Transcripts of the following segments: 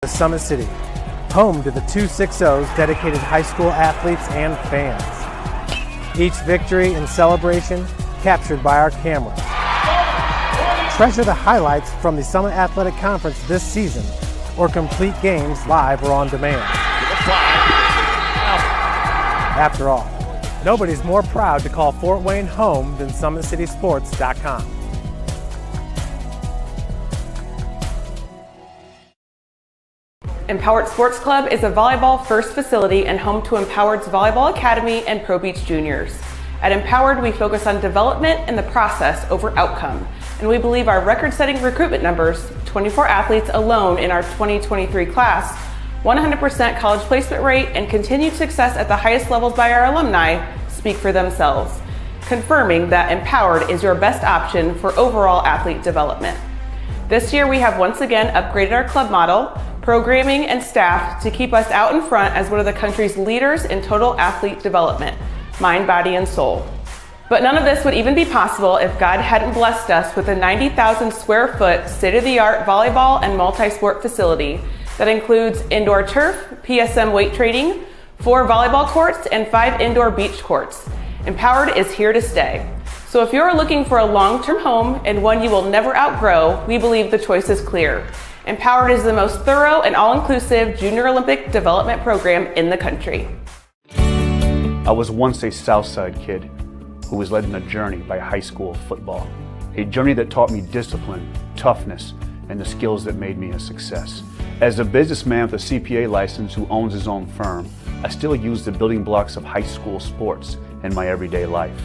to Summit City, home to the 260s dedicated high school athletes and fans. Each victory and celebration captured by our cameras. Treasure the highlights from the Summit Athletic Conference this season, or complete games live or on demand. After all, nobody's more proud to call Fort Wayne home than SummitCitySports.com. Empowered Sports Club is a volleyball-first facility and home to Empowered's Volleyball Academy and Pro Beach Juniors. At Empowered, we focus on development and the process over outcome, and we believe our record-setting recruitment numbers, 24 athletes alone in our 2023 class, 100% college placement rate, and continued success at the highest levels by our alumni speak for themselves, confirming that Empowered is your best option for overall athlete development. This year, we have once again upgraded our club model, programming, and staff to keep us out in front as one of the country's leaders in total athlete development, mind, body, and soul. But none of this would even be possible if God hadn't blessed us with a 90,000 square foot state-of-the-art volleyball and multi-sport facility that includes indoor turf, PSM weight training, 4 volleyball courts, and 5 indoor beach courts. Empowered is here to stay. So if you're looking for a long-term home and one you will never outgrow, we believe the choice is clear. Empowered is the most thorough and all-inclusive junior Olympic development program in the country. I was once a Southside kid who was led on a journey by high school football. A journey that taught me discipline, toughness, and the skills that made me a success. As a businessman with a CPA license who owns his own firm, I still use the building blocks of high school sports in my everyday life.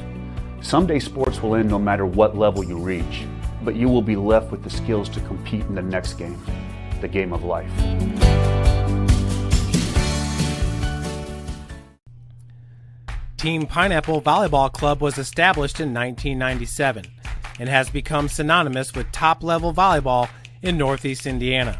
Someday sports will end no matter what level you reach, but you will be left with the skills to compete in the next game, the game of life. Team Pineapple Volleyball Club was established in 1997 and has become synonymous with top-level volleyball in Northeast Indiana.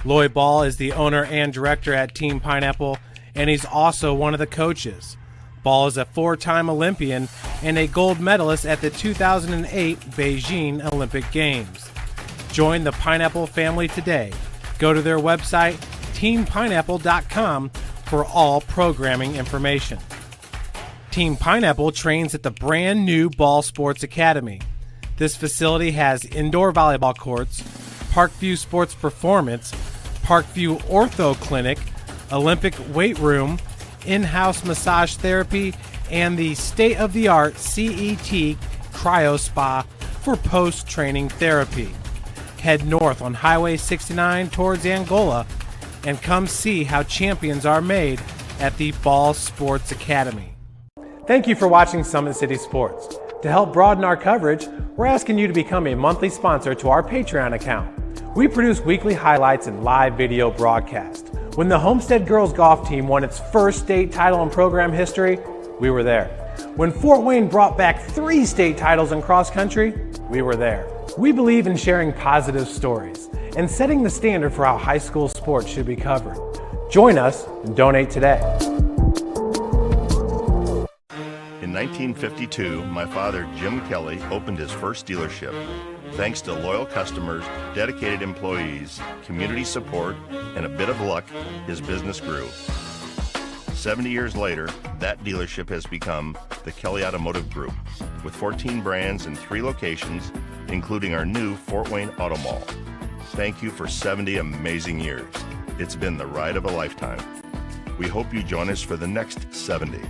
Lloyd Ball is the owner and director at Team Pineapple, and he's also one of the coaches. Ball is a 4-time Olympian and a gold medalist at the 2008 Beijing Olympic Games. Join the Pineapple family today. Go to their website, teampineapple.com, for all programming information. Team Pineapple trains at the brand new Ball Sports Academy. This facility has indoor volleyball courts, Parkview Sports Performance, Parkview Ortho Clinic, Olympic weight room, in-house massage therapy, and the state-of-the-art CET Cryo Spa for post-training therapy. Head north on Highway 69 towards Angola and come see how champions are made at the Ball Sports Academy. Thank you for watching Summit City Sports. To help broaden our coverage, we're asking you to become a monthly sponsor to our Patreon account. We produce weekly highlights and live video broadcasts. When the Homestead Girls Golf Team won its first state title in program history, we were there. When Fort Wayne brought back 3 state titles in cross country, we were there. We believe in sharing positive stories and setting the standard for how high school sports should be covered. Join us and donate today. In 1952, my father, Jim Kelly, opened his first dealership. Thanks to loyal customers, dedicated employees, community support, and a bit of luck, his business grew. 70 years later, that dealership has become the Kelly Automotive Group, with 14 brands in 3 locations, including our new Fort Wayne Auto Mall. Thank you for 70 amazing years. It's been the ride of a lifetime. We hope you join us for the next 70.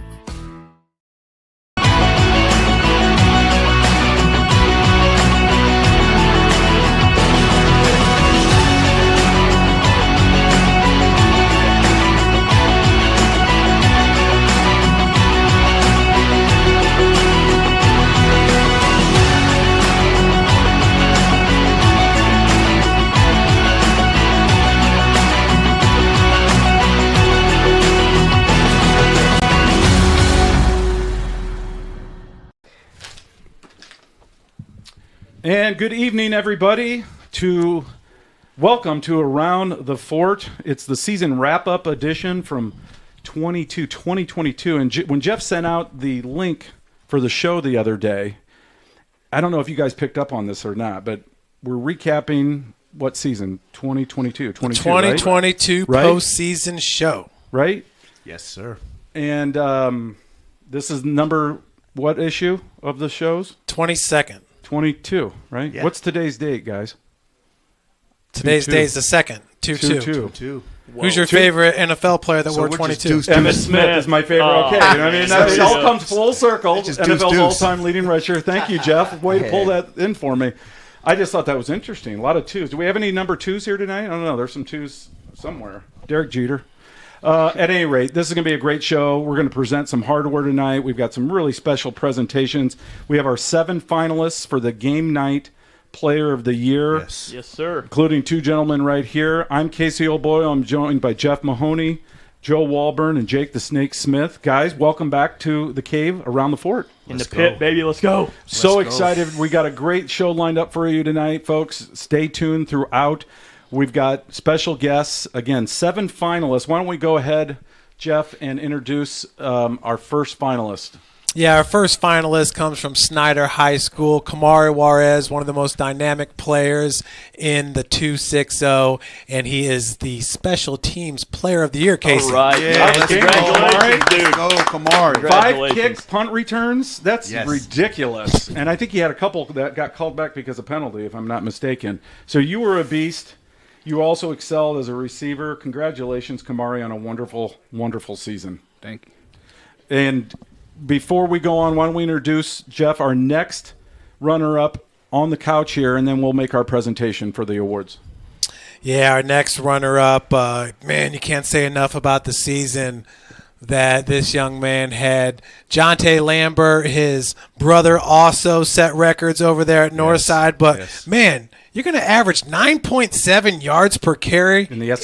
And good evening, everybody. Welcome to Around the Fort. It's the season wrap-up edition from 2022. And when Jeff sent out the link for the show the other day, I don't know if you guys picked up on this or not, but we're recapping what season? 2022, 22, 2022 right? postseason show. Right? Yes, sir. And this is what issue of the shows? 22nd. 22, right? Yeah. What's today's date, guys? Today's 2-2. day is the 2nd. 2-2. 2-2. Who's your favorite NFL player that wore 22? Emmitt Smith is my favorite. Okay, I mean, it all comes full circle. Just NFL's all-time leading rusher. Thank you, Jeff. Way to pull that in for me. I just thought that was interesting. A lot of twos. Do we have any number twos here tonight? I don't know. There's some twos somewhere. Derek Jeter. At any rate, this is going to be a great show. We're going to present some hardware tonight. We've got some really special presentations. We have our 7 finalists for the Game Night Player of the Year. Yes, sir. Including 2 gentlemen right here. I'm Casey O'Boyle. I'm joined by Jeff Mahoney, Joe Walburn, and Jake the Snake Smith. Guys, welcome back to the cave around the fort. In the pit, baby. Let's go. So excited. We got a great show lined up for you tonight, folks. Stay tuned throughout. We've got special guests. Again, 7 finalists. Why don't we go ahead, Jeff, and introduce our first finalist. Yeah, our first finalist comes from Snyder High School. Kamari Juarez, one of the most dynamic players in the 260, and he is the Special Teams Player of the Year, Casey. All right. Yeah, let's go, Congratulations, Kamari. dude. Go, Kamari. 5 kick punt returns. That's Yes. ridiculous. And I think he had a couple that got called back because of penalty, if I'm not mistaken. So you were a beast. You also excelled as a receiver. Congratulations, Kamari, on a wonderful, wonderful season. Thank you. And before we go on, why don't we introduce, Jeff, our next runner-up on the couch here, and then we'll make our presentation for the awards. Yeah, our next runner-up, man, you can't say enough about the season that this young man had. Jonte Lambert, his brother, also set records over there at Northside. But, man, you're going to average 9.7 yards per carry in the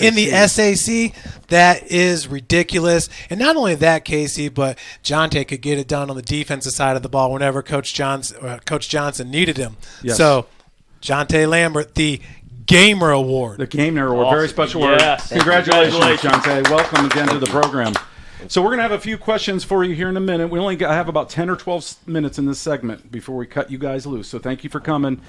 SAC. That is ridiculous. And not only that, Casey, but Jonte could get it done on the defensive side of the ball whenever Coach Johnson needed him. Yes. So, Jonte Lambert, the Gamer Award. The Gamer Award, Awesome. very special Yes. word. Congratulations, Jonte. Welcome again to the program. So we're going to have a few questions for you here in a minute. We only have about 10 or 12 minutes in this segment before we cut you guys loose. So thank you for coming.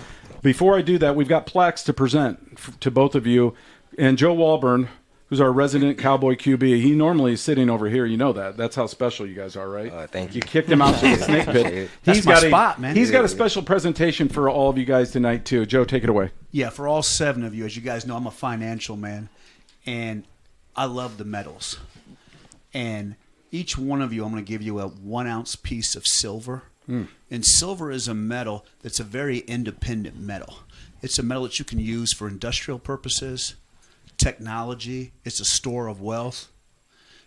Before I do that, we've got plaques to present to both of you. And Joe Walburn, who's our resident Cowboy QB, he normally is sitting over here. You know that. That's how special you guys are, right? Thank you. You kicked him out to the snake pit. That's my spot, man. He's got a special presentation for all of you guys tonight, too. Joe, take it away. Yeah, for all 7 of you, as you guys know, I'm a financial man, and I love the medals. And each one of you, I'm going to give you a 1-ounce piece of silver. And silver is a metal that's a very independent metal. It's a metal that you can use for industrial purposes, technology. It's a store of wealth.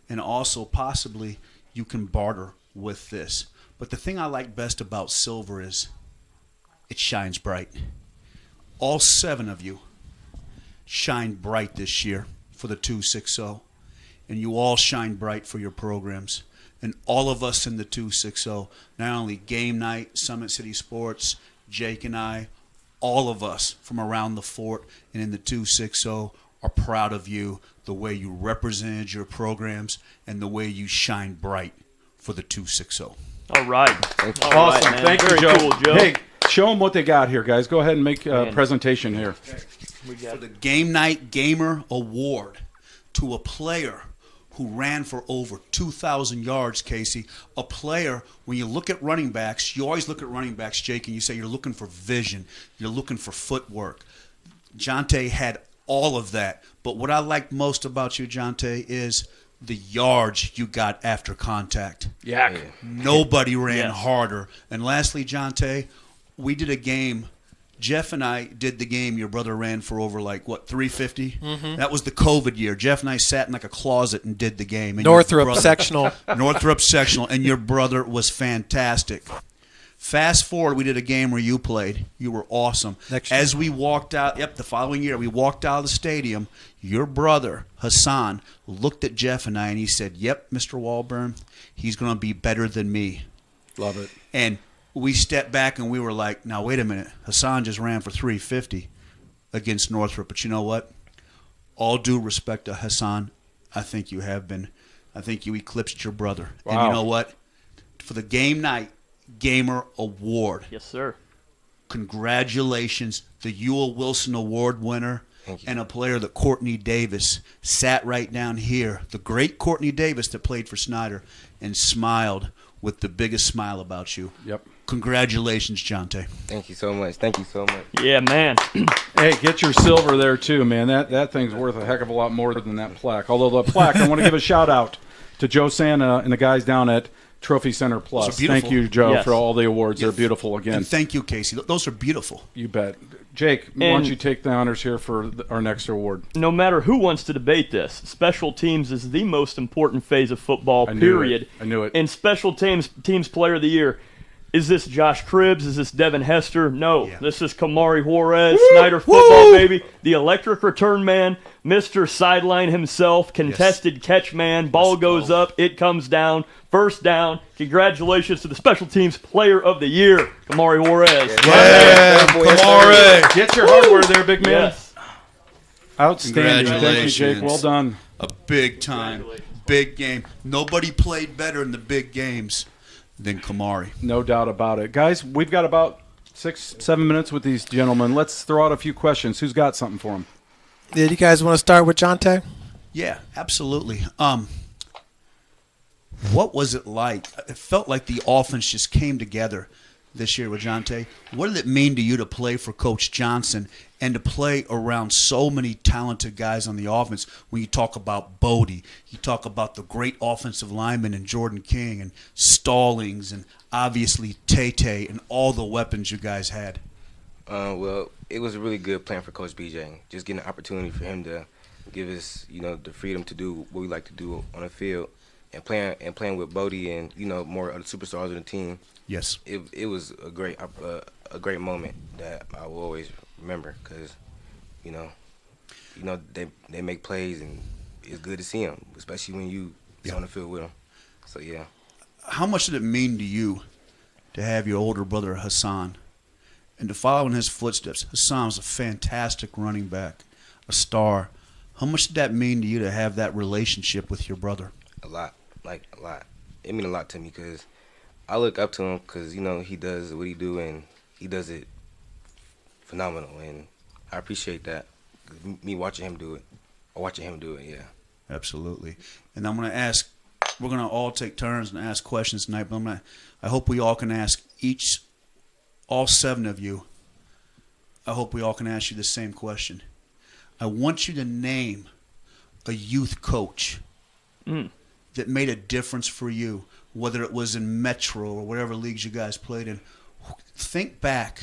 And also, possibly, you can barter with this. But the thing I like best about silver is it shines bright. All 7 of you shine bright this year for the 260. And you all shine bright for your programs. And all of us in the 260, not only Game Night, Summit City Sports, Jake and I, all of us from around the fort and in the 260 are proud of you, the way you represented your programs and the way you shine bright for the 260. All right. Awesome. Man. Thank you, Very Joe. cool, Joe. Hey, show them what they got here, guys. Go ahead and make a presentation here. For the Game Night Gamer Award to a player who ran for over 2,000 yards, Casey. A player, when you look at running backs, you always look at running backs, Jake, and you say you're looking for vision. You're looking for footwork. Jonte had all of that. But what I liked most about you, Jonte, is the yards you got after contact. Yak. Nobody ran harder. And lastly, Jonte, we did a game. Jeff and I did the game. Your brother ran for over 350. Mm-hmm. That was the COVID year. Jeff and I sat in a closet and did the game. And Northrop sectional. Northrop sectional, and your brother was fantastic. Fast forward, we did a game where you played. You were awesome. As we walked out, the following year, we walked out of the stadium. Your brother, Hassan, looked at Jeff and I, and he said, "Yep, Mr. Walburn, he's going to be better than me." Love it. And we stepped back and we were like, now, wait a minute. Hassan just ran for 350 against Northrop. But you know what? All due respect to Hassan, I think you have been. I think you eclipsed your brother. Wow. And you know what? For the Game Night Gamer Award. Yes, sir. congratulations, the Ewell Wilson Award winner, Thank you. and a player that Courtney Davis sat right down here, the great Courtney Davis that played for Snyder, and smiled with the biggest smile about you. Yep. Congratulations, Jonte. Thank you so much. Thank you so much. Yeah, man. Hey, get your silver there too, man. That thing's worth a heck of a lot more than that plaque. Although the plaque, I want to give a shout out to Joe Santa and the guys down at Trophy Center Plus. Those are beautiful. Thank you, Joe, Yes. for all the awards. Yeah. They're beautiful again. And thank you, Casey. Those are beautiful. You bet. Jake, why don't you take the honors here for our next award? No matter who wants to debate this, special teams is the most important phase of football, I knew period. it. I knew it. And special teams player of the year. Is this Josh Cribbs? Is this Devin Hester? No. Yeah. This is Kamari Juarez, Snyder football, baby. The electric return man, Mr. Sideline himself, contested catch man. Ball goes up, it comes down. First down. Congratulations to the special teams player of the year, Kamari Juarez. Yeah, Kamari. Get your hardware there, big man. Yes. Outstanding. Thank you, Jake. Well done. A big time, big game. Nobody played better in the big games than Kamari. No doubt about it. Guys, we've got about 6-7 minutes with these gentlemen. Let's throw out a few questions. Who's got something for them? Did you guys want to start with Jonte? Yeah, absolutely. What was it like? It felt like the offense just came together this year with Jonte. What did it mean to you to play for Coach Johnson and to play around so many talented guys on the offense? When you talk about Bodie, you talk about the great offensive linemen and Jordan King and Stallings and obviously Tay and all the weapons you guys had. Well, it was a really good plan for Coach BJ. Just getting an opportunity for him to give us, the freedom to do what we like to do on the field, and playing with Bodie and more of the superstars of the team. Yes. It was a great moment that I will always remember because, they make plays and it's good to see them, especially when you on the field with them. So yeah. How much did it mean to you to have your older brother Hassan and to follow in his footsteps? Hassan was a fantastic running back, a star. How much did that mean to you to have that relationship with your brother? A lot. It means a lot to me because I look up to him because, he does what he do and he does it phenomenal. And I appreciate that. Me watching him do it. Yeah. Absolutely. And I'm going to ask, we're going to all take turns and ask questions tonight, but I hope we all can ask all 7 of you, I hope we all can ask you the same question. I want you to name a youth coach that made a difference for you, whether it was in Metro or whatever leagues you guys played in. Think back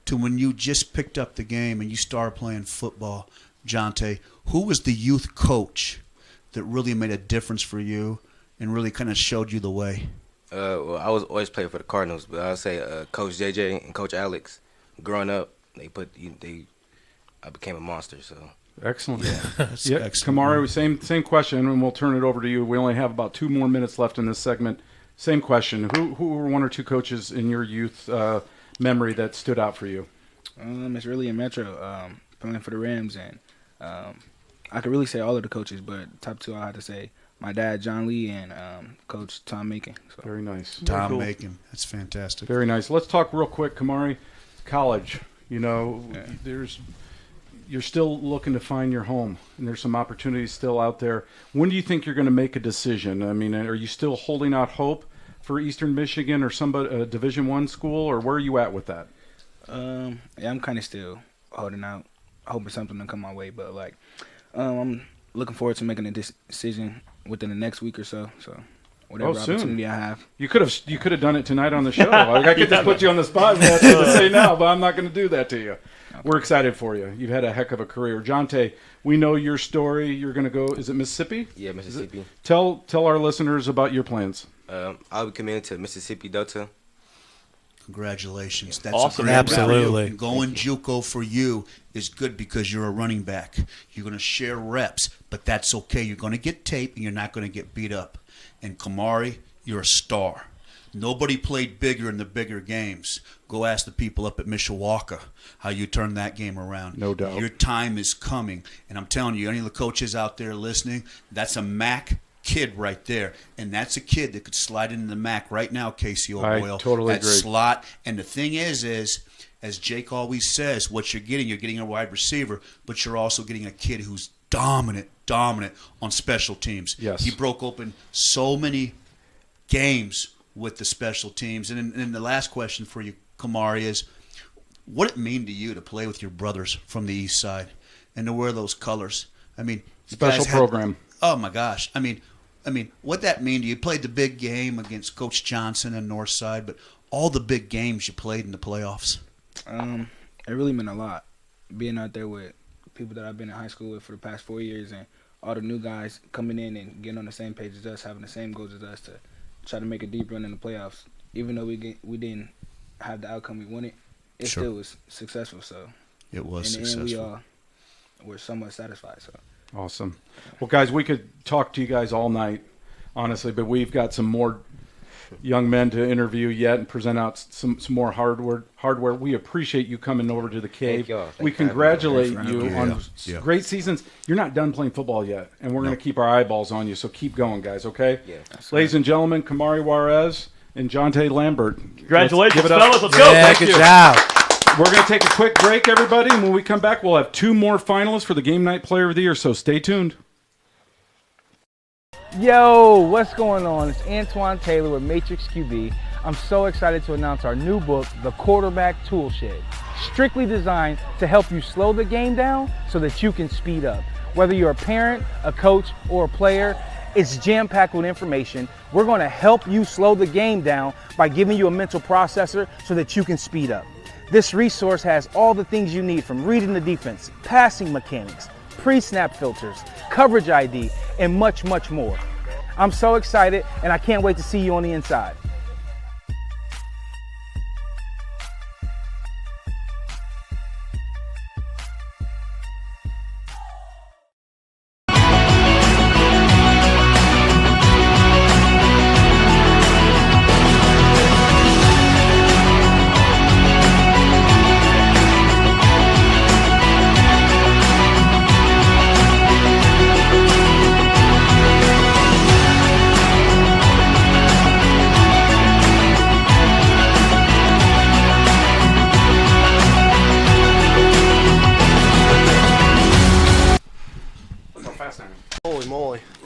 to when you just picked up the game and you started playing football, Jonte. Who was the youth coach that really made a difference for you and really kind of showed you the way? Well, I was always playing for the Cardinals, but I would say Coach JJ and Coach Alex. Growing up, I became a monster. So Excellent. That's Yeah, excellent. Kamari, same question, and we'll turn it over to you. We only have about 2 more minutes left in this segment. Same question. Who were 1 or 2 coaches in your youth memory that stood out for you? It's really in Metro, playing for the Rams, and I could really say all of the coaches, but top 2 I had to say my dad, John Lee, and Coach Tom Macon. So. Very nice. Tom Macon. That's fantastic. Very nice. Let's talk real quick, Kamari. College. You're still looking to find your home, and there's some opportunities still out there. When do you think you're going to make a decision? I mean, are you still holding out hope for Eastern Michigan or a Division I school, or where are you at with that? Yeah, I'm kind of still holding out, hoping something to come my way. But I'm looking forward to making a decision within the next week or so. So whatever opportunity I have. You could have done it tonight on the show. I could just put you on the spot and that's what to say now, but I'm not going to do that to you. Okay. We're excited for you. You've had a heck of a career. Jonte, we know your story. You're going to go, is it Mississippi? Yeah, Mississippi. Tell our listeners about your plans. I'll be committed to Mississippi Delta. Congratulations. That's awesome. a great Absolutely. And going JUCO for you is good because you're a running back. You're going to share reps, but that's okay. You're going to get tape and you're not going to get beat up. And Kamari, you're a star. Nobody played bigger in the bigger games. Go ask the people up at Mishawaka how you turned that game around. No doubt. Your time is coming. And I'm telling you, any of the coaches out there listening, that's a MAC kid right there. And that's a kid that could slide into the MAC right now, Casey O'Boyle. I totally agree. Slot. And the thing is as Jake always says, what you're getting a wide receiver, but you're also getting a kid who's dominant on special teams. Yes. He broke open so many games with the special teams. And then the last question for you, Kamari, is what it mean to you to play with your brothers from the East Side and to wear those colors? I mean, Special program. Oh my gosh! I mean, what that mean to you? You played the big game against Coach Johnson and Northside, but all the big games you played in the playoffs. It really meant a lot being out there with people that I've been in high school with for the past 4 years, and all the new guys coming in and getting on the same page as us, having the same goals as us to try to make a deep run in the playoffs. Even though we didn't have the outcome we wanted, it still was successful. So it was in the successful. end, we were somewhat satisfied. So. Awesome. Well, guys, we could talk to you guys all night, honestly, but we've got some more young men to interview yet and present out some more hardware. We appreciate you coming over to the cave. Thank y'all. We congratulate you on great seasons. You're not done playing football yet, and we're going to keep our eyeballs on you, so keep going, guys, okay? Yeah. Ladies and gentlemen, Kamari Juarez and Jonte Lambert. Congratulations, Let's give it up. fellas. Let's go. Yeah, Thank good you. job. We're going to take a quick break, everybody, and when we come back, we'll have 2 more finalists for the Game Night Player of the Year, so stay tuned. Yo, what's going on? It's Antoine Taylor with Matrix QB. I'm so excited to announce our new book, The Quarterback Toolshed, strictly designed to help you slow the game down so that you can speed up. Whether you're a parent, a coach, or a player, it's jam-packed with information. We're going to help you slow the game down by giving you a mental processor so that you can speed up. This resource has all the things you need, from reading the defense, passing mechanics, pre-snap filters, coverage ID, and much, much more. I'm so excited, and I can't wait to see you on the inside.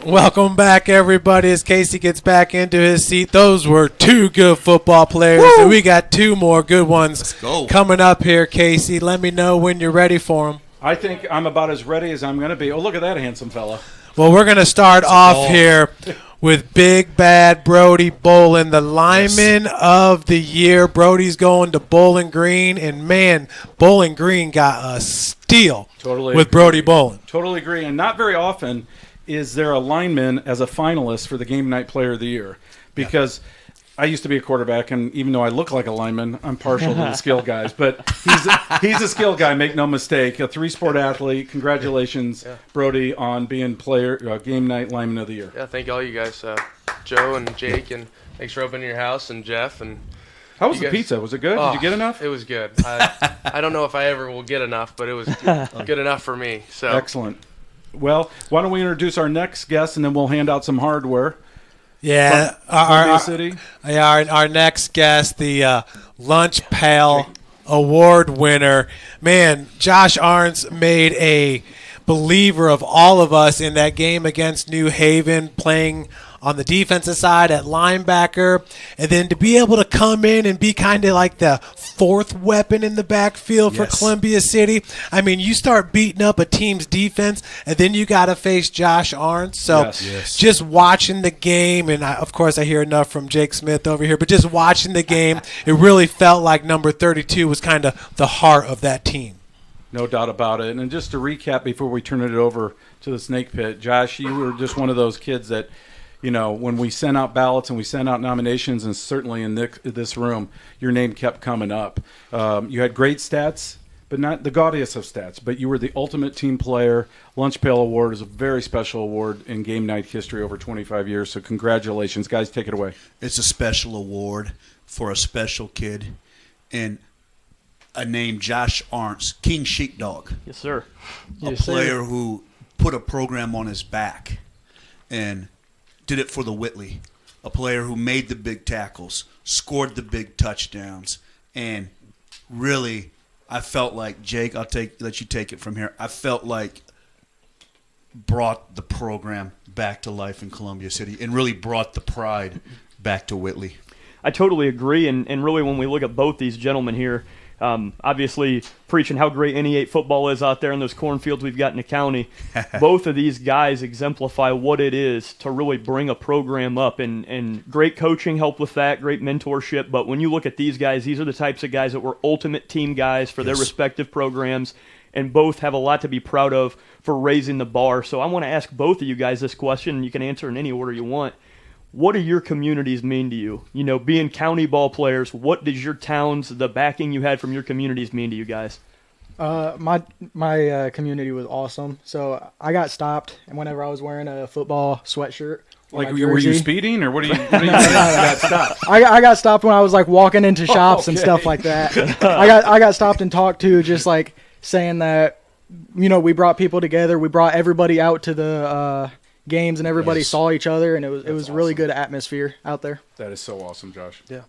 Welcome back, everybody, as Casey gets back into his seat. Those were 2 good football players, and we got 2 more good ones coming up here, Casey. Let me know when you're ready for them. I think I'm about as ready as I'm going to be. Oh, look at that handsome fella. Well, we're going to start off here with Big Bad Brody Bolin, the lineman of the year. Brody's going to Bowling Green, and, man, Bowling Green got a steal with Brody Bolin. Totally agree, and not very often is there a lineman as a finalist for the Game Night Player of the Year, because I used to be a quarterback, and even though I look like a lineman, I'm partial to the skill guys. But he's a skill guy, make no mistake. A 3-sport athlete. Congratulations, Brody, on being Game Night Lineman of the Year. Yeah, thank all you guys, Joe and Jake, and thanks for opening your house, and Jeff. And how was the pizza? Was it good? Did you get enough? It was good. I don't know if I ever will get enough, but it was good enough for me. So excellent. Well, why don't we introduce our next guest, and then we'll hand out some hardware. Yeah, our next guest, the Lunch Pail Award winner. Man, Josh Arntz made a believer of all of us in that game against New Haven, playing on the defensive side at linebacker, and then to be able to come in and be kind of like the 4th weapon in the backfield for Columbia City. I mean, you start beating up a team's defense, and then you got to face Josh Arntz. So just watching the game, and of course I hear enough from Jake Smith over here, but just watching the game, it really felt like number 32 was kind of the heart of that team. No doubt about it. And just to recap before we turn it over to the Snake Pit, Josh, you were just one of those kids that, you know, when we sent out ballots and we sent out nominations, and certainly in this room, your name kept coming up. You had great stats, but not the gaudiest of stats, but you were the ultimate team player. Lunch Pail Award is a very special award in game night history over 25 years, so congratulations. Guys, take it away. It's a special award for a special kid, and a name, Josh Arntz, King Sheepdog. Yes, sir. A player who put a program on his back and did it for the Whitley. A player who made the big tackles, scored the big touchdowns, and really, I felt like, Jake, let you take it from here. I felt like brought the program back to life in Columbia City and really brought the pride back to Whitley. I totally agree, and really when we look at both these gentlemen here, obviously preaching how great NE8 football is out there in those cornfields we've got in the county, both of these guys exemplify what it is to really bring a program up, and great coaching helped with that, great mentorship, but when you look at these guys, these are the types of guys that were ultimate team guys for their respective programs, and both have a lot to be proud of for raising the bar. So I want to ask both of you guys this question, and you can answer in any order you want. What do your communities mean to you? You know, being county ball players, what does your towns, the backing you had from your communities mean to you guys? My community was awesome. So I got stopped whenever I was wearing a football sweatshirt. Like, were you speeding, or what do you got stopped? I got stopped when I was like walking into shops and stuff like that. I got stopped and talked to, just like saying that, you know, we brought people together. We brought everybody out to the games, and everybody saw each other, and it was awesome. Really good atmosphere out there. That is so awesome, Josh. Yeah.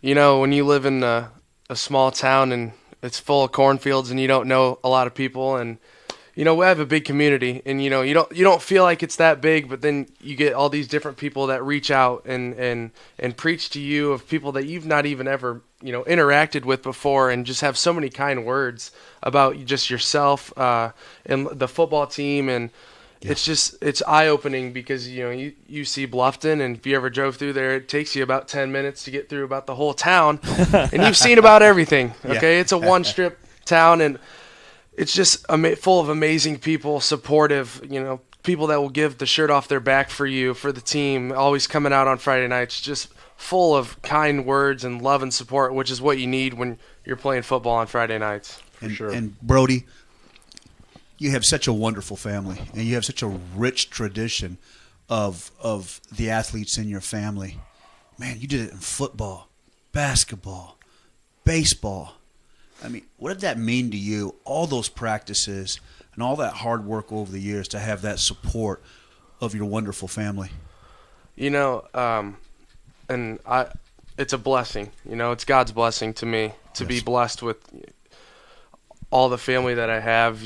You know, when you live in a small town and it's full of cornfields and you don't know a lot of people, and you know, we have a big community, and you know, you don't feel like it's that big, but then you get all these different people that reach out and preach to you of people that you've not even ever, you know, interacted with before, and just have so many kind words about just yourself and the football team. And it's eye-opening, because you know, you see Bluffton, and if you ever drove through there, it takes you about 10 minutes to get through about the whole town, and you've seen about everything. Okay, it's a one-strip town, and it's just full of amazing people, supportive, you know, people that will give the shirt off their back for you, for the team, always coming out on Friday nights, just full of kind words and love and support, which is what you need when you're playing football on Friday nights. For sure. And Brody, you have such a wonderful family, and you have such a rich tradition of the athletes in your family. Man, you did it in football, basketball, baseball. I mean, what did that mean to you, all those practices and all that hard work over the years, to have that support of your wonderful family? You know, it's a blessing. You know, it's God's blessing to me to be blessed with all the family that I have.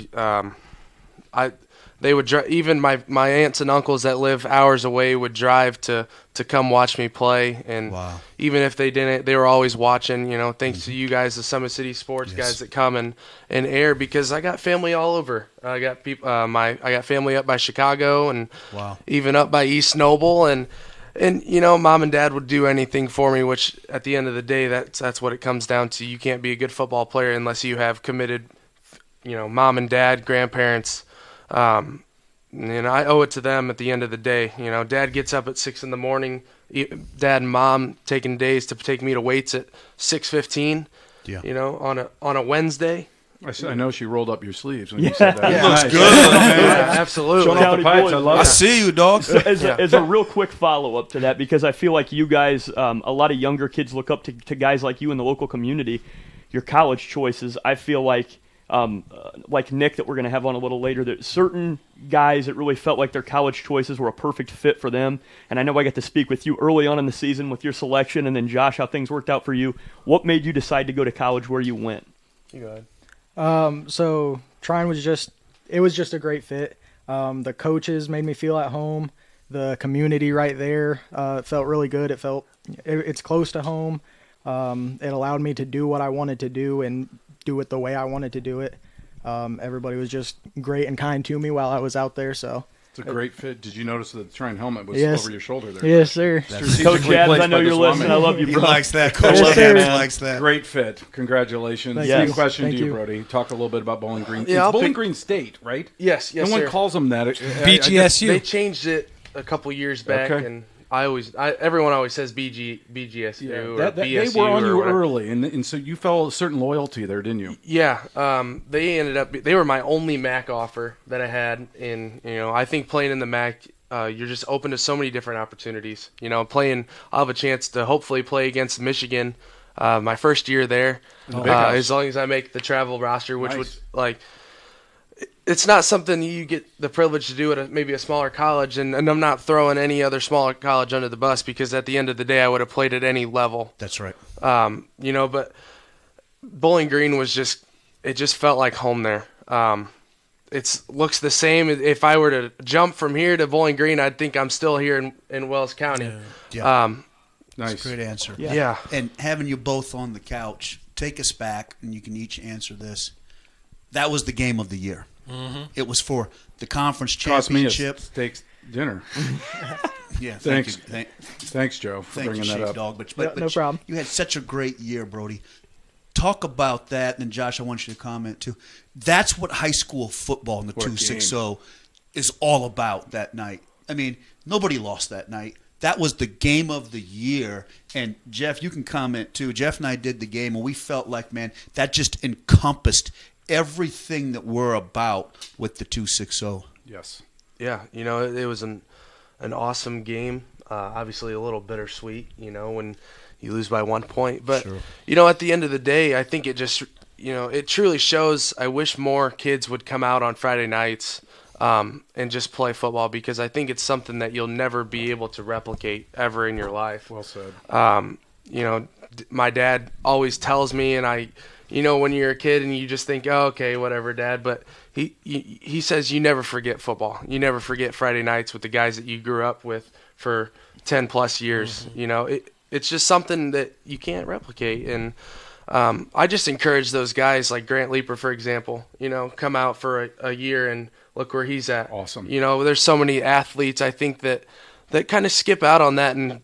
They would even my aunts and uncles that live hours away would drive to come watch me play, and even if they didn't, they were always watching. You know, thanks to you guys, the Summit City Sports guys that come and air, because I got family all over. I got people. I got family up by Chicago, and even up by East Noble, and you know, mom and dad would do anything for me. Which at the end of the day, that's what it comes down to. You can't be a good football player unless you have committed, you know, mom and dad, grandparents. And I owe it to them at the end of the day. You know, Dad gets up at 6 in the morning. Dad and Mom taking days to take me to weights at 6:15. Yeah. You know, on a Wednesday. I know she rolled up your sleeves when you said that. Yeah. Looks good, man. Yeah, absolutely. Showing off the pipes, I love it. I see you, dog. As a real quick follow-up to that, because I feel like you guys, a lot of younger kids look up to guys like you in the local community. Your college choices, I feel like Nick, that we're going to have on a little later, that certain guys that really felt like their college choices were a perfect fit for them. And I know I got to speak with you early on in the season with your selection, and then Josh, how things worked out for you. What made you decide to go to college where you went? You go ahead. So Trine was just a great fit. The coaches made me feel at home. The community right there felt really good. It's close to home. It allowed me to do what I wanted to do and do it the way I wanted to do it. Everybody was just great and kind to me while I was out there. So it's a great fit. Did you notice that the Trine helmet was over your shoulder there? Yes, sir. Coach Jabs, I know you're listening. I love you, bro. He likes that. Coach Jabs likes that. Great fit. Congratulations. Same question to you, Brody. Talk a little bit about Bowling Green. Yeah, it's Bowling Green State, right? Yes, no one calls them that. BGSU. They changed it a couple years back, and everyone always says BGSU or BSU. They were on you whatever. early, and so you felt a certain loyalty there, didn't you? Yeah, they were my only MAC offer that I had. In, you know, I think playing in the MAC, you're just open to so many different opportunities. You know, I'll have a chance to hopefully play against Michigan my first year there, as long as I make the travel roster, which would it's not something you get the privilege to do at maybe a smaller college, and I'm not throwing any other smaller college under the bus, because at the end of the day I would have played at any level. That's right. You know, but Bowling Green was just felt like home there. It looks the same. If I were to jump from here to Bowling Green, I'd think I'm still here in Wells County. Yeah. Nice. That's a great answer. Yeah. And having you both on the couch, take us back, and you can each answer this. That was the game of the year. Mm-hmm. It was for the conference Cost me a championship. steak dinner. Yeah, Thanks. Thanks, Joe, for thank bringing you, that up. Sheepdog. But No problem. You had such a great year, Brody. Talk about that, and then Josh, I want you to comment too. That's what high school football in the What a 260 is all about that night. I mean, nobody lost that night. That was the game of the year. And Jeff, you can comment too. Jeff and I did the game, and we felt like, man, that just encompassed everything that we're about with the 260. Yes. Yeah, it was an awesome game. Obviously a little bittersweet, when you lose by 1 point. But, Sure. At the end of the day, I think it just, it truly shows. I wish more kids would come out on Friday nights and just play football, because I think it's something that you'll never be able to replicate ever in your life. Well said. My dad always tells me, and when you're a kid and you just think, oh, okay, whatever, Dad. But he says you never forget football. You never forget Friday nights with the guys that you grew up with for 10 plus years. Mm-hmm. It's just something that you can't replicate. And I just encourage those guys like Grant Leeper, for example, come out for a year and look where he's at. Awesome. There's so many athletes, I think, that kind of skip out on that, and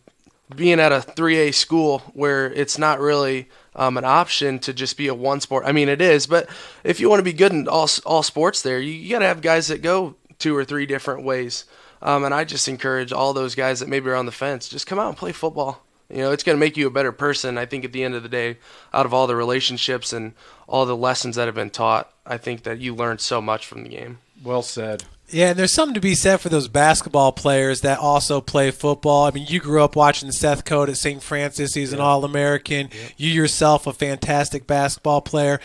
being at a 3A school where it's not really an option to just be a one sport. I mean, it is, but if you want to be good in all sports there, you got to have guys that go 2 or 3 different ways. And I just encourage all those guys that maybe are on the fence, just come out and play football. It's going to make you a better person. I think at the end of the day, out of all the relationships and all the lessons that have been taught, I think that you learned so much from the game. Well said. Yeah, and there's something to be said for those basketball players that also play football. I mean, you grew up watching Seth Code at St. Francis. He's an All-American. Yeah. You yourself, a fantastic basketball player.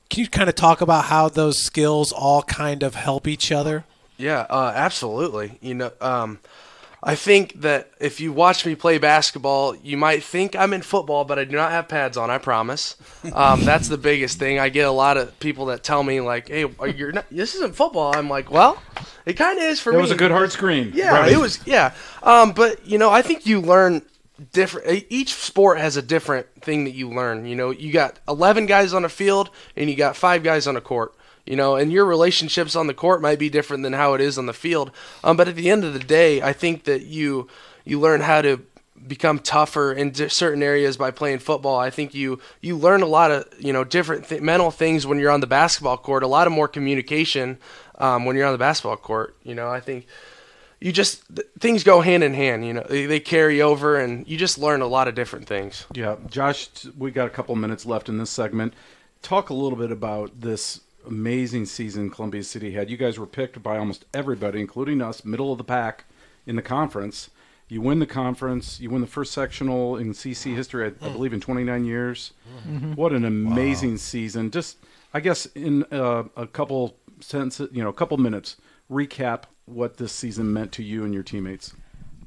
Can you kind of talk about how those skills all kind of help each other? Yeah, absolutely. I think that if you watch me play basketball, you might think I'm in football, but I do not have pads on, I promise. That's the biggest thing. I get a lot of people that tell me, like, hey, this isn't football. I'm like, well, it kind of is for me. It was a good hard screen. Yeah, right. It was, yeah. But, I think you learn different. Each sport has a different thing that you learn. You got 11 guys on a field, and you got 5 guys on a court. And your relationships on the court might be different than how it is on the field. But at the end of the day, I think that you learn how to become tougher in certain areas by playing football. I think you learn a lot of different mental things when you're on the basketball court. A lot of more communication when you're on the basketball court. I think things go hand in hand. They carry over, and you just learn a lot of different things. Yeah, Josh, we got a couple minutes left in this segment. Talk a little bit about this amazing season Columbia City had. You guys were picked by almost everybody, including us, middle of the pack in the conference. You win the conference. You win the first sectional in CC history, I believe, in 29 years. Mm-hmm. What an amazing season. Just, I guess, in a couple sentences, a couple minutes, recap what this season meant to you and your teammates.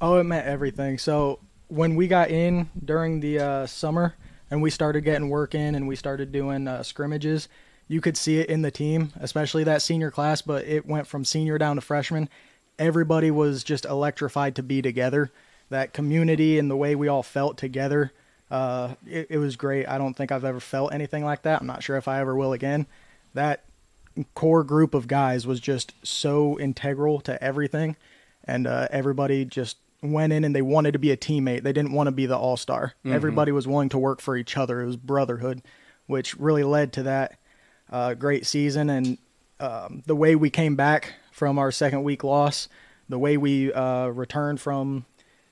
Oh, it meant everything. So when we got in during the summer and we started getting work in and we started doing scrimmages, you could see it in the team, especially that senior class, but it went from senior down to freshman. Everybody was just electrified to be together. That community and the way we all felt together, it was great. I don't think I've ever felt anything like that. I'm not sure if I ever will again. That core group of guys was just so integral to everything, and everybody just went in and they wanted to be a teammate. They didn't want to be the all-star. Mm-hmm. Everybody was willing to work for each other. It was brotherhood, which really led to that great season. And the way we came back from our second week loss, the way we returned from,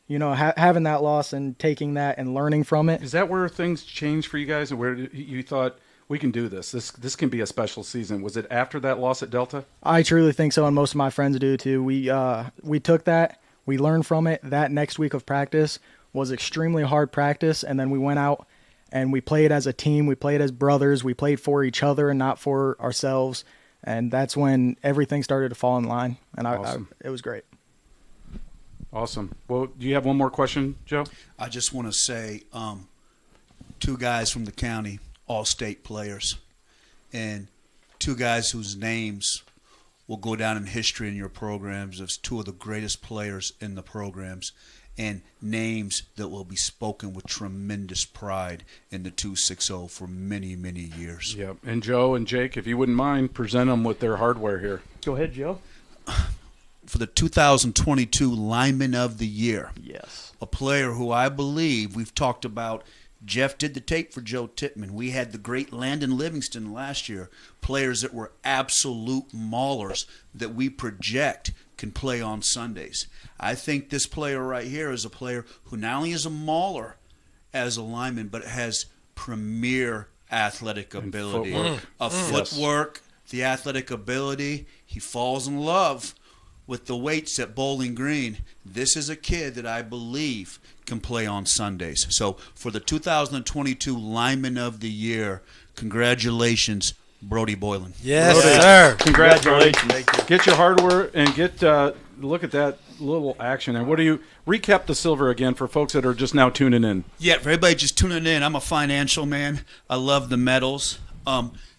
having that loss and taking that and learning from it. Is that where things changed for you guys, and where you thought we can do this? This can be a special season. Was it after that loss at Delta? I truly think so, and most of my friends do too. We took that, we learned from it. That next week of practice was extremely hard practice, and then we went out and we played as a team. We played as brothers. We played for each other and not for ourselves. And that's when everything started to fall in line. And awesome. it was great. Awesome. Well, do you have one more question, Joe? I just want to say 2 guys from the county all-state players, and two guys whose names will go down in history in your programs as two of the greatest players in the programs, and names that will be spoken with tremendous pride in the 260 for many, many years. Yep. And Joe and Jake, if you wouldn't mind, present them with their hardware here. Go ahead, Joe. For the 2022 Lineman of the Year. Yes. A player who I believe we've talked about. Jeff did the tape for Joe Tippmann. We had the great Landon Livingston last year. Players that were absolute maulers that we project can play on Sundays. I think this player right here is a player who not only is a mauler as a lineman, but has premier athletic ability. Footwork, the athletic ability. He falls in love with the weights at Bowling Green. This is a kid that I believe can play on Sundays. So for the 2022 Lineman of the Year, congratulations, Brody Boylan. Yes, Brody, sir. Congratulations. Get your hardware and get look at that little action there. What do you recap the silver again for folks that are just now tuning in? Yeah, for everybody just tuning in, I'm a financial man. I love the medals.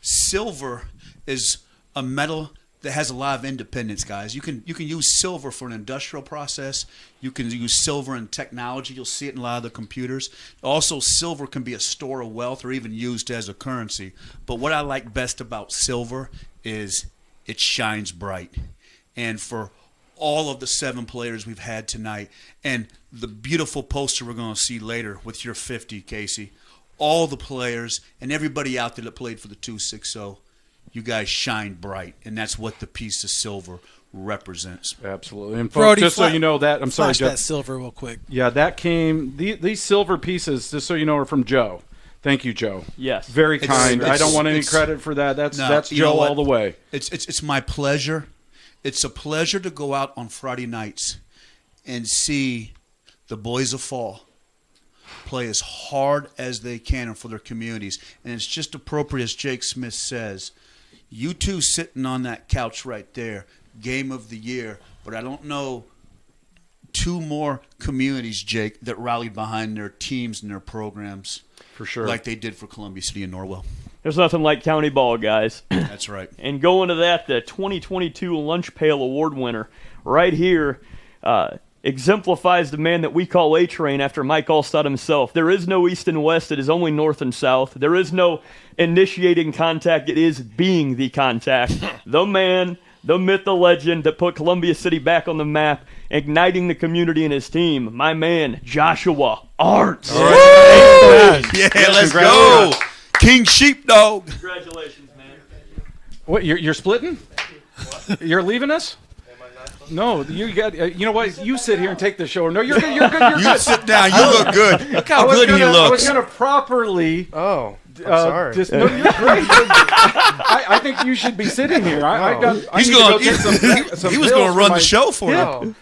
Silver is a medal that has a lot of independence, guys. You can use silver for an industrial process. You can use silver in technology. You'll see it in a lot of the computers. Also, silver can be a store of wealth or even used as a currency. But what I like best about silver is it shines bright. And for all of the 7 players we've had tonight, and the beautiful poster we're going to see later with your 50, Casey, all the players and everybody out there that played for the 260, you guys shine bright, and that's what the piece of silver represents. Absolutely. And folks, Brody, just so you know that, I'm sorry, flash Jeff. that silver real quick. Yeah, that came, these silver pieces, just so you know, are from Joe. Thank you, Joe. Yes. Very kind. I don't want any credit for that. That's Joe all the way. It's my pleasure. It's a pleasure to go out on Friday nights and see the boys of fall play as hard as they can for their communities. And it's just appropriate, as Jake Smith says, you two sitting on that couch right there, game of the year, but I don't know 2 more communities, Jake, that rallied behind their teams and their programs. For sure. Like they did for Columbia City and Norwell. There's nothing like county ball, guys. That's right. And going to that, the 2022 Lunch Pail Award winner right here exemplifies the man that we call A-Train after Mike Allstott himself. There is no east and west. It is only north and south. There is no initiating contact. It is being the contact. The man, the myth, the legend that put Columbia City back on the map, igniting the community and his team. My man, Joshua Arndt. All right. Yeah, let's go. King Sheepdog. Congratulations, man. What, you're splitting? You're leaving us? No, you got. You know what? You sit here and take the show. No, you're good. You're good. You're You good. sit down. You look good. Look how good he I was looks. going to properly. Oh, I'm sorry. No, you're great. I think you should be sitting here. I He's need going. to go get some He was pills going to for run my- the show for you. Oh.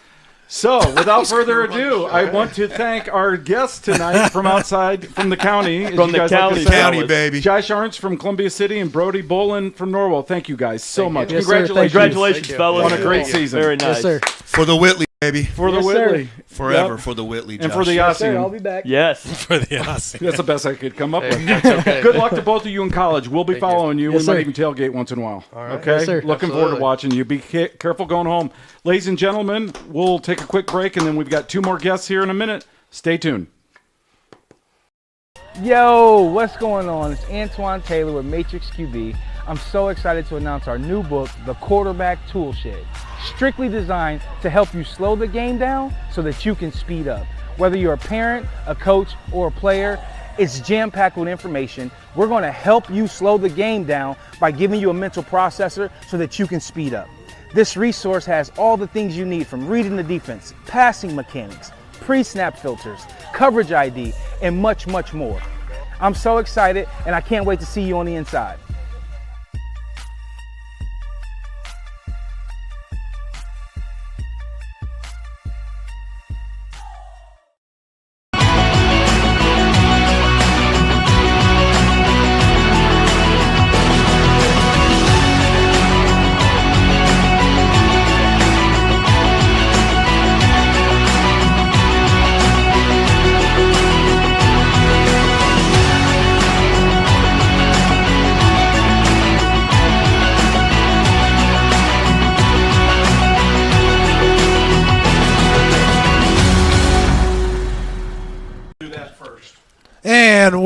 So, without further ado, I want to thank our guests tonight from outside, from the county. as From you the guys like to county, say. County, baby. Josh Arntz from Columbia City and Brody Boland from Norwell. Thank you guys so much. Yes, sir. Congratulations. Congratulations, Thank you. fellas. On a great season. Very nice. Yes, sir. For the Whitley, baby. For the Yes, sir. Whitley. Forever Yep. for the Whitley, And Josh. for the Yes, sir. I'll Aussie. be back. Yes. For the Aussie. That's the best I could come up with. That's okay. Good luck to both of you in college. We'll be following you. Yes, we sir. might even tailgate once in a while. All right. Okay? Yes, sir. Looking forward to Absolutely. watching you. Be careful going home. Ladies and gentlemen, we'll take a quick break, and then we've got 2 more guests here in a minute. Stay tuned. Yo, what's going on? It's Antoine Taylor with Matrix QB. I'm so excited to announce our new book, The Quarterback Tool Shed. Strictly designed to help you slow the game down so that you can speed up. Whether you're a parent, a coach, or a player, it's jam-packed with information. We're going to help you slow the game down by giving you a mental processor so that you can speed up. This resource has all the things you need, from reading the defense, passing mechanics, pre-snap filters, coverage ID, and much, much more. I'm so excited, and I can't wait to see you on the inside.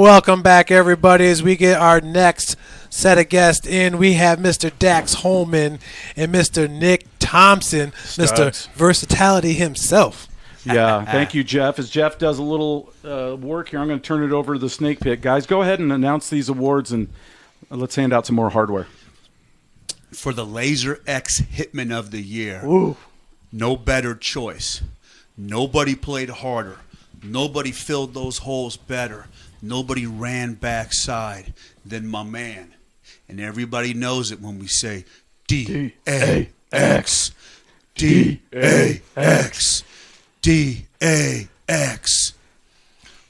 Welcome back, everybody. As we get our next set of guests in, we have Mr. Dax Holman and Mr. Nick Thompson, Studs. Mr. Versatility himself. Yeah, thank you, Jeff. As Jeff does a little work here, I'm going to turn it over to the Snake Pit. Guys, go ahead and announce these awards, and let's hand out some more hardware. For the Laser X Hitman of the Year, Ooh. no better choice. Nobody played harder. Nobody filled those holes better. Nobody ran backside than my man. And everybody knows it when we say D-A-X. D-A-X. D-A-X.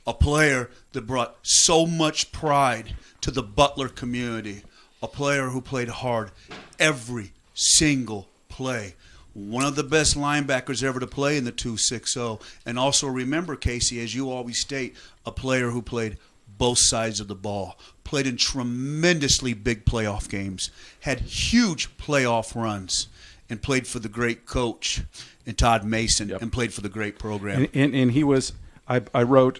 A player that brought so much pride to the Butler community. A player who played hard every single play. One of the best linebackers ever to play in the 2-6-0. And also remember, Casey, as you always state, a player who played both sides of the ball, played in tremendously big playoff games, had huge playoff runs, and played for the great coach and Todd Mason, and played for the great program. And he was, I wrote,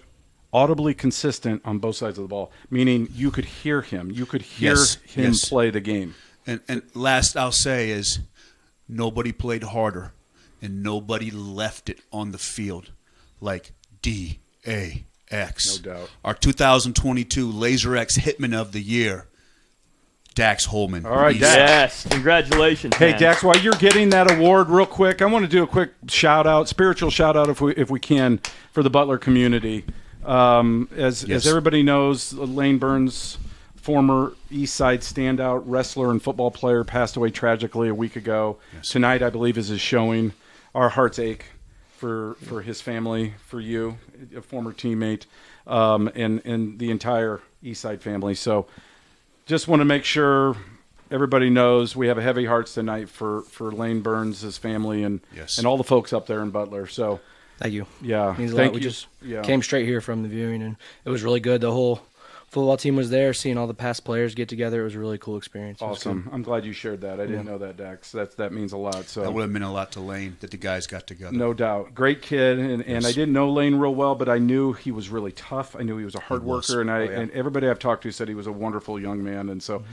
audibly consistent on both sides of the ball, meaning you could hear him. You could hear him play the game. And last I'll say is nobody played harder and nobody left it on the field like D-A-X. No doubt. Our 2022 Laser X Hitman of the Year, Dax Holman. All right, Dax. Yes, congratulations. Hey, man. Dax, while you're getting that award real quick, I want to do a quick shout-out, spiritual shout-out if we can, for the Butler community. As everybody knows, Lane Burns, former East Side standout wrestler and football player, passed away tragically a week ago. Yes. Tonight, I believe, is his showing. Our hearts ache for his family, for you, a former teammate, and the entire East Side family. So just want to make sure everybody knows we have a heavy hearts tonight for Lane Burns, his family, and all the folks up there in Butler. So thank you. Yeah, it means a thank lot. We you. just came straight here from the viewing, and it was really good. The whole football team was there, seeing all the past players get together. It was a really cool experience. Awesome. I'm glad you shared that. I didn't know that, Dax. That means a lot. So that would have meant a lot to Lane that the guys got together. No doubt. Great kid, and I didn't know Lane real well, but I knew he was really tough. I knew he was a hard worker, and everybody I've talked to said he was a wonderful young man, and so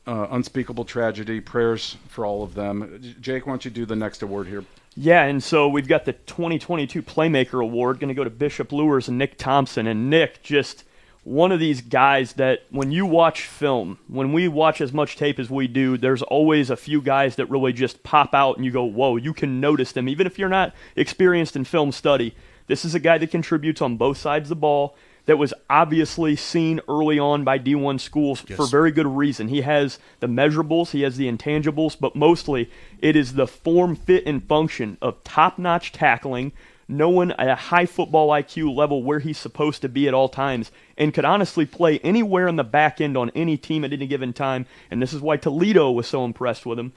unspeakable tragedy. Prayers for all of them. Jake, why don't you do the next award here? Yeah, and so we've got the 2022 Playmaker Award going to go to Bishop Lewis and Nick Thompson. And Nick, just one of these guys that when you watch film, when we watch as much tape as we do, there's always a few guys that really just pop out and you go, whoa, you can notice them. Even if you're not experienced in film study, this is a guy that contributes on both sides of the ball, that was obviously seen early on by D1 schools for very good reason. He has the measurables, he has the intangibles, but mostly it is the form, fit, and function of top-notch tackling, knowing at a high football IQ level where he's supposed to be at all times, and could honestly play anywhere in the back end on any team at any given time, and this is why Toledo was so impressed with him.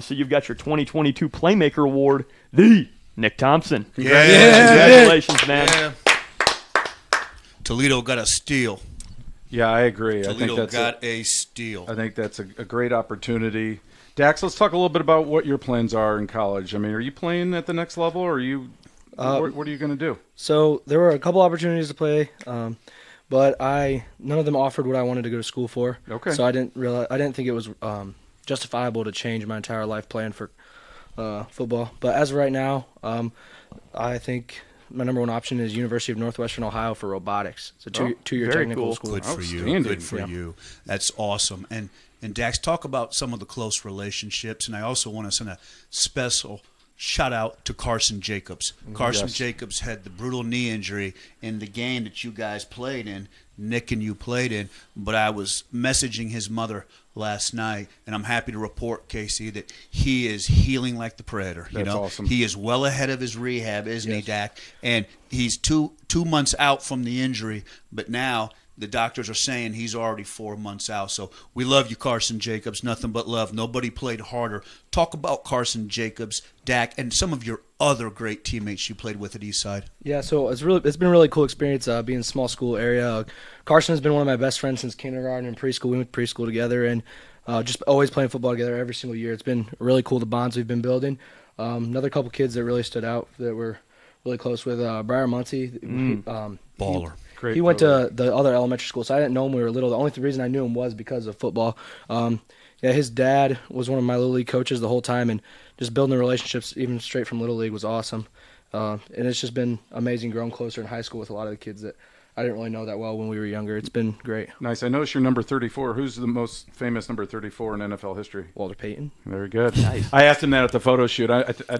So you've got your 2022 Playmaker Award, the Nick Thompson. Congratulations, man. Yeah. Toledo got a steal. Yeah, I agree. Toledo I think got a steal. I think that's a great opportunity. Dax, let's talk a little bit about what your plans are in college. I mean, are you playing at the next level, or are you? What are you going to do? So there were a couple opportunities to play, but none of them offered what I wanted to go to school for. Okay. So I didn't think it was justifiable to change my entire life plan for football. But as of right now, I think my number one option is University of Northwestern Ohio for robotics. It's a two-year technical school. Good for you. Good for you. That's awesome. And Dax, talk about some of the close relationships. And I also want to send a special shout out to Carson Jacobs. Carson Jacobs had the brutal knee injury in the game that you guys played in, Nick and you played in. But I was messaging his mother last night, and I'm happy to report, Casey, that he is healing like the Predator. That's awesome. He is well ahead of his rehab, isn't he, Dak? And he's two months out from the injury, but now the doctors are saying he's already 4 months out. So we love you, Carson Jacobs. Nothing but love. Nobody played harder. Talk about Carson Jacobs, Dak, and some of your other great teammates you played with at Eastside. Yeah, so it's been a really cool experience being in a small school area. Carson has been one of my best friends since kindergarten and preschool. We went to preschool together and just always playing football together every single year. It's been really cool, the bonds we've been building. Another couple kids that really stood out that we're really close with, Briar Muncie. Baller. Great he went coach. to the other elementary school, so I didn't know him when we were little. The only reason I knew him was because of football. Yeah, his dad was one of my Little League coaches the whole time, and just building the relationships even straight from Little League was awesome. And it's just been amazing growing closer in high school with a lot of the kids that I didn't really know that well when we were younger. It's been great. Nice. I noticed you're number 34. Who's the most famous number 34 in NFL history? Walter Payton. Very good. Nice. I asked him that at the photo shoot.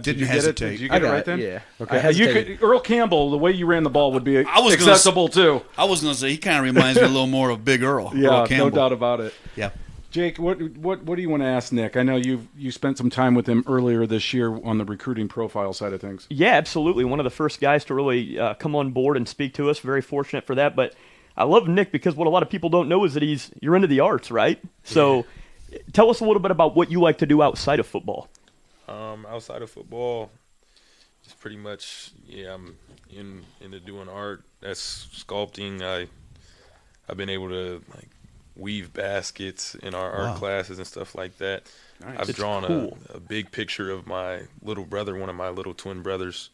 Did you hesitate. get it? Did you I get it got right it, then? yeah. Okay. I hesitated. You could, Earl Campbell, the way you ran the ball would be was accessible too. I was going to say, he kind of reminds me a little more of Big Earl. Yeah, Earl Campbell. no doubt about it. Yeah. Jake, what do you want to ask Nick? I know you spent some time with him earlier this year on the recruiting profile side of things. Yeah, absolutely. One of the first guys to really come on board and speak to us. Very fortunate for that. But I love Nick because what a lot of people don't know is that you're into the arts, right? So tell us a little bit about what you like to do outside of football. Outside of football, just pretty much, I'm into doing art. That's sculpting. I've been able to weave baskets in our art classes and stuff like that. Nice. I've drawn a big picture of my little brother, one of my little twin brothers.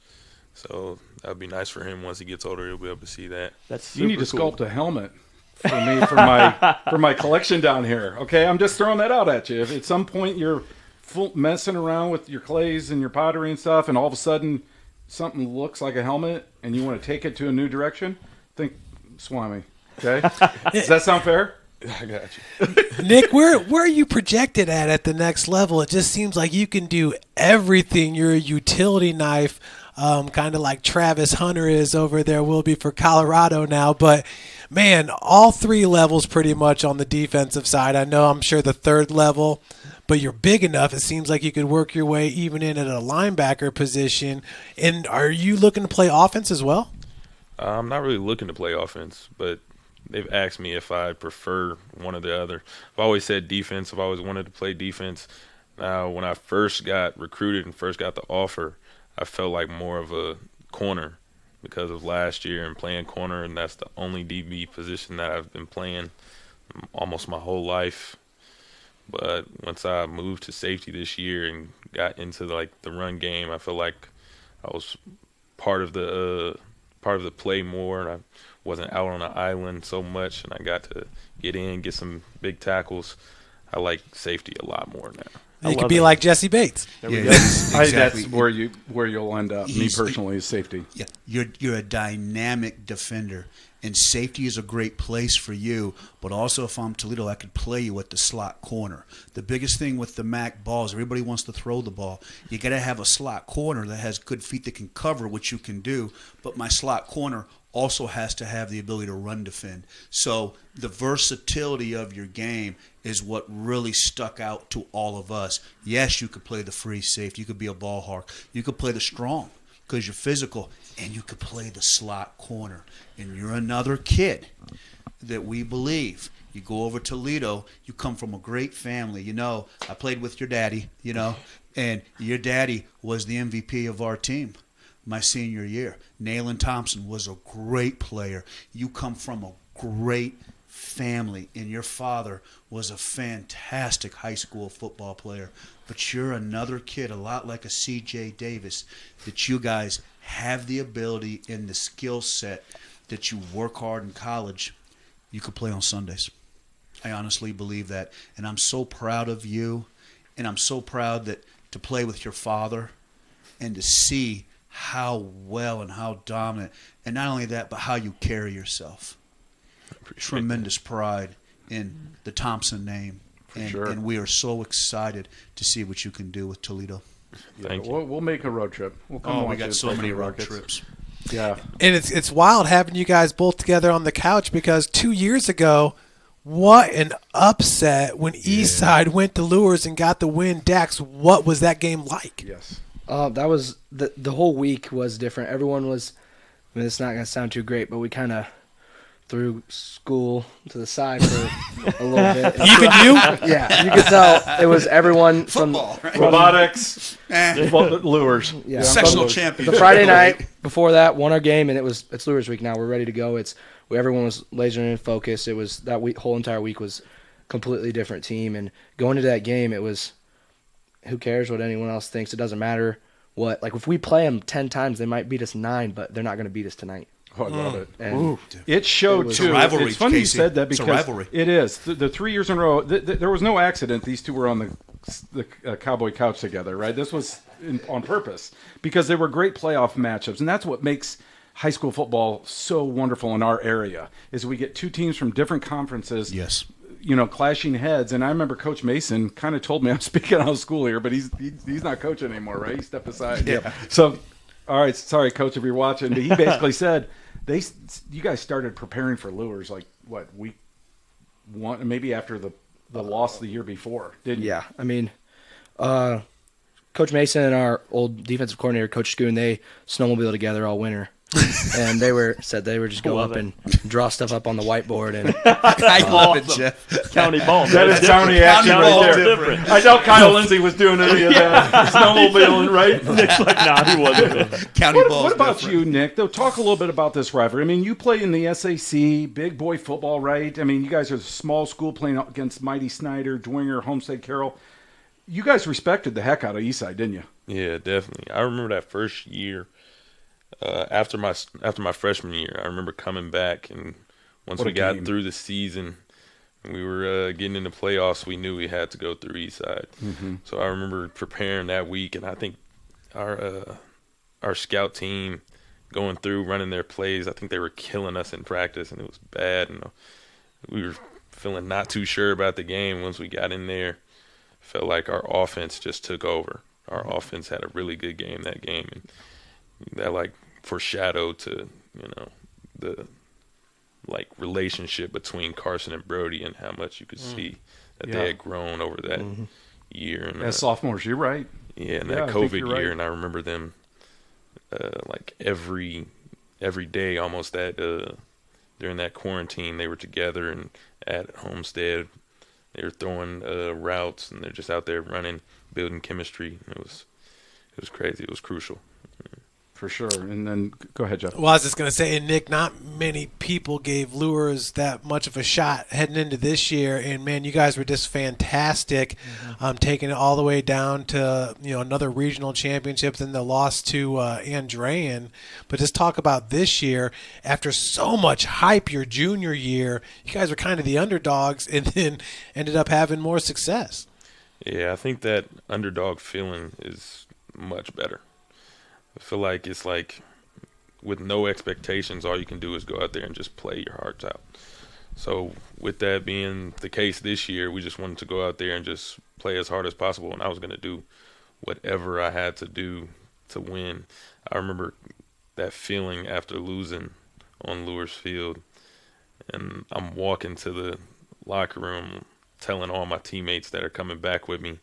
So that would be nice for him. Once he gets older, he'll be able to see that. That's You need to super cool. sculpt a helmet for me for my collection down here. Okay, I'm just throwing that out at you. If at some point you're messing around with your clays and your pottery and stuff, and all of a sudden something looks like a helmet, and you want to take it to a new direction, think Swami. Okay, does that sound fair? I got you. Nick, where are you projected at the next level? It just seems like you can do everything. You're a utility knife, kind of like Travis Hunter is over there, will be for Colorado now. But, man, all three levels pretty much on the defensive side. I'm sure the third level, but you're big enough. It seems like you could work your way even in at a linebacker position. And are you looking to play offense as well? I'm not really looking to play offense, but they've asked me if I prefer one or the other. I've always said defense. I've always wanted to play defense. Now, when I first got recruited and first got the offer, I felt like more of a corner because of last year and playing corner, and that's the only DB position that I've been playing almost my whole life. But once I moved to safety this year and got into the run game, I feel like I was part of the play more, and I wasn't out on an island so much, and I got to get in, get some big tackles. I like safety a lot more now. You could be like Jesse Bates. There we go. Exactly. That's where you'll end up. Me personally is safety. Yeah, you're a dynamic defender, and safety is a great place for you. But also, if I'm Toledo, I could play you at the slot corner. The biggest thing with the MAC balls, everybody wants to throw the ball. You got to have a slot corner that has good feet that can cover, which you can do. But my slot corner also has to have the ability to run defend. So the versatility of your game is what really stuck out to all of us. Yes, you could play the free safety. You could be a ball hawk. You could play the strong because you're physical, and you could play the slot corner. And you're another kid that we believe. You go over to Toledo, you come from a great family. I played with your daddy, and your daddy was the MVP of our team my senior year. Nayland Thompson was a great player. You come from a great family, and your father was a fantastic high school football player. But you're another kid, a lot like a C.J. Davis, that you guys have the ability and the skill set that you work hard in college. You could play on Sundays. I honestly believe that. And I'm so proud of you, and I'm so proud that to play with your father and to see how well and how dominant, and not only that, but how you carry yourself. Tremendous pride in the Thompson name. And we are so excited to see what you can do with Toledo. Thank you. We'll make a road trip. We'll come we got so many road trips. Yeah. And it's wild having you guys both together on the couch because 2 years ago, what an upset when Eastside went to Lures and got the win. Dax, what was that game like? Yes. That was the whole week was different. Everyone was. It's not gonna sound too great, but we kind of threw school to the side for a little bit. Even you? Yeah, you could tell it was everyone Football, from right? Robotics, lures, sectional champion. The Friday night before that, won our game, and it's Lures Week now. We're ready to go. Everyone was lasering in focus. It was that week, whole entire week was completely different team, and going into that game, it was. Who cares what anyone else thinks? It doesn't matter what. Like, if we play them 10 times, they might beat us 9, but they're not going to beat us tonight. Oh, I love it. And it showed It's too. a rivalry, It's funny you Casey. said that It's a because rivalry. it is. The 3 years in a row, there was no accident. These two were on the Cowboy couch together, right? This was on purpose because they were great playoff matchups, and that's what makes high school football so wonderful in our area. Is we get two teams from different conferences. Yes. Clashing heads. And I remember Coach Mason kind of told me, I'm speaking out of school here, but he's not coaching anymore, right? He stepped aside. Yeah. So, all right, sorry, Coach, if you're watching. But he basically said, you guys started preparing for Lures like, what, week one, maybe after the loss the year before, didn't you? Yeah, I mean, Coach Mason and our old defensive coordinator, Coach Schoon, they snowmobile together all winter. And they said they were just go up and draw stuff up on the whiteboard. And I love it, Jeff. County ball. That is county action right there. Different. I know Kyle Lindsay was doing any of that snowmobiling, right? Nick's like, nah, he wasn't. County ball. What about you, Nick? Though, talk a little bit about this rivalry. I mean, you play in the SAC, big boy football, right? I mean, you guys are a small school playing against Mighty Snyder, Dwinger, Homestead Carroll. You guys respected the heck out of Eastside, didn't you? Yeah, definitely. I remember that first year. After my freshman year, I remember coming back, and once we got through the season, and we were getting into playoffs, we knew we had to go through Eastside. Mm-hmm. So I remember preparing that week, and I think our scout team going through running their plays, I think they were killing us in practice, and it was bad. And we were feeling not too sure about the game. Once we got in there, felt like our offense just took over. Our offense had a really good game that game, and that foreshadowed to the relationship between Carson and Brody and how much you could see that they had grown over that year. And as sophomores, you're right. Yeah, and that COVID year, and I remember them every day almost that during that quarantine they were together and at Homestead they were throwing routes and they're just out there running, building chemistry. It was crazy. It was crucial. For sure. And then go ahead, Jeff. Well, I was just going to say, and Nick, not many people gave Lures that much of a shot heading into this year. And, man, you guys were just fantastic, taking it all the way down to, another regional championship, then the loss to Andrean. But just talk about this year. After so much hype your junior year, you guys were kind of the underdogs and then ended up having more success. Yeah, I think that underdog feeling is much better. I feel like it's like with no expectations, all you can do is go out there and just play your hearts out. So with that being the case this year, we just wanted to go out there and just play as hard as possible, and I was going to do whatever I had to do to win. I remember that feeling after losing on Lures Field, and I'm walking to the locker room telling all my teammates that are coming back with me,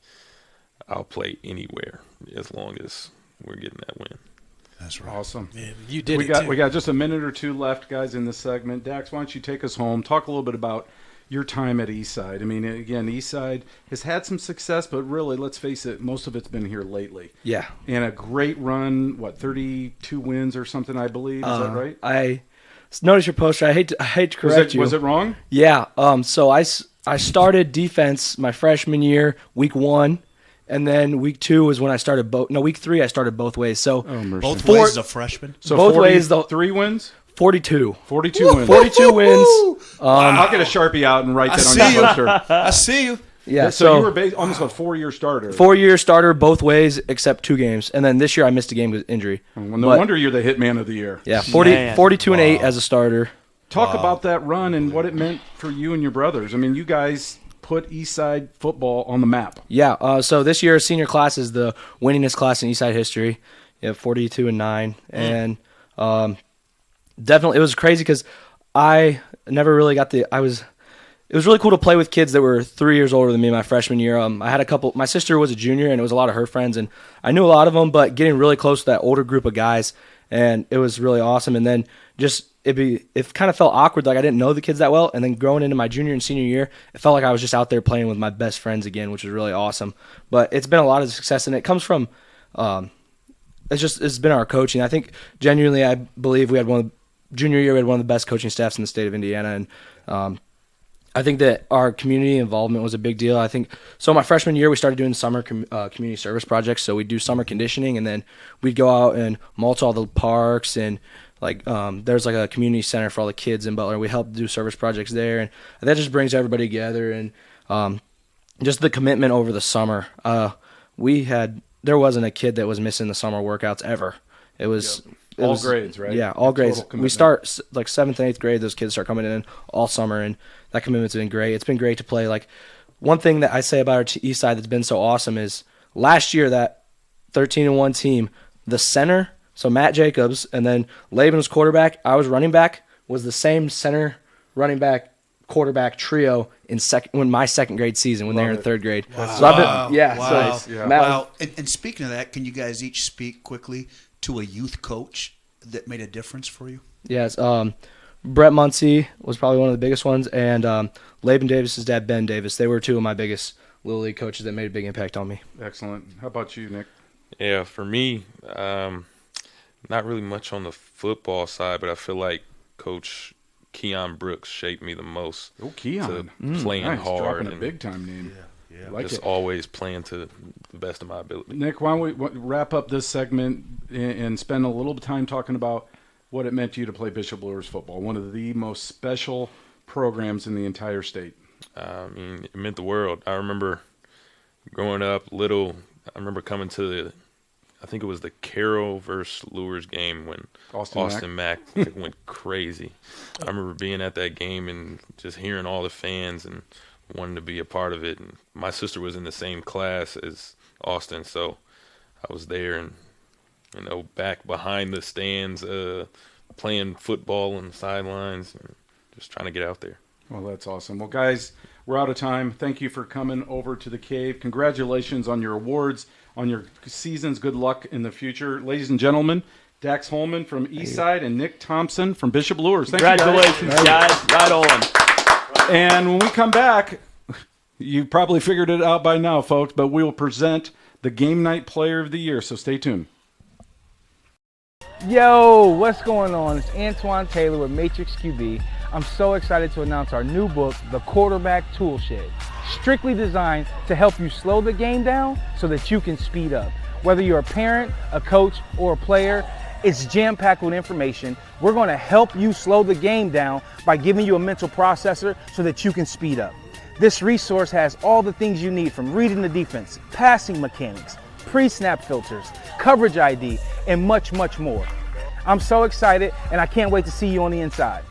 I'll play anywhere as long as we're getting that win. That's right. Awesome. Man, you did we it got just a minute or two left, guys, in this segment. Dax, why don't you take us home? Talk a little bit about your time at Eastside. I mean, again, Eastside has had some success, but really, let's face it, most of it's been here lately. Yeah. And a great run, 32 wins or something, I believe. Is that right? I noticed your poster. I hate to correct you. Was it wrong? Yeah. So I started defense my freshman year, week 1. And then week 2 is when I started week 3 I started both ways. So both ways as a freshman. So both ways, 3 wins. 42 wins. 42 wins. I'll get a Sharpie out and write that on your poster. I see you. Yeah. So you were almost a 4-year starter. 4-year starter both ways except 2 games, and then this year I missed a game with injury. Well, no wonder you're the hitman of the year. Yeah, 42 and 8 as a starter. Talk about that run and what it meant for you and your brothers. I mean, you guys put Eastside football on the map. Yeah, so this year's senior class is the winningest class in Eastside history. You have 42 and 9, and definitely it was crazy because I never really got it was really cool to play with kids that were 3 years older than me my freshman year. I had a couple. My sister was a junior, and it was a lot of her friends, and I knew a lot of them. But getting really close to that older group of guys, and it was really awesome. And then just it kind of felt awkward, like I didn't know the kids that well. And then growing into my junior and senior year, it felt like I was just out there playing with my best friends again, which was really awesome. But it's been a lot of success, and it comes from it's been our coaching. I think genuinely, I believe we had junior year we had one of the best coaching staffs in the state of Indiana, and I think that our community involvement was a big deal. I think so. My freshman year, we started doing summer community service projects. So we'd do summer conditioning, and then we'd go out and mulch all the parks and Like there's like a community center for all the kids in Butler. We help do service projects there, and that just brings everybody together. And just the commitment over the summer. There wasn't a kid that was missing the summer workouts ever. It was all grades, right? Yeah, all grades. We start like 7th and 8th grade. Those kids start coming in all summer, and that commitment's been great. It's been great to play. Like one thing that I say about our East Side that's been so awesome is last year that 13-1 team, the center, so Matt Jacobs, and then Laban was quarterback. I was running back. Was the same center, running back, quarterback trio in my second grade season when they were in 3rd grade. Wow. So I've been, yeah. Wow. So Yeah. Matt, Wow. And speaking of that, can you guys each speak quickly to a youth coach that made a difference for you? Yes. Brett Muncie was probably one of the biggest ones, and Laban Davis's dad, Ben Davis. They were two of my biggest Little League coaches that made a big impact on me. Excellent. How about you, Nick? Yeah, for me, not really much on the football side, but I feel like Coach Keon Brooks shaped me the most. Oh, Keon. Playing nice. hard. Dropping a and big-time name. Yeah. Like just always playing to the best of my ability. Nick, why don't we wrap up this segment and spend a little time talking about what it meant to you to play Bishop Luers football, one of the most special programs in the entire state. I mean, it meant the world. I remember growing up little, I remember coming to I think it was the Carroll versus Luers game when Austin Mack went crazy. I remember being at that game and just hearing all the fans and wanting to be a part of it. And my sister was in the same class as Austin, so I was there and, back behind the stands, playing football on the sidelines and just trying to get out there. Well, that's awesome. Well, guys, we're out of time. Thank you for coming over to the Cave. Congratulations on your awards, on your seasons. Good luck in the future. Ladies and gentlemen, Dax Holman from Eastside and Nick Thompson from Bishop Luers. Congratulations, guys. Right on. And when we come back, you probably figured it out by now, folks, but we will present the Game Night Player of the Year, so stay tuned. Yo, what's going on? It's Antoine Taylor with Matrix QB. I'm so excited to announce our new book, The Quarterback Tool Shed. Strictly designed to help you slow the game down so that you can speed up. Whether you're a parent, a coach, or a player, it's jam-packed with information. We're going to help you slow the game down by giving you a mental processor so that you can speed up. This resource has all the things you need, from reading the defense, passing mechanics, pre-snap filters, coverage ID, and much, much more. I'm so excited, and I can't wait to see you on the inside.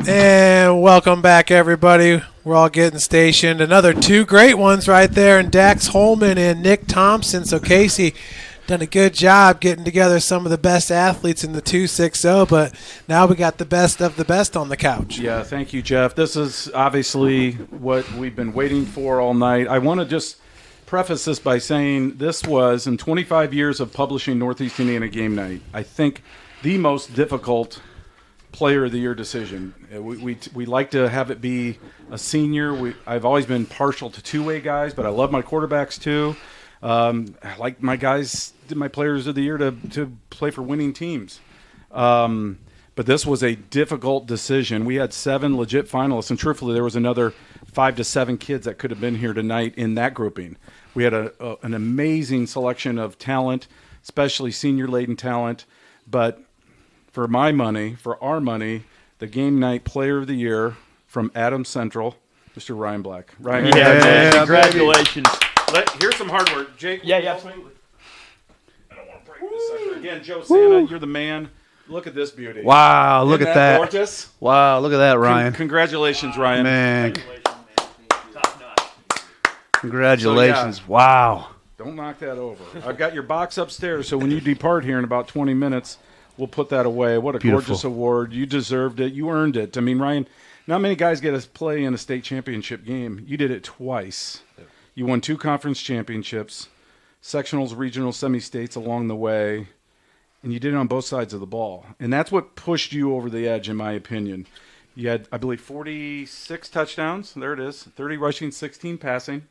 And welcome back, everybody. We're all getting stationed. Another two great ones right there, and Dax Holman and Nick Thompson. So Casey done a good job getting together some of the best athletes in the 260, but now we got the best of the best on the couch. Yeah, thank you, Jeff. This is obviously what we've been waiting for all night. I want to just preface this by saying this was, in 25 years of publishing Northeast Indiana Game Night, I think the most difficult Player of the Year decision. We like to have it be a senior. I've always been partial to two-way guys, but I love my quarterbacks too. I like my guys, my Players of the Year, to play for winning teams. But this was a difficult decision. We had 7 legit finalists, and truthfully, there was another 5 to 7 kids that could have been here tonight in that grouping. We had an amazing selection of talent, especially senior-laden talent, but for my money, for our money, the Game Night Player of the Year from Adams Central, Mr. Ryan Black. Ryan, yeah, man. Congratulations. Here's some hard work. Jake, yeah. I don't want to break this sucker. Again, Joe Santa, you're the man. Look at this beauty. Wow, look at that. Gorgeous? Wow, look at that, Ryan. Congratulations, Ryan. Man. Congratulations. So, yeah, wow. Don't knock that over. I've got your box upstairs, so when you depart here in about 20 minutes, we'll put that away. What a gorgeous award. You deserved it. You earned it. I mean, Ryan, not many guys get to play in a state championship game. You did it twice. Yep. You won 2 conference championships, sectionals, regional, semi-states along the way, and you did it on both sides of the ball. And that's what pushed you over the edge, in my opinion. You had, I believe, 46 touchdowns. There it is. 30 rushing, 16 passing.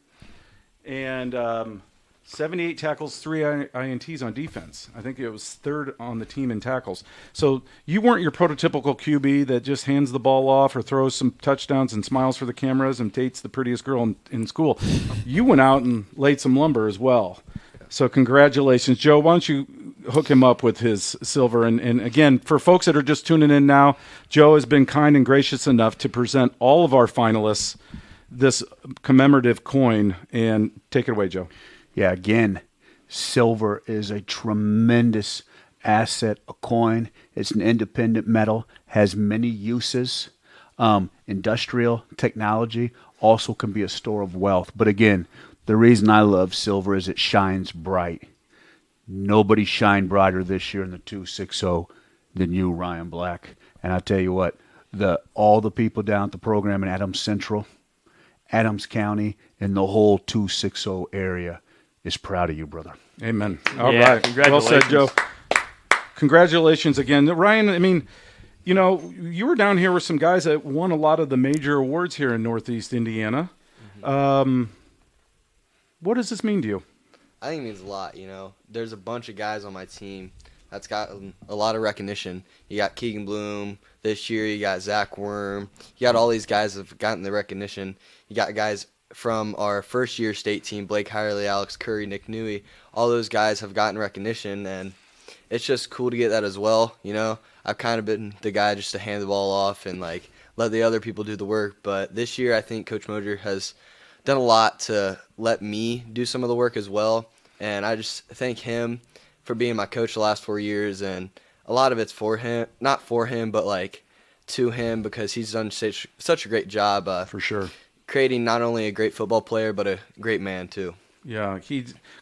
And 78 tackles, 3 INTs on defense. I think it was 3rd on the team in tackles. So you weren't your prototypical QB that just hands the ball off or throws some touchdowns and smiles for the cameras and dates the prettiest girl in school. You went out and laid some lumber as well. So congratulations. Joe, why don't you hook him up with his silver? And again, for folks that are just tuning in now, Joe has been kind and gracious enough to present all of our finalists this commemorative coin. And take it away, Joe. Yeah, again, silver is a tremendous asset, a coin. It's an independent metal, has many uses. Industrial technology also can be a store of wealth. But again, the reason I love silver is it shines bright. Nobody shined brighter this year in the 260 than you, Ryan Black. And I tell you what, all the people down at the program in Adams Central, Adams County, and the whole 260 area is proud of you, brother. Amen. All right. Congratulations. Well said, Joe. Congratulations again. Ryan, I mean, you know, you were down here with some guys that won a lot of the major awards here in Northeast Indiana. Mm-hmm. What does this mean to you? I think it means a lot, you know. There's a bunch of guys on my team that's got a lot of recognition. You got Keegan Bloom this year. You got Zach Worm. You got all these guys that have gotten the recognition. You got guys from our first-year state team, Blake Hirely, Alex Curry, Nick Newey. All those guys have gotten recognition, and it's just cool to get that as well, you know. I've kind of been the guy just to hand the ball off and, like, let the other people do the work. But this year I think Coach Mosier has done a lot to let me do some of the work as well. And I just thank him for being my coach the last 4 years. And a lot of it's for him, not for him, but, like, to him, because he's done such a great job. For sure. Creating not only a great football player, but a great man too. Yeah,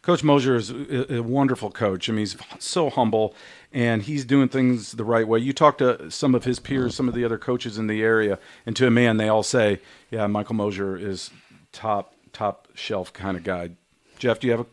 Coach Mosier is a wonderful coach. I mean, he's so humble, and he's doing things the right way. You talk to some of his peers, some of the other coaches in the area, and to a man, they all say, yeah, Michael Mosier is top shelf kind of guy. Jeff, do you have a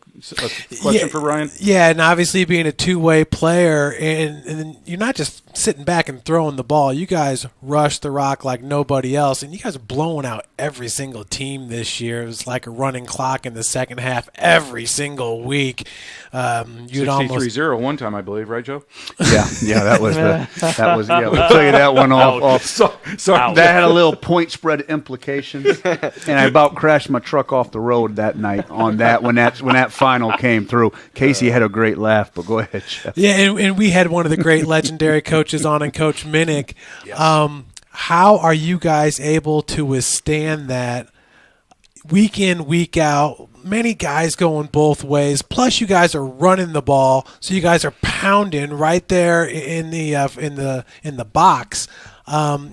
question for Ryan? Yeah, and obviously being a two-way player, and you're not just sitting back and throwing the ball. You guys rush the rock like nobody else, and you guys are blowing out every single team this year. It was like a running clock in the second half every single week. 63-0 one time, I believe, right, Joe? Yeah, that was yeah. We'll tell you that one off. Sorry, that had a little point spread implications, and I about crashed my truck off the road that night on that when that final came through. Casey had a great laugh, but go ahead, Jeff. Yeah, and we had one of the great legendary coaches on, and Coach Minnick. Yes. How are you guys able to withstand that week in, week out? Many guys going both ways. Plus, you guys are running the ball, so you guys are pounding right there in the box.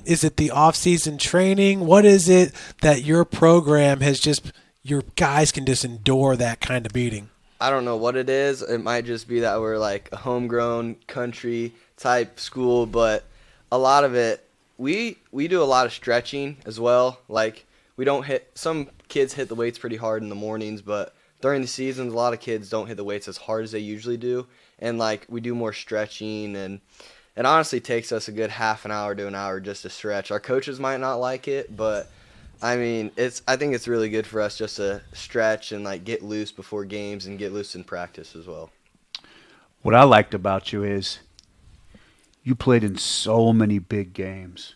Is it the off-season training? What is it that your program has just your guys can just endure that kind of beating? I don't know what it is. It might just be that we're like a homegrown country type school, but a lot of it, we do a lot of stretching as well. Like, we don't some kids hit the weights pretty hard in the mornings, but during the seasons, a lot of kids don't hit the weights as hard as they usually do. And, like, we do more stretching, and it honestly takes us a good half an hour to an hour just to stretch. Our coaches might not like it, but I mean, I think it's really good for us just to stretch and, like, get loose before games and get loose in practice as well. What I liked about you is you played in so many big games.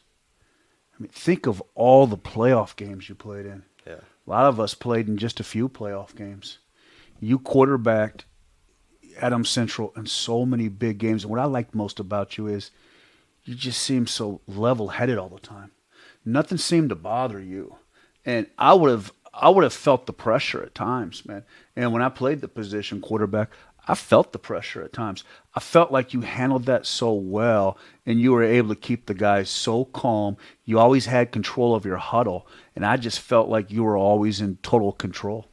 I mean, think of all the playoff games you played in. Yeah. A lot of us played in just a few playoff games. You quarterbacked Adams Central in so many big games. And what I liked most about you is you just seemed so level-headed all the time. Nothing seemed to bother you. And I would have felt the pressure at times, man. And when I played the position quarterback, I felt the pressure at times. I felt like you handled that so well, and you were able to keep the guys so calm. You always had control of your huddle, and I just felt like you were always in total control.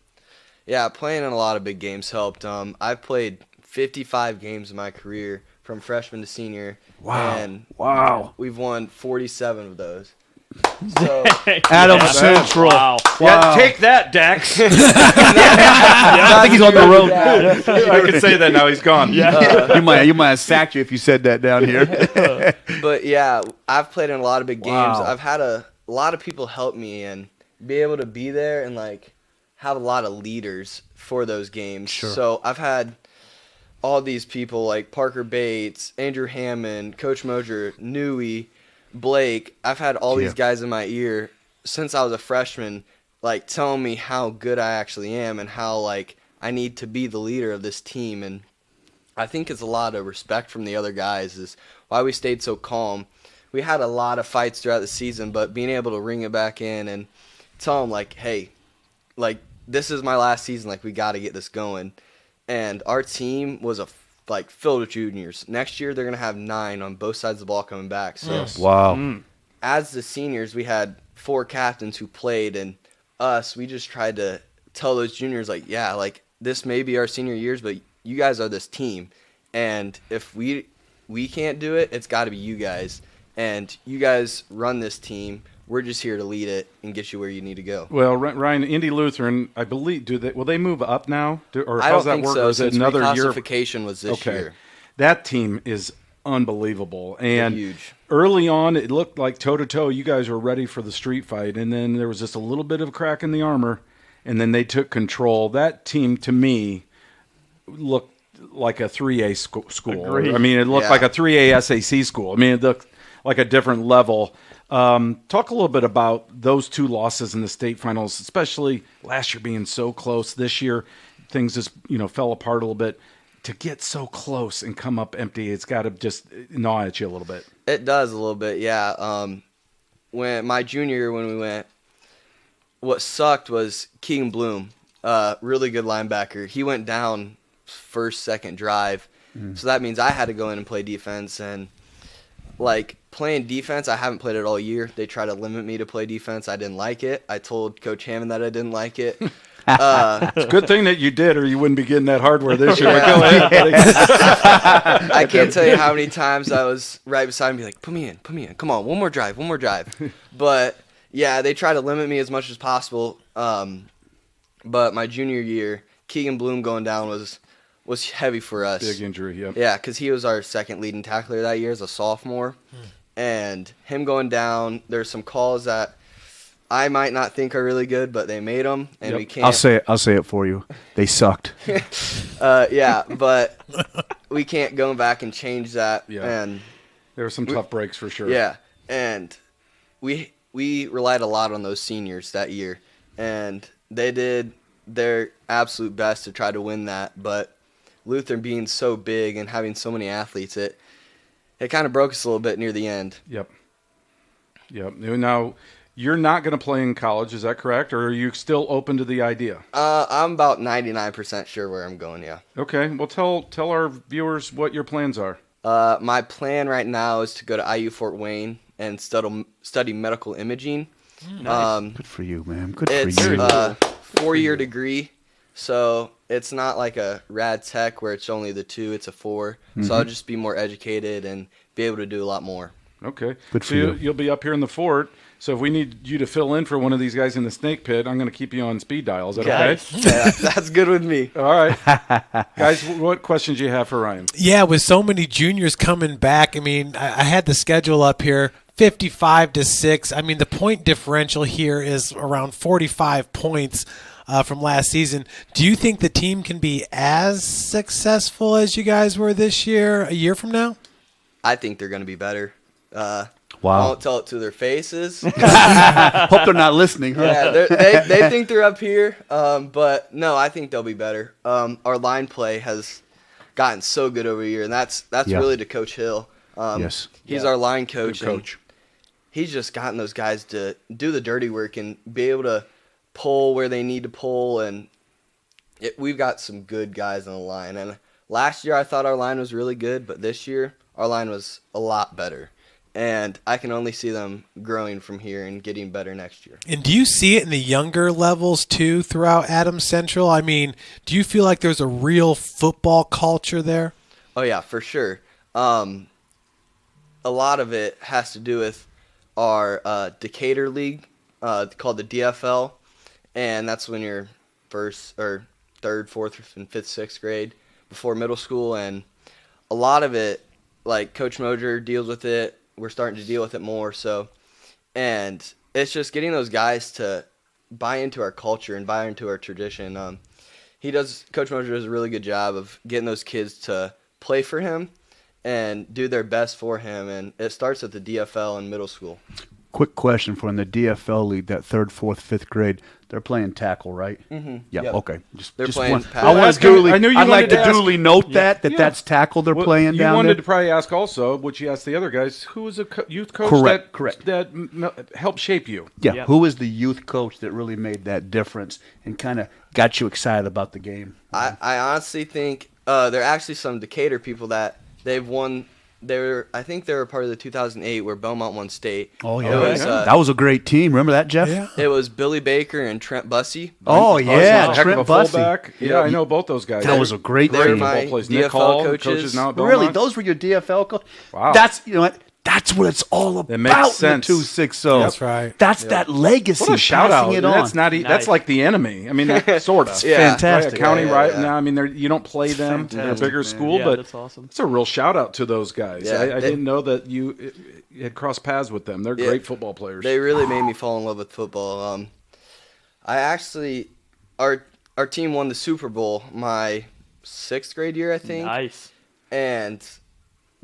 Yeah, playing in a lot of big games helped. I've played 55 games in my career, from freshman to senior. Wow. And we've won 47 of those. So Adam Central. Wow. Yeah, take that, Dax. I think he's on the road. I can say that now. He's gone. You might have sacked you if you said that down here. But yeah, I've played in a lot of big games. Wow. I've had a lot of people help me and be able to be there and like have a lot of leaders for those games. Sure. So I've had all these people like Parker Bates, Andrew Hammond, Coach Moser, Newey, Blake. I've had all these guys in my ear since I was a freshman, like telling me how good I actually am and how like I need to be the leader of this team. And I think it's a lot of respect from the other guys is why we stayed so calm. We had a lot of fights throughout the season, but being able to ring it back in and tell them like, hey, like this is my last season, like we got to get this going. And our team was like filled with juniors. Next year they're gonna have 9 on both sides of the ball coming back. So Wow. as the seniors, we had 4 captains who played, and we just tried to tell those juniors like, yeah, like this may be our senior years, but you guys are this team, and if we can't do it, it's got to be you guys, and you guys run this team. We're just here to lead it and get you where you need to go. Well, Ryan, Indy Lutheran, I believe, will they move up now? Or I how's don't that think work? so. Or is it Since another year? reclassification was this year. That team is unbelievable. And huge. Early on, it looked like toe-to-toe, you guys were ready for the street fight. And then there was just a little bit of a crack in the armor, and then they took control. That team, to me, looked like a 3A school. Agreed. I mean, it looked like a 3A SAC school. I mean, it looked like a different level. Talk a little bit about those 2 losses in the state finals, especially last year being so close. This year, things just fell apart a little bit. To get so close and come up empty, it's got to just gnaw at you a little bit. It does a little bit, yeah. When my junior year, when we went, what sucked was Keegan Bloom, really good linebacker. He went down first, second drive, so that means I had to go in and play defense. And like playing defense, I haven't played it all year. They try to limit me to play defense. I didn't like it. I told Coach Hammond that I didn't like it. It's a good thing that you did, or you wouldn't be getting that hardware this year. Yeah. Go ahead, buddy. I can't tell you how many times I was right beside him, be like, put me in. Come on, one more drive. But yeah, they try to limit me as much as possible. But my junior year, Keegan Bloom going down was heavy for us. Big injury, yep. Yeah, because he was our second leading tackler that year as a sophomore. And him going down, there's some calls that I might not think are really good, but they made them, and we can't. I'll say it for you. They sucked. Yeah, but we can't go back and change that. Yeah. And there were some tough breaks for sure. Yeah, and we relied a lot on those seniors that year, and they did their absolute best to try to win that. But Lutheran being so big and having so many athletes, it kind of broke us a little bit near the end. Yep. Now, you're not going to play in college, is that correct? Or are you still open to the idea? I'm about 99% sure where I'm going, yeah. Okay. Well, tell our viewers what your plans are. My plan right now is to go to IU Fort Wayne and study medical imaging. Nice. Good for you, man. Good for you. It's a 4-year degree, so it's not like a rad tech where it's only the 2, it's a 4. So I'll just be more educated and be able to do a lot more. Okay. Good for so you. You'll be up here in the fort. So if we need you to fill in for one of these guys in the snake pit, I'm going to keep you on speed dial. Is that okay? Yeah, that's good with me. All right. Guys, what questions do you have for Ryan? Yeah, with so many juniors coming back, I mean, I had the schedule up here, 55-6. I mean, the point differential here is around 45 points from last season. Do you think the team can be as successful as you guys were this year, a year from now? I think they're going to be better. Wow. I won't tell it to their faces. Hope they're not listening, huh? Yeah, they think they're up here, but no, I think they'll be better. Our line play has gotten so good over the year, and that's really to Coach Hill. Yes. He's our line coach. Good coach. He's just gotten those guys to do the dirty work and be able to pull where they need to pull, and we've got some good guys on the line. And last year I thought our line was really good, but this year our line was a lot better. And I can only see them growing from here and getting better next year. And do you see it in the younger levels, too, throughout Adams Central? I mean, do you feel like there's a real football culture there? Oh, yeah, for sure. A lot of it has to do with our Decatur League called the DFL, and that's when you're first or third, fourth, and fifth, sixth grade before middle school, and a lot of it, like Coach Moser deals with it. We're starting to deal with it more. So, and it's just getting those guys to buy into our culture and buy into our tradition. Coach Moser does a really good job of getting those kids to play for him and do their best for him. And it starts at the DFL in middle school. Quick question for in the DFL league, that third, fourth, fifth grade, they're playing tackle, right? Mm-hmm. Yeah. Yep. Okay. They're playing pass. I want to duly. I know you I'd like wanted to to duly note that's tackle they're playing down there. You wanted to probably ask also, which you asked the other guys, who was a youth coach that helped shape you? Yeah. Yep. Who was the youth coach that really made that difference and kind of got you excited about the game? I honestly think there are actually some Decatur people that they've won. I think they were part of the 2008 where Belmont won state. Oh, yeah. That was a great team. Remember that, Jeff? Yeah. It was Billy Baker and Trent Bussey. Oh, yeah. Trent Bussey. Yeah, I know both those guys. That was a great team. They were my DFL coaches. Now at Belmont. Really? Those were your DFL coaches? Wow. You know what? That's what it's all about. That makes sense. In the 260. That's right. That's that legacy. What a shout out! It that's on. That's like the enemy. I mean, that's sort of fantastic. Right? A county now. I mean, you don't play them in a bigger school, but that's awesome. It's a real shout out to those guys. Yeah, I didn't know that you had crossed paths with them. They're great football players. They really made me fall in love with football. Our team won the Super Bowl my 6th grade year, I think. Nice. And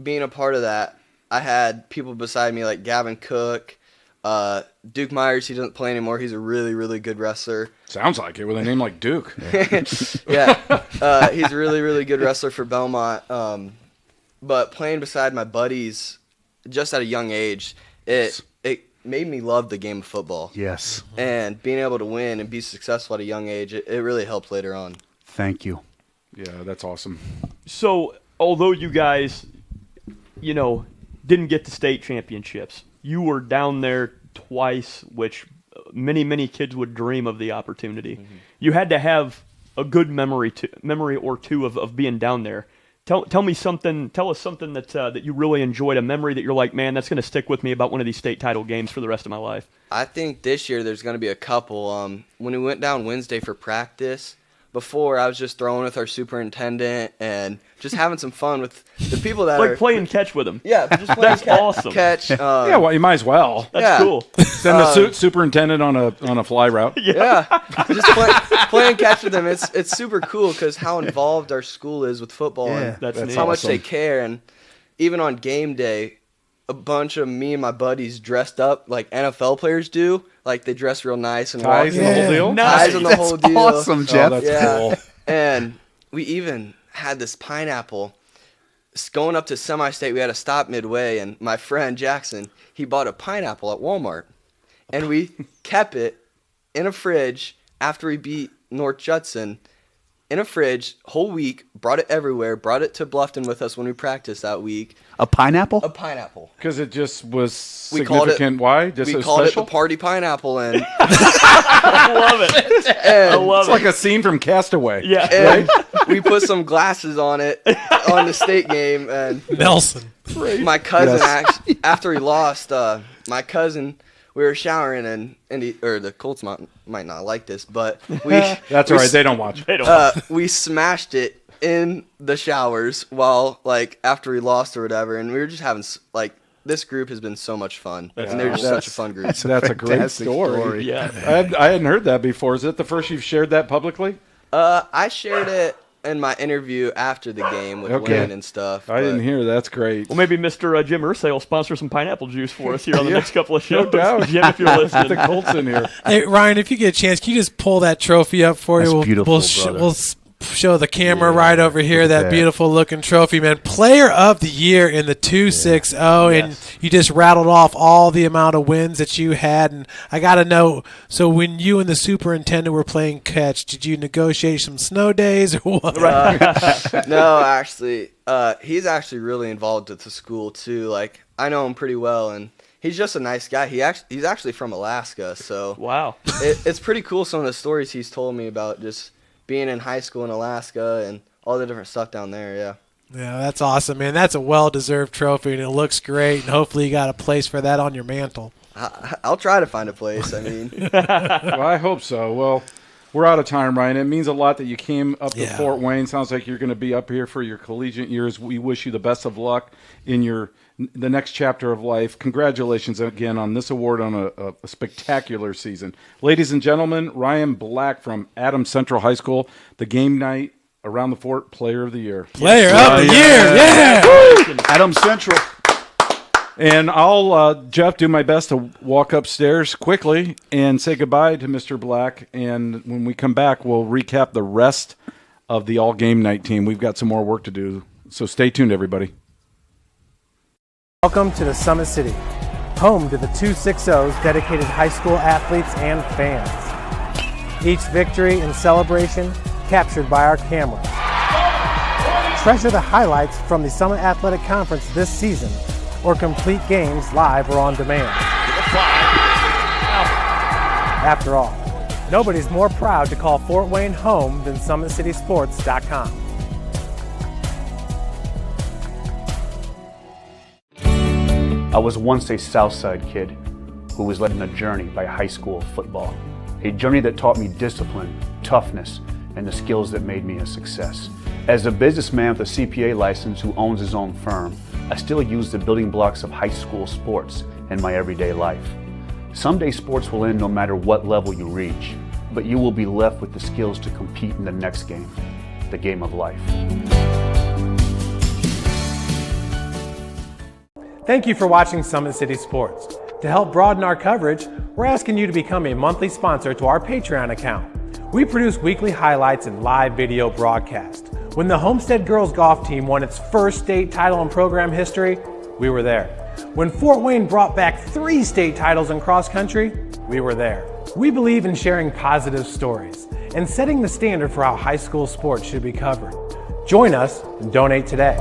being a part of that, I had people beside me like Gavin Cook, Duke Myers. He doesn't play anymore. He's a really, really good wrestler. Sounds like it with a name like Duke. Yeah, he's a really, really good wrestler for Belmont. But playing beside my buddies, just at a young age, it made me love the game of football. Yes. And being able to win and be successful at a young age, it really helped later on. Thank you. Yeah, that's awesome. So, although you guys, didn't get to state championships, you were down there twice, which many, many kids would dream of the opportunity. Mm-hmm. You had to have a good memory or two of being down there. Tell us something that you really enjoyed, a memory that you're like, man, that's going to stick with me about one of these state title games for the rest of my life. I think this year there's going to be a couple. When we went down Wednesday for practice, before I was just throwing with our superintendent and just having some fun with the people that are playing catch with them. Yeah, just playing awesome. Catch. Yeah, well, you might as well. That's cool. Send the superintendent on a fly route. Yeah, just playing catch with them. It's super cool because how involved our school is with football and that's how much they care. And even on game day, a bunch of me and my buddies dressed up like NFL players do. Like they dress real nice and ties and the whole deal. Ties and the whole deal. Awesome, Jeff. Oh, that's cool. And we even had this pineapple. Going up to semi-state, we had to stop midway, and my friend Jackson, he bought a pineapple at Walmart, and we kept it in a fridge after we beat North Judson. In a fridge, whole week, brought it everywhere, brought it to Bluffton with us when we practiced that week. A pineapple? A pineapple. Because it just was significant. Why? Just we called special? it the party pineapple, and I love it. It's like a scene from Castaway. Yeah. And we put some glasses on it on the state game, and Nelson. My cousin, after he lost, my cousin, we were showering, and the Colts might not like this, but that's all right. They don't watch. We smashed it in the showers while after we lost or whatever, and we were just having this group has been so much fun, and they're just such a fun group. That's a great story. Yeah, I hadn't heard that before. Is it the first you've shared that publicly? I shared it in my interview after the game with Lynn and stuff. I didn't hear. That's great. Well, maybe Mr. Jim Irsay will sponsor some pineapple juice for us here on the next couple of shows. No doubt. Jim, if you're listening. The Colts in here. Hey, Ryan, if you get a chance, can you just pull that trophy up for That's you? beautiful, We'll show the camera right over here, that beautiful looking trophy, man. Player of the year in the 260, and you just rattled off all the amount of wins that you had. And I got to know, so when you and the superintendent were playing catch, did you negotiate some snow days or what? No, actually, he's actually really involved with the school too. I know him pretty well, and he's just a nice guy. He's actually from Alaska, so wow, it's pretty cool. Some of the stories he's told me about just being in high school in Alaska and all the different stuff down there. Yeah. Yeah, that's awesome, man. That's a well-deserved trophy, and it looks great, and hopefully you got a place for that on your mantle. I'll try to find a place. I mean, well, I hope so. Well, we're out of time, Ryan. It means a lot that you came up to Fort Wayne. Sounds like you're going to be up here for your collegiate years. We wish you the best of luck in the next chapter of life. Congratulations again on this award on a spectacular season. Ladies and gentlemen, Ryan Black from Adams Central High School, the game night Around the Fort Player of the Year. Player of the Year, yeah! Adams Central. And I'll, Jeff, do my best to walk upstairs quickly and say goodbye to Mr. Black. And when we come back, we'll recap the rest of the all-game night team. We've got some more work to do, so stay tuned, everybody. Welcome to the Summit City, home to the 260s dedicated high school athletes and fans. Each victory and celebration captured by our camera. Treasure the highlights from the Summit Athletic Conference this season, or complete games live or on demand. After all, nobody's more proud to call Fort Wayne home than SummitCitySports.com. I was once a Southside kid who was led on a journey by high school football. A journey that taught me discipline, toughness, and the skills that made me a success. As a businessman with a CPA license who owns his own firm, I still use the building blocks of high school sports in my everyday life. Someday sports will end no matter what level you reach, but you will be left with the skills to compete in the next game, the game of life. Thank you for watching Summit City Sports. To help broaden our coverage, we're asking you to become a monthly sponsor to our Patreon account. We produce weekly highlights and live video broadcast. When the Homestead girls golf team won its first state title in program history, we were there. When Fort Wayne brought back 3 state titles in cross country, we were there. We believe in sharing positive stories and setting the standard for how high school sports should be covered. Join us and donate today.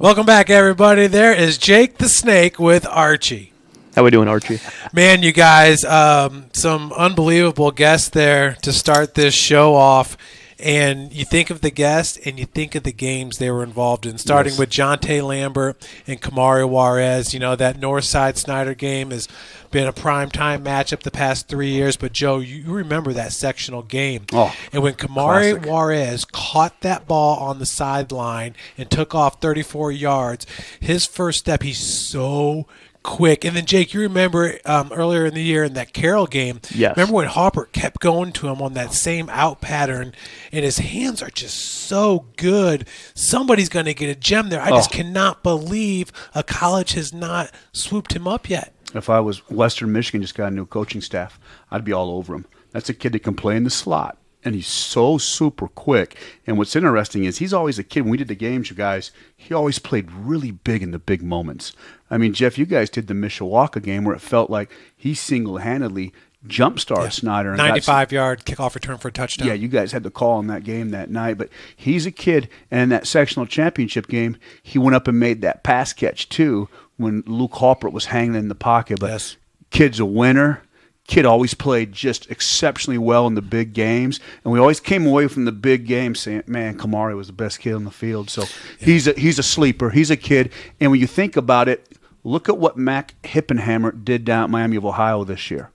Welcome back, everybody. There is Jake the Snake with Archie. How we doing, Archie? Man, you guys, some unbelievable guests there to start this show off. And you think of the guests and you think of the games they were involved in, starting with Jonte Lambert and Kamari Juarez. You know, that Northside Snyder game has been a primetime matchup the past 3 years. But, Joe, you remember that sectional game. Oh, and when Kamari Juarez caught that ball on the sideline and took off 34 yards, his first step, he's so quick. And then, Jake, you remember earlier in the year in that Carroll game, remember when Harper kept going to him on that same out pattern, and his hands are just so good. Somebody's going to get a gem there. I just cannot believe a college has not swooped him up yet. If I was Western Michigan, just got a new coaching staff, I'd be all over him. That's a kid that can play in the slot, and he's so super quick. And what's interesting is he's always a kid. When we did the games, you guys, he always played really big in the big moments. I mean, Jeff, you guys did the Mishawaka game where it felt like he single-handedly jump-started Snyder. 95-yard kickoff return for a touchdown. Yeah, you guys had the call on that game that night. But he's a kid, and in that sectional championship game, he went up and made that pass catch, too, when Luke Halpert was hanging in the pocket. But kid's a winner. Kid always played just exceptionally well in the big games, and we always came away from the big games saying, man, Kamari was the best kid on the field. So he's a sleeper. He's a kid. And when you think about it, look at what Mac Hippenhammer did down at Miami of Ohio this year.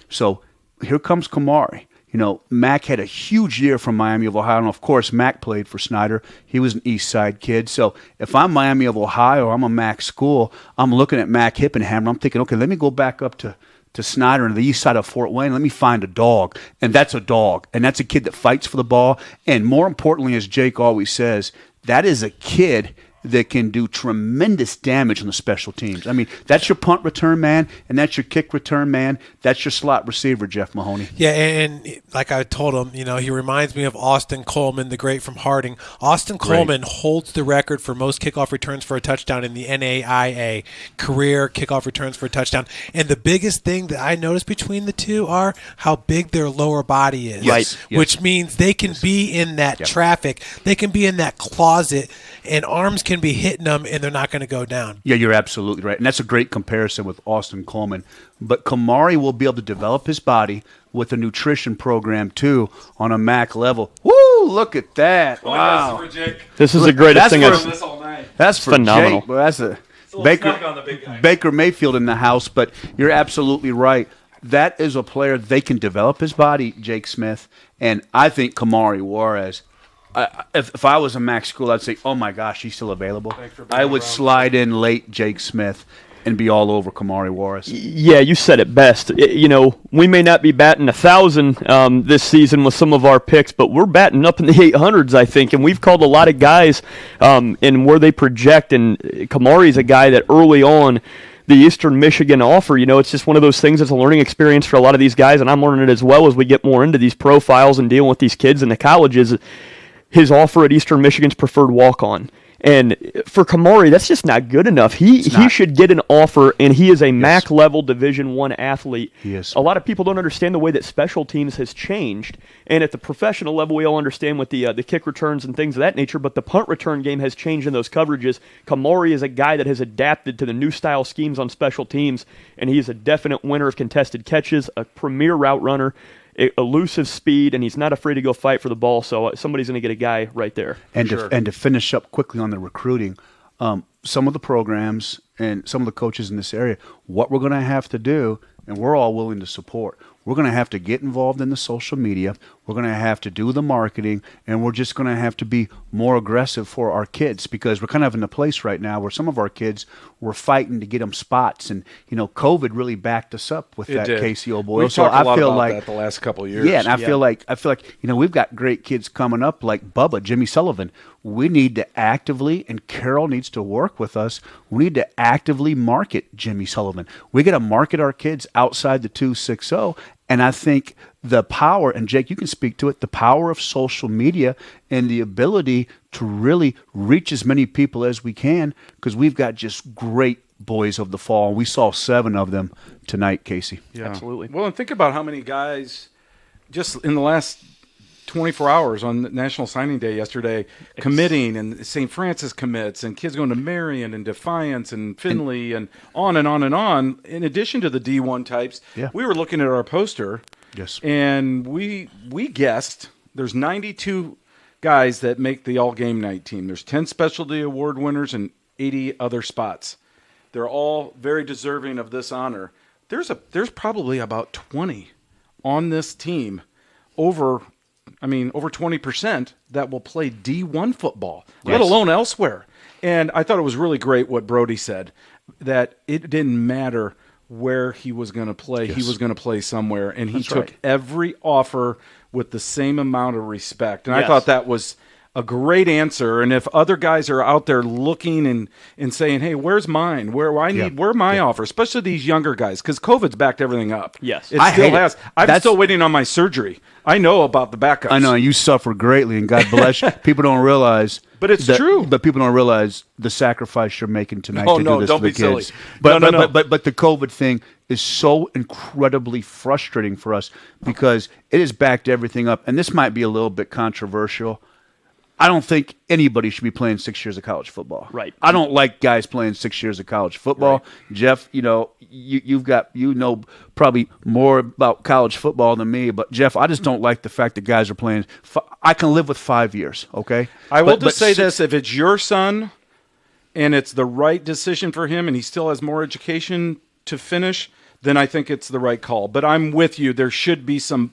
So here comes Kamari. You know, Mac had a huge year from Miami of Ohio, and of course, Mac played for Snyder. He was an East Side kid. So if I'm Miami of Ohio or I'm a Mac school, I'm looking at Mac Hippenhammer. I'm thinking, okay, let me go back up to Snyder and the east side of Fort Wayne. Let me find a dog. And that's a dog. And that's a kid that fights for the ball. And more importantly, as Jake always says, that is a kid that can do tremendous damage on the special teams. I mean, that's your punt return man, and that's your kick return man. That's your slot receiver, Jeff Mahoney. Yeah, and like I told him, he reminds me of Austin Coleman, the great from Harding. Austin Coleman holds the record for most kickoff returns for a touchdown in the NAIA, career kickoff returns for a touchdown. And the biggest thing that I noticed between the two are how big their lower body is, Yes. which means they can be in that traffic. They can be in that closet, and arms can be hitting them, and they're not going to go down. Yeah, you're absolutely right. And that's a great comparison with Austin Coleman. But Kamari will be able to develop his body with a nutrition program, too, on a MAC level. Woo, look at that. Wow. This is the greatest thing I've That's for phenomenal. Jake. Well, that's a Baker Mayfield in the house, but you're absolutely right. That is a player, they can develop his body, Jake Smith, and I think Kamari Juarez, if I was a MAC school, I'd say, oh my gosh, he's still available. I would slide in late Jake Smith and be all over Kamari Juarez. Yeah, you said it best. We may not be batting 1,000 this season with some of our picks, but we're batting up in the 800s, I think, and we've called a lot of guys in where they project, and Kamari's a guy that early on, the Eastern Michigan offer, it's just one of those things. It's a learning experience for a lot of these guys, and I'm learning it as well as we get more into these profiles and dealing with these kids in the colleges. His offer at Eastern Michigan's preferred walk-on. And for Kamari, that's just not good enough. He should get an offer, and he is a MAC-level Division I athlete. He is. A lot of people don't understand the way that special teams has changed. And at the professional level, we all understand with the kick returns and things of that nature, but the punt return game has changed in those coverages. Kamari is a guy that has adapted to the new style schemes on special teams, and he is a definite winner of contested catches, a premier route runner, elusive speed, and he's not afraid to go fight for the ball. So somebody's going to get a guy right there. And to finish up quickly on the recruiting, some of the programs and some of the coaches in this area, what we're going to have to do, and we're all willing to support, we're going to have to get involved in the social media. We're going to have to do the marketing, and we're just going to have to be more aggressive for our kids, because we're kind of in a place right now where some of our kids were fighting to get them spots, and COVID really backed us up with that, Casey O'Boyle. We've talked a lot about that the last couple of years. Yeah, and I feel like we've got great kids coming up like Bubba, Jimmy Sullivan. We need to actively, and Carol needs to work with us, we need to actively market Jimmy Sullivan. We got to market our kids outside the 260, and I think the power, and Jake, you can speak to it, the power of social media and the ability to really reach as many people as we can, because we've got just great boys of the fall. We saw 7 of them tonight, Casey. Yeah, absolutely. Well, and think about how many guys just in the last 24 hours on National Signing Day yesterday committing, and St. Francis commits, and kids going to Marion and Defiance and Findlay and on and on and on. In addition to the D1 types, we were looking at our poster. Yes. And we guessed there's 92 guys that make the all-game night team. There's 10 specialty award winners and 80 other spots. They're all very deserving of this honor. There's probably about 20 on this team, over 20% that will play D1 football, let alone elsewhere. And I thought it was really great what Brody said, that it didn't matter where he was going to play. He was going to play somewhere, and he took every offer with the same amount of respect. And I thought that was a great answer. And if other guys are out there looking and saying, hey, where's mine? Where are my offer? Especially these younger guys, because COVID's backed everything up. Yes. It still has. I'm still waiting on my surgery. I know about the backups. I know, you suffer greatly, and God bless you. People don't realize. But it's true. But people don't realize the sacrifice you're making tonight to do this don't for the be kids. silly. But No. the COVID thing is so incredibly frustrating for us, because it has backed everything up. And this might be a little bit controversial. I don't think anybody should be playing 6 years of college football. Right. I don't like guys playing 6 years of college football. Right. Jeff, you've got probably more about college football than me, but Jeff, I just don't like the fact that guys are playing. I can live with 5 years, okay? I will just say this: if it's your son and it's the right decision for him, and he still has more education to finish, then I think it's the right call. But I'm with you. There should be some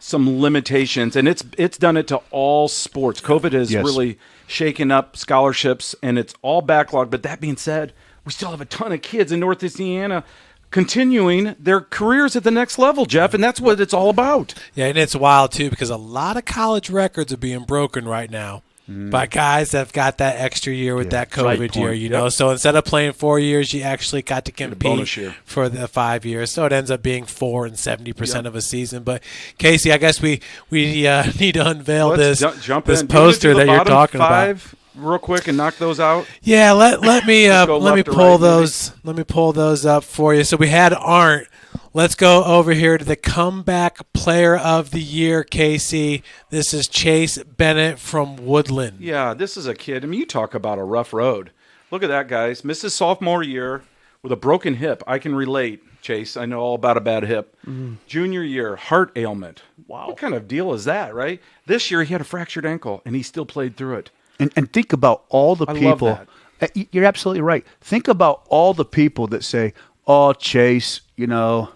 limitations, and it's done it to all sports. COVID has really shaken up scholarships, and it's all backlogged. But that being said, we still have a ton of kids in Northeast Indiana continuing their careers at the next level, Jeff, and that's what it's all about. Yeah, and it's wild, too, because a lot of college records are being broken right now. by guys that have got that extra year with that COVID year, you know. So instead of playing 4 years, you actually got to compete for the 5 years. So it ends up being 4 and 70% of a season. But Casey, I guess we need to unveil this poster that you're talking about real quick and knock those out. Yeah, let me pull those. Let me pull those up for you. So we had Arndt. Let's go over here to the comeback player of the year, Casey. This is Chase Bennett from Woodland. Yeah, this is a kid. I mean, you talk about a rough road. Look at that, guys. Missed his sophomore year with a broken hip. I can relate, Chase. I know all about a bad hip. Junior year, heart ailment. Wow. What kind of deal is that, right? This year, he had a fractured ankle, and he still played through it. And think about all the people. Love that. You're absolutely right. Think about all the people that say, "Oh, Chase, you know,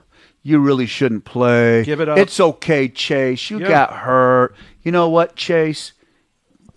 you really shouldn't play. Give it up. It's okay, Chase. You got hurt. You know what, Chase?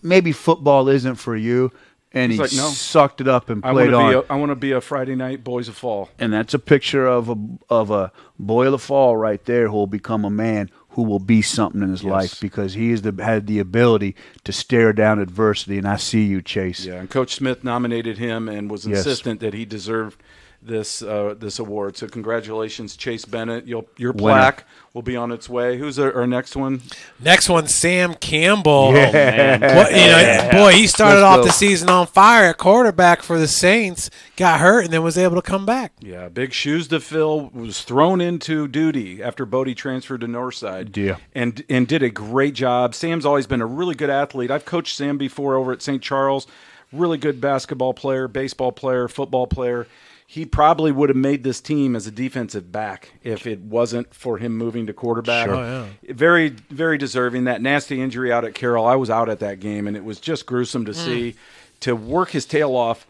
Maybe football isn't for you." And he sucked it up and played on. I want to be a Friday night Boys of Fall. And that's a picture of a boy of the fall right there who will become a man who will be something in his life because he had the ability to stare down adversity. And I see you, Chase. Yeah, and Coach Smith nominated him and was insistent that he deserved this award. So congratulations, Chase Bennett. Your plaque will be on its way. Who's our next one? Next one, Sam Campbell. Yeah. Oh, man. Boy, he started off the season on fire at quarterback for the Saints, got hurt, and then was able to come back. Yeah, big shoes to fill. Was thrown into duty after Bodie transferred to Northside. Yeah. And did a great job. Sam's always been a really good athlete. I've coached Sam before over at St. Charles. Really good basketball player, baseball player, football player. He probably would have made this team as a defensive back if it wasn't for him moving to quarterback. Sure. Oh, yeah. Very, very deserving. That nasty injury out at Carroll, I was out at that game, and it was just gruesome to see. To work his tail off,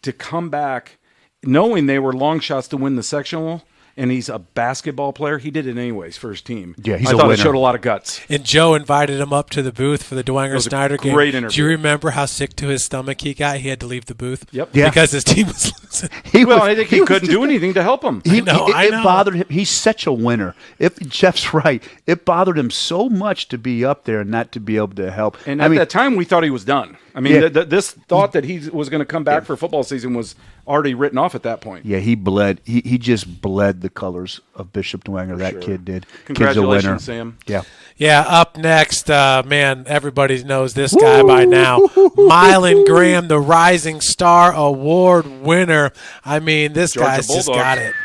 to come back, knowing they were long shots to win the sectional, and he's a basketball player. He did it anyways for his team. Yeah, he's I a thought winner. it showed a lot of guts. And Joe invited him up to the booth for the Dwenger-Snyder game. Great interview. Do you remember how sick to his stomach he got? He had to leave the booth. Yep. Yeah. Because his team was losing. I think he couldn't do anything to help him. It know. bothered him. He's such a winner. Jeff's right. It bothered him so much to be up there and not to be able to help. And at that time, we thought he was done. I mean, this thought that he was going to come back for football season was already written off at that point. Yeah, he bled. He just bled the colors of Bishop Dwenger. That kid did. Congratulations, Kid's a winner. Sam. Yeah. Yeah, up next, man, everybody knows this guy by now. Mylan Graham, the Rising Star Award winner. I mean, this guy's just got it.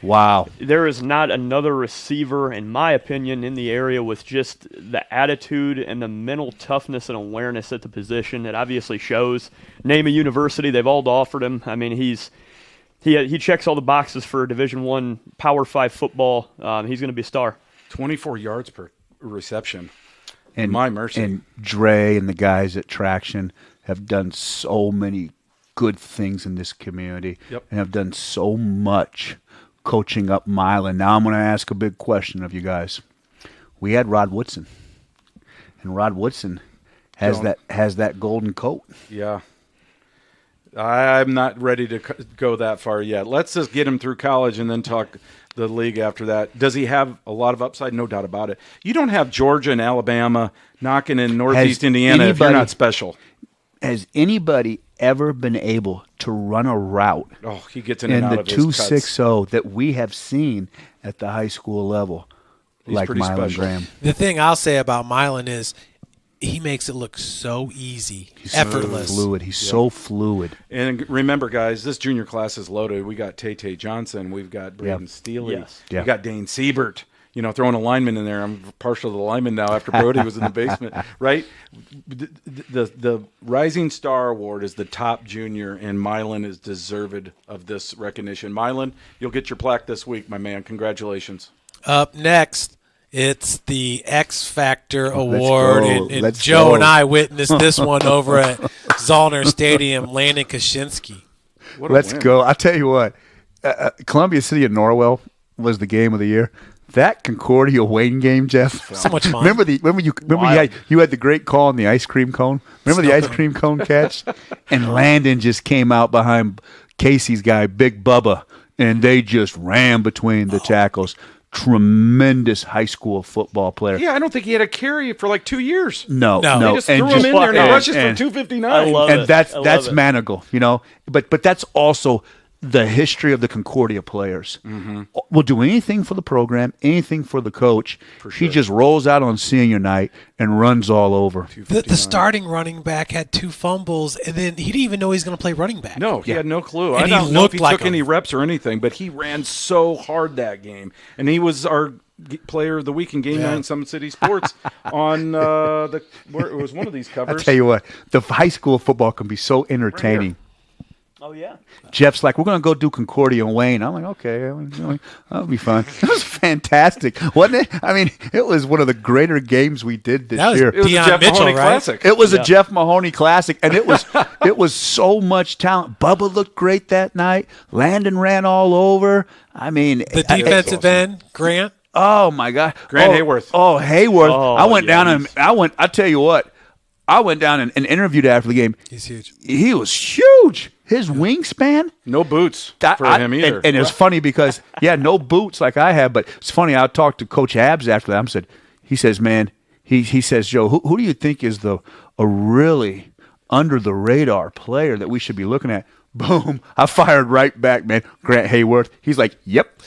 Wow. There is not another receiver, in my opinion, in the area with just the attitude and the mental toughness and awareness at the position. It obviously shows. Name a university, they've all offered him. I mean, he checks all the boxes for Division I Power 5 football. He's going to be a star. 24 yards per reception. And my mercy. And Dre and the guys at Traction have done so many good things in this community and have done so much coaching up Mylan. Now I'm going to ask a big question of you guys. We had Rod Woodson, and Rod Woodson has that golden coat. Yeah. I'm not ready to go that far yet. Let's just get him through college and then talk the league after that. Does he have a lot of upside? No doubt about it. You don't have Georgia and Alabama knocking in Northeast Indiana if you're not special. Has anybody ever been able to run a route he gets in and out of his cuts. 260 that we have seen at the high school level? He's like pretty Mylan special. Graham. The thing I'll say about Mylan is he makes it look so easy, effortless. So fluid. He's so fluid. And remember, guys, this junior class is loaded. We got Tay Johnson. We've got Braden Steele. Yes. Yeah. We got Dane Siebert. Throwing a lineman in there. I'm partial to the lineman now after Brody was in the basement, right? The Rising Star Award is the top junior, and Mylan is deserved of this recognition. Mylan, you'll get your plaque this week, my man. Congratulations. Up next, it's the X Factor Award, and Joe go. and I witnessed this one over at Zollner Stadium, Landon Kaczynski. Let's go. I'll tell you what, Columbia City and Norwell was the game of the year. That Concordia Wayne game, Jeff. So much fun. Remember you had the great call on the ice cream cone? Remember the ice cream cone catch? And Landon just came out behind Casey's guy, Big Bubba, and they just ran between the tackles. tremendous high school football player. Yeah, I don't think he had a carry for like 2 years. No. They just threw him in there and he rushes for 259. I love it. That's I love it. Manigal, you know. But that's also the history of the Concordia players. Will do anything for the program, anything for the coach. He just rolls out on senior night and runs all over. The starting running back had 2 fumbles, and then he didn't even know he was going to play running back. No, he had no clue. And I he don't know if he looked like took any reps or anything, but he ran so hard that game. And he was our player of the week in Game 9 Summit City Sports on where it was one of these covers. I tell you what, the high school football can be so entertaining. Oh, yeah. Jeff's like, we're going to go do Concordia and Wayne. I'm like, okay, that'll be fun. It was fantastic, wasn't it? I mean, it was one of the greater games we did this year. It was a Jeff Mahoney Classic. It was a Jeff Mahoney Classic, and it was so much talent. Bubba looked great that night. Landon ran all over. I mean, The defensive end, Grant. Oh my God, Grant Hayworth. Oh, Hayworth. Oh, I went yeah, down and I tell you what, I went down and interviewed after the game. He's huge. He was huge. His wingspan. No boots for him either. And it's funny because, no boots like I have, but it's funny. I talked to Coach Abs after that. He says, man, he says, Joe, who do you think is a really under the radar player that we should be looking at? Boom. I fired right back, man. Grant Hayworth. He's like, yep.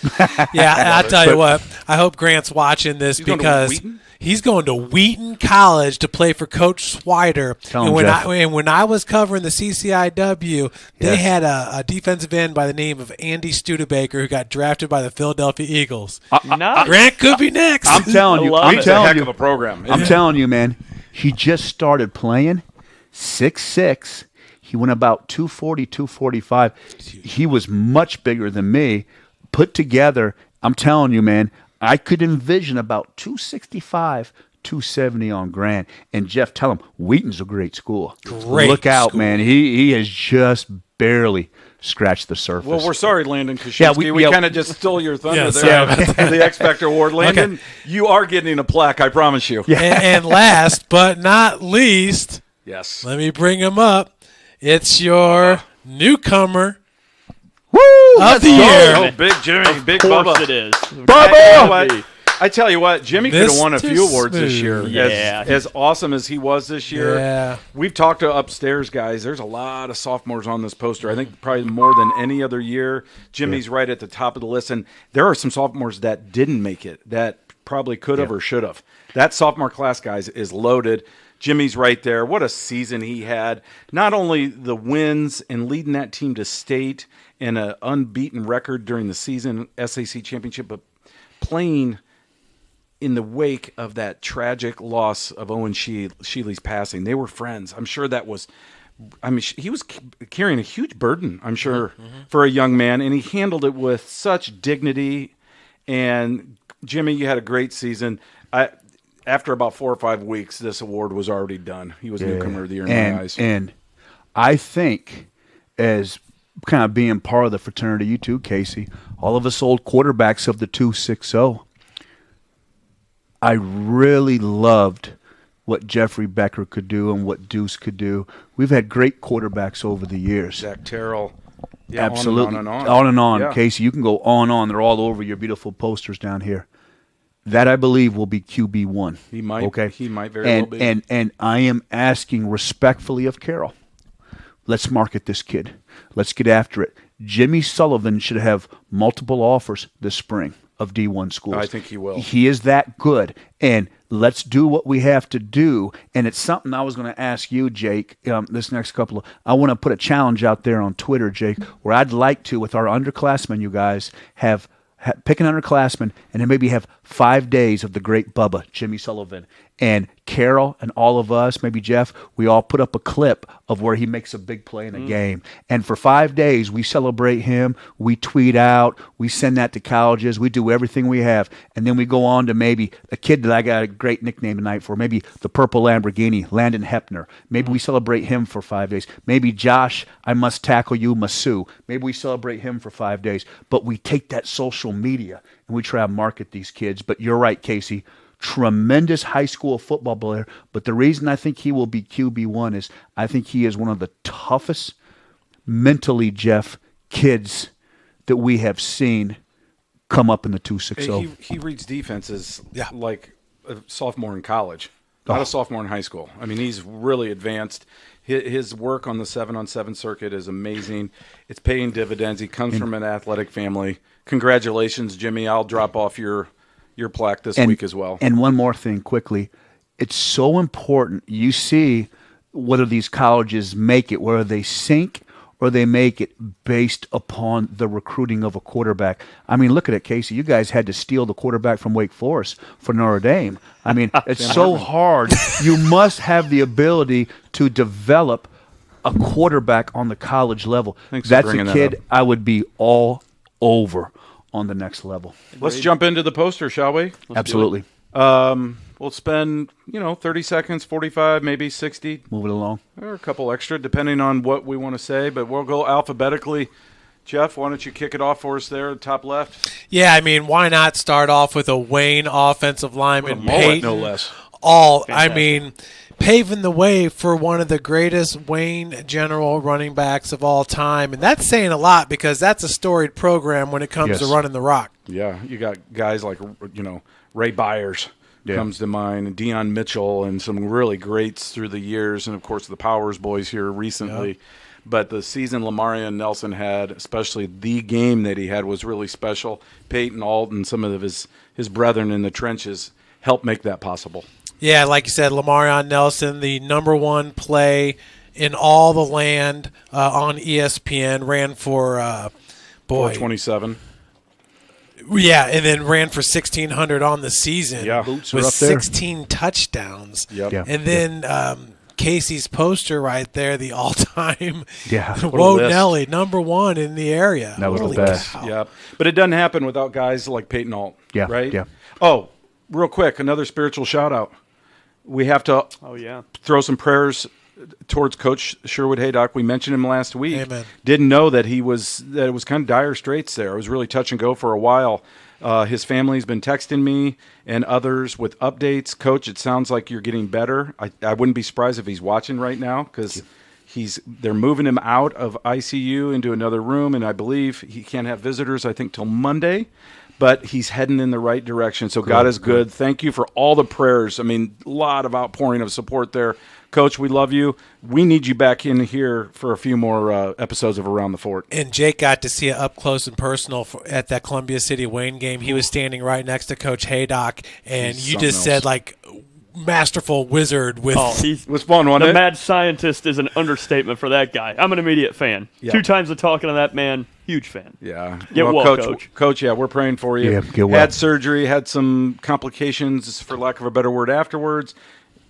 Yeah, I'll tell you what. I hope Grant's watching this because he's going to Wheaton College to play for Coach Swider. And when I was covering the CCIW, they had a defensive end by the name of Andy Studebaker who got drafted by the Philadelphia Eagles. Grant could be next. I'm telling you. It's a heck of a program. I'm telling you, man. He just started playing 6'6". He went about 240, 245. He was much bigger than me. Put together, I'm telling you, man, I could envision about 265, 270 on Grant. And Jeff, tell him, Wheaton's a great school. Look out, man. He has just barely scratched the surface. Well, we're sorry, Landon Kuszynski. We kind of just stole your thunder there for the X Factor Award. Landon, you are getting a plaque, I promise you. And last but not least, let me bring him up. It's your newcomer of the year. Oh, big Jimmy, big Of course Bubba. it is. Bubba! I tell you what, Jimmy could have won a Mr. few awards this Smooth. year. Yeah. As awesome as he was this year. Yeah. We've talked to upstairs guys. There's a lot of sophomores on this poster. I think probably more than any other year. Jimmy's right at the top of the list. And there are some sophomores that didn't make it that probably could have or should have. That sophomore class, guys, is loaded. Jimmy's right there. What a season he had. Not only the wins and leading that team to state and an unbeaten record during the season, SAC championship, but playing in the wake of that tragic loss of Owen Shealy's passing. They were friends. I'm sure that was he was carrying a huge burden, I'm sure, for a young man, and he handled it with such dignity. And Jimmy, you had a great season. After about 4 or 5 weeks, this award was already done. He was newcomer of the year in my eyes. And I think, as kind of being part of the fraternity, you too, Casey, all of us old quarterbacks of the 260, I really loved what Jeffrey Becker could do and what Deuce could do. We've had great quarterbacks over the years. Zach Terrell. Yeah, absolutely. On and on. On and on. Yeah. Casey, you can go on and on. They're all over your beautiful posters down here. That, I believe, will be QB1. He might. Okay? He might very well be. And I am asking respectfully of Carroll, let's market this kid. Let's get after it. Jimmy Sullivan should have multiple offers this spring of D1 schools. I think he will. He is that good. And let's do what we have to do. And it's something I was going to ask you, Jake, this next couple of – I want to put a challenge out there on Twitter, Jake, where I'd like to, with our underclassmen, you guys, pick an underclassman and then maybe have 5 days of the great Bubba, Jimmy Sullivan. And Carol and all of us, maybe Jeff, we all put up a clip of where he makes a big play in a game. And for 5 days, we celebrate him. We tweet out. We send that to colleges. We do everything we have. And then we go on to maybe a kid that I got a great nickname tonight for, maybe the Purple Lamborghini, Landon Hepner. Maybe we celebrate him for 5 days. Maybe Josh, I Must Tackle You, Masu. Maybe we celebrate him for 5 days. But we take that social media and we try to market these kids. But you're right, Casey. Tremendous high school football player, but the reason I think he will be QB1 is I think he is one of the toughest mentally, Jeff, kids that we have seen come up in the 260. He reads defenses like a sophomore in college, not a sophomore in high school. I mean, he's really advanced. His work on the 7-on-7 circuit is amazing. It's paying dividends. He comes from an athletic family. Congratulations, Jimmy. I'll drop off your plaque this week as well. And one more thing quickly. It's so important. You see whether these colleges make it, whether they sink or they make it based upon the recruiting of a quarterback. I mean, look at it, Casey. You guys had to steal the quarterback from Wake Forest for Notre Dame. I mean, it's so hard. You must have the ability to develop a quarterback on the college level. That's a kid I would be all over on the next level. Let's jump into the poster, shall we? Absolutely. We'll spend, 30 seconds, 45, maybe 60. Move it along. Or a couple extra, depending on what we want to say, but we'll go alphabetically. Jeff, why don't you kick it off for us there, top left? Yeah, I mean, why not start off with a Wayne offensive lineman, mullet, no less. I mean, paving the way for one of the greatest Wayne General running backs of all time. And that's saying a lot because that's a storied program when it comes to running the rock. Yeah, you got guys like, Ray Byers comes to mind, and Deion Mitchell, and some really greats through the years, and, of course, the Powers boys here recently. Yep. But the season Lamarion Nelson had, especially the game that he had, was really special. Peyton Alton, some of his brethren in the trenches helped make that possible. Yeah, like you said, Lamarion Nelson, the number one play in all the land on ESPN, ran for 427. Yeah, and then ran for 1,600 on the season. Yeah, with 16 touchdowns. Yep. Yeah. And then Casey's poster right there, the all-time Whoa Nelly, number one in the area. That was the best. Yeah, but it doesn't happen without guys like Peyton Alt. Yeah, right. Yeah. Oh, real quick, another spiritual shout out. We have to throw some prayers towards Coach Sherwood Haydock. We mentioned him last week. Amen. Didn't know that it was kind of dire straits there. It was really touch and go for a while. His family's been texting me and others with updates. Coach, it sounds like you're getting better. I wouldn't be surprised if he's watching right now because they're moving him out of ICU into another room, and I believe he can't have visitors, I think, till Monday. But he's heading in the right direction, so God is good. Thank you for all the prayers. I mean, a lot of outpouring of support there. Coach, we love you. We need you back in here for a few more episodes of Around the Fort. And Jake got to see it up close and personal at that Columbia City Wayne game. He was standing right next to Coach Haydock, and you just said, like, masterful wizard with it was fun, wasn't it? The mad scientist is an understatement for that guy. I'm an immediate fan. Yeah. 2 times the talking to that man, huge fan. Yeah. Get well, Coach. Coach, yeah, we're praying for you. Yeah, get well. Had surgery, had some complications, for lack of a better word, afterwards,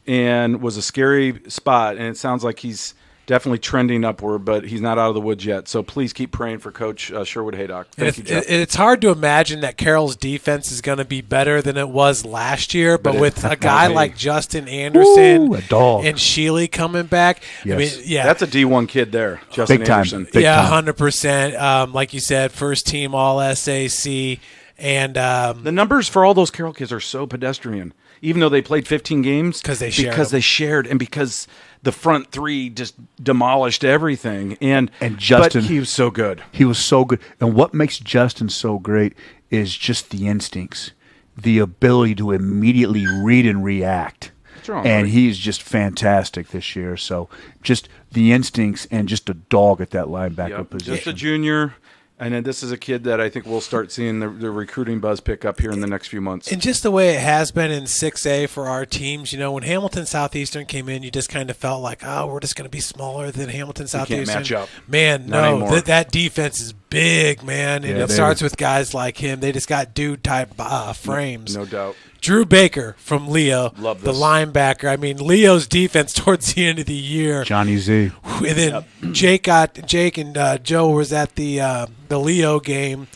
and was a scary spot. And it sounds like he's definitely trending upward, but he's not out of the woods yet. So please keep praying for Coach Sherwood Haydock. Thank you, Jeff. It's hard to imagine that Carroll's defense is going to be better than it was last year, but with a guy like Justin Anderson a dog. and Shealy coming back, Yes. I mean, yeah, That's a D1 kid there, Justin Big time. Anderson. Big yeah, time. 100%. Like you said, first team All SAC, and The numbers for all those Carroll kids are so pedestrian, even though they played 15 games. Because they shared and because the front three just demolished everything. And Justin, but he was so good. He was so good. And what makes Justin so great is just the instincts, the ability to immediately read and react. And he's just fantastic this year. So just the instincts and just a dog at that linebacker position. Just a junior. And then this is a kid that I think we'll start seeing the recruiting buzz pick up here in the next few months. And just the way it has been in 6A for our teams, when Hamilton Southeastern came in, you just kind of felt like, we're just going to be smaller than Hamilton Southeastern. Can't match up. Man, no, that defense is big, man. And it starts with guys like him. They just got dude-type frames. No doubt. Drew Baker from Leo, Love the this. linebacker. I mean, Leo's defense towards the end of the year. Johnny Z. And then Jake and Joe was at the Leo game.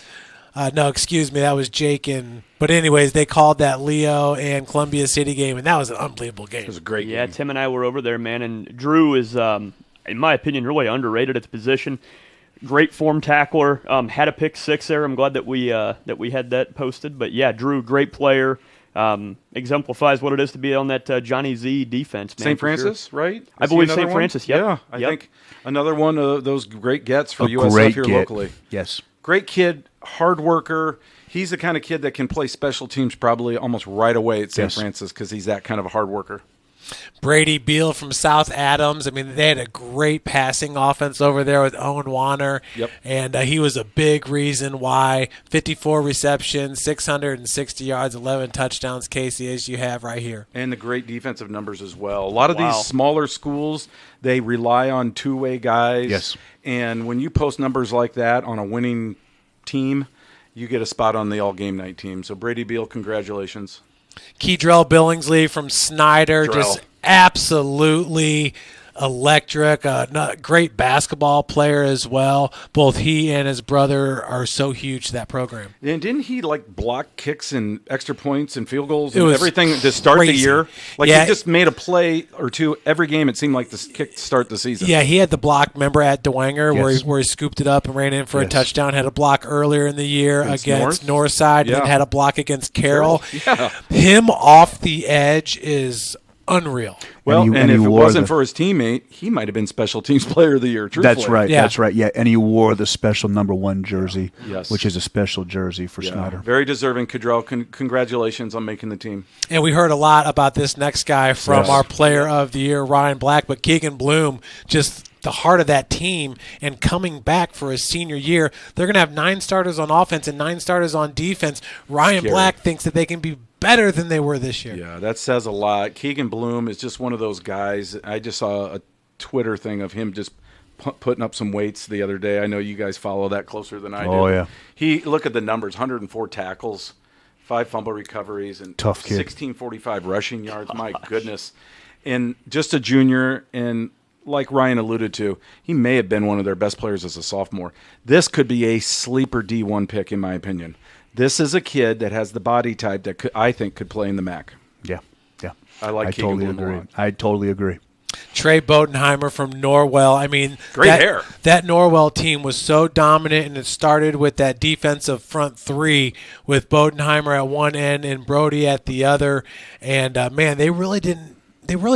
No, excuse me, that was Jake and. But anyways, they called that Leo and Columbia City game, and that was an unbelievable game. It was a great game. Yeah, Tim and I were over there, man, and Drew is, in my opinion, really underrated at the position. Great form tackler. Had a pick 6 there. I'm glad that we had that posted. But yeah, Drew, great player. Exemplifies what it is to be on that Johnny Z defense, man. St. Francis, right? I believe St. Francis, yep. Yeah, I think another one of those great gets for A USF great here get. locally. Yes. Great kid, hard worker. he's the kind of kid that can play special teams probably almost right away at St. Yes. Francis because he's that kind of a hard worker. Brady Beal from South Adams. I mean, they had a great passing offense over there with Owen Warner. Yep. And he was a big reason why 54 receptions, 660 yards, 11 touchdowns, Casey, as you have right here. And the great defensive numbers as well. A lot of these smaller schools, they rely on two-way guys. Yes. And when you post numbers like that on a winning team, you get a spot on the all-game night team. So, Brady Beal, congratulations. Keydrell Billingsley from Snyder, Drell. just absolutely electric. Great basketball player as well. Both he and his brother are so huge to that program. And didn't he block kicks and extra points and field goals It and was everything to start crazy. the year? He just made a play or two every game. It seemed like the kick to start the season. Yeah, he had the block, remember, at DeWanger Yes. where he scooped it up and ran in for a touchdown. Had a block earlier in the year against Northside, Yeah. and had a block against Carroll. Yeah. Him off the edge is unreal. Well, and if it wore wasn't for his teammate, he might have been Special Teams Player of the Year. Truthfully. That's right. Yeah. That's right. Yeah, and he wore the special number 1 jersey, Yes. which is a special jersey for Yeah. Snyder. Very deserving. Cadrell, congratulations on making the team. And we heard a lot about this next guy from Yes. our Player of the Year, Ryan Black, but Keegan Bloom, just the heart of that team and coming back for his senior year. They're going to have 9 starters on offense and 9 starters on defense. Ryan Scary. Black thinks that they can be better than they were this year. Yeah, that says a lot. Keegan Bloom is just one of those guys. I just saw a Twitter thing of him just putting up some weights the other day. I know you guys follow that closer than I do. Oh, yeah. Look at the numbers, 104 tackles, 5 fumble recoveries, and Tough kid. 1645 rushing yards. My goodness. And just a junior, and like Ryan alluded to, he may have been one of their best players as a sophomore. This could be a sleeper D1 pick, in my opinion. This is a kid that has the body type that I think could play in the MAC. Yeah, yeah. I like Keegan totally Bloom a agree. lot. I totally agree. Trey Bodenheimer from Norwell. I mean, Great hair. That Norwell team was so dominant, and it started with that defensive front 3 with Bodenheimer at one end and Brody at the other. And, man, they really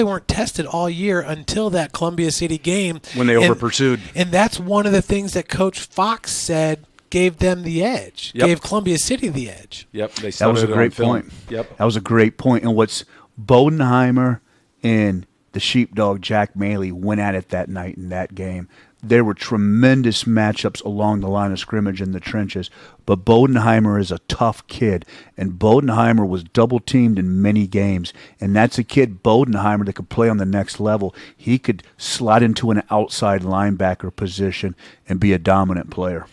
weren't tested all year until that Columbia City game. When they over-pursued. And that's one of the things that Coach Fox said gave them the edge, gave Columbia City the edge. Yep, they That was a started it on great film. point. Yep. That was a great point. And what's Bodenheimer and the sheepdog Jack Maley went at it that night in that game. There were tremendous matchups along the line of scrimmage in the trenches, but Bodenheimer is a tough kid, and Bodenheimer was double-teamed in many games, and that's a kid, Bodenheimer, that could play on the next level. He could slide into an outside linebacker position and be a dominant player.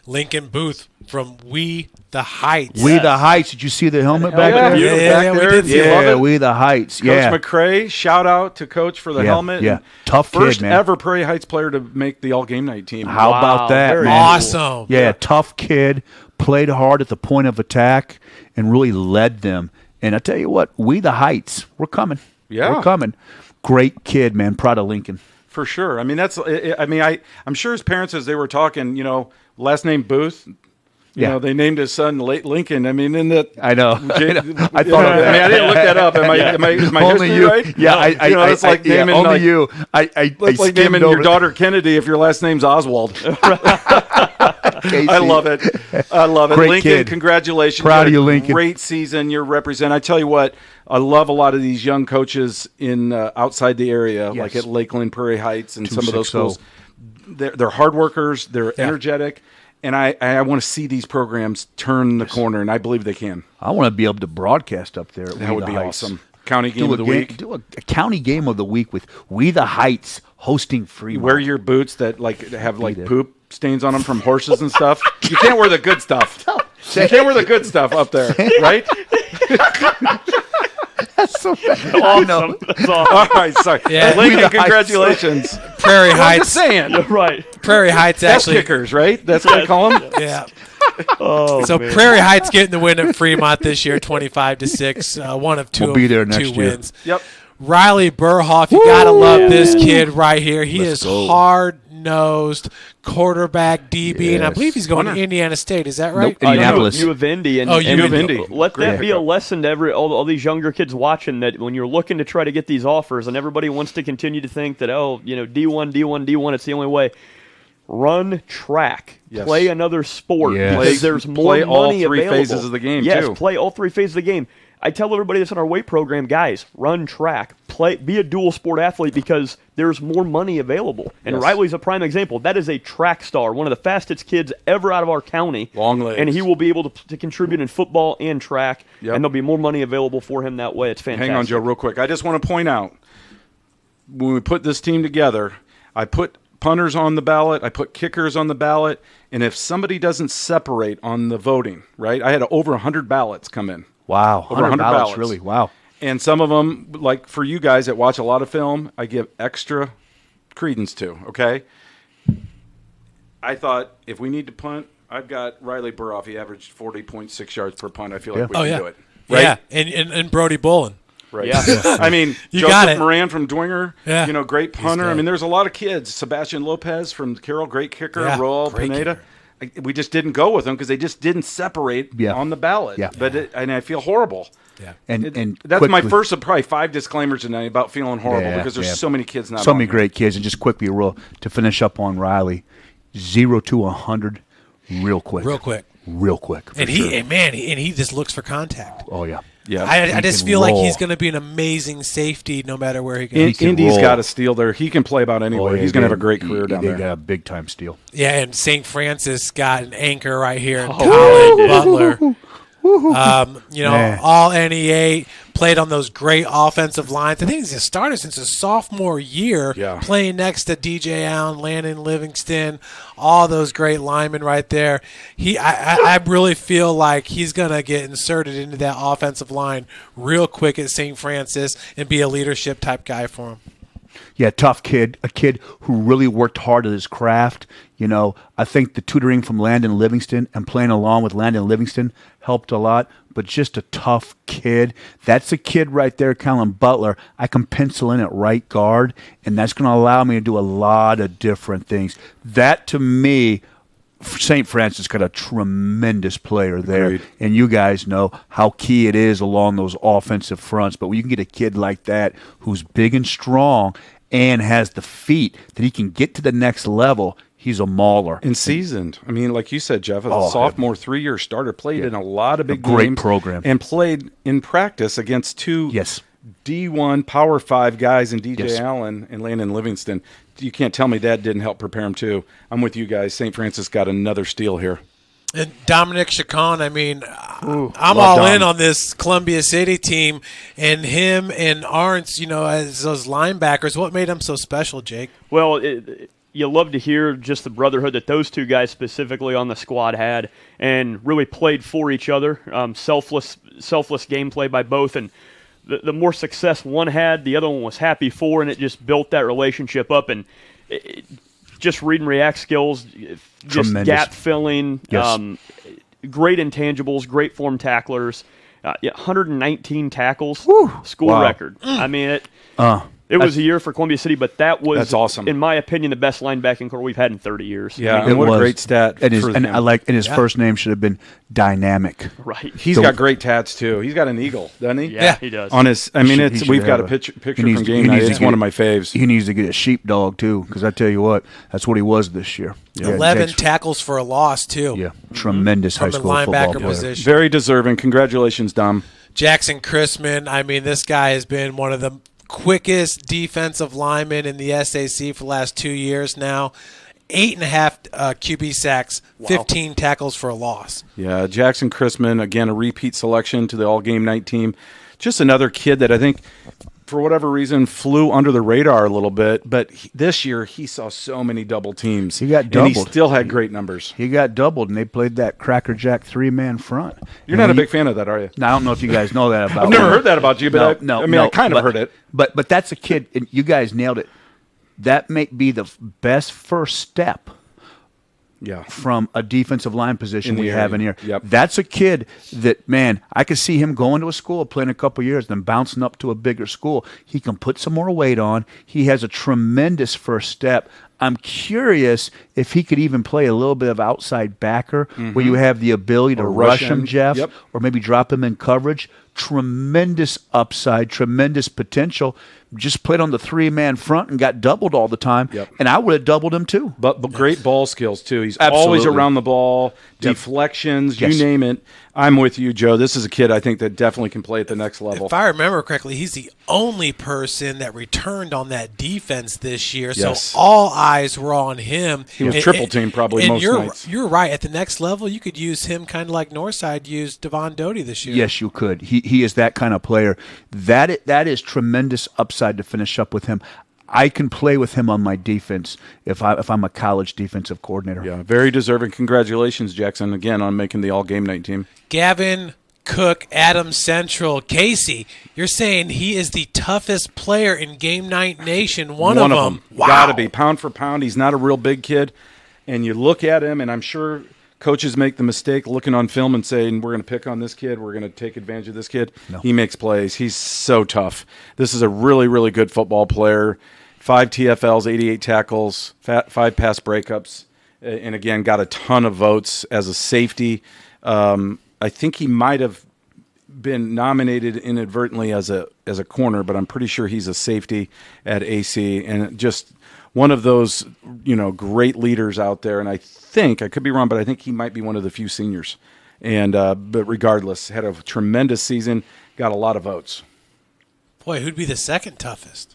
Lincoln Booth from We the Heights. We the Heights. Did you see the helmet back there? Yeah, we did see Yeah, it. We the Heights. Coach Yeah. McCray, shout out to Coach for the helmet. Yeah, And tough kid, first man. ever Prairie Heights player to make the all-game night team. How about that, very man? Awesome. Yeah, tough kid, played hard at the point of attack, and really led them. And I tell you what, We the Heights, we're coming. Yeah. We're coming. Great kid, man. Proud of Lincoln. For sure. I mean, I'm sure his parents, as they were talking, last name Booth. They named his son Lincoln. I mean, in that I know. I thought of it. I didn't look that up. Is my Only history you. right? Yeah, it's like naming only you. I It's like skimmed naming over your daughter Kennedy if your last name's Oswald. I love it. I love it. Great Lincoln, kid. congratulations. Proud of had you, a Lincoln. Great season. You're representing. I tell you what, I love a lot of these young coaches in outside the area, like at Lakeland, Prairie Heights, and some of those 260. schools. They're hard workers. They're energetic. And I want to see these programs turn the corner, and I believe they can. I want to be able to broadcast up there. At That We would the be Heights. awesome. County game of the week. Do a county game of the week with We the Heights hosting Fremont. Wear your boots that have poop stains on them from horses and stuff. You can't wear the good stuff. You can't wear the good stuff up there, right? That's so bad. Awesome. That's awesome. All right, sorry. Yeah. Lincoln, We the congratulations. Prairie I'm Heights. just saying. Right. Prairie Heights That's actually. kickers, right? That's what they call them? Yeah. Oh, So man. Prairie Heights getting the win at Fremont this year, 25-6. One of two. We'll be there next two year. wins. Yep. Riley Burhoff, you gotta love this Yeah. kid right here. He Let's is go. hard-nosed quarterback DB, and I Yes. believe he's going to Indiana State. Is that right? Nope. Indianapolis. U of Indy. And, Oh, and U of Indy. Let Great that be a pickup. lesson to all these younger kids watching, that when you're looking to try to get these offers, and everybody wants to continue to think that, D1, it's the only way. run track. Yes. Play another sport. Yes. Because there's more Play all money three available. phases of the game, yes, too. play all 3 phases of the game. I tell everybody this in our weight program, guys, run track. Be a dual sport athlete because there's more money available. And Yes. Riley's a prime example. That is a track star, one of the fastest kids ever out of our county. Long legs. And he will be able to contribute in football and track, Yep. and there'll be more money available for him that way. It's fantastic. Hang on, Joe, real quick. I just want to point out, when we put this team together, I put punters on the ballot, I put kickers on the ballot, and if somebody doesn't separate on the voting, right, I had over 100 ballots come in. Wow, Over 100 ballots. really? Wow. And some of them, like for you guys that watch a lot of film, I give extra credence to, okay? I thought if we need to punt, I've got Riley Burroff. He averaged 40.6 yards per punt. I feel like we can do it. Right? Yeah, and Brody Bolin. Right. Yeah. I mean, You got Joseph it. Moran from Dwinger, Yeah. Great punter. great. I mean, there's a lot of kids. Sebastian Lopez from Carroll, great kicker. Yeah, Roel great Pineda. We just didn't go with them because they just didn't separate on the ballot. Yeah. But and I feel horrible. Yeah. And That's my quickly- first of probably 5 disclaimers tonight about feeling horrible because there's so many kids not so on many there. great kids. And just quickly, to finish up on Riley, 0 to 100, real quick. Real quick. For And sure. he just looks for contact. Oh yeah. Yeah. I He just can feel like roll. he's going to be an amazing safety no matter where he goes. Indy's got a steal there. He can play about anywhere. Oh, yeah, He's going to have a great career down they there. got a big time steal. Yeah, and St. Francis got an anchor right here in Colin Butler. Man. All NEA, played on those great offensive lines. I think he's a starter since his sophomore year, playing next to DJ Allen, Landon Livingston, all those great linemen right there. I really feel like he's going to get inserted into that offensive line real quick at St. Francis and be a leadership type guy for him. Yeah, tough kid, a kid who really worked hard at his craft. I think the tutoring from Landon Livingston and playing along with Landon Livingston helped a lot, but just a tough kid. That's a kid right there, Colin Butler. I can pencil in at right guard, and that's going to allow me to do a lot of different things. That, to me, St. Francis got a tremendous player there, Agreed. and you guys know how key it is along those offensive fronts. But when you can get a kid like that who's big and strong and has the feet that he can get to the next level, he's a mauler. And seasoned. I mean, like you said, Jeff, a sophomore 3-year starter, played in a lot of big great games. program. And played in practice against two D1 Power 5 guys in DJ Allen and Landon Livingston. You can't tell me that didn't help prepare him, too. I'm with you guys. St. Francis got another steal here. And Dominic Chacon, I mean, I'm love all Dom. in on this Columbia City team, and him and Arntz, as those linebackers. What made them so special, Jake? Well, you love to hear just the brotherhood that those two guys specifically on the squad had, and really played for each other. Selfless gameplay by both, and the more success one had, the other one was happy for, and it just built that relationship up. And just read and react skills, just Tremendous. gap filling, Yes. great intangibles, great form tacklers, 119 tackles, school Wow. record. I mean, it was a year for Columbia City, but that was, That's awesome. in my opinion, the best linebacking core we've had in 30 years. Yeah, It and what was. a great stat. And his, for and him. I like, and his first name should have been Dynamic. Right. He's got great tats, too. He's got an eagle, doesn't he? Yeah, he does. On his, I mean, He should we've got a have picture he from needs to- game he night. needs to It's get one it- of my faves. He needs to get a sheepdog, too, because I tell you what, that's what he was this year. Yeah, 11 Jake's- tackles for a loss, too. Yeah, tremendous From high the school linebacker football player. position. Very deserving. Congratulations, Dom. Jackson Chrisman, I mean, this guy has been one of the quickest defensive linemen in the SAC for the last 2 years now. 8.5 QB sacks, 15 tackles for a loss. Yeah, Jackson Chrisman, again, a repeat selection to the all-game night team. Just another kid that I think, for whatever reason, flew under the radar a little bit. But this year, he saw so many double teams. He got And doubled. he still had great numbers. He got doubled, and they played that Cracker Jack 3-man front. You're not a big fan of that, are you? Now, I don't know if you guys know that about I've never heard that about you, but I kind of heard it. But that's a kid, and you guys nailed it. That may be the best first step from a defensive line position we have in here. Yep. That's a kid that, man, I could see him going to a school, playing a couple years, then bouncing up to a bigger school. He can put some more weight on. He has a tremendous first step. I'm curious if he could even play a little bit of outside backer where you have the ability to rush him, Jeff, or maybe drop him in coverage. Tremendous upside, tremendous potential. Just played on the 3-man front and got doubled all the time, and I would have doubled him too. But great ball skills too. He's always around the ball, deflections, you name it. I'm with you, Joe. This is a kid I think that definitely can play at the next level. If I remember correctly, he's the only person that returned on that defense this year, so all eyes were on him. He was triple teamed probably most nights. You're right. At the next level, you could use him kind of like Northside used Devon Doty this year. Yes, you could. He is that kind of player. That is tremendous upside to finish up with him. I can play with him on my defense if I'm a college defensive coordinator. Yeah, very deserving. Congratulations, Jackson, again on making the all-game night team. Gavin Cook, Adams Central. Casey, you're saying he is the toughest player in Game Night Nation. One of them. Wow. Got to be. Pound for pound, he's not a real big kid. And you look at him, and I'm sure coaches make the mistake looking on film and saying, we're going to pick on this kid, we're going to take advantage of this kid. No. He makes plays. He's so tough. This is a really, really good football player. 5 TFLs, 88 tackles, 5 pass breakups, and again, got a ton of votes as a safety. I think he might have been nominated inadvertently as a corner, but I'm pretty sure he's a safety at AC, and just one of those, great leaders out there. And I think, I could be wrong, but I think he might be one of the few seniors. And but regardless, had a tremendous season, got a lot of votes. Boy, who'd be the second toughest?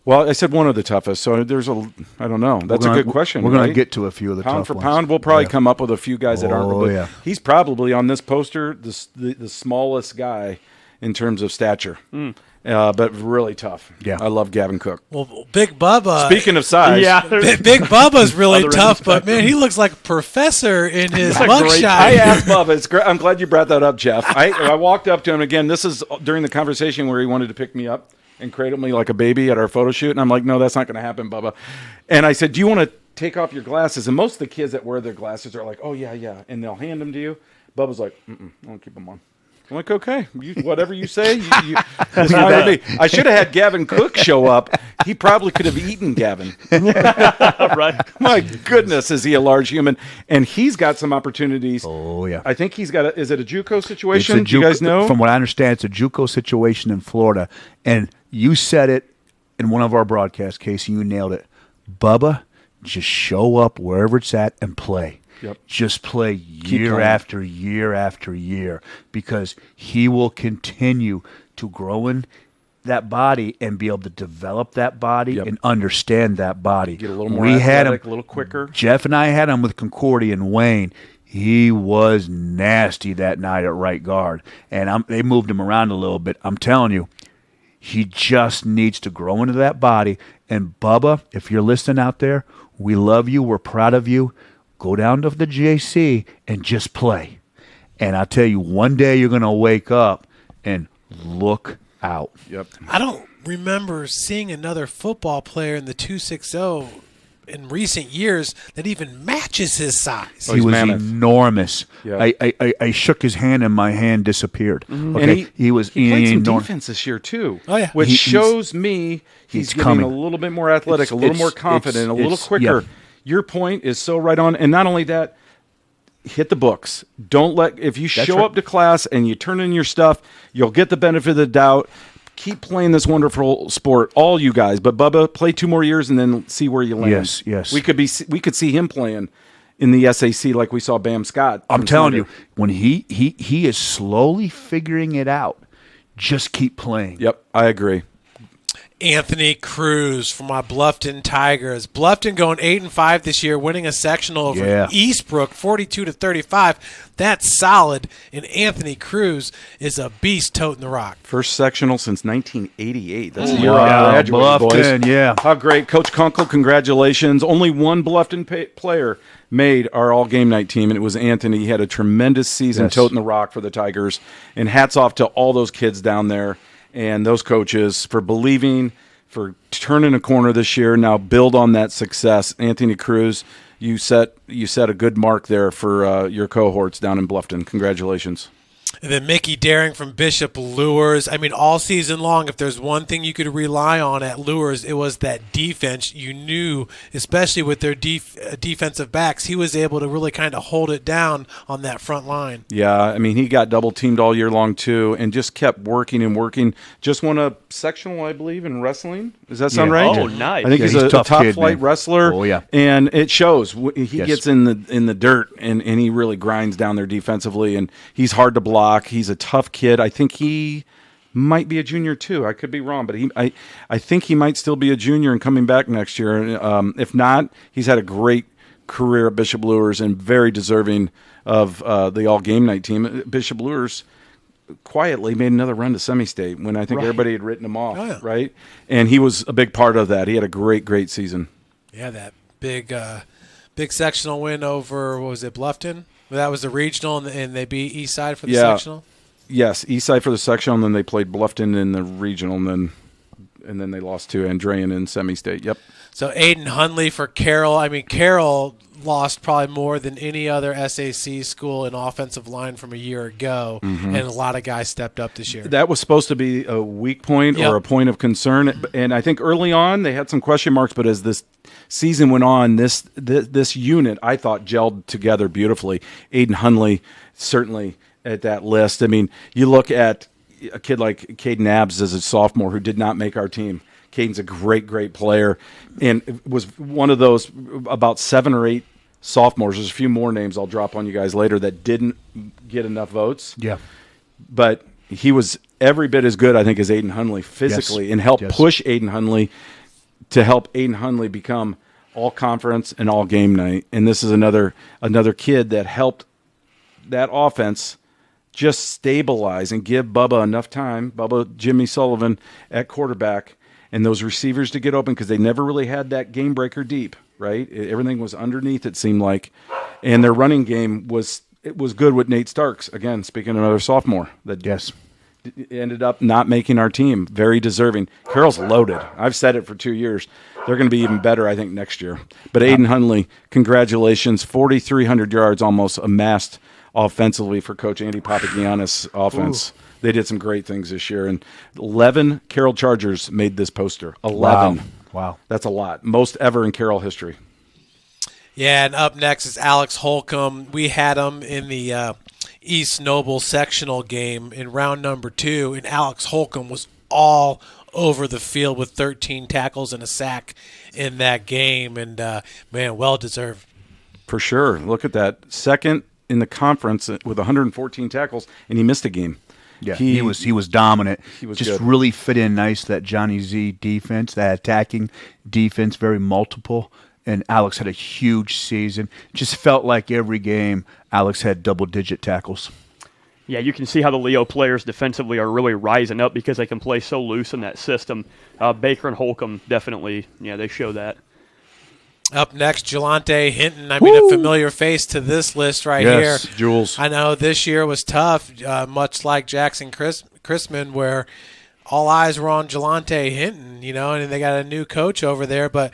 Well, I said one of the toughest, so I don't know. That's a good question. We're going to get to a few of the pound tough for ones. pound. We'll probably come up with a few guys that aren't. But he's probably on this poster the smallest guy in terms of stature, but really tough. Yeah, I love Gavin Cook. Well, Big Bubba. Speaking of size, Big Bubba's really tough, but man, he looks like a professor in his mugshot. I asked Bubba. It's great. I'm glad you brought that up, Jeff. I walked up to him again. This is during the conversation where he wanted to pick me up and cradle me like a baby at our photo shoot. And I'm like, no, that's not going to happen, Bubba. And I said, do you want to take off your glasses? And most of the kids that wear their glasses are like, oh, yeah. And they'll hand them to you. Bubba's like, I want to keep them on. I'm like, okay, whatever you say. It's fine with me. I should have had Gavin Cook show up. He probably could have eaten Gavin. Right. My goodness, is he a large human? And he's got some opportunities. Oh, yeah. I think he's got is it a JUCO situation? Do you guys know? From what I understand, it's a JUCO situation in Florida. And you said it in one of our broadcasts, Casey. You nailed it. Bubba, just show up wherever it's at and play. Yep. Just play year after year after year, because he will continue to grow in that body and be able to develop that body and understand that body. Get a little more athletic, a little quicker. Jeff and I had him with Concordia and Wayne. He was nasty that night at right guard, and they moved him around a little bit. I'm telling you, he just needs to grow into that body. And Bubba, if you're listening out there, we love you. We're proud of you. Go down to the JC and just play. And I tell you, one day you're going to wake up and look out. Yep. I don't remember seeing another football player in the 260 in recent years that even matches his size. He was mammoth. Enormous. Yeah. I shook his hand and my hand disappeared. Mm-hmm. Okay, And he was he played some enormous. defense this year too. Oh, yeah. Which He's shows me he's getting coming. a little bit more athletic, a little more confident, a little quicker. Yeah. Your point is so right on. And not only that, hit the books. Don't if you show right. up to class and you turn in your stuff, you'll get the benefit of the doubt. Keep playing this wonderful sport, all you guys. But Bubba, play 2 more years and then see where you land. Yes. We could see him playing in the SAC like we saw Bam Scott. I'm telling you, when he is slowly figuring it out, just keep playing. Yep, I agree. Anthony Cruz from my Bluffton Tigers. Bluffton going 8-5 this year, winning a sectional over Eastbrook 42-35. That's solid. And Anthony Cruz is a beast toting the rock. First sectional since 1988. That's the year I graduated, Bluffton, boys. yeah. How great. Coach Kunkel, congratulations. Only one Bluffton player made our all-game night team, and it was Anthony. He had a tremendous season toting the rock for the Tigers. And hats off to all those kids down there and those coaches for believing, for turning a corner this year. Now build on that success. Anthony Cruz, you set a good mark there for your cohorts down in Bluffton. Congratulations. And then Mickey Daring from Bishop Lures. I mean, all season long, if there's one thing you could rely on at Lures, it was that defense. You knew, especially with their defensive backs, he was able to really kind of hold it down on that front line. Yeah, I mean, he got double teamed all year long too, and just kept working and working. Just won a sectional, I believe, in wrestling. Does that sound right? Oh, nice. I think he's a top flight wrestler. Oh yeah, and it shows. He gets in the dirt and he really grinds down there defensively, and he's hard to block. He's a tough kid. I think he might be a junior too. I could be wrong, but I think he might still be a junior and coming back next year. If not, he's had a great career at Bishop Lures and very deserving of the all game night team. Bishop Lures quietly made another run to semi-state when I think everybody had written him off, right? And he was a big part of that. He had a great season. Yeah, that big sectional win over, what was it, Bluffton? That was the regional, and they beat Eastside for the sectional? Yes, Eastside for the sectional, and then they played Bluffton in the regional, and then they lost to Andrean in semi-state. Yep. So Aiden Hunley for Carroll. I mean, Carroll lost probably more than any other SAC school in offensive line from a year ago, and a lot of guys stepped up this year. That was supposed to be a weak point or a point of concern, and I think early on they had some question marks, but as this season went on, this unit I thought gelled together beautifully. Aiden Hunley certainly at that list. I mean, you look at a kid like Caden Abbs as a sophomore who did not make our team. Caden's a great player, and was one of those about 7 or 8 sophomores. There's a few more names I'll drop on you guys later that didn't get enough votes. Yeah, but he was every bit as good, I think, as Aiden Hunley physically, and helped push Aiden Hunley to help Aiden Hunley become all conference and all game night. And this is another kid that helped that offense just stabilize and give Bubba enough time, Jimmy Sullivan at quarterback, and those receivers to get open, because they never really had that game breaker deep, right? Everything was underneath, it seemed like. And their running game was good with Nate Starks. Again, speaking of another sophomore that ended up not making our team. Very deserving. Carroll's loaded. I've said it for 2 years. They're going to be even better, I think, next year. But Aiden Hunley, congratulations. 4,300 yards almost amassed offensively for Coach Andy Papagiannis' offense. Ooh. They did some great things this year. And 11 Carroll Chargers made this poster. 11. Wow. That's a lot. Most ever in Carroll history. Yeah, and up next is Alex Holcomb. We had him in the East Noble sectional game in round number 2, and Alex Holcomb was all over the field with 13 tackles and a sack in that game, and man, well-deserved. For sure. Look at that. Second in the conference with 114 tackles, and he missed a game. Yeah, he was dominant. He was just good. Really fit in nice, that Johnny Z defense, that attacking defense, very multiple. And Alex had a huge season. Just felt like every game Alex had double-digit tackles. Yeah, you can see how the Leo players defensively are really rising up because they can play so loose in that system. Baker and Holcomb definitely, they show that. Up next, Jelante Hinton. I mean, a familiar face to this list here. Yes, Jules. I know this year was tough, much like Jackson Chrisman, where all eyes were on Jelante Hinton, and they got a new coach over there. But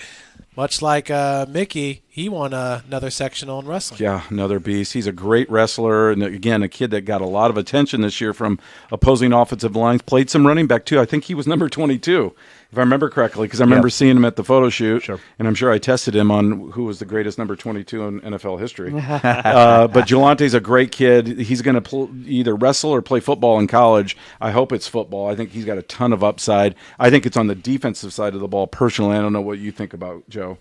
much like Mickey, he won another sectional in wrestling. Yeah, another beast. He's a great wrestler, and again, a kid that got a lot of attention this year from opposing offensive lines. Played some running back, too. I think he was number 22, if I remember correctly, because I remember seeing him at the photo shoot, and I'm sure I tested him on who was the greatest number 22 in NFL history. But Jelante's a great kid. He's going to either wrestle or play football in college. I hope it's football. I think he's got a ton of upside. I think it's on the defensive side of the ball, personally. I don't know what you think about, Joe.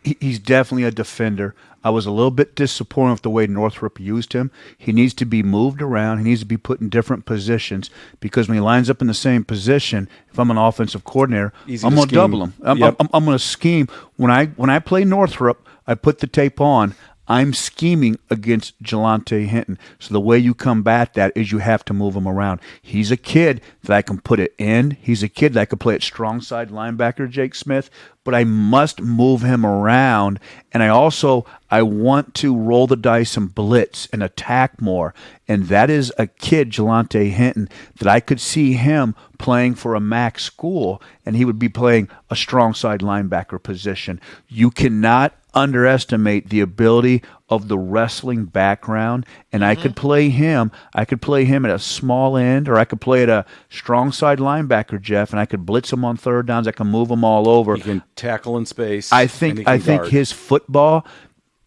He's definitely a defender. I was a little bit disappointed with the way Northrop used him. He needs to be moved around. He needs to be put in different positions, because when he lines up in the same position, if I'm an offensive coordinator, I'm going to double him. I'm going to scheme. When I play Northrop, I put the tape on. I'm scheming against Jelante Hinton. So the way you combat that is you have to move him around. He's a kid that I can put it in. He's a kid that I could play at strong side linebacker, Jake Smith, but I must move him around. And I want to roll the dice and blitz and attack more. And that is a kid, Jelante Hinton, that I could see him playing for a MAC school, and he would be playing a strong side linebacker position. You cannot underestimate the ability of the wrestling background, and I could play him. I could play him at a small end, or I could play at a strong side linebacker, Jeff, and I could blitz him on third downs. I can move him all over. He can tackle in space. I think his football,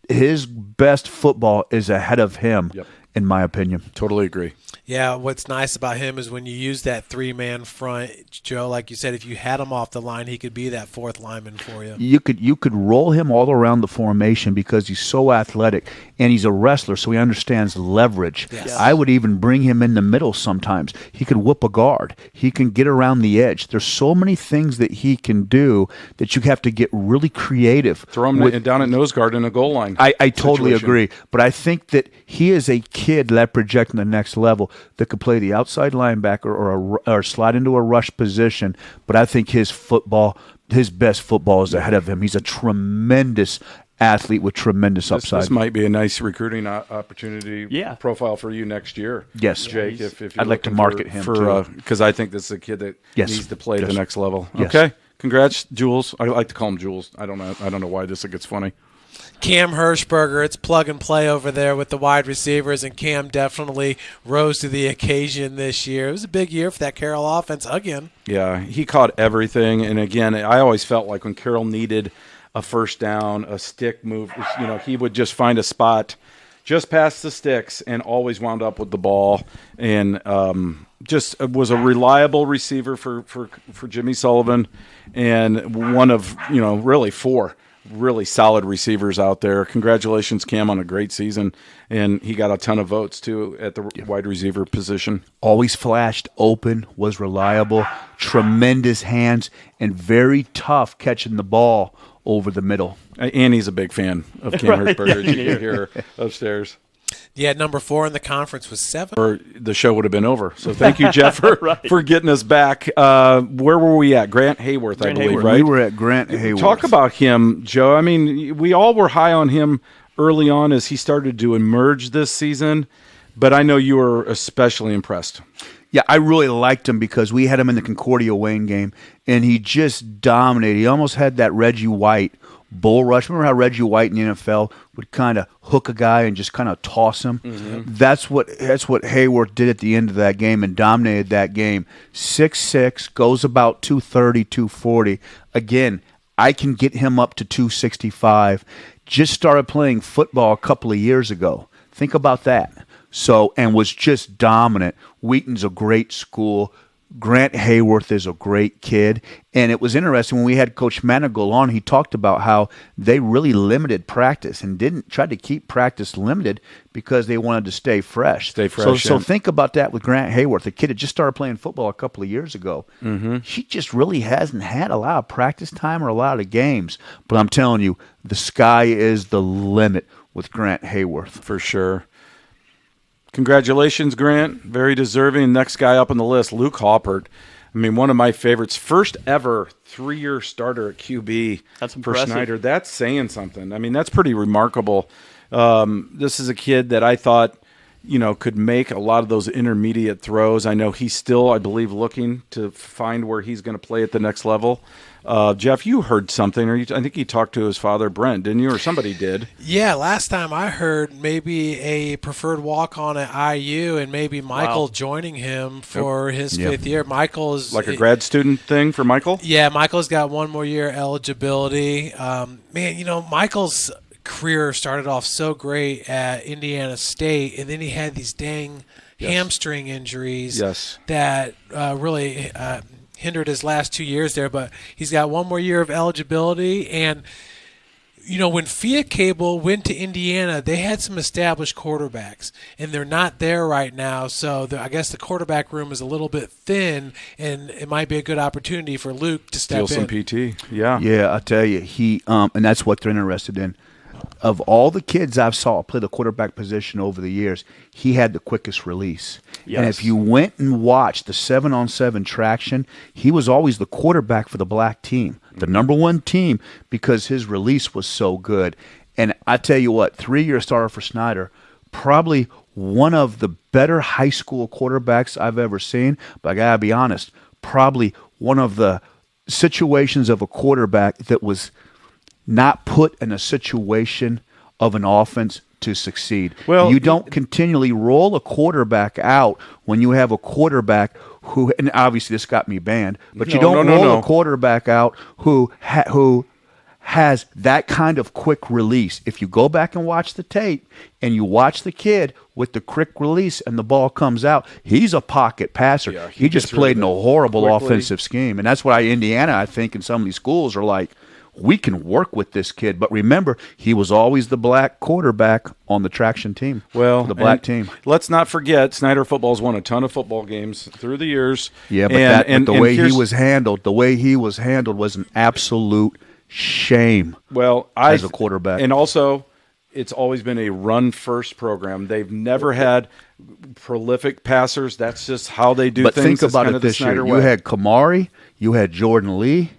his best football is ahead of him, in my opinion. Totally agree. Yeah, what's nice about him is when you use that three-man front, Joe, like you said, if you had him off the line, he could be that fourth lineman for you. You could roll him all around the formation because he's so athletic, and he's a wrestler, so he understands leverage. Yes. I would even bring him in the middle sometimes. He could whoop a guard. He can get around the edge. There's so many things that he can do that you have to get really creative. Throw him down at nose guard in a goal line. I totally agree, but I think that he is a kid that projecting the next level that could play the outside linebacker or slide into a rush position. But I think his best football is ahead of him. He's a tremendous athlete with tremendous upside. This might be a nice recruiting opportunity profile for you next year. Yes, Jake. If you're I'd like to market him too, because I think this is a kid that needs to play the next level. Yes. Okay, congrats, Jules. I like to call him Jules. I don't know why this gets funny. Cam Hirschberger, it's plug and play over there with the wide receivers, and Cam definitely rose to the occasion this year. It was a big year for that Carroll offense again. Yeah, he caught everything, and again, I always felt like when Carroll needed a first down, a stick move, he would just find a spot just past the sticks and always wound up with the ball, and just was a reliable receiver for Jimmy Sullivan, and one of really four really solid receivers out there. Congratulations, Cam, on a great season, and he got a ton of votes too at the wide receiver position. Always flashed open, was reliable, tremendous hands, and very tough catching the ball over the middle. And he's a big fan of Cam Hirschberger, as you can hear upstairs. Yeah, number 4 in the conference was 7. Or the show would have been over. So thank you, Jeff, for getting us back. Where were we at? Grant Hayworth, I believe, right? We were at Grant Hayworth. Talk about him, Joe. I mean, we all were high on him early on as he started to emerge this season, but I know you were especially impressed. Yeah, I really liked him because we had him in the Concordia Wayne game, and he just dominated. He almost had that Reggie White bull rush. Remember how Reggie White in the NFL would kind of hook a guy and just kind of toss him? Mm-hmm. That's what Hayworth did at the end of that game and dominated that game. 6'6", goes about 230, 240. Again, I can get him up to 265. Just started playing football a couple of years ago. Think about that. And was just dominant. Wheaton's a great school. Grant Hayworth is a great kid. And it was interesting when we had Coach Manigault on, he talked about how they really limited practice and didn't try to keep practice limited because they wanted to stay fresh. So think about that with Grant Hayworth, a kid that just started playing football a couple of years ago. Mm-hmm. He just really hasn't had a lot of practice time or a lot of games. But I'm telling you, the sky is the limit with Grant Hayworth. For sure. Congratulations, Grant. Very deserving. Next guy up on the list, Luke Hoppert. I mean, one of my favorites. First ever 3-year starter at QB. That's impressive. For Snyder. That's saying something. I mean, that's pretty remarkable. This is a kid that I thought, could make a lot of those intermediate throws. I know he's still, I believe, looking to find where he's going to play at the next level. Jeff, you heard something, I think he talked to his father, Brent, didn't you? Or somebody did. Yeah, last time I heard maybe a preferred walk-on at IU and maybe Michael joining him for his 5th year. Michael's like a grad student thing for Michael? Yeah, Michael's got one more year eligibility. Michael's career started off so great at Indiana State, and then he had these dang hamstring injuries that really hindered his last 2 years there, but he's got one more year of eligibility. And when Fia Cable went to Indiana, they had some established quarterbacks, and they're not there right now. So I guess the quarterback room is a little bit thin, and it might be a good opportunity for Luke to step in. Steal some PT. I tell you, he and that's what they're interested in. Of all the kids I've saw play the quarterback position over the years, he had the quickest release. Yes. And if you went and watched the 7-on-7 traction, he was always the quarterback for the black team, the number 1 team, because his release was so good. And I tell you what, 3-year starter for Snyder, probably one of the better high school quarterbacks I've ever seen. But I got to be honest, probably one of the situations of a quarterback that was not put in a situation of an offense to succeed. Well, you don't continually roll a quarterback out when you have a quarterback who, and obviously this got me banned, but you don't roll a quarterback out who has that kind of quick release. If you go back and watch the tape and you watch the kid with the quick release and the ball comes out, he's a pocket passer. Yeah, he just played in a horrible offensive scheme. And that's why Indiana, I think, in some of these schools are like, we can work with this kid. But remember, he was always the black quarterback on the traction team. Well, the black team. Let's not forget, Snyder football's won a ton of football games through the years. Yeah, but the way he was handled was an absolute shame. Well, as a quarterback, and also, it's always been a run-first program. They've never had prolific passers. That's just how they do but things. Think about it this year. You had Kamari, you had Jordan Lee,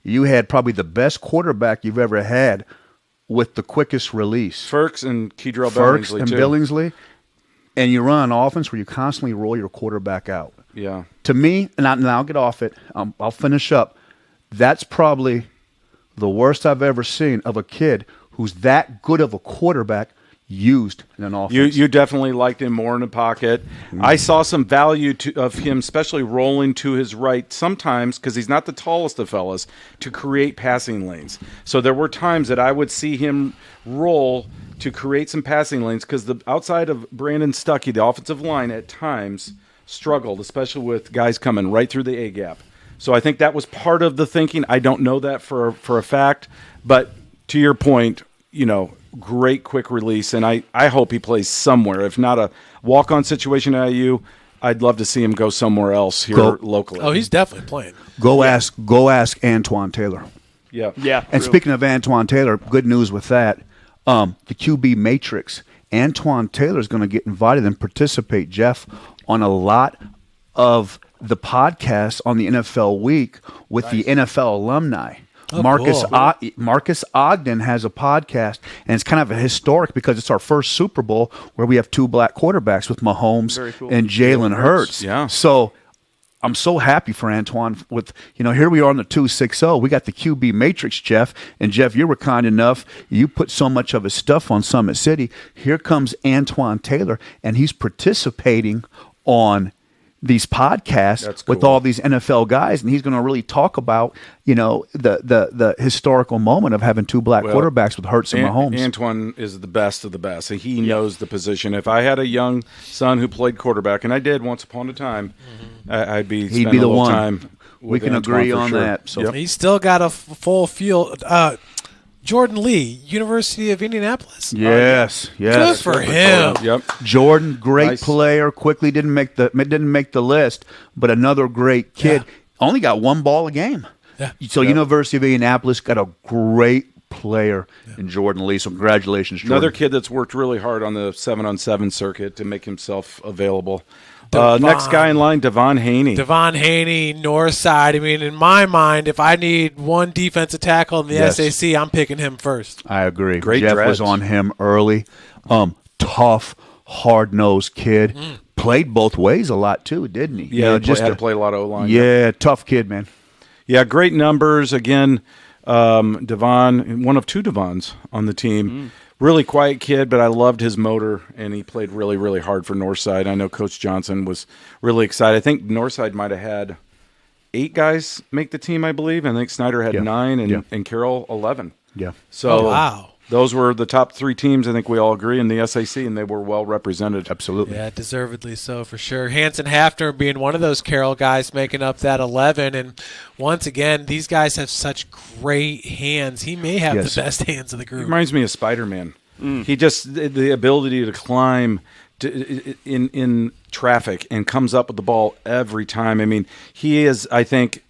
you had probably the best quarterback you've ever had with the quickest release. Ferks and Kedrell Billingsley. And you run an offense where you constantly roll your quarterback out. Yeah. To me, and I'll get off it, I'll finish up, that's probably the worst I've ever seen of a kid who's that good of a quarterback used in an offense. You definitely liked him more in the pocket. I saw some value of him, especially rolling to his right sometimes, because he's not the tallest of fellas, to create passing lanes. So there were times that I would see him roll to create some passing lanes, because the outside of Brandon Stuckey, the offensive line at times struggled, especially with guys coming right through the A-gap. So I think that was part of the thinking. I don't know that for a fact, but to your point, great quick release, and I hope he plays somewhere. If not a walk-on situation at IU, I'd love to see him go somewhere else here locally. Oh, he's definitely playing. Go ask Antoine Taylor. Yeah. And speaking of Antoine Taylor, good news with that. The QB Matrix, Antoine Taylor is going to get invited and participate, Jeff, on a lot of the podcasts on the NFL Week with the NFL alumni. Oh, Marcus Ogden has a podcast, and it's kind of a historic because it's our first Super Bowl where we have two black quarterbacks with Mahomes and Jalen Hurts. Yeah. So I'm so happy for Antoine. With here we are on the 260. We got the QB Matrix, Jeff. And Jeff, you were kind enough. You put so much of his stuff on Summit City. Here comes Antoine Taylor, and he's participating on these podcasts with all these NFL guys, and he's going to really talk about the historical moment of having two black quarterbacks with Hurts and Mahomes. Antoine is the best of the best. He knows the position. If I had a young son who played quarterback, and I did once upon a time, I'd be he'd be the one. Time we can Antoine agree on sure. that. So he's still got a full field. Jordan Lee, University of Indianapolis. Yes. Good for him. Yep. Jordan, great player. Quickly didn't make the list, but another great kid. Yeah. Only got one ball a game. Yeah. So University of Indianapolis got a great player in Jordan Lee. So congratulations, Jordan. Another kid that's worked really hard on the 7-on-7 circuit to make himself available. Next guy in line, Devon Haney. Devon Haney, north side. I mean, in my mind, if I need one defensive tackle in the SAC, I'm picking him first. I agree. Great Jeff dreads. was on him early. Tough, hard-nosed kid. Played both ways a lot, too, didn't he? Yeah, had to play a lot of O-line. Yeah, tough kid, man. Yeah, great numbers. Again, Devon, one of two Devons on the team. Really quiet kid, but I loved his motor, and he played really, really hard for Northside. I know Coach Johnson was really excited. I think Northside might have had 8 guys make the team, I believe. I think Snyder had 9 and Carroll 11. Yeah. So wow. Those were the top 3 teams, I think we all agree, in the SAC, and they were well represented. Absolutely. Yeah, deservedly so for sure. Hanson Hafner being one of those Carroll guys making up that 11. And once again, these guys have such great hands. He may have the best hands of the group. He reminds me of Spider-Man. He just, the ability to climb in traffic and comes up with the ball every time. I mean, he is, I think,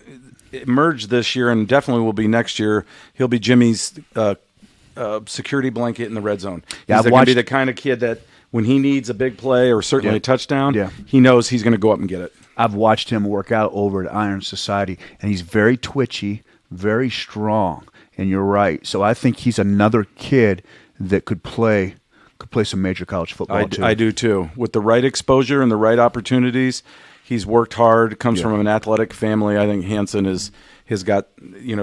emerged this year and definitely will be next year. He'll be Jimmy's security blanket in the red zone. He's going to be the kind of kid that when he needs a big play or certainly a touchdown, he knows he's going to go up and get it. I've watched him work out over at Iron Society, and he's very twitchy, very strong, and you're right. So I think he's another kid that could play some major college football too. I do too. With the right exposure and the right opportunities, he's worked hard, comes from an athletic family. I think Hanson has got,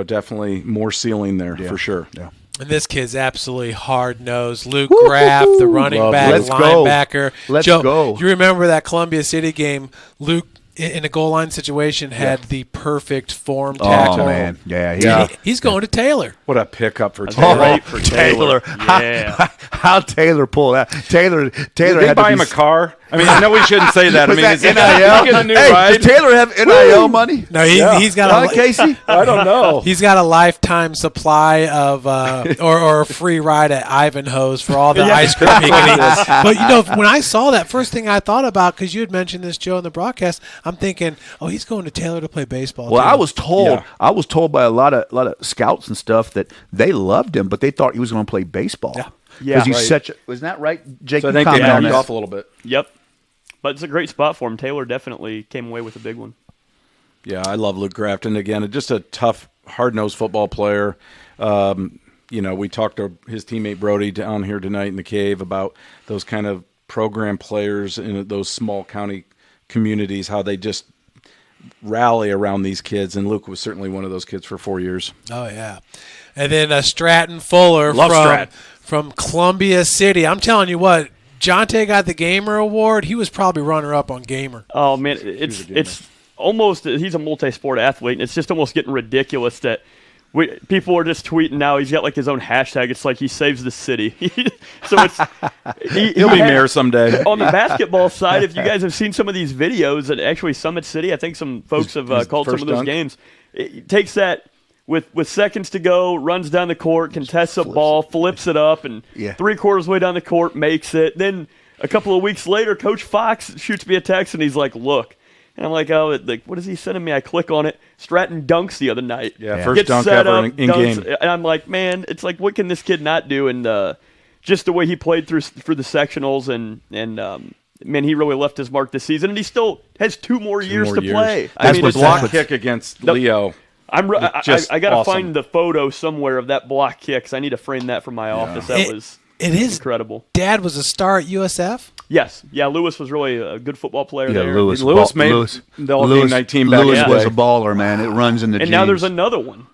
definitely more ceiling there for sure. Yeah. And this kid's absolutely hard-nosed. Luke Graff, the running back, Let's linebacker. Go. Let's Joe, go. You remember that Columbia City game? Luke, in a goal line situation, had the perfect form tackle. Oh, man. Yeah. He's going to Taylor. What a pickup for Taylor. Great for Taylor. Yeah. How Taylor pulled that? Taylor Did they had buy to him a car? I mean, I know we shouldn't say that. Was I mean, that is NIL? he get a new Hey, ride? does Taylor have NIL money? No, he's got Casey? I don't know. He's got a lifetime supply of or a free ride at Ivanhoe's for all the ice cream he can eat. But when I saw that, first thing I thought about, because you had mentioned this, Joe, in the broadcast, I'm thinking, oh, he's going to Taylor to play baseball. Well, too. I was told by a lot of scouts and stuff that they loved him, but they thought he was going to play baseball. Yeah, because he's right. such. Wasn't that right, Jake? So I think they backed off a little bit. Yep. But it's a great spot for him. Taylor definitely came away with a big one. Yeah, I love Luke Grafton. Again, just a tough, hard-nosed football player. We talked to his teammate Brody down here tonight in the cave about those kind of program players in those small county communities, how they just rally around these kids. And Luke was certainly one of those kids for 4 years. Oh, yeah. And then Stratton Fuller from Columbia City. I'm telling you what, Jonte got the Gamer Award. He was probably runner-up on Gamer. Oh, man, it's almost – he's a multi-sport athlete, and it's just almost getting ridiculous that people are just tweeting now. He's got, like, his own hashtag. It's like he saves the city. So it's – He'll be mayor someday. On the basketball side, if you guys have seen some of these videos at actually Summit City, I think some folks have called some of those games. It takes that – with seconds to go, runs down the court, contests a ball, flips it up, and 3/4 way down the court, makes it. Then a couple of weeks later, Coach Fox shoots me a text, and he's like, look. And I'm like, oh, what is he sending me? I click on it. Stratton dunks the other night. Yeah, first dunk ever in game. And I'm like, man, it's like, what can this kid not do? And just the way he played through the sectionals, and man, he really left his mark this season. And he still has 2 more years to play. That's the block kick against Leo. I got to find the photo somewhere of that block kick, because I need to frame that for my office. That was incredible. Dad was a star at USF? Yes. Yeah, Lewis was really a good football player there. Lewis made the All-Game Night team back in the day. Lewis was a baller, man. It runs in the genes. And now there's another one.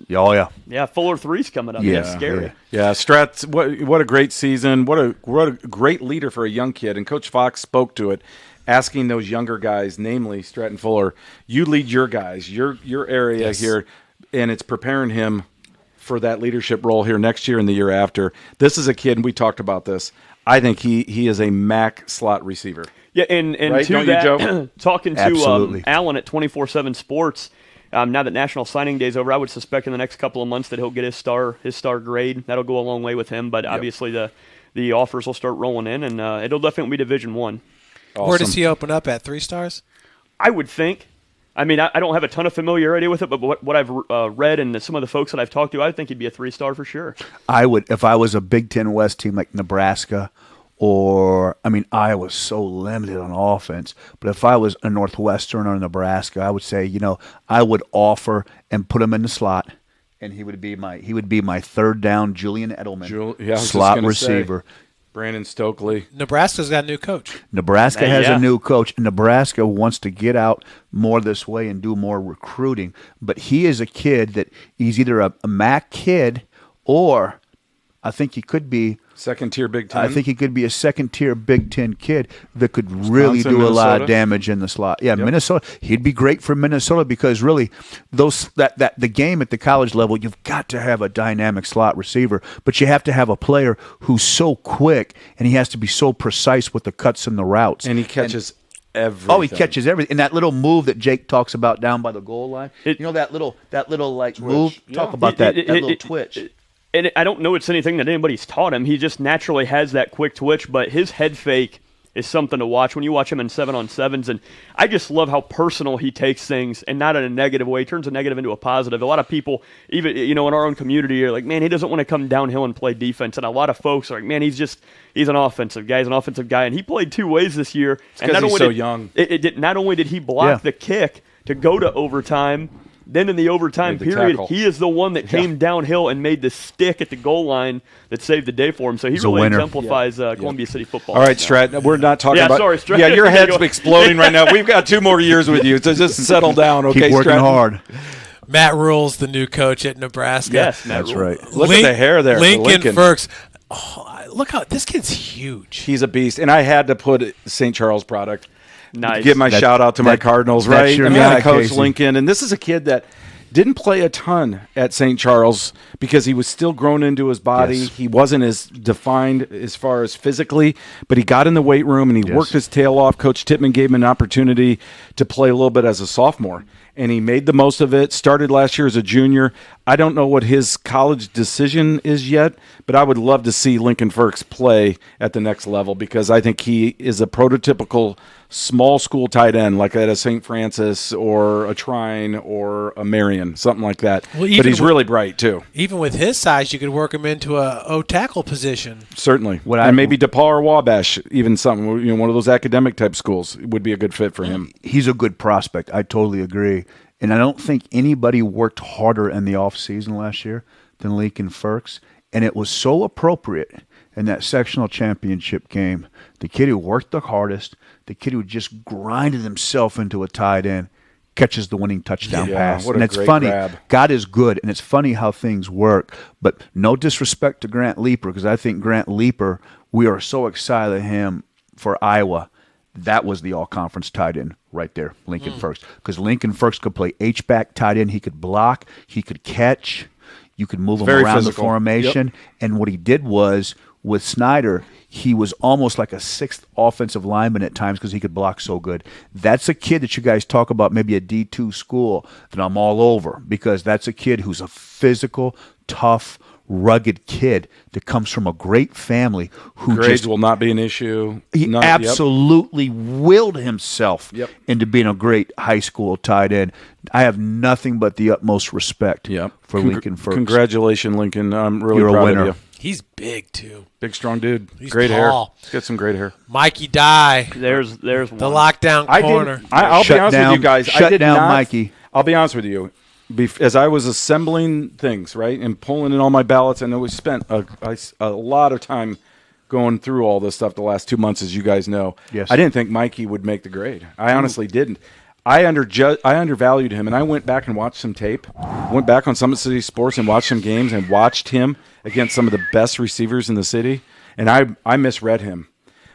Yeah, Fuller 3's coming up. Yeah, that's scary. Yeah, Stratz, what a great season. What a great leader for a young kid. And Coach Fox spoke to it, asking those younger guys, namely Stratton Fuller, you lead your guys, your area here, and it's preparing him for that leadership role here next year and the year after. This is a kid, and we talked about this, I think he is a MAC slot receiver. Yeah, and right? to Don't that, you, Joe? talking to Alan at 24/7 Sports, now that National Signing Day is over, I would suspect in the next couple of months that he'll get his star grade. That'll go a long way with him, but obviously the offers will start rolling in, and it'll definitely be Division I. Awesome. Where does he open up at? 3 stars? I would think. I mean, I don't have a ton of familiarity with it, but what I've read and some of the folks that I've talked to, I think he'd be a 3-star for sure. I would, if I was a Big Ten West team like Nebraska, Iowa's so limited on offense. But if I was a Northwestern or Nebraska, I would say, I would offer and put him in the slot, and he would be my third down Julian Edelman slot receiver. Brandon Stokely. Nebraska's got a new coach. Nebraska has a new coach. Nebraska wants to get out more this way and do more recruiting. But he is a kid that he's either a MAC kid or I think he could be second-tier Big Ten. I think he could be a second-tier Big Ten kid that could really do a lot of damage in the slot. Yeah, Minnesota. He'd be great for Minnesota because really the game at the college level, you've got to have a dynamic slot receiver, but you have to have a player who's so quick and he has to be so precise with the cuts and the routes. And he catches everything. Oh, he catches everything. And that little move that Jake talks about down by the goal line, that little like move? Yeah. Talk about that little twitch. And I don't know it's anything that anybody's taught him. He just naturally has that quick twitch, but his head fake is something to watch when you watch him in 7-on-7s. And I just love how personal he takes things and not in a negative way. He turns a negative into a positive. A lot of people, even in our own community, are like, man, he doesn't want to come downhill and play defense. And a lot of folks are like, man, he's an offensive guy. He's an offensive guy. And he played 2 ways this year. And not only young. Not only did he block the kick to go to overtime, then in the overtime period, he is the one that came downhill and made the stick at the goal line that saved the day for him. So he really exemplifies Columbia City football. All right, Stratton, we're not talking about – sorry, Stratton. Yeah, your head's exploding right now. We've got 2 more years with you, so just settle down, okay, Keep working Stratton? hard. Matt Rule's the new coach at Nebraska. Yes, Matt That's Rule. right. Look at the hair there. for Lincoln Firks. Oh, look how this kid's huge. He's a beast. And I had to put St. Charles product. Nice. Give my shout out to my Cardinals, that's right? your I mean, guy, I coached Casey. Lincoln, and this is a kid that didn't play a ton at St. Charles because he was still grown into his body. Yes. He wasn't as defined as far as physically, but he got in the weight room and he worked his tail off. Coach Tippmann gave him an opportunity to play a little bit as a sophomore, and he made the most of it. Started last year as a junior. I don't know what his college decision is yet, but I would love to see Lincoln Firks play at the next level because I think he is a prototypical small school tight end, like at a St. Francis or a Trine or a Marion, something like that. Well, but he's really bright too. Even with his size, you could work him into a O-tackle position. Certainly. And maybe DePaul or Wabash, even something, one of those academic type schools would be a good fit for him. He's a good prospect. I totally agree. And I don't think anybody worked harder in the offseason last year than Lincoln Firks. And it was so appropriate in that sectional championship game. The kid who worked the hardest, the kid who just grinded himself into a tight end, catches the winning touchdown pass. What and a it's great funny. grab. God is good, and it's funny how things work. But no disrespect to Grant Leeper, because I think Grant Leeper, we are so excited at him for Iowa. That was the all-conference tight end right there, Lincoln Firks. Because Lincoln Firks could play H-back tight end. He could block. He could catch. You could move him Very around physical. the formation. And what he did was, with Snyder, he was almost like a sixth offensive lineman at times because he could block so good. That's a kid that you guys talk about, maybe a D2 school, that I'm all over, because that's a kid who's a physical, tough, rugged kid that comes from a great family who Grades just will not be an issue. he absolutely willed himself into being a great high school tight end. I have nothing but the utmost respect for Lincoln Firks. Congratulations, Lincoln. I'm really You're a proud winner. of you. He's big, too. Big, strong dude. He's great tall. hair. He's got some great hair. Mikey Dye. There's one. The lockdown corner. I'll be honest with you guys. I Shut did down not, Mikey. I'll be honest with you. As I was assembling things, right, and pulling in all my ballots, I know we spent a lot of time going through all this stuff the last 2 months, as you guys know. Yes. I didn't think Mikey would make the grade. I honestly didn't. I undervalued him, and I went back and watched some tape. Went back on Summit City Sports and watched some games and watched him against some of the best receivers in the city, and I misread him.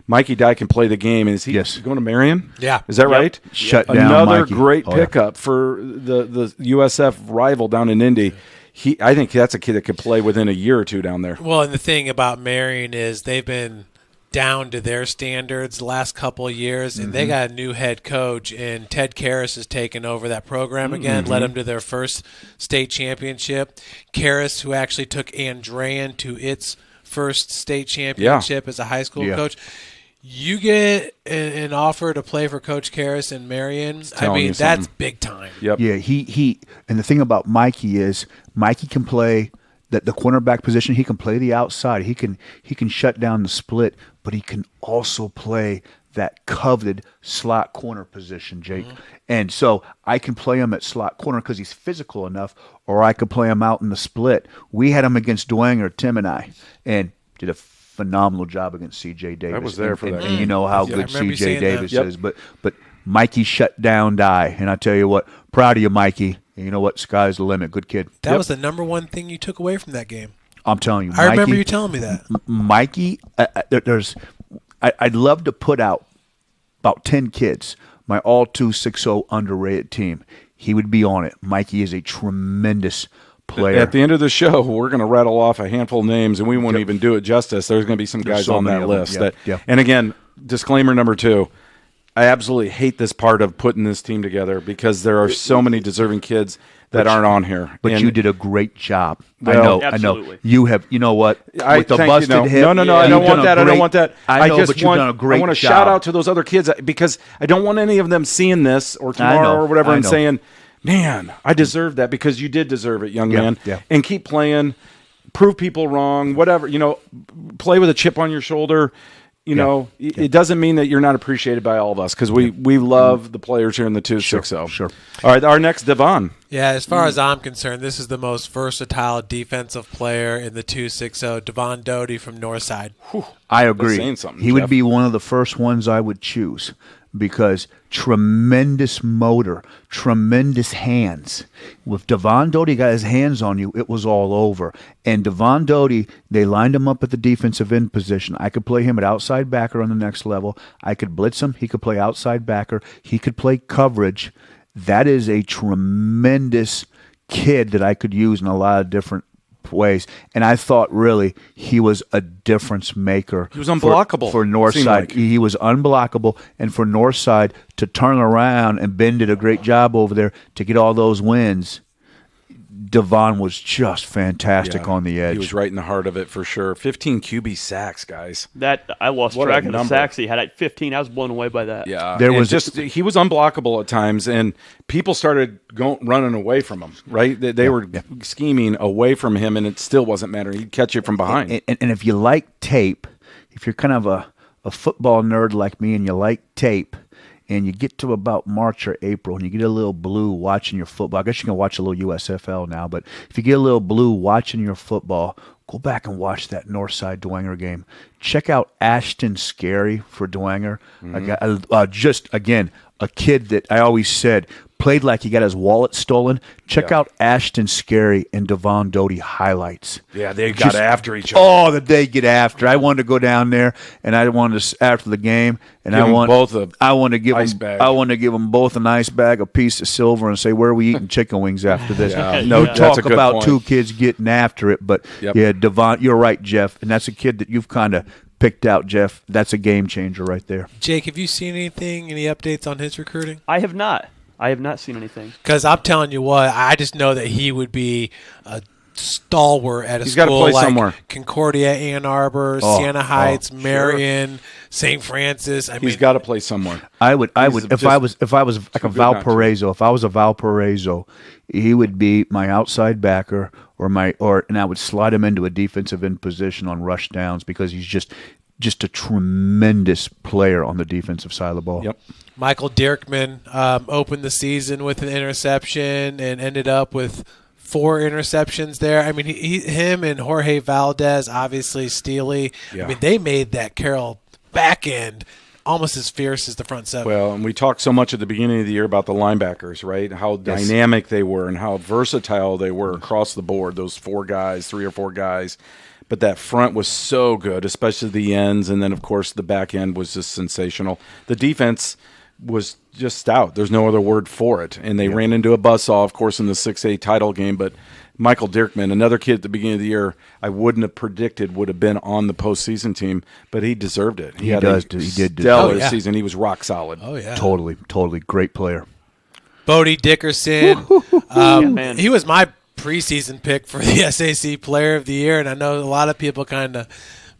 Mikey Dye can play the game, and is he going to Marion? Yeah. Is that right? Shut down Another Mikey. great Oh, yeah. pickup for the USF rival down in Indy. I think that's a kid that could play within a year or two down there. Well, and the thing about Marion is they've been down to their standards the last couple of years, and they got a new head coach, and Ted Karras has taken over that program again, led them to their first state championship. Karras, who actually took Andrean to its first state championship as a high school coach. You get an offer to play for Coach Karras in Marion. I mean, that's big time. Yeah, he and the thing about Mikey is Mikey can play the cornerback position. He can play the outside. He can shut down the split, but he can also play that coveted slot corner position, Jake. And so I can play him at slot corner because he's physical enough, or I could play him out in the split. We had him against Dwanger, Tim and I, and did a phenomenal job against C.J. Davis. I was there for that. And you know how Yeah, I good remember you C.J. saying that. Davis is. But Mikey shut down Dye. And I tell you what, proud of you, Mikey. And you know what? Sky's the limit. Good kid. That was the number one thing you took away from that game. I'm telling you, I remember you telling me that. Mikey, I'd love to put out about 10 kids, my all-260 underrated team. He would be on it. Mikey is a tremendous player. At the end of the show, we're going to rattle off a handful of names, and we won't even do it justice. There's going to be some guys so on many that of them. list. Yeah. And again, disclaimer number 2, I absolutely hate this part of putting this team together because there are so many deserving kids that aren't on here. But And you did a great job. Well, I know. You have. You know what? With the busted hip. No, I don't want that. I don't want that. I know, just but you've done a great I want to job. shout out to those other kids because I don't want any of them seeing this or tomorrow or whatever and saying, "Man, I deserve that," because you did deserve it, young man. Yeah. And keep playing, prove people wrong, whatever. Play with a chip on your shoulder. It doesn't mean that you're not appreciated by all of us because we love the players here in the 260. Sure. All right, our next Devon. Yeah, as far as I'm concerned, this is the most versatile defensive player in the 260, Devon Doty from Northside. I agree. Saying something, He would Jeff. be one of the first ones I would choose because tremendous motor, tremendous hands. With Devon Doty got his hands on you, it was all over. And Devon Doty, they lined him up at the defensive end position. I could play him at outside backer on the next level. I could blitz him. He could play outside backer. He could play coverage. That is a tremendous kid that I could use in a lot of different ways. And I thought really he was a difference maker. He was unblockable. For Seemed Northside. like. He was unblockable. And for Northside to turn around, and Ben did a great job over there to get all those wins. Devon was just fantastic on the edge. He was right in the heart of it for sure. 15 QB sacks, guys. That I lost What a track of the number. sacks he had at 15. I was blown away by that. Yeah, There and was he was unblockable at times, and people started running away from him. Right, they were scheming away from him, and it still wasn't mattering. He'd catch it from behind. And if you like tape, if you're kind of a football nerd like me and you like tape, and you get to about March or April and you get a little blue watching your football, I guess you can watch a little USFL now, but if you get a little blue watching your football, go back and watch that Northside Dwenger game. Check out Ashton Scary for Dwenger. Just, again, a kid that I always said played like he got his wallet stolen. Check out Ashton Scary and Devon Doty highlights. Yeah, they got after each other. Oh, that they get after. I wanted to go down there, and I wanted to after the game, and Give 'em both a I want to give ice them. bag. I want to give them both an ice bag, a piece of silver, and say, "Where are we eating chicken wings after this?" Yeah. No Yeah. That's talk a good about point. two kids getting after it, but yeah, Devon, you're right, Jeff, and that's a kid that you've kind of picked out, Jeff. That's a game changer right there. Jake, have you seen anything, any updates on his recruiting? I have not. I have not seen anything. Because I'm telling you what, I just know that he would be a stalwart at a He's gotta school play like somewhere. Concordia, Ann Arbor, Siena Heights, Marion, St. Francis. He's got to play somewhere. I would He's if I was like a good not to. Valparaiso. If I was a Valparaiso, he would be my outside backer and I would slide him into a defensive end position on rush downs because he's just a tremendous player on the defensive side of the ball. Yep. Michael Dirkman opened the season with an interception and ended up with 4 interceptions there. I mean, him and Jorge Valdez, obviously Steely. Yeah. I mean, they made that Carroll back end almost as fierce as the front seven. Well, and we talked so much at the beginning of the year about the linebackers, right? How dynamic they were and how versatile they were across the board, those 4 guys, 3 or 4 guys. But that front was so good, especially the ends. And then, of course, the back end was just sensational. The defense was just stout. There's no other word for it. And they ran into a buzzsaw, of course, in the 6A title game. But Michael Dirkman, another kid at the beginning of the year, I wouldn't have predicted would have been on the postseason team, but he deserved it. He did stellar season. He was rock solid. Oh, yeah. Totally great player. Bodie Dickerson. He was my preseason pick for the SAC Player of the Year, and I know a lot of people kind of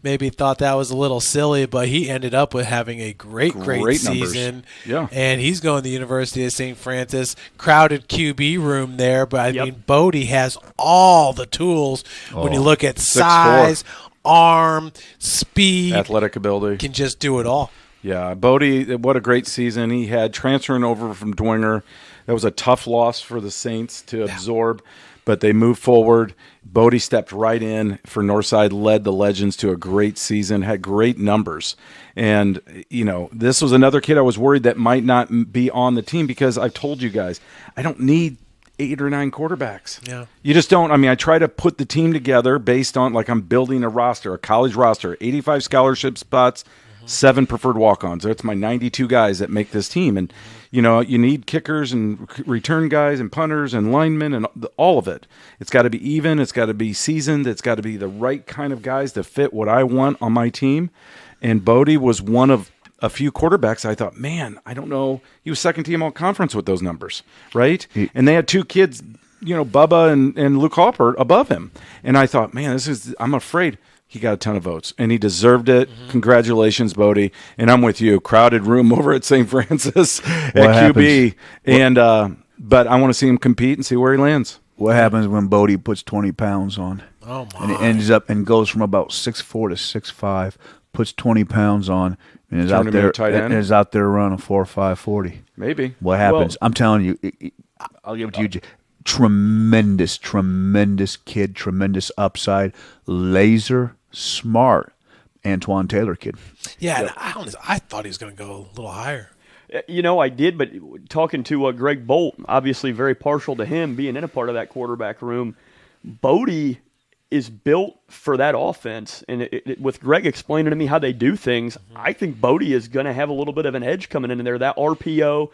maybe thought that was a little silly, but he ended up with having a great season. Yeah. And he's going to the University of St. Francis. Crowded QB room there, but I mean, Bodie has all the tools when you look at 6'4". size, arm, speed, Athletic ability. can just do it all. Yeah, Bodie, what a great season he had transferring over from Dwenger. That was a tough loss for the Saints to absorb, but they moved forward. Bodie stepped right in for Northside, led the Legends to a great season, had great numbers. And, you know, this was another kid I was worried that might not be on the team because I've told you guys, I don't need 8 or 9 quarterbacks. Yeah. You just don't. I mean, I try to put the team together based on, like, I'm building a roster, a college roster, 85 scholarship spots, 7 preferred walk-ons. That's my 92 guys that make this team. And, you know, you need kickers and return guys and punters and linemen and all of it. It's got to be even. It's got to be seasoned. It's got to be the right kind of guys to fit what I want on my team. And Bodie was one of a few quarterbacks I thought, man, I don't know. He was second team all conference with those numbers, right? And they had 2 kids, you know, Bubba and Luke Halpert above him. And I thought, man, I'm afraid. He got a ton of votes, and he deserved it. Congratulations, Bodie. And I'm with you. Crowded room over at St. Francis at QB. And but I want to see him compete and see where he lands. What happens when Bodie puts 20 pounds on? Oh, my. And it ends up and goes from about 6'4" to 6'5", puts 20 pounds on, and is Turn out him there into a tight end? and is out there running a 4.5 40. Maybe. What happens? I'm telling you, I'll give it to you. tremendous kid, tremendous upside, laser smart Antoine Taylor kid. Yeah, and I thought he was going to go a little higher. I did, but talking to Greg Bolt, obviously very partial to him being in a part of that quarterback room. Bodie is built for that offense, and with Greg explaining to me how they do things, I think Bodie is going to have a little bit of an edge coming in there. That RPO,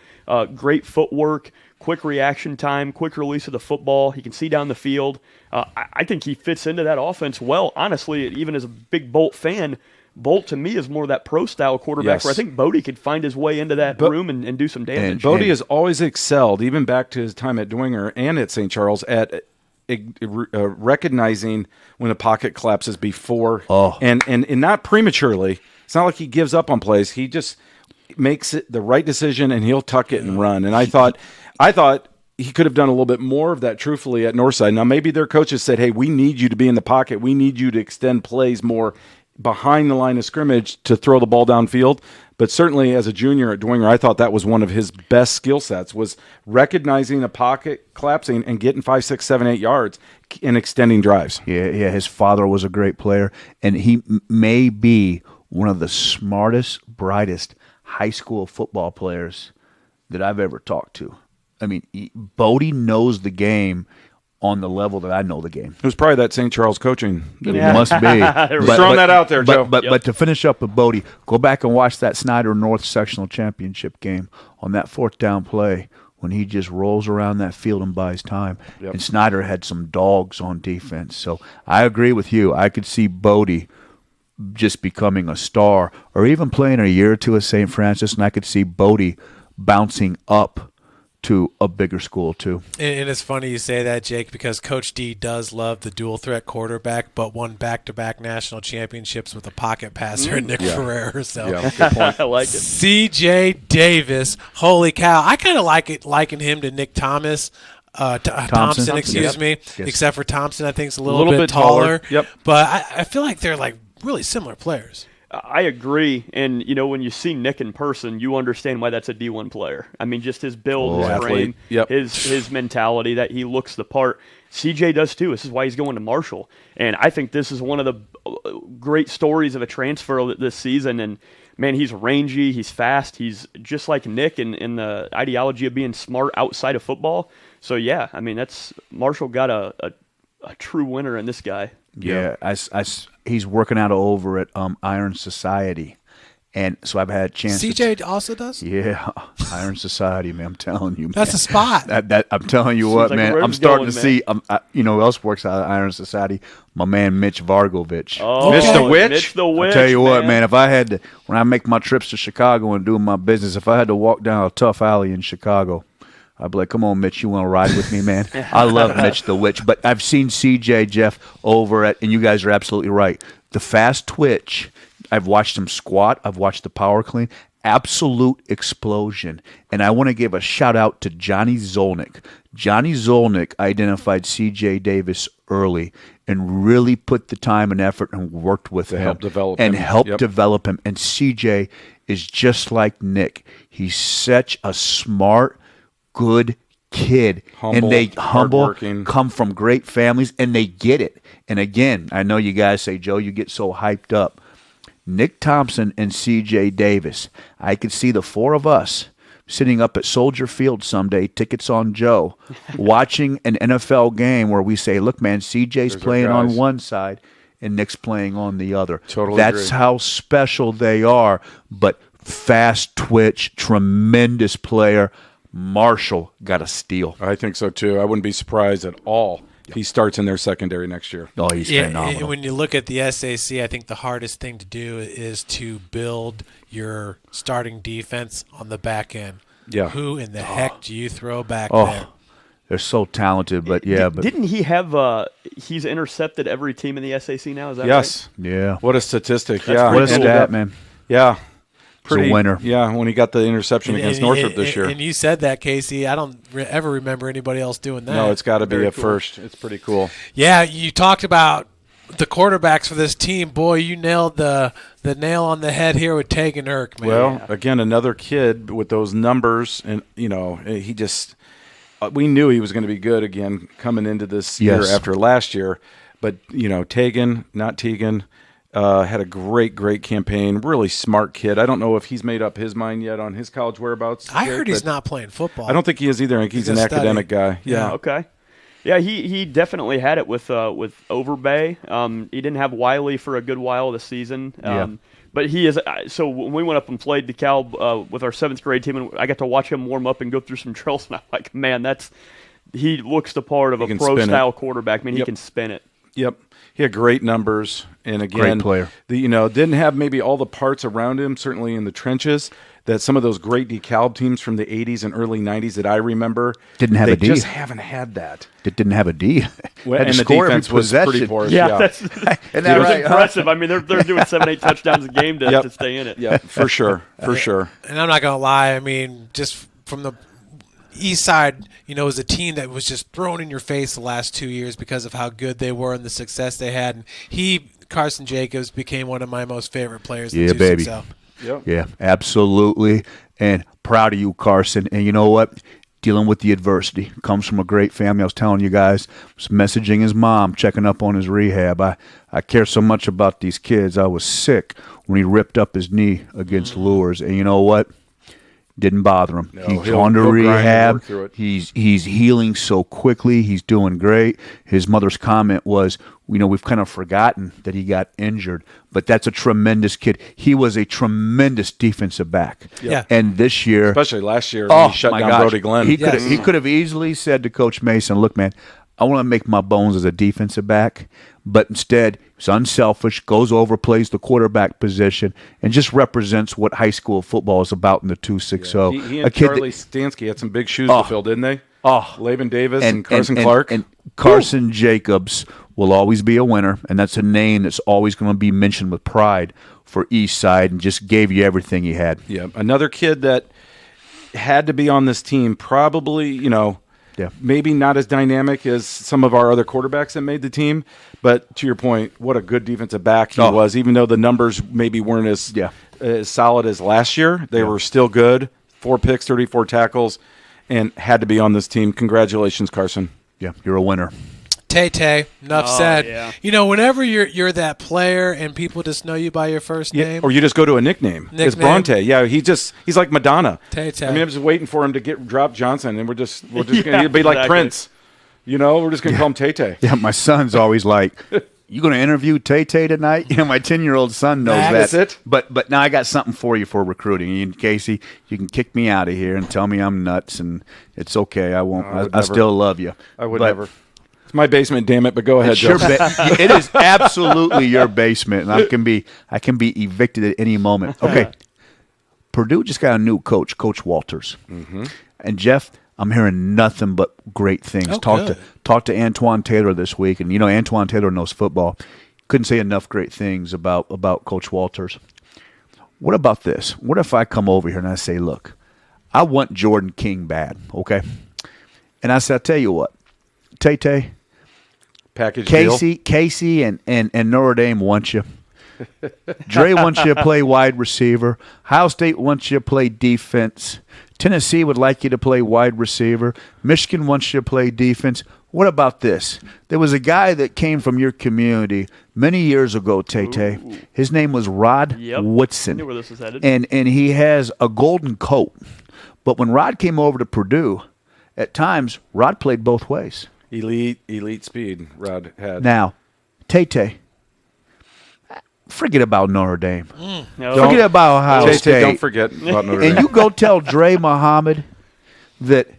great footwork, quick reaction time, quick release of the football. He can see down the field. I think he fits into that offense well. Honestly, even as a big Bolt fan, Bolt, to me, is more that pro-style quarterback where I think Bodie could find his way into that room and do some damage. And Bodie has always excelled, even back to his time at Dwenger and at St. Charles, at recognizing when the pocket collapses before and not prematurely. It's not like he gives up on plays. He just makes it the right decision, and he'll tuck it and run. And I thought he could have done a little bit more of that, truthfully, at Northside. Now, maybe their coaches said, hey, we need you to be in the pocket. We need you to extend plays more behind the line of scrimmage to throw the ball downfield. But certainly as a junior at Dwenger, I thought that was one of his best skill sets, was recognizing a pocket collapsing and getting 5, 6, 7, 8 yards and extending drives. Yeah, his father was a great player, and he may be one of the smartest, brightest high school football players that I've ever talked to. I mean, Bodie knows the game on the level that I know the game. It was probably that St. Charles coaching. It must be. Throwing that out there, Joe. But to finish up with Bodie, go back and watch that Snyder North Sectional Championship game on that 4th down play when he just rolls around that field and buys time. Yep. And Snyder had some dogs on defense. So I agree with you. I could see Bodie just becoming a star, or even playing a year or two at St. Francis, and I could see Bodie bouncing up to a bigger school too. And it's funny you say that, Jake, because Coach D does love the dual threat quarterback, but won back-to-back national championships with a pocket passer, Nick Ferrer. So good point. I like it. C.J. Davis, holy cow! I kind of liken him to Nick Thomas. Thompson, excuse me. Yes. Except for Thompson, I think is a little bit taller. Yep. But I feel like they're like really similar players. I agree, and when you see Nick in person, you understand why that's a D1 player. I mean, just his build, his frame, his mentality, that he looks the part. CJ does too. This is why he's going to Marshall, and I think this is one of the great stories of a transfer this season. And man, he's rangy, he's fast, he's just like Nick in the ideology of being smart outside of football. So yeah, I mean, Marshall got a true winner in this guy. Yeah, he's working out over at Iron Society, and so I've had a chance. CJ also does. Yeah, Iron Society, man. I'm telling you, man. That's a spot. That I'm telling you what, man. I'm starting to see. You know who else works out at Iron Society? My man Mitch Vargovich. Oh, Mr. Witch. Mitch the Witch. I tell you what, man. If I had to, when I make my trips to Chicago and doing my business, if I had to walk down a tough alley in Chicago, I'd be like, come on, Mitch, you want to ride with me, man? I love Mitch the Witch. But I've seen CJ, Jeff, over at, and you guys are absolutely right, the fast twitch. I've watched him squat. I've watched the power clean. Absolute explosion. And I want to give a shout-out to Johnny Zolnick. Johnny Zolnick identified CJ Davis early and really put the time and effort and worked with him. Help develop and him. helped develop him. And CJ is just like Nick. He's such a smart, good kid, Humble, and they hardworking. come from great families, and they get it. And again, I know you guys say, Joe, you get so hyped up. Nick Thompson and C.J. Davis, I could see the four of us sitting up at Soldier Field someday, tickets on Joe, watching an NFL game where we say, look, man, C.J.'s playing on one side and Nick's playing on the other. Totally That's agree. how special they are. But fast twitch, tremendous player. Marshall got a steal. I think so, too. I wouldn't be surprised at all if he starts in their secondary next year. Oh, he's phenomenal. When you look at the SAC, I think the hardest thing to do is to build your starting defense on the back end. Yeah. Who in the heck do you throw back there? They're so talented, but yeah. Didn't he have he's intercepted every team in the SAC now? Is that yes. right? Yeah. What a statistic. That's yeah. What a stat, man. Yeah. He's a winner. Yeah, when he got the interception against Northrop this year. And you said that, Casey. I don't ever remember anybody else doing that. No, it's got to be Very at cool. first. It's pretty cool. Yeah, you talked about the quarterbacks for this team. Boy, you nailed the nail on the head here with Tegan Irk, man. Well, again, another kid with those numbers, and he just we knew he was going to be good again coming into this year after last year. But, Tegan, had a great campaign. Really smart kid. I don't know if he's made up his mind yet on his college whereabouts. I heard he's not playing football. I don't think he is either. I think he's an academic guy. Yeah. Okay. Yeah, he definitely had it with Overbay. He didn't have Wiley for a good while this season. But he is. So when we went up and played DeKalb with our 7th grade team, and I got to watch him warm up and go through some drills, and I'm like, man, he looks the part of a pro-style quarterback. I mean, he can spin it. Yep. He had great numbers, and again, great player. Didn't have maybe all the parts around him, certainly in the trenches, that some of those great DeKalb teams from the 80s and early 90s that I remember didn't have a D. They just haven't had that. It didn't have a D. And the defense was pretty poor. Yeah, that's impressive. I mean, they're doing 7-8 touchdowns a game to stay in it. Yeah, for sure. And I'm not going to lie. I mean, just from the East Side, was a team that was just thrown in your face the last 2 years because of how good they were and the success they had. And Carson Jacobs, became one of my most favorite players. Yeah, baby. Yeah, absolutely. And proud of you, Carson. And you know what? Dealing with the adversity. Comes from a great family. I was telling you guys, was messaging his mom, checking up on his rehab. I care so much about these kids. I was sick when he ripped up his knee against Lures. And you know what? Didn't bother him. No, he's gone to rehab. He's healing so quickly. He's doing great. His mother's comment was, we've kind of forgotten that he got injured, but that's a tremendous kid. He was a tremendous defensive back. Yeah. And this year, especially last year, when he shut down Brody Glenn. He could have easily said to Coach Mason, "Look, man, I want to make my bones as a defensive back," but instead, he's unselfish, goes over, plays the quarterback position, and just represents what high school football is about in the 260. He and Charlie Stansky had some big shoes to fill, didn't they? Laban Davis and Carson Clark. And Carson Jacobs will always be a winner, and that's a name that's always going to be mentioned with pride for East Side, and just gave you everything he had. Yeah, another kid that had to be on this team, probably, maybe not as dynamic as some of our other quarterbacks that made the team, but to your point, what a good defensive back he was. Even though the numbers maybe weren't as solid as last year, they were still good. 4 picks, 34 tackles, and had to be on this team. Congratulations, Carson. Yeah, you're a winner. Tay, enough said. Yeah. Whenever you're that player and people just know you by your first name. Or you just go to a nickname. It's Bronte. Yeah, he's like Madonna. Tay. I mean, I'm just waiting for him to drop Johnson, and we're just going to be like Prince. We're just going to call him Tay. Yeah, my son's always like, "You going to interview Tay tonight?" My 10-year-old son knows that. That's it. But now I got something for you for recruiting. And Casey, you can kick me out of here and tell me I'm nuts, and it's okay. I won't. I still love you. I would never. It's my basement, damn it! But go ahead, Joe. It is absolutely your basement, and I can be evicted at any moment. Okay, Purdue just got a new coach, Coach Walters, and Jeff. I'm hearing nothing but great things. Talked to Antoine Taylor this week, and Antoine Taylor knows football. Couldn't say enough great things about Coach Walters. What about this? What if I come over here and I say, "Look, I want Jordan King bad," okay? And I said, "I'll tell you what, Tay. Casey and Notre Dame want you. Dre wants you to play wide receiver. Ohio State wants you to play defense. Tennessee would like you to play wide receiver. Michigan wants you to play defense. What about this? There was a guy that came from your community many years ago, Tay. His name was Rod Woodson. I knew where this was headed. And he has a golden coat. But when Rod came over to Purdue, at times, Rod played both ways. Elite speed Rod had. Now, Tay, forget about Notre Dame. Forget about Ohio State. Don't forget about Notre Dame. And you go tell Dre Muhammad that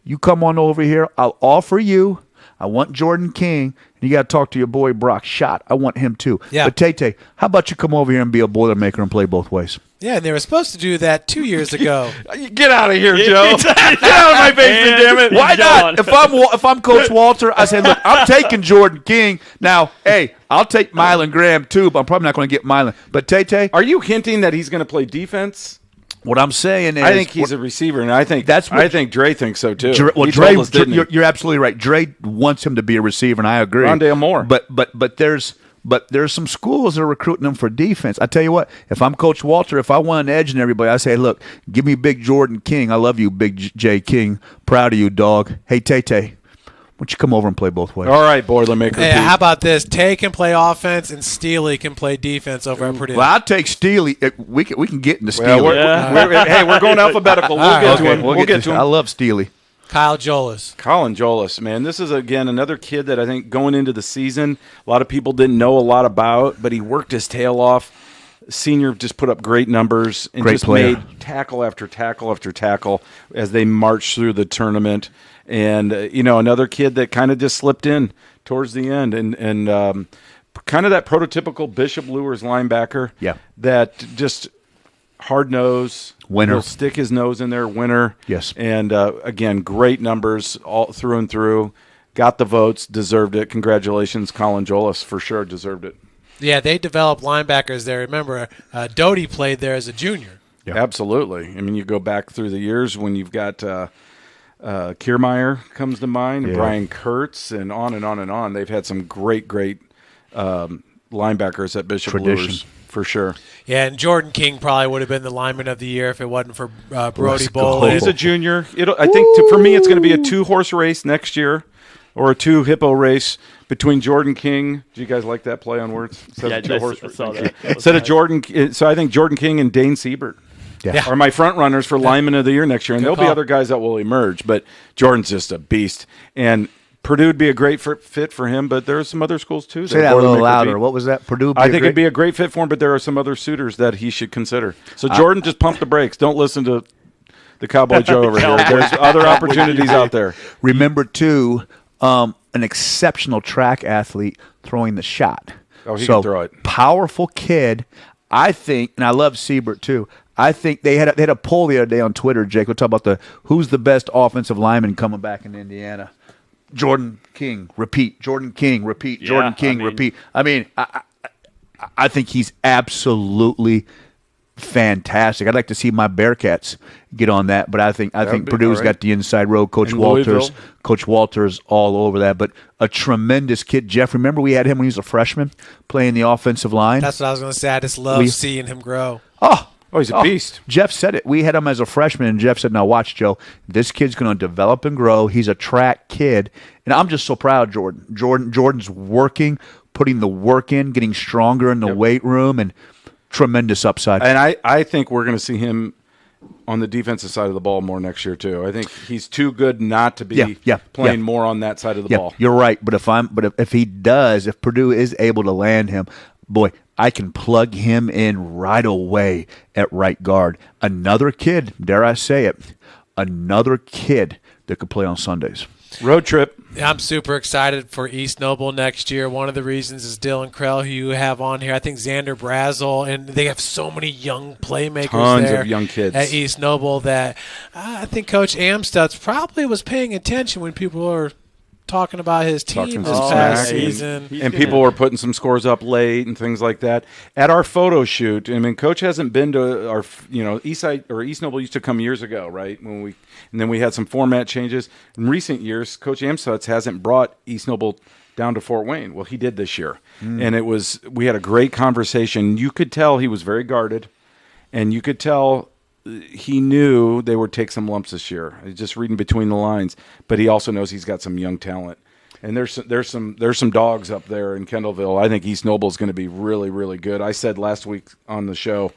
you come on over here, I'll offer you. I want Jordan King, and you got to talk to your boy Brock Schott. I want him too. Yeah. But Tay, how about you come over here and be a Boilermaker and play both ways? Yeah, and they were supposed to do that 2 years ago. Get out of here, Joe. Get out of my basement, damn it. Why not? If I'm Coach Walter, I say, look, I'm taking Jordan King. Now, hey, I'll take Mylan Graham too, but I'm probably not going to get Mylan. But Tay, are you hinting that he's going to play defense? What I'm saying is, I think he's a receiver, and I think Dre thinks so too. You're absolutely right. Dre wants him to be a receiver, and I agree. Rondale Moore, but there's But there's some schools that are recruiting them for defense. I tell you what, if I'm Coach Walter, if I want an edge in everybody, I say, look, give me Big Jordan King. I love you, Big J King. Proud of you, dog. Hey, Tay-Tay, why don't you come over and play both ways? All right, Boilermaker. Hey, how about this? Tay can play offense and Steely can play defense over at Purdue. Well, I'll take Steely. We can get into Steely. Well, we're going alphabetical. We'll get to him. We'll get to him. I love Steely. Kyle Jolis. Colin Jolis, man. This is, again, another kid that I think going into the season, a lot of people didn't know a lot about, but he worked his tail off. Senior just put up great numbers and just made tackle after tackle after tackle as they marched through the tournament. And, another kid that kind of just slipped in towards the end and kind of that prototypical Bishop Luers linebacker that just hard nose. Winner. He'll stick his nose in there, winner. Yes. And, again, great numbers all through and through. Got the votes, deserved it. Congratulations, Colin Jolis, for sure deserved it. Yeah, they developed linebackers there. Remember, Doty played there as a junior. Yeah. Absolutely. I mean, you go back through the years when you've got Kiermaier comes to mind, and Brian Kurtz, and on and on and on. They've had some great linebackers at Bishop Luers. For sure. Yeah, and Jordan King probably would have been the lineman of the year if it wasn't for Brody Bolin. He's a junior. I think for me it's going to be a 2-horse race next year or a 2-hippo race between Jordan King. Do you guys like that play on words? I saw that. Instead of Jordan, so I think Jordan King and Dane Siebert are my front runners for lineman of the year next year. And there'll be other guys that will emerge, but Jordan's just a beast. And Purdue would be a great fit for him, but there are some other schools too. Say that a little louder. What was that? Purdue. I think it'd be a great fit for him, but there are some other suitors that he should consider. So Jordan, just pump the brakes. Don't listen to the Cowboy Joe over here. There's other opportunities out there. Remember too, an exceptional track athlete throwing the shot. Oh, he can throw it. Powerful kid. I think, and I love Siebert too. I think they had a poll the other day on Twitter, Jake. We'll talk about who's the best offensive lineman coming back in Indiana. Jordan King, repeat. Jordan King, repeat. Jordan King, repeat. I mean, I think he's absolutely fantastic. I'd like to see my Bearcats get on that, but I think Purdue's got the inside road. Coach Walters all over that. But a tremendous kid. Jeff, remember we had him when he was a freshman playing the offensive line? That's what I was going to say. I just love seeing him grow. Oh, he's a beast. Jeff said it. We had him as a freshman, and Jeff said, now watch, Joe. This kid's going to develop and grow. He's a track kid. And I'm just so proud of Jordan. Jordan's working, putting the work in, getting stronger in the weight room, and tremendous upside. And I think we're going to see him on the defensive side of the ball more next year, too. I think he's too good not to be playing more on that side of the ball. You're right. But if he does, if Purdue is able to land him, boy, I can plug him in right away at right guard. Another kid, dare I say it, another kid that could play on Sundays. Road trip. I'm super excited for East Noble next year. One of the reasons is Dylan Krell, who you have on here. I think Xander Brazel, and they have so many young playmakers Tons there of young kids at East Noble that I think Coach Amstutz probably was paying attention when people were talking about his team this past season. And people were putting some scores up late and things like that. At our photo shoot, I mean, Coach hasn't been to our, East Side or East Noble used to come years ago, right? And then we had some format changes. In recent years, Coach Amstutz hasn't brought East Noble down to Fort Wayne. Well, he did this year. And we had a great conversation. You could tell he was very guarded, and you could tell he knew they would take some lumps this year. Just reading between the lines, but he also knows he's got some young talent. And there's some dogs up there in Kendallville. I think East Noble is going to be really, really good. I said last week on the show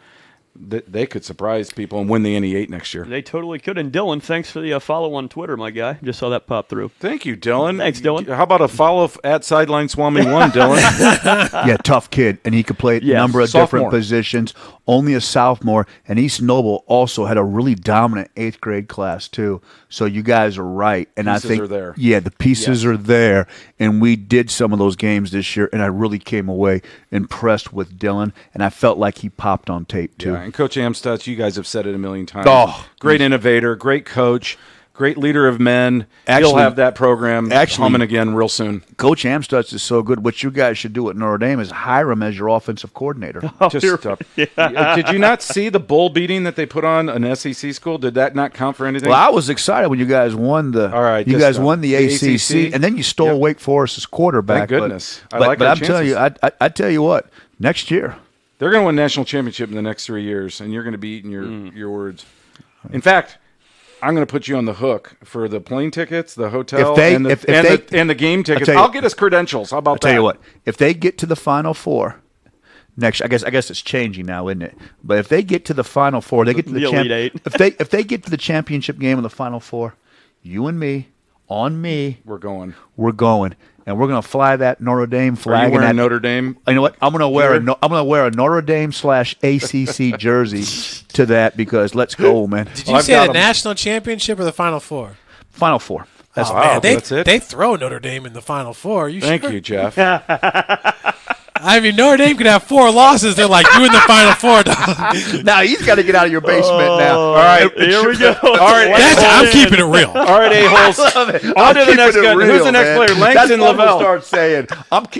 that they could surprise people and win the NE8 next year. They totally could. And Dylan, thanks for the follow on Twitter, my guy. Just saw that pop through. Thank you, Dylan. Thanks, Dylan. How about a follow at Sideline Swami 1, Dylan? Yeah, tough kid, and he could play a number of different positions. Only a sophomore, and East Noble also had a really dominant 8th grade class too. So you guys are right, and pieces I think are there. Yeah, the pieces are there, and we did some of those games this year, and I really came away impressed with Dylan, and I felt like he popped on tape too. Yeah, and Coach Amstutz, you guys have said it a million times. Great innovator, great coach. great leader of men. He'll Actually- have that program humming again real soon. Coach Amstutz is so good. What you guys should do at Notre Dame is hire him as your offensive coordinator. Did you not see the bowl beating that they put on an SEC school? Did that not count for anything? Well, I was excited when you guys won the. All right, you just guys the- won the the ACC, ACC? and then you stole Wake Forest's quarterback. Thank goodness. I But, like but our I'm telling you, I tell you what, next year they're going to win national championship in the next 3 years, and you're going to be eating your words. In fact, I'm going to put you on the hook for the plane tickets, the hotel, and the game tickets. I'll get us credentials. How about that? I'll tell you what, if they get to the Final Four next, I guess it's changing now, isn't it? But if they get to the Final Four, they get to the Elite Eight. if they get to the championship game of the Final Four, you and me, on me, we're going, and we're going to fly that Notre Dame flag. Are you wearing and that, Notre Dame? You know what? I'm going to wear a Notre Dame / ACC jersey to that because let's go, man. Did you say the national championship or the Final Four? Final Four. That's that's it. They throw Notre Dame in the Final Four. Thank you, Jeff. I mean, Notre Dame could have 4 losses. They're like, you in the Final Four, dog. Now he's got to get out of your basement now. All right, here we go. All right, I'm keeping it real. All right, a-holes. On to the next guy. Who's the next player? Langston Lavelle. Start saying,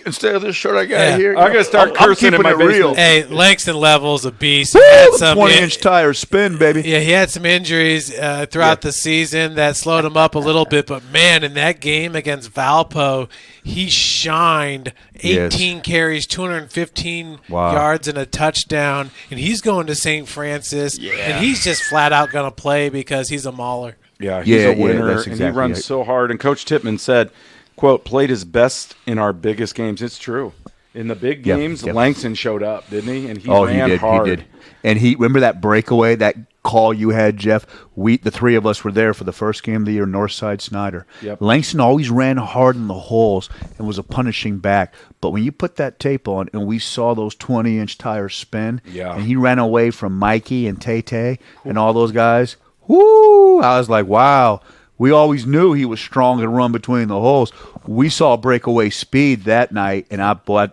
instead of this shirt I got here, I'm going to start cursing in my basement. Hey, Langston Level's a beast. Woo, Had some 20-inch tires spin, baby. Yeah, he had some injuries throughout the season that slowed him up a little bit. But, man, in that game against Valpo, he shined. 18 carries, 215 yards, and a touchdown. And he's going to St. Francis. Yeah. And he's just flat out going to play because he's a mauler. Yeah, he's a winner, that's exactly and he runs so hard. And Coach Tippmann said, quote, played his best in our biggest games. It's true. In the big games, Langston showed up, didn't he? And he ran hard. He did. And he remember that breakaway, that call you had, Jeff? The 3 of us were there for the first game of the year, Northside Snyder. Yep. Langston always ran hard in the holes and was a punishing back. But when you put that tape on and we saw those 20-inch tires spin, and he ran away from Mikey and Tay and all those guys, whoo! I was like, wow. We always knew he was strong and run between the holes. We saw breakaway speed that night, and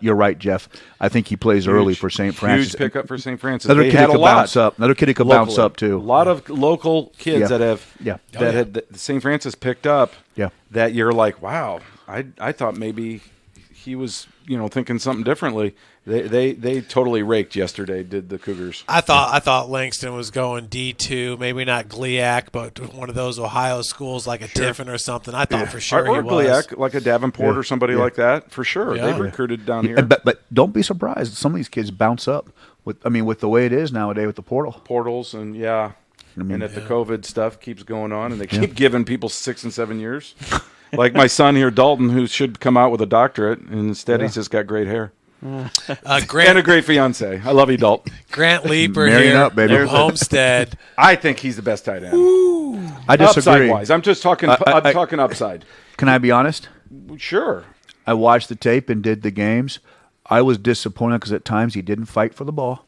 you're right, Jeff. I think he plays early for St. Francis. Huge pickup for St. Francis. Another kid could bounce up. Another kid could bounce up too. A lot of local kids that have had St. Francis picked up. Yeah. That you're like, wow. I thought maybe he was thinking something differently. They totally raked yesterday. Did the Cougars? I thought Langston was going D2, maybe not GLIAC, but one of those Ohio schools like a Tiffin or something. I thought for sure or he was. GLIAC, like a Davenport or somebody like that, for sure. Yeah. They've recruited down here. But don't be surprised. Some of these kids bounce up with the way it is nowadays with the portals and and if the COVID stuff keeps going on and they keep giving people 6 and 7 years, like my son here, Dalton, who should come out with a doctorate, and instead he's just got great hair. Grant, and a great fiance. I love you, Dalton. Grant Leeper Marrying here up, baby. from Homestead. I think he's the best tight end. I disagree. Upside-wise. I'm just talking. I'm talking upside. Can I be honest? Sure. I watched the tape and did the games. I was disappointed because at times he didn't fight for the ball.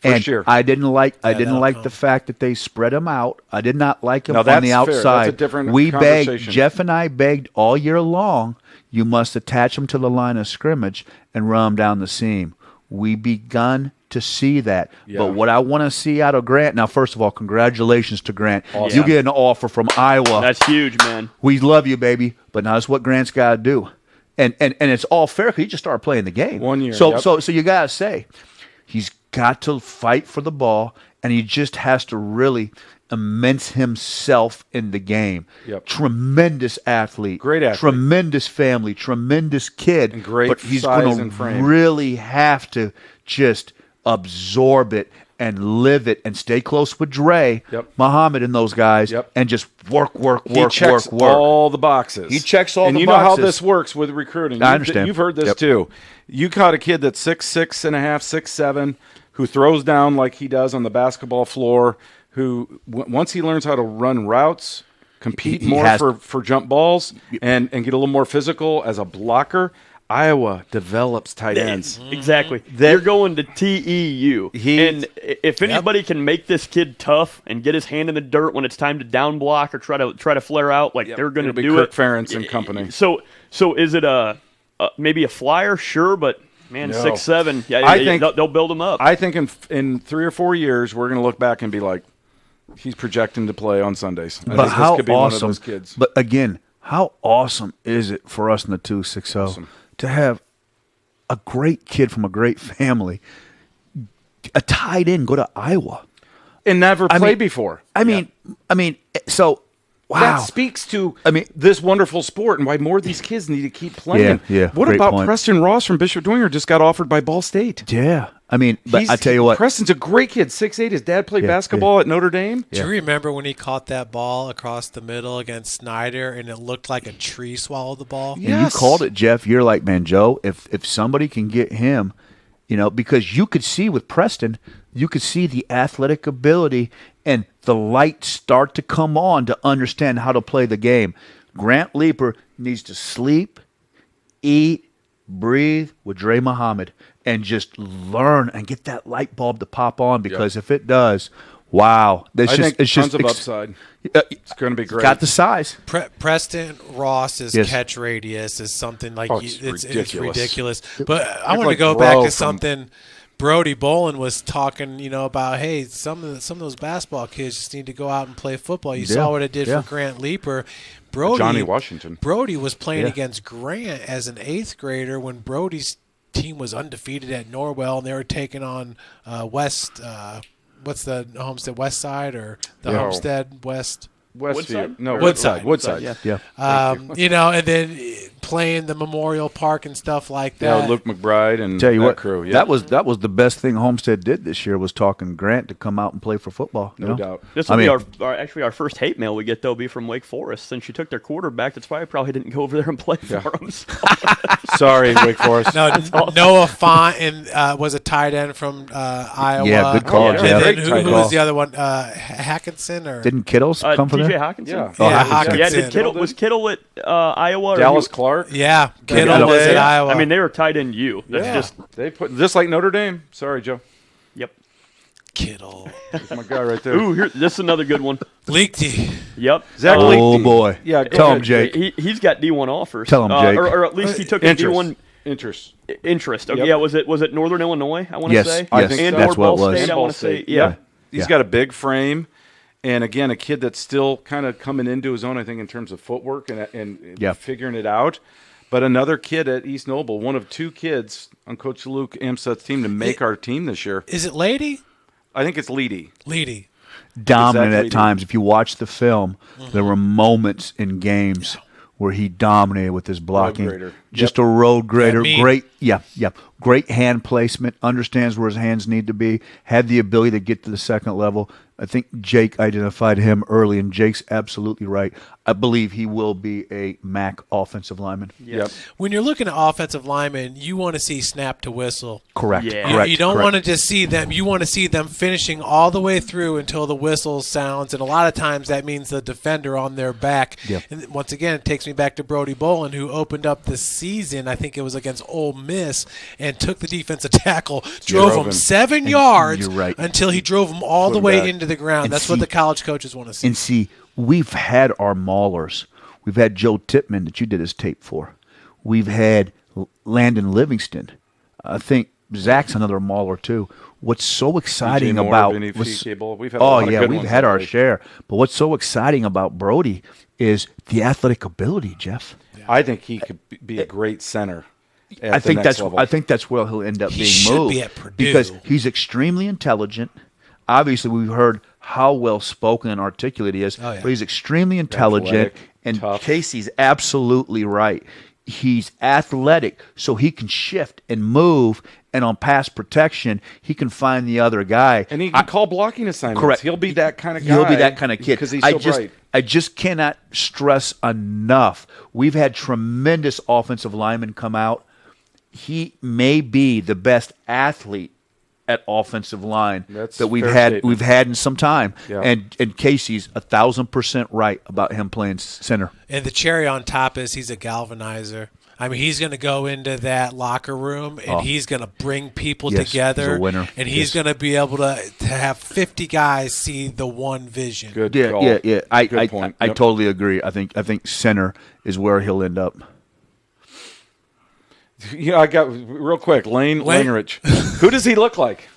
And I didn't like the fact that they spread him out. I did not like him on the outside. Fair. That's a different we conversation. begged, Jeff and I begged all year long, you must attach him to the line of scrimmage and run him down the seam. We begun to see that. Yeah. But what I want to see out of Grant, now first of all, congratulations to Grant. Awesome. You get an offer from Iowa. That's huge, man. We love you, baby. But now that's what Grant's got to do. And it's all fair because he just started playing the game. 1 year. So you got to say, he's got to fight for the ball, and he just has to really immense himself in the game. Yep. Tremendous athlete. Great athlete. Tremendous family. Tremendous kid. And great but he's size gonna and frame. really have to just absorb it and live it and stay close with Dre, Muhammad, and those guys, and just work. He checks all the boxes. He checks all the boxes. And you know how this works with recruiting. I understand. You've heard this too. You caught a kid that's 6'6 and a half, 6'7", who throws down like he does on the basketball floor, who once he learns how to run routes, compete for jump balls, and get a little more physical as a blocker, Iowa develops tight ends. Exactly. You're going to TEU. And if anybody can make this kid tough and get his hand in the dirt when it's time to down block or try to flare out, they're going to do Kirk it. Ferentz and company. So is it maybe a flyer? Sure, but man, 6'7". Yeah, I think they'll build him up. I think in 3 or 4 years we're going to look back and be like, He's projecting to play on Sundays. But how this could be awesome! one of those kids. But again, how awesome is it for us in the 260 to have a great kid from a great family, a tight end, go to Iowa and never played before? I mean, so. Wow. That speaks to this wonderful sport and why more of these kids need to keep playing. Yeah, what great about point. Preston Ross from Bishop Dwenger just got offered by Ball State? Yeah. I mean, but I tell you what. Preston's a great kid, 6'8". His dad played basketball at Notre Dame. Do you remember when he caught that ball across the middle against Snyder and it looked like a tree swallowed the ball? And you called it, Jeff. You're like, man, Joe, if somebody can get him, because you could see with Preston, you could see the athletic ability and the lights start to come on to understand how to play the game. Grant Leaper needs to sleep, eat, breathe with Dre Muhammad and just learn and get that light bulb to pop on because if it does, wow. I think tons of upside. It's going to be great. Got the size. Preston Ross's catch radius is something like it's ridiculous. But I want to go back to something Brody Bolin was talking, about, hey, some of those basketball kids just need to go out and play football. You saw what it did for Grant Leaper. Johnny Washington. Brody was playing against Grant as an 8th grader when Brody's team was undefeated at Norwell, and they were taking on West. What's the Homestead West Side or the Homestead West? Woodside. Woodside. Yeah. And then playing the Memorial Park and stuff like that. Yeah, Luke McBride and tell you what, crew. Yeah. That was the best thing Homestead did this year was talking Grant to come out and play for football. No doubt. This will be our first hate mail we get, though, be from Wake Forest. Since you took their quarterback, that's why I probably didn't go over there and play for them. So. Sorry, Wake Forest. No, Noah Font was a tight end from Iowa. Yeah, good call, Jeff. And then who was the other one? Hackinson? Or didn't Kittles come from there? TJ Hawkinson? Hawkinson. Was Kittle at Iowa? Dallas Clark? Yeah, Kittle was at Iowa. I mean, they were tight end U. That's just like Notre Dame. Sorry, Joe. Yep. Kittle. That's my guy right there. Ooh, this is another good one. Leakey. Yep. Zach Leakey. Boy. Yeah, tell him, Jake. He's got D1 offers. Tell him, Jake. Or at least he took a D1 interest. Okay, yeah. Was it Northern Illinois? I want to say. I think and that's what it was. State, I want to say. Yeah. He's got a big frame. And again, a kid that's still kind of coming into his own, I think, in terms of footwork and figuring it out. But another kid at East Noble, one of 2 kids on Coach Luke Amstut's team to make our team this year. Is it Lady? I think it's Leedy. Dominant at times. If you watch the film, there were moments in games where he dominated with his blocking. Just a road grader. Great hand placement. Understands where his hands need to be. Had the ability to get to the second level. I think Jake identified him early, and Jake's absolutely right. I believe he will be a MAC offensive lineman. Yep. When you're looking at offensive linemen, you want to see snap to whistle. Correct. Yeah. Correct. You don't want to just see them. You want to see them finishing all the way through until the whistle sounds, and a lot of times that means the defender on their back. Yep. And once again, it takes me back to Brody Bolin, who opened up the season, I think it was against Ole Miss, and took the defensive tackle, drove him 7 yards until he drove him all the way into the ground. And that's what the college coaches want to see. And see, we've had our maulers. We've had Joe Tippmann that you did his tape for. We've had Landon Livingston. I think Zach's another mauler too. What's so exciting about we've had our share. But what's so exciting about Brody is the athletic ability, Jeff. I think he could be a great center. I think that's where he'll end up being moved. Be at Purdue. Because he's extremely intelligent. Obviously, we've heard how well spoken and articulate he is, but he's extremely intelligent. And tough. Casey's absolutely right. He's athletic, so he can shift and move, and on pass protection, he can find the other guy. And he can call blocking assignments. Correct. He'll be that kind of guy. He'll be that kind of kid. Because he's so bright. I just cannot stress enough. We've had tremendous offensive linemen come out. He may be the best athlete at offensive line that we've had in some time. Yeah. And Casey's 1,000% right about him playing center. And the cherry on top is he's a galvanizer. I mean, he's going to go into that locker room and he's going to bring people together. He's a winner. And he's going to be able to have 50 guys see the one vision. Good call. Good point. I totally agree. I think center is where he'll end up. Yeah, I got real quick. Lane Langerich. Who does he look like?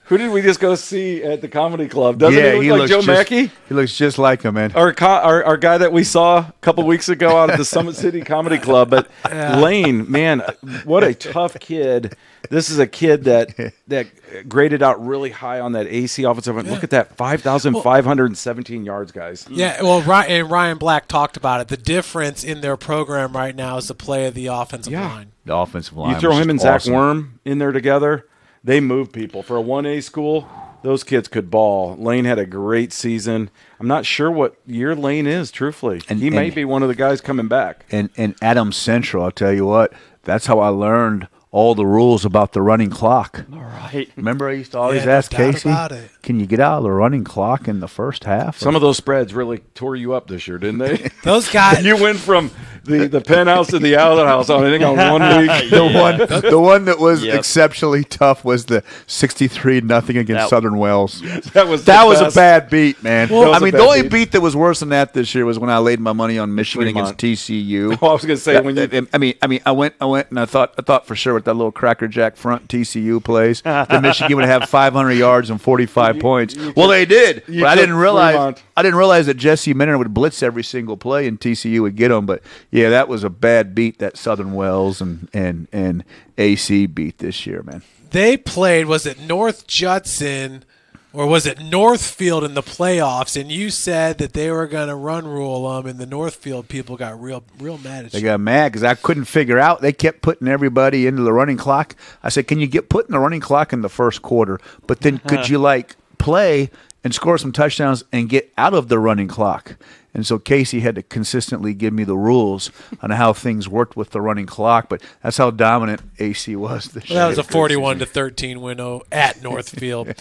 Who did we just go see at the comedy club? Doesn't he look like Joe Mackey? He looks just like him, man. Our guy that we saw a couple weeks ago out at the Summit City Comedy Club. But Lane, man, what a tough kid. This is a kid that graded out really high on that AC offensive line. Look at that, 5,517 yards, guys. Yeah, well, Ryan Black talked about it. The difference in their program right now is the play of the offensive line. The offensive line. You throw him and Zach awesome. Worm in there together, they move people. For a 1A school, those kids could ball. Lane had a great season. I'm not sure what year Lane is, truthfully. And he may be one of the guys coming back. And Adams Central, I'll tell you what, that's how I learned all the rules about the running clock. All right. Remember I used to always ask Casey, can you get out of the running clock in the first half? Some of those spreads really tore you up this year, didn't they? Those guys. You went from the penthouse to the outhouse on, I think, on 1 week. The one that was exceptionally tough was the 63-0 against Southern Wells. That was a bad beat, man. Well, I mean, the only beat that was worse than that this year was when I laid my money on Michigan against TCU. Oh, I was going to say I went and I thought for sure with that little Cracker Jack front TCU plays that Michigan would have 500 yards and 45 points. Well, they did, but I didn't realize that Jesse Minner would blitz every single play and TCU would get them. But yeah, that was a bad beat, that Southern Wells and AC beat this year, man. They played, was it North Judson or was it Northfield in the playoffs? And you said that they were going to run rule them, and the Northfield people got real mad at you. They got mad because I couldn't figure out. They kept putting everybody into the running clock. I said, can you get put in the running clock in the first quarter? But then could you, play and score some touchdowns and get out of the running clock? And so Casey had to consistently give me the rules on how things worked with the running clock. But that's how dominant AC was this year. That was a 41-13 win at Northfield.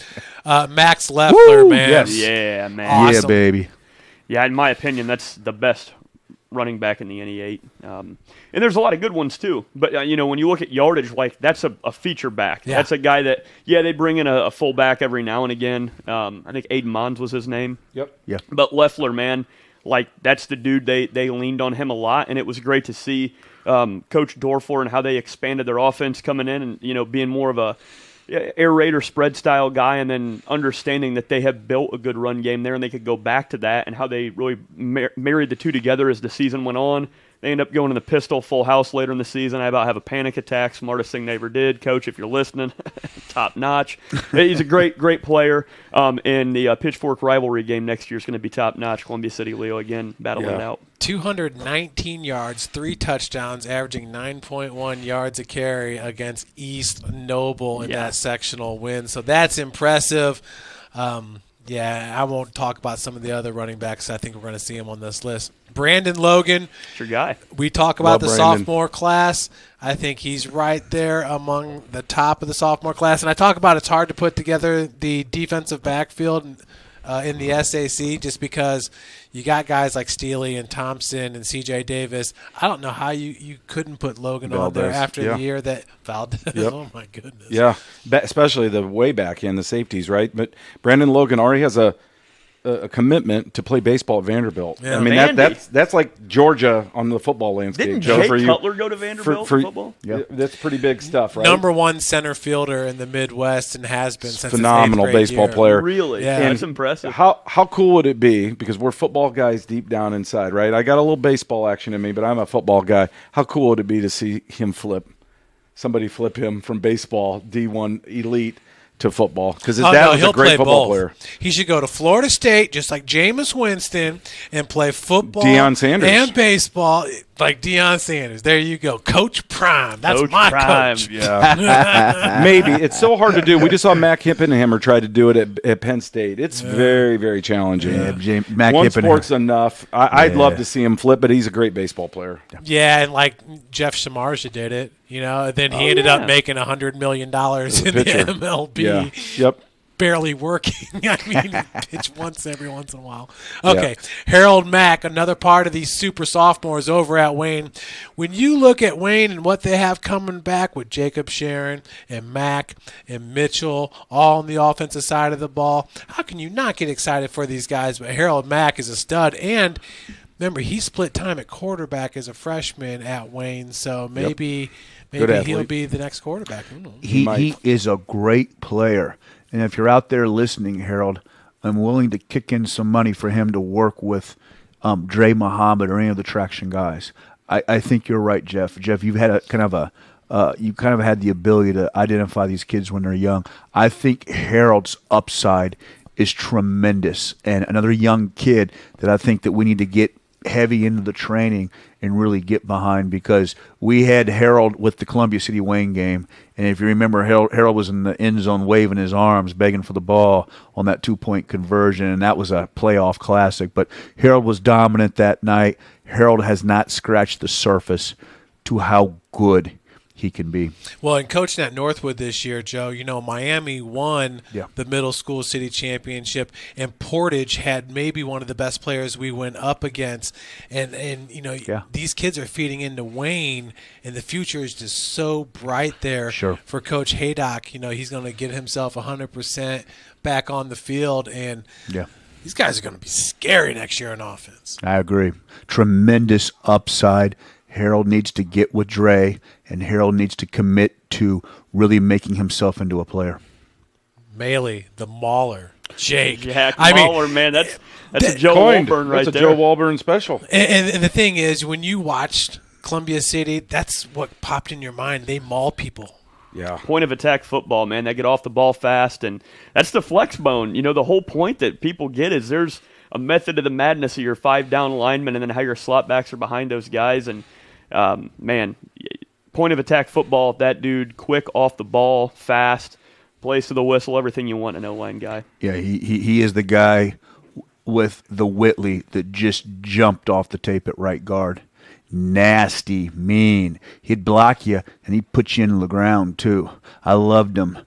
Max Leffler, man. Yes. Yeah, man. Awesome. Yeah, baby. Yeah, in my opinion, that's the best running back in the NE8. And there's a lot of good ones, too. But, when you look at yardage, that's a feature back. Yeah. That's a guy that, they bring in a fullback every now and again. I think Aiden Mons was his name. Yep. Yeah. But Leffler, man, that's the dude. They leaned on him a lot, and it was great to see Coach Dorfler and how they expanded their offense coming in and, being more of a air raid or spread style guy, and then understanding that they have built a good run game there and they could go back to that, and how they really married the two together as the season went on. They end up going in the pistol full house later in the season. I about have a panic attack. Smartest thing they ever did. Coach, if you're listening, top notch. He's a great player. And the Pitchfork rivalry game next year is going to be top notch. Columbia City Leo again battling it out. 219 yards, 3 touchdowns, averaging 9.1 yards a carry against East Noble in that sectional win. So that's impressive. I won't talk about some of the other running backs. I think we're going to see him on this list. Brandon Logan. It's your guy. We talk about the sophomore class. I think he's right there among the top of the sophomore class. And I talk about it's hard to put together the defensive backfield in the SAC just because you got guys like Steely and Thompson and C.J. Davis. I don't know how you couldn't put Logan on there after the year that Valdez. Yep. Oh, my goodness. Yeah, especially the way back in the safeties, right? But Brandon Logan already has a commitment to play baseball at Vanderbilt. Yeah. I mean, that's like Georgia on the football landscape. Didn't Joe, Jay for you. Cutler go to Vanderbilt for football? Yeah, that's pretty big stuff, right? Number 1 center fielder in the Midwest and has been since phenomenal his 8th grade baseball year. player. Really? Yeah. That's impressive. How cool would it be, because we're football guys deep down inside, right? I got a little baseball action in me, but I'm a football guy. How cool would it be to see him somebody flip him from baseball, D1 elite, to football? Because his dad was a great football player. He should go to Florida State, just like Jameis Winston, and play football Deion Sanders. and baseball like Deion Sanders. There you go. Coach Prime. That's Coach my Prime. coach. Yeah. Maybe. It's so hard to do. We just saw Mac Hippenhammer try to do it at Penn State. It's very, very challenging. Yeah, Mac One Hippenhammer. sport's enough. I'd love to see him flip, but he's a great baseball player. Yeah, and like Jeff Shamarja did it, and then he ended up making $100 million in the MLB. Yeah. Yep. Barely working. I mean, pitch every once in a while. Okay, Harold Mack, another part of these super sophomores over at Wayne. When you look at Wayne and what they have coming back with Jacob Sharon and Mack and Mitchell, all on the offensive side of the ball, how can you not get excited for these guys? But Harold Mack is a stud, and remember, he split time at quarterback as a freshman at Wayne, so maybe he'll be the next quarterback. Who knows? He is a great player. And if you're out there listening, Harold, I'm willing to kick in some money for him to work with Dre Muhammad or any of the Traction guys. I think you're right, Jeff. Jeff, you've had you kind of had the ability to identify these kids when they're young. I think Harold's upside is tremendous, and another young kid that I think that we need to get heavy into the training and really get behind, because we had Harold with the Columbia City Wayne game, and if you remember, Harold was in the end zone waving his arms, begging for the ball on that 2-point conversion, and that was a playoff classic. But Harold was dominant that night. Harold has not scratched the surface to how good he can be. Well, and coaching at Northwood this year, Joe, Miami won Yeah. the middle school city championship, and Portage had maybe one of the best players we went up against. And these kids are feeding into Wayne, and the future is just so bright there for Coach Haydock. He's going to get himself 100% back on the field, and these guys are going to be scary next year on offense. I agree. Tremendous upside. Harold needs to get with Dre, and Harold needs to commit to really making himself into a player. Maley, the Mauler, Jake. Mauler, man, that's a Joe Walburn right there. That's a Joe Walburn special. And the thing is, when you watched Columbia City, that's what popped in your mind. They maul people. Yeah. Point of attack football, man. They get off the ball fast, and that's the flex bone. The whole point that people get is there's a method to the madness of your 5-down linemen and then how your slot backs are behind those guys. And, man, point of attack football, that dude, quick off the ball, fast, plays to the whistle, everything you want in an O-line guy. Yeah, he is the guy with the Whitley that just jumped off the tape at right guard. Nasty, mean. He'd block you, and he'd put you in the ground, too. I loved him.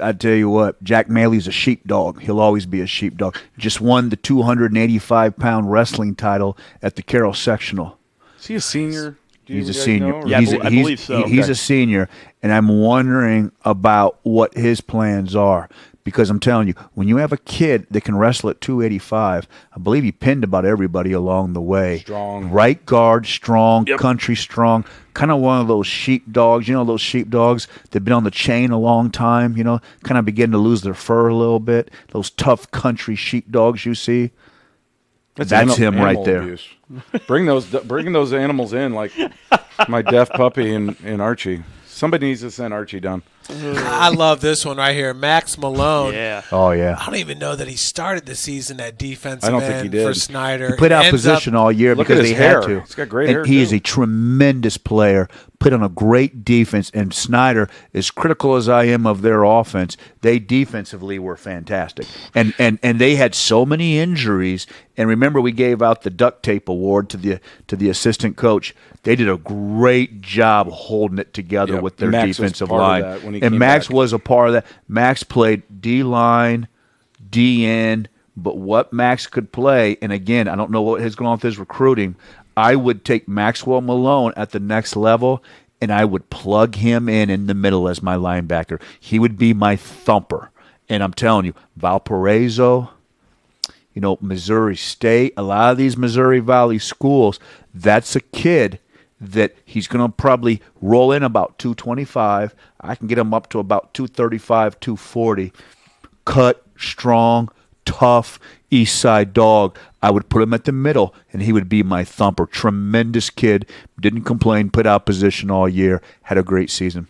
I tell you what, Jack Maley's a sheepdog. He'll always be a sheepdog. Just won the 285-pound wrestling title at the Carroll Sectional. Is he a senior? He's a senior. Yeah, I believe so. He's a senior, and I'm wondering about what his plans are. Because I'm telling you, when you have a kid that can wrestle at 285, I believe he pinned about everybody along the way. Strong. Right guard, strong, country strong, kind of one of those sheepdogs, those sheepdogs that have been on the chain a long time, kind of beginning to lose their fur a little bit. Those tough country sheepdogs you see. That's him right there. Abuse. Bring those animals in, like my deaf puppy and Archie. Somebody needs to send Archie down. I love this one right here. Max Malone. Yeah. Oh, yeah. I don't even know that he started the season at defensive I don't think he end did. for Snyder. He put out position all year because they had to. He's got great hair, He is too. a tremendous player, put on a great defense, and Snyder, as critical as I am of their offense, they defensively were fantastic. And they had so many injuries. And remember, we gave out the duct tape award to the assistant coach. They did a great job holding it together with their Max was defensive part of line. that when he And came Max back. was a part of that. Max played D-line, D-end, but what Max could play, and again, I don't know what has gone on with his recruiting, I would take Maxwell Malone at the next level, and I would plug him in the middle as my linebacker. He would be my thumper. And I'm telling you, Valparaiso, Missouri State, a lot of these Missouri Valley schools, that's a kid that he's going to probably roll in about 225. I can get him up to about 235, 240. Cut, strong, tough, east side dog. I would put him at the middle, and he would be my thumper. Tremendous kid. Didn't complain, put out position all year. Had a great season.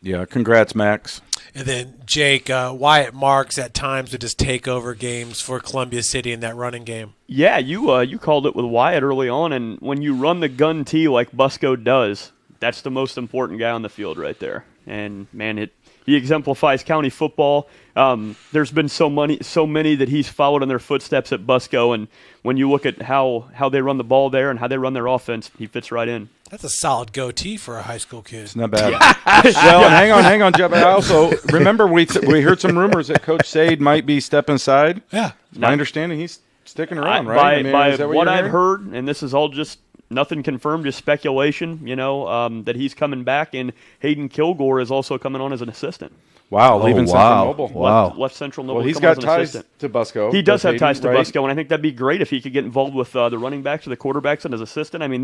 Yeah, congrats, Max. And then, Jake, Wyatt Marks at times would just take over games for Columbia City in that running game. Yeah, you called it with Wyatt early on, and when you run the gun tee like Busco does, that's the most important guy on the field right there. And, man, he exemplifies county football. There's been so many that he's followed in their footsteps at Busco, and when you look at how they run the ball there and how they run their offense, he fits right in. That's a solid goatee for a high school kid. It's not bad. Well, hang on, Jeff. I also remember we heard some rumors that Coach Sade might be stepping aside. Yeah. My understanding, he's sticking around, right? By is that what you're I've hearing? heard, and this is all just nothing confirmed, just speculation, that he's coming back, and Hayden Kilgore is also coming on as an assistant. Wow, leaving Central Noble. Wow. Left Central Noble. Well, he's to come got on as an ties assistant. to Busco. He does have Hayden, ties to right? Busco, and I think that'd be great if he could get involved with the running backs or the quarterbacks and as assistant. I mean,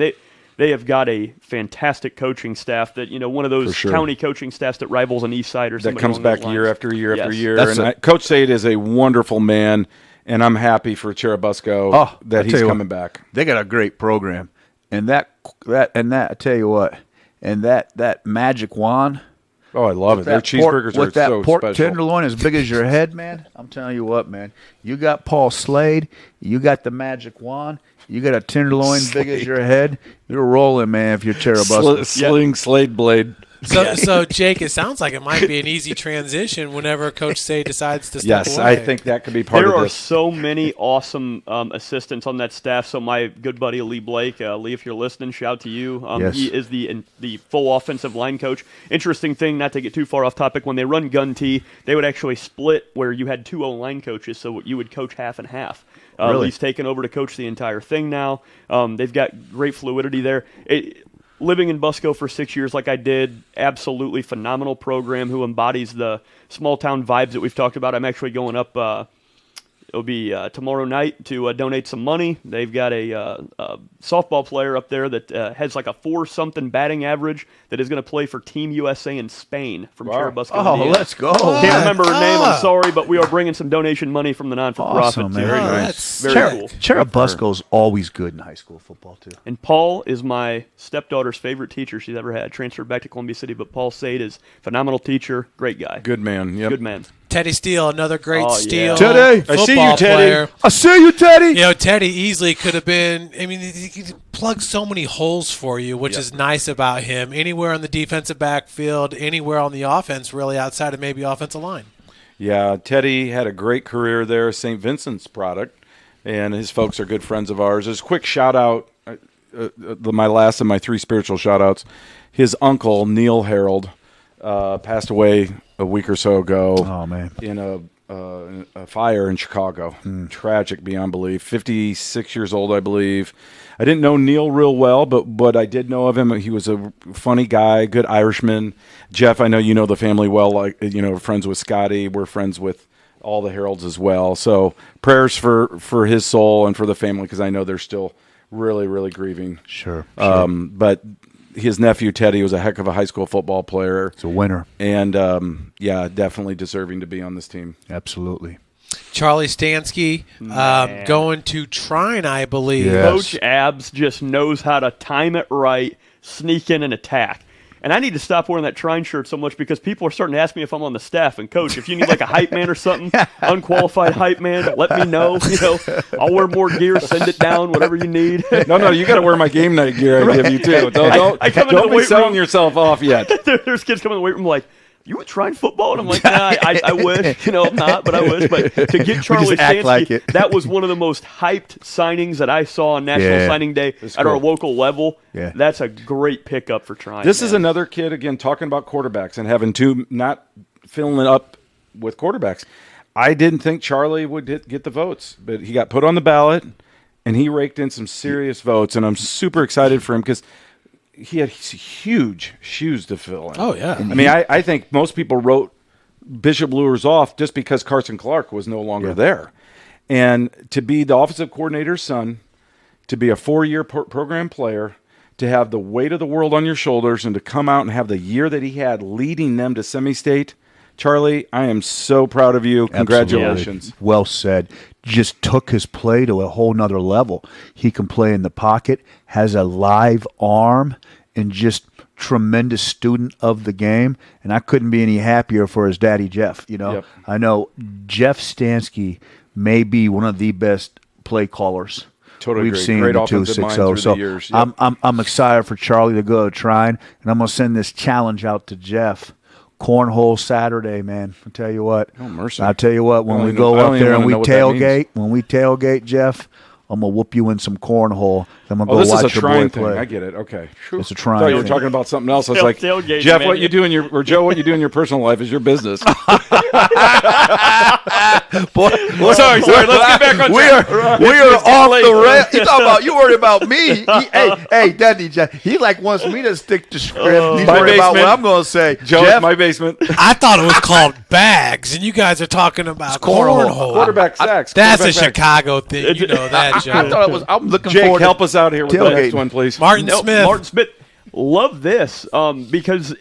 they have got a fantastic coaching staff that, one of those county coaching staffs that rivals an East Side or something. That comes back year after year after year. That's Coach Sade is a wonderful man, and I'm happy for Cherubusco that he's coming back. They got a great program. And that I tell you what, and that magic wand. Oh, I love it. Their cheeseburgers are so special. With that pork tenderloin as big as your head, man, I'm telling you what, man. You got Paul Slade. You got the magic wand. You got a tenderloin big as your head. You're rolling, man, if you're Cherubusco. Sling Slade blade. So Jake, it sounds like it might be an easy transition whenever Coach Say decides to step away. Yes, I think that could be part of this. There are so many awesome assistants on that staff. So my good buddy Lee Blake, Lee, if you're listening, shout to you. Yes. He is the full offensive line coach. Interesting thing, not to get too far off topic, when they run gun tee, they would actually split where you had 2 O-line coaches, so you would coach half and half. Really? Lee's taken over to coach the entire thing now. They've got great fluidity there. Living in Busco for 6 years like I did, absolutely phenomenal program who embodies the small-town vibes that we've talked about. I'm actually going up it'll be tomorrow night to donate some money. They've got a softball player up there that has like a 4-something batting average that is going to play for Team USA in Spain from Cherubusco. Oh, Indiana. let's go. Can't remember her name, I'm sorry, but we are bringing some donation money from the non-for-profit. Awesome, man. Very Nice. Very cool. Cherubusco's always good in high school football, too. And Paul is my stepdaughter's favorite teacher she's ever had. Transferred back to Columbia City, but Paul Sade is a phenomenal teacher, great guy. Good man. Yep. Good man. Teddy Steele, another great Steele Teddy, football I see you, Teddy. player. I see you, Teddy. Teddy easily could have been. I mean, he could plug so many holes for you, which is nice about him. Anywhere on the defensive backfield, anywhere on the offense, really outside of maybe offensive line. Yeah, Teddy had a great career there, St. Vincent's product, and his folks are good friends of ours. Just a quick shout-out, my last of my 3 spiritual shout-outs. His uncle, Neil Harold, passed away a week or so ago. Oh, man. In a fire in Chicago. Tragic beyond belief. 56 years old, I believe. I didn't know Neil real well, but I did know of him. He was a funny guy, good Irishman. Jeff, I know you know the family well. Like, friends with Scotty. We're friends with all the Heralds as well. So prayers for his soul and for the family, because I know they're still really, really grieving. Sure. But his nephew Teddy was a heck of a high school football player. It's a winner. And, definitely deserving to be on this team. Absolutely. Charlie Stansky going to Trine, I believe. Yes. Coach Abs just knows how to time it right, sneak in and attack. And I need to stop wearing that Trine shirt so much because people are starting to ask me if I'm on the staff. And, Coach, if you need like a hype man or something, unqualified hype man, let me know. I'll wear more gear, send it down, whatever you need. No, you got to wear my game night gear I give you, too. Don't be selling yourself off yet. There's kids coming in the weight room like, you would try football? And I'm like, nah, I wish. I'm not, but I wish. But to get Charlie Stansky, that was one of the most hyped signings that I saw on National Signing Day at our local level. Yeah. That's a great pickup for Trine. This is another kid, again, talking about quarterbacks and having not filling it up with quarterbacks. I didn't think Charlie would get the votes, but he got put on the ballot, and he raked in some serious votes, and I'm super excited for him because he had huge shoes to fill in. Oh, yeah. I mean, I think most people wrote Bishop Lures off just because Carson Clark was no longer there. And to be the offensive coordinator's son, to be a 4-year program player, to have the weight of the world on your shoulders, and to come out and have the year that he had leading them to semi-state, Charlie, I am so proud of you. Congratulations. Absolutely. Well said. Just took his play to a whole nother level. He can play in the pocket, has a live arm, and just tremendous student of the game. And I couldn't be any happier for his daddy, Jeff. Yep. I know Jeff Stansky may be one of the best play callers Totally we've seen great in the offensive mind 260. through So the years. Yep. I'm excited for Charlie to go to Trine, and I'm going to send this challenge out to Jeff. Cornhole Saturday, man. I'll tell you what. Oh, mercy. I'll tell you what, when we go up there and we tailgate, Jeff, I'm going to whoop you in some cornhole. I'm going to go watch your boy play. I get it. Okay. It's a Trine I thought you were thing. talking about something else. I was like, Tailgate, Jeff, man. what you do in your, or Joe, what you do in your personal life is your business. Boy, Sorry, let's get back on track. We are off the rail. You talking about, you worried about me. Hey, Daddy Jeff, he wants me to stick to script. He's worried about what I'm going to say. Joe, Jeff, it's my basement. I thought it was called bags, and you guys are talking about cornhole. Quarterback sacks. That's Quarterback a Chicago thing. You know that, Joe. I thought it was. I'm looking Jake, forward. help us out here with the next one, please. Martin Smith. Martin Smith. Love this because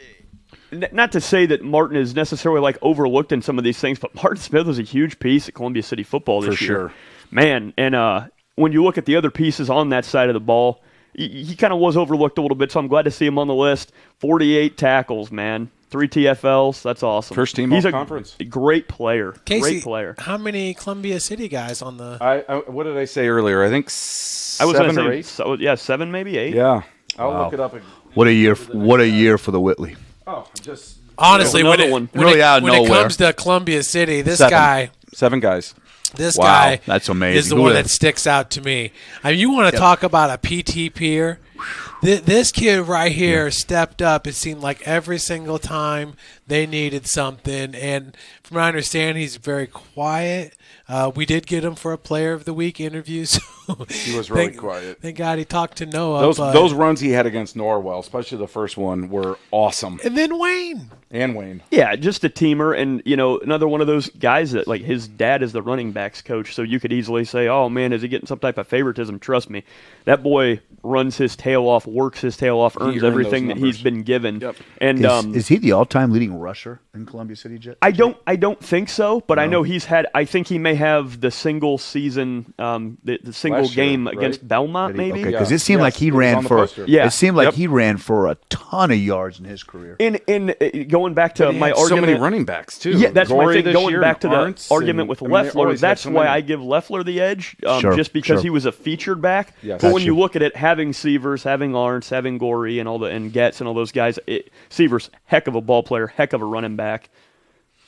not to say that Martin is necessarily like overlooked in some of these things, but Martin Smith was a huge piece at Columbia City football this year. For sure. Man, and when you look at the other pieces on that side of the ball, he kind of was overlooked a little bit, so I'm glad to see him on the list. 48 tackles, man. 3 TFLs. That's awesome. First team all-conference. He's a great player. Casey, great player. How many Columbia City guys on the... What did I say earlier? I think 7 or 8? So, 7, maybe 8. Yeah. I'll look it up again. What a year! What a year for the Whitley. Oh, just honestly, when it nowhere. comes to Columbia City, this 7. guy, 7 guys. This Wow, guy, that's amazing. is the Who one would that sticks out to me. I mean, you want to talk about a PT peer? This kid right here stepped up. It seemed like every single time they needed something, and from what I understand, he's very quiet. We did get him for a Player of the Week interview. So he was really quiet. Thank God he talked to Noah. Those runs he had against Norwell, especially the first one, were awesome. And then Wayne. Yeah, just a teamer, and another one of those guys that like his dad is the running backs coach, so you could easily say, "Oh man, is he getting some type of favoritism?" Trust me, that boy runs his tail off, works his tail off, earns everything that he's been given. Yep. And is he the all-time leading rusher in Columbia City, Jet? I don't think so, but I know he's had. I think he may have the single season, the single Last year, game right? against Belmont, maybe. Okay, because it seemed like he ran for. It seemed like he ran for a ton of yards in his career. In going back to my argument, so many running backs too. Yeah, that's Gorey my thing. this Going year, back to Arntz the argument with Leffler, that's so why many. I give Leffler the edge, Sure, just because sure. he was a featured back. Yes. But when Gotcha. you look at it, having Sievers, having Arntz, having Gorey, and Getz and all those guys, Sievers, heck of a ball player, heck of a running back.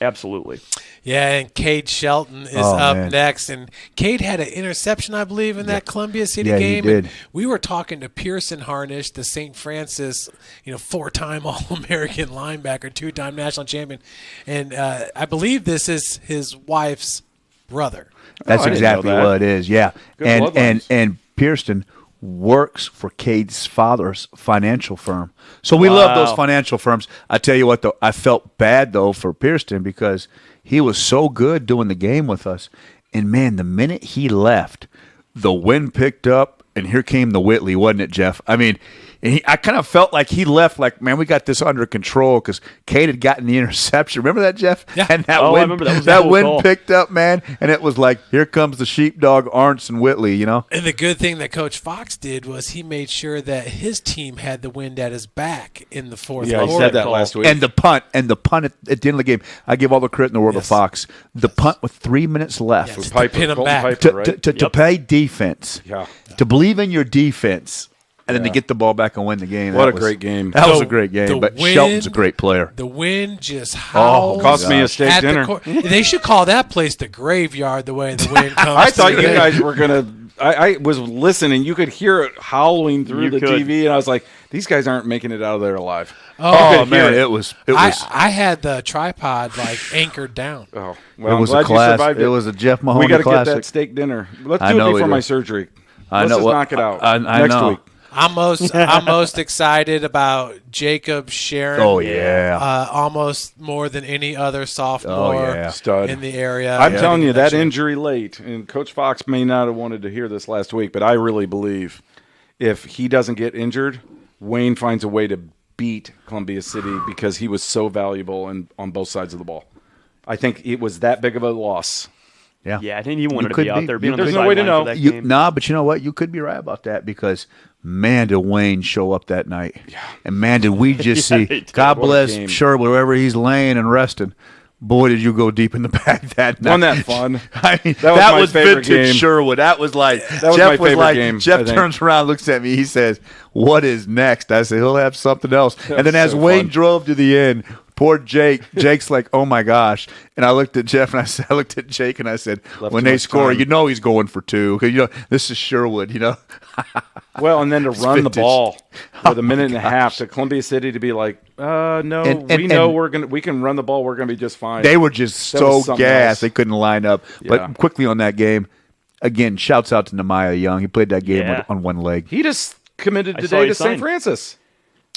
Absolutely. Yeah, and Cade Shelton is up next. And Cade had an interception, I believe, in that Columbia City game. He did. And we were talking to Pearson Harnish, the St. Francis, 4-time All-American linebacker, 2-time national champion. And I believe this is his wife's brother. That's exactly what it is. Yeah, Good and bloodlines. Pearson works for Cade's father's financial firm. So we love those financial firms. I tell you what, though, I felt bad, though, for Pearson because he was so good doing the game with us. And, man, the minute he left, the wind picked up, and here came the Whitley, wasn't it, Jeff? I mean, I kind of felt like he left like, man, we got this under control because Cade had gotten the interception. Remember that, Jeff? Yeah. And that I wind, remember that was that the whole wind call. picked up, man, and it was like, here comes the sheepdog, Arntz and Whitley, And the good thing that Coach Fox did was he made sure that his team had the wind at his back in the fourth Yeah, quarter. he said that last week. And the punt at the end of the game, I give all the credit in the world to Fox. The punt with 3 minutes left Just to pin him Colton back. Piper, right? to play defense, Yeah. to believe in your defense, and then to get the ball back and win the game. What That a was- great game. That was The- a great game. the But wind- Shelton's a great player. The wind just howls. cost me a steak at the dinner. They should call that place the graveyard the way the wind comes. I thought through you there. guys were going to – I was listening. You could hear it howling through You the could. TV, and I was like, these guys aren't making it out of there alive. Oh, man, it was. I had the tripod anchored down. Oh, well, It was I'm a glad you class. survived It was a Jeff Mahoney We got to get classic. that steak dinner. Let's I do know it we before do. my surgery. I Let's know just what- knock it out I next know. week. I'm most excited about Jacob Sharon. Oh, yeah. Almost more than any other sophomore yeah. Stud. in the area. I'm telling you, that Next year. injury late, and Coach Fox may not have wanted to hear this last week, but I really believe if he doesn't get injured, Wayne finds a way to beat Columbia City because he was so valuable on both sides of the ball. I think it was that big of a loss. Yeah, I think he wanted to could be out be. there, being on There's the no way to sideline know. for that You, game. nah, but you know what? You could be right about that because, man, did Wayne show up that night. Yeah. And, man, did we just Yeah, see, he did. God What a bless game. Sherwood, wherever he's laying and resting. Boy, did you go deep in the bag that night. Wasn't that fun? I mean, That was that my was favorite vintage game. Sherwood. That was like, That was Jeff my favorite like, game, I Jeff think. turns around, looks at me, he says, what is next? I said, he'll have something else. And then was as so Wayne fun. drove to the end, poor Jake's like, oh my gosh. And I looked at Jeff and I looked at Jake and I said, Left when too they much score, time. you know he's going for two. Because, this is Sherwood, Well, and then to run the vintage. ball with a minute and a half to Columbia City to be like, no, we know we can run the ball. We're going to be just fine. They were just That so was something gassed. else. They couldn't line up. Yeah. But quickly on that game, again, shouts out to Nehemiah Young. He played that game Yeah. on one leg. He just committed I saw today he to St. signed. Francis.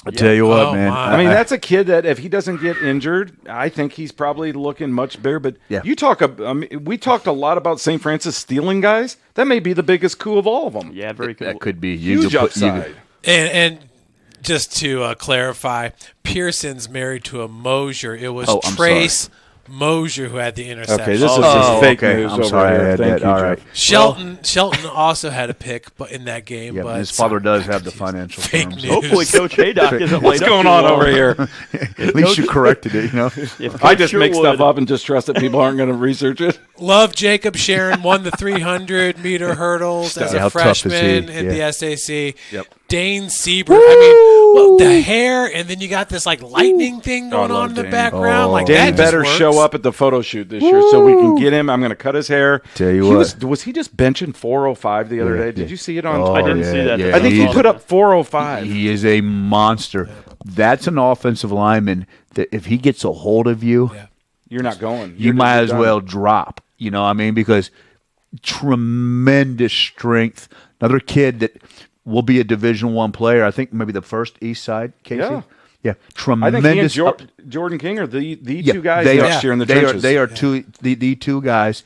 I tell you what, man. I mean, that's a kid that if he doesn't get injured, I think he's probably looking much bigger. But we talked a lot about St. Francis stealing guys. That may be the biggest coup of all of them. Yeah, very cool. That could be huge upside. And just to clarify, Pearson's married to a Mosier. It was Trace Mosier who had the interception. Okay, this is just fake news over here. Thank you, all Jeff. right. Shelton also had a pick in that game. Yeah, but his father does have the financial fake terms. news. Hopefully Coach Haydock isn't laid What's up going too on long. over here? At least you corrected it, you know. I just make stuff up and just trust that people aren't going to research it. Love Jacob Sharon won the 300-meter hurdles as a freshman at the SAC. Yep. Dane Siebert. I mean, the hair, and then you got this like lightning thing going on in the background. Like Dane that better just show works. up at the photo shoot this year so we can get him. I'm going to cut his hair. Tell you what. Was he just benching 405 the other day? Did you see it on? I didn't see that. I think he put up 405. He is a monster. That's an offensive lineman that if he gets a hold of you, you're not going. You might as well drop. You know what I mean? Because tremendous strength. Another kid that will be a Division I player. I think maybe the first East Side, Casey. Yeah, tremendous. I think he and Jordan King are the two guys next year in the trenches. They are the two guys.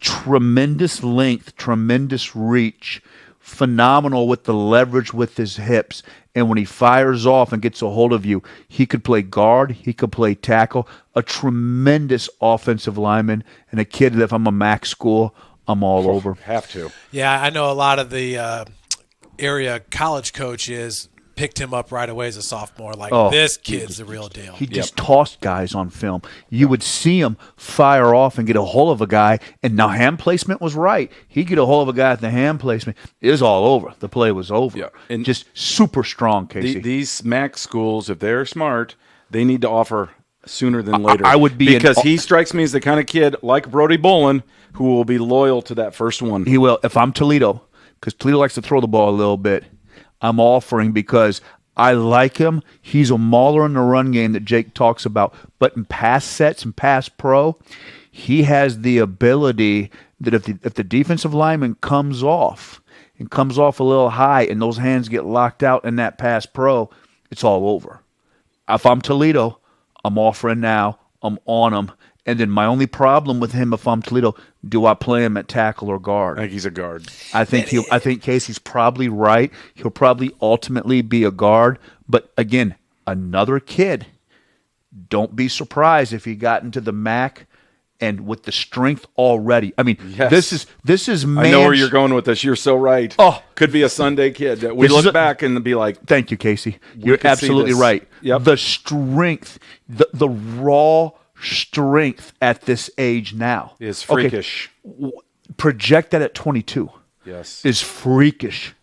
Tremendous length, tremendous reach, phenomenal with the leverage with his hips. And when he fires off and gets a hold of you, he could play guard, he could play tackle. A tremendous offensive lineman and a kid that if I'm a MAC school, I'm all over. Have to. Yeah, I know a lot of the area college coaches picked him up right away as a sophomore. Like, this kid's the real deal. He just tossed guys on film. You would see him fire off and get a hold of a guy, and now hand placement was right. He'd get a hold of a guy at the hand placement. It was all over. The play was over. Yeah. And just super strong, Casey. These MAC schools, if they're smart, they need to offer sooner than later. I would be because he strikes me as the kind of kid like Brody Bolin who will be loyal to that first one. He will. If I'm Toledo, because Toledo likes to throw the ball a little bit, I'm offering because I like him. He's a mauler in the run game that Jake talks about. But in pass sets and pass pro, he has the ability that if the defensive lineman comes off a little high and those hands get locked out in that pass pro, it's all over. If I'm Toledo, I'm offering now. I'm on him. And then my only problem with him, if I'm Toledo, do I play him at tackle or guard? I think he's a guard. I think Casey's probably right. He'll probably ultimately be a guard. But again, another kid. Don't be surprised if he got into the MAC and with the strength already. I mean, this is man. I know where you're going with this. You're so right. Oh, could be a Sunday kid that we look back and be like, "Thank you, Casey. You're absolutely right." Yep. The strength, the raw strength at this age now is freakish. Okay. Project that at 22. Yes, is freakish,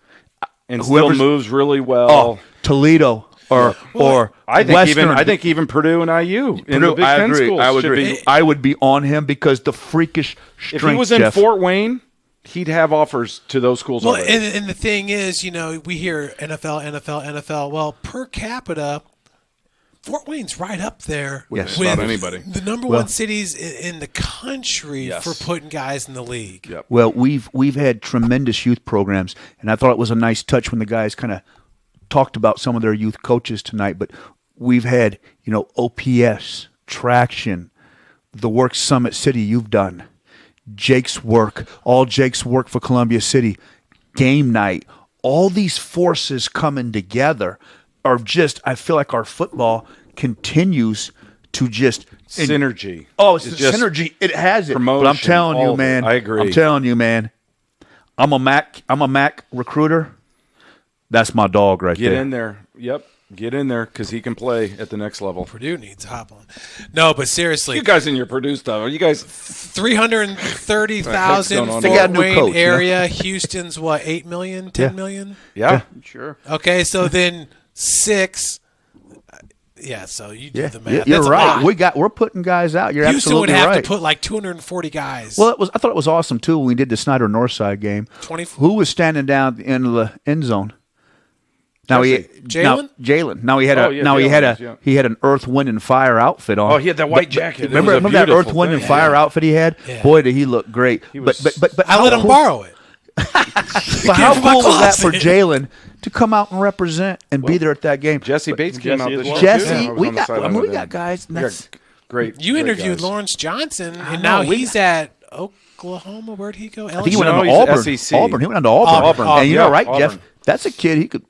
and still moves really well. Oh, Toledo or I think Western, I think even Purdue and IU in the Big Ten schools. I would be on him because the freakish strength. If he was in Fort Wayne, he'd have offers to those schools. Well, already. and the thing is, we hear NFL. Well, per capita, Fort Wayne's right up there with anybody. The number one cities in the country for putting guys in the league. Yep. Well, we've had tremendous youth programs, and I thought it was a nice touch when the guys kind of talked about some of their youth coaches tonight. But we've had, OPS, Traction, the work Summit City you've done, Jake's work for Columbia City, Game Night, all these forces coming together are just, I feel like our football continues to just synergy. It's the synergy. It has it. Promotion, but I'm telling you, man. I agree. I'm telling you, man. I'm a MAC recruiter. That's my dog right there. Get in there. Yep. Get in there because he can play at the next level. Purdue needs to hop on. No, but seriously. You guys in your Purdue stuff, are you guys 330,000 Fort Wayne area. Houston's what, 8 million, 10 million? Yeah. Sure. Okay, so then 6. Yeah, so you do the math. You're That's right. We're putting guys out. You're Houston absolutely right. Houston would have to put like 240 guys. Well, I thought it was awesome too when we did the Snyder Northside game. Who was standing down in the end zone? Jalen. Now he had an Earth, Wind, and Fire outfit on. Oh, he had that white jacket. Remember that Earth, Wind, and Fire outfit he had? Yeah. Boy, did he look great. But I let him borrow it. But how cool was that for Jalen to come out and represent and be there at that game? Jesse Bates came out this year. Jesse, we got guys. That's great. You interviewed guys. Lawrence Johnson, and now he's at Oklahoma. Where'd he go? I think he went on to Auburn. SEC. Auburn. He went on to Auburn. And you know, right, Auburn. Jeff? That's a kid. He could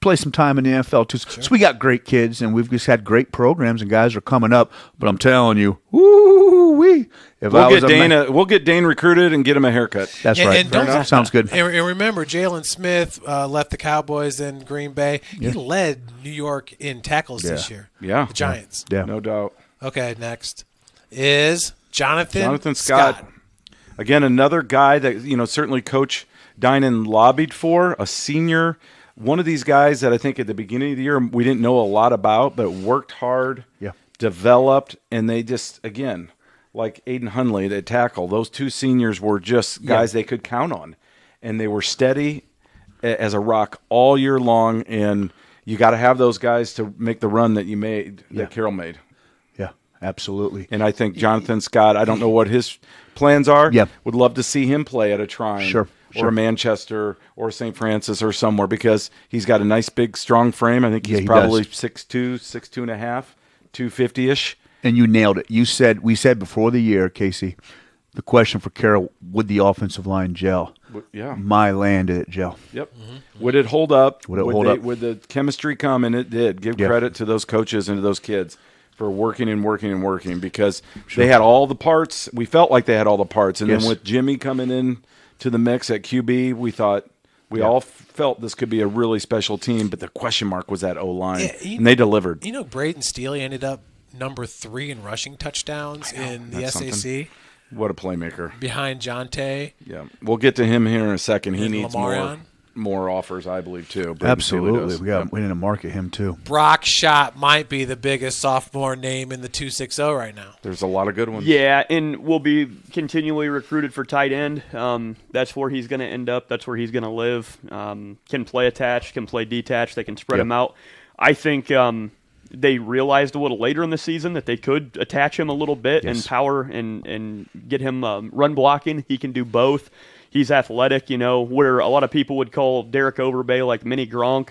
play some time in the NFL too. So we got great kids, and we've just had great programs, and guys are coming up. But I'm telling you, woo-wee. We'll get Dane recruited and get him a haircut. That's right. Sounds good. And remember, Jalen Smith left the Cowboys and Green Bay. He led New York in tackles this year. Yeah. The Giants. Yeah. No doubt. Okay, next is Jonathan Scott. Again, another guy that, certainly Coach Dinan lobbied for, a senior. One of these guys that I think at the beginning of the year we didn't know a lot about, but worked hard, developed, and they just, again, like Aiden Hunley, they tackle. Those two seniors were just guys they could count on, and they were steady as a rock all year long, and you got to have those guys to make the run that you made, that Carroll made. Yeah, absolutely. And I think Jonathan Scott, I don't know what his plans are. Yeah. Would love to see him play at a Trine. Sure. Or Manchester or St. Francis or somewhere, because he's got a nice, big, strong frame. I think he's probably 6'2", 6'2.5", 250-ish. And you nailed it. We said before the year, Casey, the question for Carroll, would the offensive line gel? Yeah. My land, did it gel? Yep. Would it hold up? Would the chemistry come? And it did. Give credit to those coaches and to those kids for working and working and working, because they had all the parts. We felt like they had all the parts. And then with Jimmy coming in to the mix at QB, we all felt this could be a really special team, but the question mark was that O-line, and they delivered. Braden Steele ended up number 3 in rushing touchdowns in the SAC. Something. What a playmaker. Behind Jonte. Yeah, we'll get to him here in a second. He And needs more offers, I believe, too. Absolutely. We need to market him, too. Brock Schott might be the biggest sophomore name in the 260 right now. There's a lot of good ones. Yeah, and will be continually recruited for tight end. That's where he's going to end up. That's where he's going to live. Can play attached, can play detached. They can spread him out. I think they realized a little later in the season that they could attach him a little bit and power and get him run blocking. He can do both. He's athletic, where a lot of people would call Derek Overbay like mini Gronk.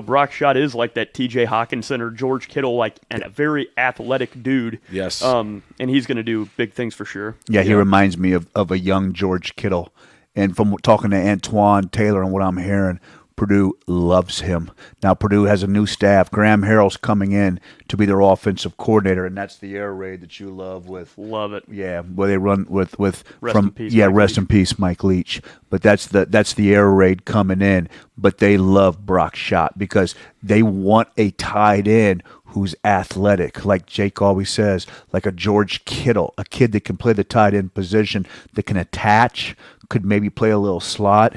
Brock Schott is like that TJ Hawkinson or George Kittle, and a very athletic dude. Yes. And he's going to do big things for sure. Yeah, he reminds me of a young George Kittle. And from talking to Antoine Taylor and what I'm hearing, Purdue loves him. Now Purdue has a new staff. Graham Harrell's coming in to be their offensive coordinator, and that's the air raid that you love with. Love it. Yeah, where they run with rest in peace, Mike Leach. But that's the air raid coming in. But they love Brock Schott because they want a tight end who's athletic, like Jake always says, like a George Kittle, a kid that can play the tight end position, that can attach, could maybe play a little slot.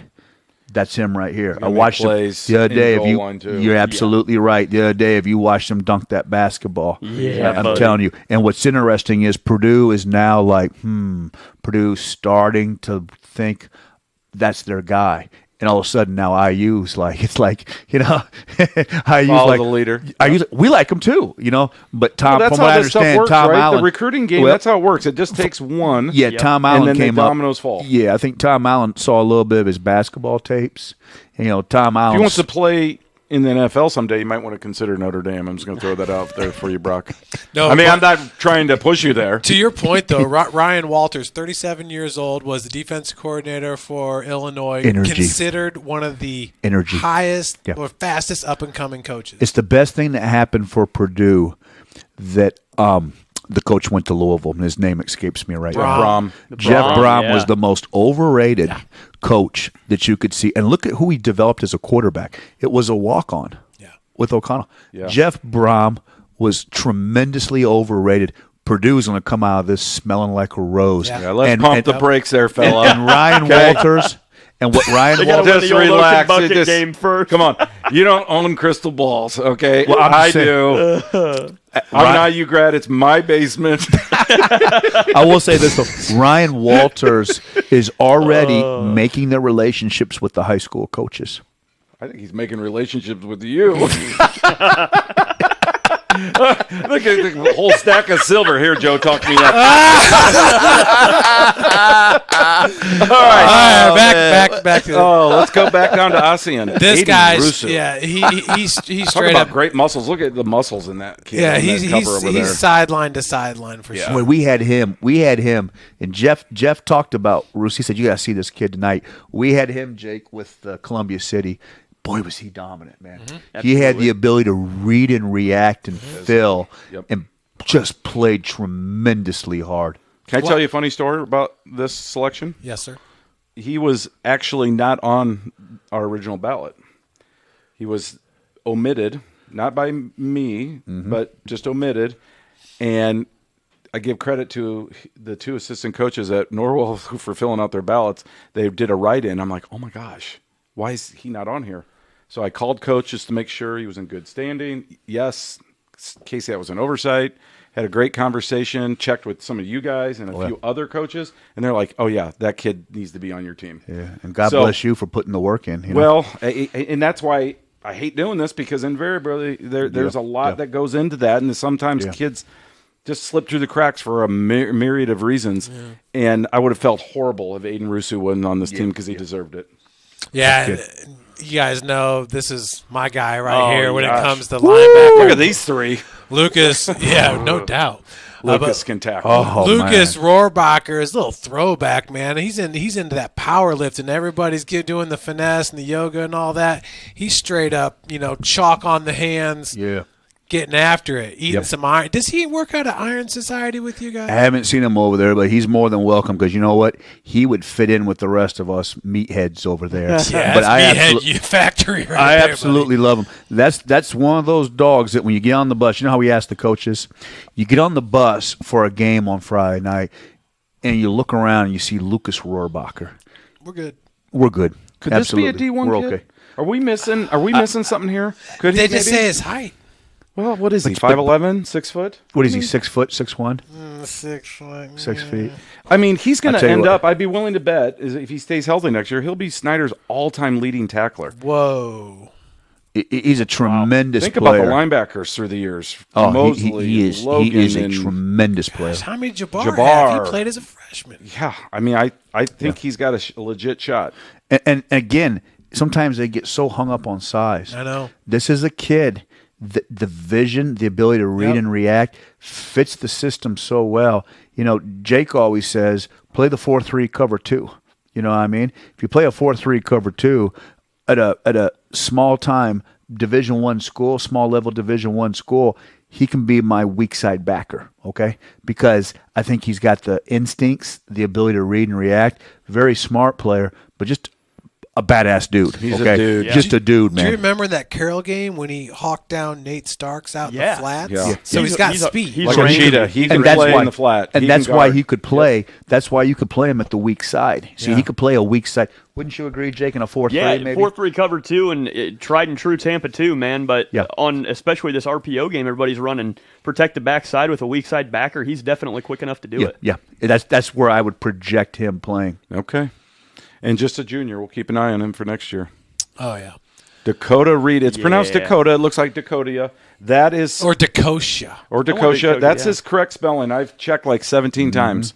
That's him right here. I watched him the other day. You're absolutely right. The other day, if you watched him dunk that basketball, I'm telling you. And what's interesting is Purdue is now like, Purdue's starting to think that's their guy. And all of a sudden now IU's like, it's like, IU's Follow like the leader. IU's, we like him too, but Tom, that's from what I understand, works, Tom right? Allen. The recruiting game, that's how it works. It just takes one. Yeah, Tom Allen and then came the up. dominoes fall. Yeah, I think Tom Allen saw a little bit of his basketball tapes. And, Tom Allen. If he wants to play in the NFL someday, you might want to consider Notre Dame. I'm just going to throw that out there for you, Brock. No, I'm not trying to push you there. To your point, though, Ryan Walters, 37 years old, was the defense coordinator for Illinois, considered one of the highest or fastest up-and-coming coaches. It's the best thing that happened for Purdue that the coach went to Louisville, and his name escapes me right now. Jeff Brom was the most overrated coach that you could see. And look at who he developed as a quarterback. It was a walk-on with O'Connell. Yeah. Jeff Brom was tremendously overrated. Purdue's going to come out of this smelling like a rose. Yeah, let's pump the brakes there, fella. And Ryan Walters... And what Ryan Walters, just relax. Game first. Come on, you don't own crystal balls, okay? Well, I do. I'm an IU grad. It's my basement. I will say this though: Ryan Walters is already making the relationships with the high school coaches. I think he's making relationships with you. Look at the whole stack of silver here. Joe, talk me up. All right, back to. Let's go back down to ASEAN. This Aiden guy's Russo. he's Talk straight about up great muscles. Look at the muscles in that kid. Yeah, on he's that cover over there. sideline to sideline for sure. When we had him, and Jeff talked about Bruce. He said, "You got to see this kid tonight." We had him, Jake, with Columbia City. Boy, was he dominant, man. He had the ability to read and react and feel, and just played tremendously hard. Can I tell you a funny story about this selection? Yes, sir. He was actually not on our original ballot. He was omitted, not by me, but just omitted. And I give credit to the two assistant coaches at Norwell for filling out their ballots. They did a write-in. I'm like, oh, my gosh, why is he not on here? So I called coach just to make sure he was in good standing. Yes, Casey, that was an oversight. Had a great conversation, checked with some of you guys and a few other coaches, and they're like, oh, yeah, that kid needs to be on your team. Yeah, and God bless you for putting the work in. Well, and that's why I hate doing this, because invariably there's a lot that goes into that, and sometimes kids just slip through the cracks for a myriad of reasons. Yeah. And I would have felt horrible if Aiden Russo wasn't on this team because he deserved it. Yeah, you guys know this is my guy here when it comes to linebacker. Look at these three. Lucas, no doubt. Lucas can tackle. Lucas Rohrbacher is a little throwback, man. He's into that power lift, and everybody's doing the finesse and the yoga and all that. He's straight up, chalk on the hands. Yeah. Getting after it, eating some iron. Does he work out at Iron Society with you guys? I haven't seen him over there, but he's more than welcome, because you know what? He would fit in with the rest of us meatheads over there. Yeah, but meathead factory right I there, absolutely buddy. love him. That's one of those dogs that when you get on the bus, you know how we ask the coaches? You get on the bus for a game on Friday night, and you look around and you see Lucas Rohrbacher. We're good. We're good. Could absolutely. this be a D1 We're kid? okay. Are we missing something here? Could they he just maybe? say his height. Well, what is he? 5'11", 6 foot? What is he? 6 foot, 6'1"? 6 foot. 6 feet. I mean, he's going to end up. I'd be willing to bet if he stays healthy next year, he'll be Snyder's all-time leading tackler. Whoa. He's a tremendous Think player. about the linebackers through the years. Oh, Mosley, he is a tremendous player. How many Jabbar have? He played as a freshman. Yeah, I mean, I think he's got a legit shot. And again, sometimes they get so hung up on size. I know. This is a kid. The vision, the ability to read and react fits the system so well. Jake always says, play the 4-3 cover 2. You know what I mean? If you play a 4-3 cover 2 at a small time Division I school, small level Division I school, he can be my weak side backer, okay? Because I think he's got the instincts, the ability to read and react. Very smart player, but just a badass dude. He's a dude. Yeah. Just a dude, man. Do you remember that Carroll game when he hawked down Nate Starks out in the flats? Yeah. So he's got speed. He's like a cheetah. He can play in the flat. And that's why he could play. That's why you could play him at the weak side. See, he could play a weak side. Wouldn't you agree, Jake, in a 4-3 maybe? 4-3 cover 2 and tried and true Tampa 2, man. But on especially this RPO game, everybody's running protect the backside with a weak side backer. He's definitely quick enough to do it. Yeah, that's where I would project him playing. Okay. And just a junior. We'll keep an eye on him for next year. Oh, yeah. Dakota Reed. It's pronounced Dakota. It looks like Dakotia. That is... Or Dakosha. Or Dakosha. That's his correct spelling. I've checked like 17 times.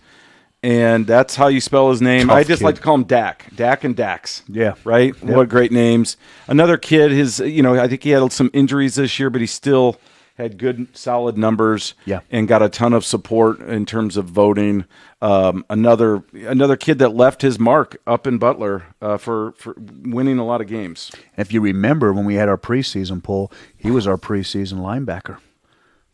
And that's how you spell his name. Tough I just kid. like to call him Dak. Dak and Dax. Yeah. Right? Yep. What great names. Another kid, I think he had some injuries this year, but he still had good, solid numbers. Yeah. And got a ton of support in terms of voting. Another kid that left his mark up in Butler for winning a lot of games. And if you remember when we had our preseason poll, he was our preseason linebacker.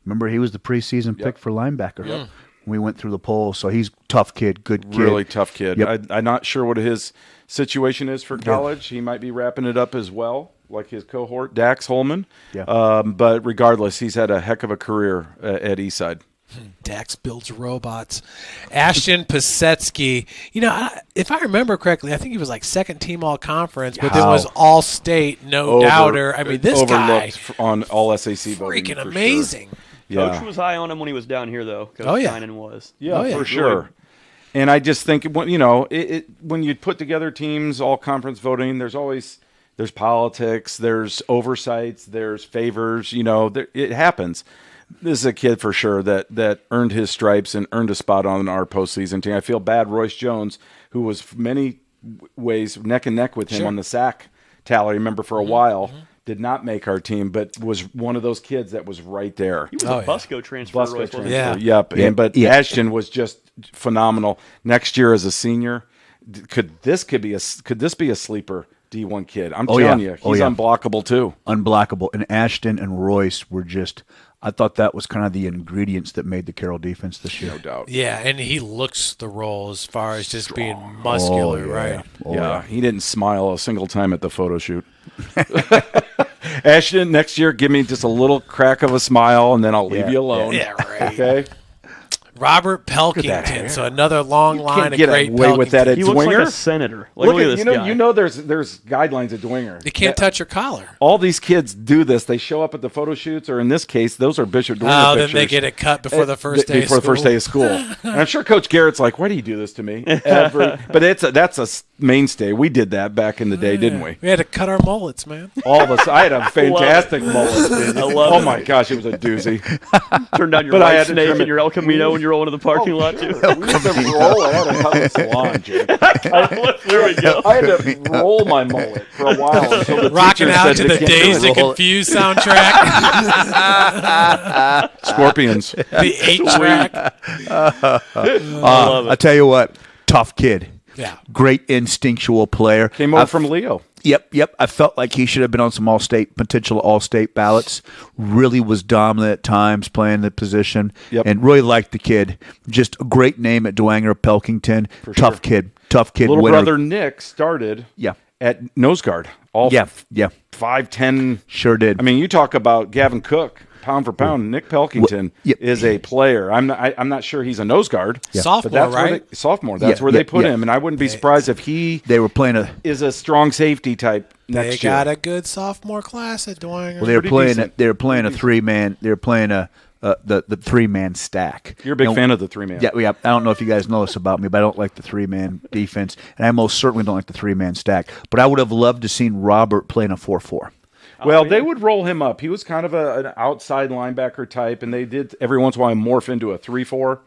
Remember, he was the preseason pick for linebacker. Yep. We went through the poll, so he's tough kid, good kid. Really tough kid. Yep. I'm not sure what his situation is for college. He might be wrapping it up as well, like his cohort, Dax Holman. Yeah. But regardless, he's had a heck of a career at Eastside. Dax builds robots. Ashton Pasetsky, if I remember correctly, I think he was like second team all conference, but then was all state, no doubter. I mean, this guy on all SAC voting. Freaking amazing. Sure. Yeah. Coach was high on him when he was down here, though. Coach Tynan was. Yeah, for sure. And I just think, when you put together teams, all conference voting, there's politics, there's oversights, there's favors. It happens. This is a kid for sure that earned his stripes and earned a spot on our postseason team. I feel bad. Royce Jones, who was many ways neck and neck with him on the sack tally, remember for a while, did not make our team, but was one of those kids that was right there. He was a Busco transfer. Busco transfer. Yeah. Yep. But Ashton was just phenomenal. Next year as a senior, could this be a sleeper D1 kid? I'm telling you, he's unblockable too. Unblockable. And Ashton and Royce were just, I thought that was kind of the ingredients that made the Carroll defense this year. No doubt. Yeah, and he looks the role as far as just being muscular, right? He didn't smile a single time at the photo shoot. Ashton, next year, give me just a little crack of a smile, and then I'll leave you alone. Yeah, right. Okay. Robert Pelkington, so another long line of get great away with that at He Dwenger. looks like a senator. Look at this guy. You know, there's guidelines at Dwenger. You can't touch your collar. All these kids do this. They show up at the photo shoots, or in this case, those are Bishop Dwenger pictures. Then they get it cut before the first day. Before the first day of school. And I'm sure Coach Garrett's like, "Why do you do this to me?" But that's a mainstay. We did that back in the day, didn't we? We had to cut our mullets, man. All of us. I had a fantastic mullet. I love it. Oh my gosh, it was a doozy. Turn down your white snake and your El Camino when you're rolling to the parking lot too. We used to roll. I had a hell salon, Jake. There we go. I had to roll my mullet for a while until the Rocking teacher out said to the they can't Dazed do and it. Confused soundtrack. Scorpions. The 8-track. I tell you what, tough kid. Yeah. Great instinctual player. Came over from Leo. Yep. I felt like he should have been on some potential all-state ballots. Really was dominant at times playing the position. Yep. And really liked the kid. Just a great name at Dwenger, Pelkington. Tough kid. Little winner. brother Nick started Yeah. at nose guard. Yeah. 5'10". Sure did. I mean, you talk about Gavin Cook, pound for pound. Nick Pelkington is a player. I'm not sure he's a nose guard. Sophomore, but that's right? Sophomore. That's where they put him, and I wouldn't be surprised if they were playing is a strong safety type next They got year. a good sophomore class at Dwenger. Well, they were playing a three-man. They were playing the three-man stack. You're a big fan of the three-man. Yeah. I don't know if you guys know this about me, but I don't like the three-man defense, and I most certainly don't like the three-man stack. But I would have loved to seen Robert playing a 4-4. Well, they would roll him up. He was kind of an outside linebacker type, and they did every once in a while morph into a 3-4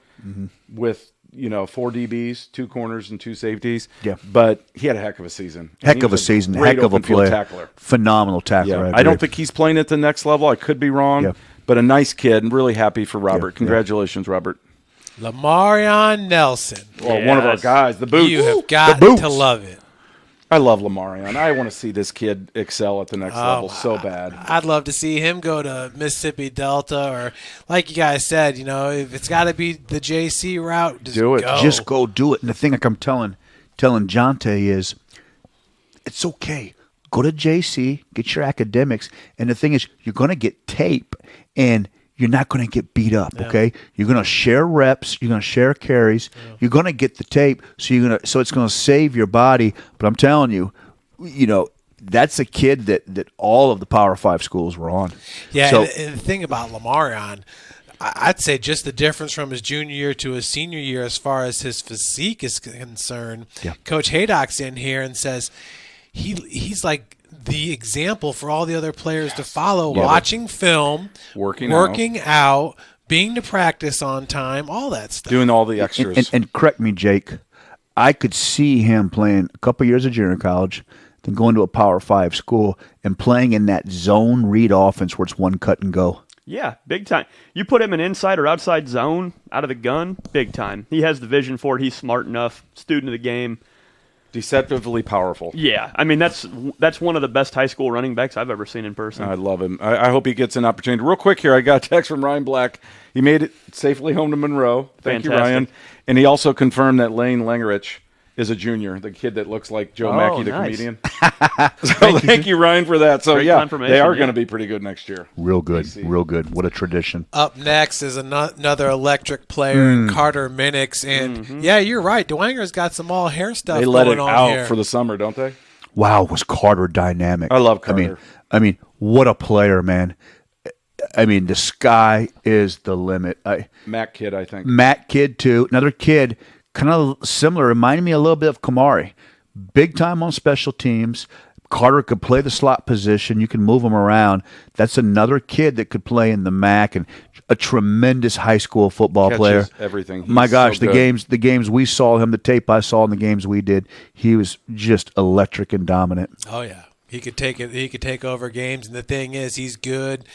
with 4 DBs, 2 corners, and 2 safeties. Yeah. But he had a heck of a season. Heck of a season. Great Heck of a open field player. tackler. Phenomenal tackler. Yeah. I I don't agree. think he's playing at the next level. I could be wrong. Yeah. But a nice kid, and really happy for Robert. Yeah. Congratulations, Robert. Lamarion Nelson. Well, one of our guys, the boots. You have got The boots. to love it. I love Lamarion. I want to see this kid excel at the next level so bad. I'd love to see him go to Mississippi Delta, or like you guys said, if it's got to be the JC route, just do it. Go. Just go do it. And the thing like I'm telling Jonte is, it's okay. Go to JC, get your academics, and the thing is, you're going to get tape, and you're not going to get beat up. Okay, you're going to share reps, you're going to share carries, you're going to get the tape, so it's going to save your body. But I'm telling you, that's a kid that all of the Power 5 schools were on. Yeah, So, and the thing about Lamarion, I'd say just the difference from his junior year to his senior year as far as his physique is concerned. Yeah. Coach Haydock's in here and says he's like the example for all the other players to follow, watching film, working out, being to practice on time, all that stuff. Doing all the extras. and correct me, Jake, I could see him playing a couple years of junior college, then going to a Power 5 school and playing in that zone read offense where it's one cut and go. Yeah, big time. You put him in inside or outside zone, out of the gun, big time. He has the vision for it. He's smart enough, student of the game. Deceptively powerful. Yeah, I mean, that's one of the best high school running backs I've ever seen in person. I love him. I hope he gets an opportunity. Real quick here, I got a text from Ryan Black. He made it safely home to Monroe. Thank you, Ryan. And he also confirmed that Lane Langerich is a junior, the kid that looks like Joe Mackey, the comedian. So thank you, Ryan, for that. So, Great yeah, confirmation, they are going to be pretty good next year. Real good. Real good. What a tradition. Up next is another electric player, Carter Minix. And, yeah, you're right. Dwanger's got some all hair stuff They going let it on out here. for the summer, don't they? Wow, was Carter dynamic. I love Carter. I mean, what a player, man. I mean, the sky is the limit. Matt Kidd, I think. Matt Kidd, too. Another kid, kind of similar, reminded me a little bit of Kamari. Big time on special teams, Carter could play the slot position. You can move him around. That's another kid that could play in the MAC and a tremendous high school football player. Everything. My He's gosh, so the games we saw him, the tape I saw in the games we did, he was just electric and dominant. Oh yeah, he could take it. He could take over games, and the thing is, he's good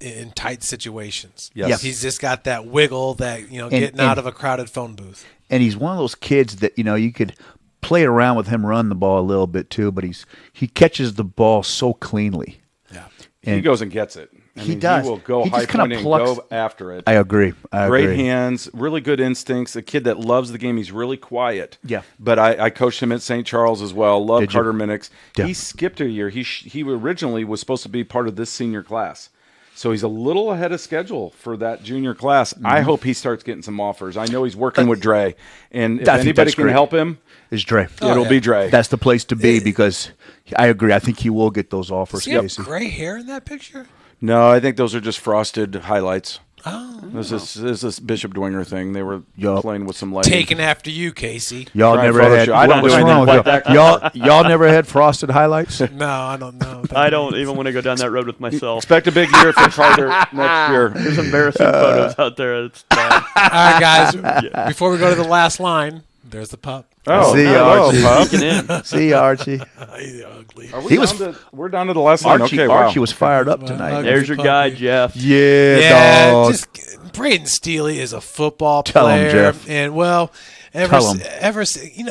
in tight situations. Yes. He's just got that wiggle that getting out of a crowded phone booth. And he's one of those kids that you could play around with him, run the ball a little bit too, but he catches the ball so cleanly. Yeah, he goes and gets it. He does. He will go He high just kinda pointing, plucks- go after it. I agree. Great hands, really good instincts. A kid that loves the game. He's really quiet. Yeah. But I coached him at St. Charles as well. Love Did you? Carter Minix. Yeah. He skipped a year. He originally was supposed to be part of this senior class. So he's a little ahead of schedule for that junior class. I hope he starts getting some offers. I know he's working with Dre. And if I think anybody that's can great. help him, It's Dre. it'll be Dre. That's the place to be because I agree. I think he will get those offers. Does he have Casey. gray hair in that picture? No, I think those are just frosted highlights. Oh. This is Bishop Dwinger thing. They were playing with some lighting. Taken after you, Casey. Y'all Try never and had. Photoshop. I don't what's do wrong anything with like y'all? that. Y'all never had frosted highlights? No, I don't know. I don't even want to go down that road with myself. Expect a big year for Carter next year. There's embarrassing photos out there. It's bad. All right, guys. Before we go to the last line, there's the pup. Oh, See you, hello, Archie. See you, Archie. He's ugly. We're down to the last line. Archie, Okay, wow. Archie was fired up tonight. There's your guy, Jeff. Yeah, dog. Just Braden Steely is a football Tell him, player, Jeff. and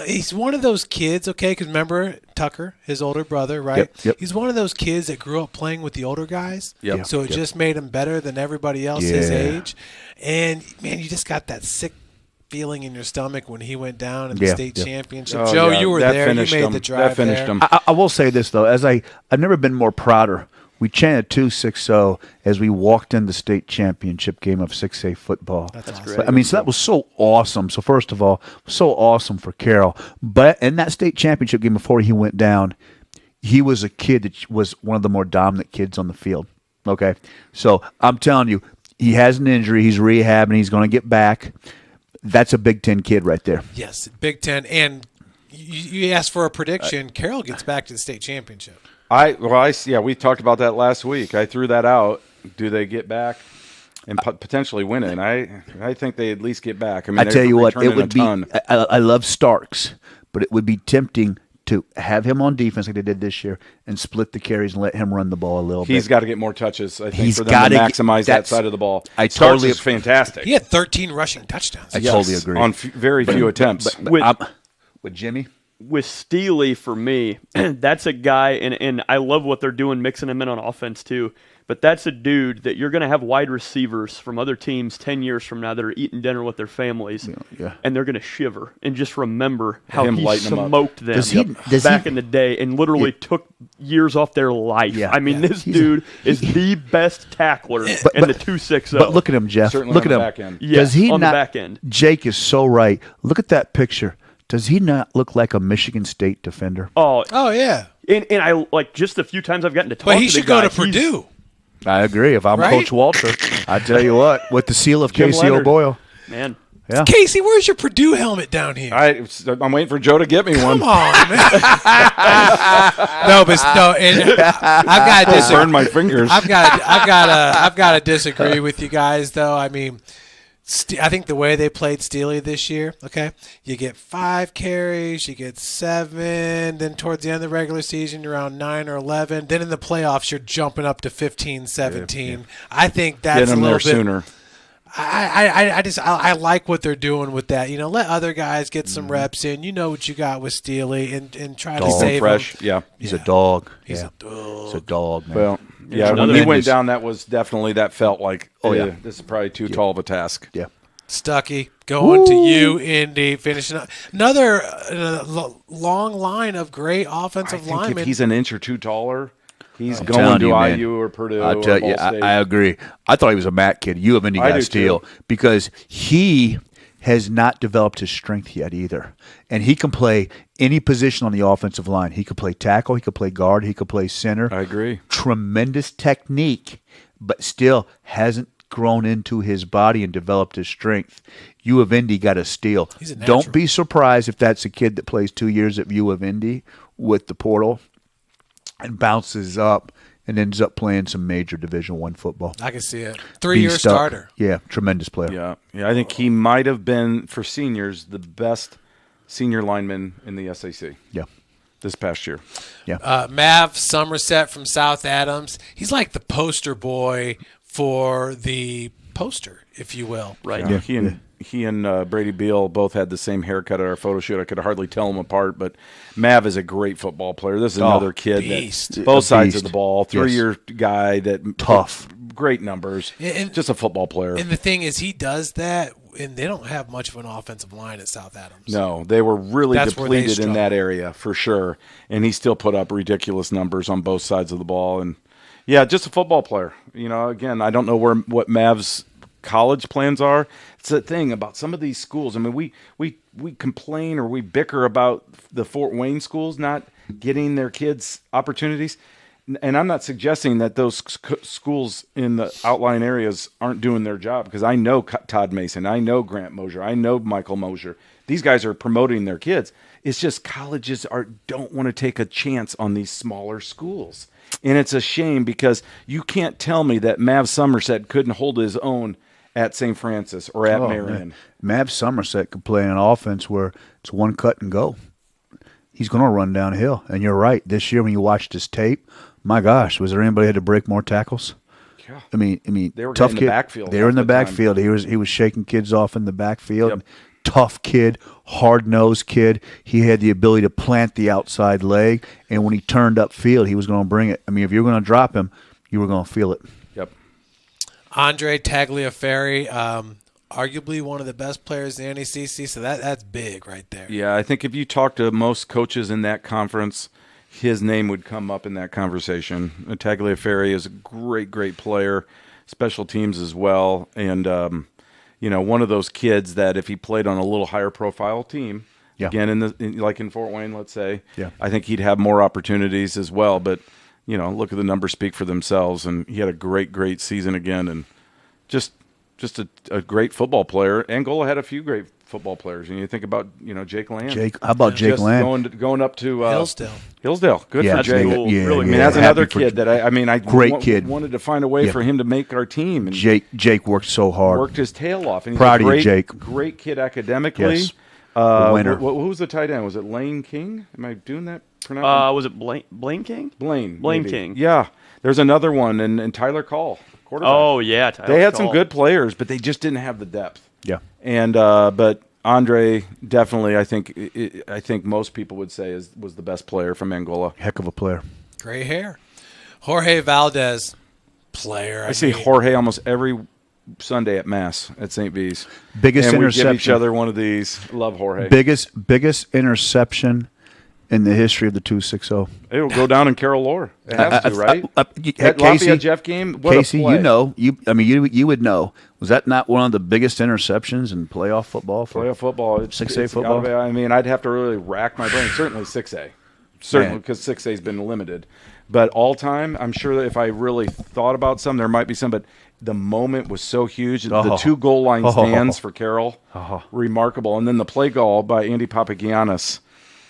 he's one of those kids. Okay, because remember Tucker, his older brother, right? Yep. He's one of those kids that grew up playing with the older guys. Yep. So it just made him better than everybody else his age. And man, you just got that sick feeling in your stomach when he went down in the state championship. Oh, Joe, yeah. you were That there. You finished made him. the drive. That finished there. him. I will say this though, I've never been more prouder. We chanted 2-6-0 as we walked in the state championship game of 6A football. That's awesome. But, I mean, so that was so awesome. So first of all, so awesome for Carroll. But in that state championship game before he went down, he was a kid that was one of the more dominant kids on the field. Okay, so I'm telling you, he has an injury. He's rehabbing. He's going to get back. That's a Big Ten kid right there. Yes, Big Ten. And you asked for a prediction. Carroll gets back to the state championship. We talked about that last week. I threw that out. Do they get back and potentially win it? And I think they at least get back. I mean, I tell you what, it would be. Ton. I love Starks, but it would be tempting to have him on defense like they did this year and split the carries and let him run the ball a little bit. He's got to get more touches, I think, He's for them to gotta maximize that that's- side of the ball. I Starks totally- is fantastic. He had 13 rushing touchdowns. I totally agree. On very few attempts. With Jimmy? With Steely, for me, that's a guy, and I love what they're doing, mixing him in on offense too. But that's a dude that you're going to have wide receivers from other teams 10 years from now that are eating dinner with their families, and they're going to shiver and just remember how Him he lighting 'em up. smoked them back in the day and literally took years off their life. Yeah. I mean, Yeah. this dude is the best tackler in the 2-6-0. But look at him, Jeff. Certainly look on at the him. back end. Yes, Does he on the not? back end. Jake is so right. Look at that picture. Does he not look like a Michigan State defender? Oh, yeah. And I like just the few times I've gotten to talk But he to the should go guy, to Purdue. I agree. If I'm Right? Coach Walter, I tell you what, with the seal of Jim Casey Leonard. O'Boyle. Man. Yeah. Casey, where's your Purdue helmet down here? I'm waiting for Joe to get me one. Come on, man. And I've got to disagree. Burn my fingers. I've got to disagree with you guys, though. I mean, I think the way they played Steely this year, okay, you get 5 carries, you get 7, then towards the end of the regular season, you're around 9 or 11. Then in the playoffs, you're jumping up to 15, 17. I think that's Get a him little there bit sooner. I like what they're doing with that. You know, let other guys get some reps in. You know what you got with Steely, and try to save fresh. him. Yeah. He's a dog. He's yeah. a dog. He's a dog, man. Well, yeah, when another he end went is- down, that was definitely, that felt like, this is probably too Yeah. tall of a task. Yeah. Stuckey, going to you, Indy, finishing up. Another long line of great offensive linemen. If he's an inch or two taller, he's I'm going telling to you, man. IU or Purdue I tell or you, Ball State. I agree. I thought he was a MAC kid. U of Indy I got do steal too. because he has not developed his strength yet either. And he can play any position on the offensive line. He could play tackle. He could play guard. He could play center. I agree. Tremendous technique, but still hasn't grown into his body and developed his strength. U of Indy got a steal. He's a natural. Don't be surprised if that's a kid that plays 2 years at U of Indy with the portal. and bounces up and ends up playing some major Division I football. I can see it. 3-year Beast up. starter. Yeah, tremendous player. Yeah. I think he might have been, for seniors, the best senior lineman in the SAC. Yeah. This past year. Yeah. Mav Somerset from South Adams. He's like the poster boy for the poster, if you will. Right. Yeah. He and Brady Beal both had the same haircut at our photo shoot. I could hardly tell them apart, but Mav is a great football player. This is another kid beast. that both sides of beast. the ball, 3-year guy that tough, great numbers, just a football player. And the thing is, he does that, and they don't have much of an offensive line at South Adams. No, they were really That's where they depleted in struggle. that area for sure, and he still put up ridiculous numbers on both sides of the ball. And yeah, just a football player. Again, I don't know what Mav's college plans are. It's the thing about some of these schools. I mean, we complain or we bicker about the Fort Wayne schools not getting their kids opportunities. And I'm not suggesting that those schools in the outlying areas aren't doing their job, because I know Todd Mason, I know Grant Mosier, I know Michael Mosier. These guys are promoting their kids. It's just colleges don't want to take a chance on these smaller schools. And it's a shame, because you can't tell me that Mav Somerset couldn't hold his own at St. Francis or at Marion. Mav Somerset could play an offense where it's one cut and go. He's going to run downhill. And you're right. This year when you watched his tape, my gosh, was there anybody who had to break more tackles? Yeah. I mean, they were tough in the kid. backfield. They were in the half the time. backfield. He was shaking kids off in the backfield. Tough kid, hard-nosed kid. He had the ability to plant the outside leg, and when he turned upfield, he was going to bring it. I mean, if you were going to drop him, you were going to feel it. Yep. Andre Tagliaferri, arguably one of the best players in the NECC, so that's big right there. Yeah, I think if you talk to most coaches in that conference, his name would come up in that conversation. Tagliaferri is a great player, special teams as well, and one of those kids that if he played on a little higher profile team, again like in Fort Wayne, let's say, I think he'd have more opportunities as well. But look at the numbers speak for themselves, and he had a great season again, and just a great football player. Angola had a few great football players, and you think about Jake Land. How about Jake Land? Going up to Hillsdale. Good for Jake. Cool. Really, that's another kid that I great kid. Wanted to find a way for him to make our team. And Jake worked so hard, worked his tail off. And he's Proud a of you, Jake. Great kid academically. Yes. The winner. Who was the tight end? Was it Lane King? Am I doing that? Pronouncing? Was it Blaine King? Blaine maybe. King. Yeah. There's another one, and Tyler Call, quarterback. Oh yeah, Tyler they had Call. some good players, but they just didn't have the depth. Yeah. And but Andre definitely, I think most people would say was the best player from Angola. Heck of a player. Gray hair. Jorge Valdez, player. I see Jorge almost every Sunday at Mass at St. V's. Biggest and interception. We give each other one of these. Love Jorge. Biggest interception in the history of the 260. It'll go down in Carroll lore. It has to, right? That Casey, Lafayette Jeff game. What Casey, a play. you would know. Was that not one of the biggest interceptions in playoff football? Playoff football. 6A football. I mean, I'd have to really rack my brain. Certainly 6A. Certainly, because 6A's been limited. But all time, I'm sure that if I really thought about some, there might be some. But the moment was so huge. The 2 goal line stands for Carroll, remarkable. And then the play call by Andy Papagiannis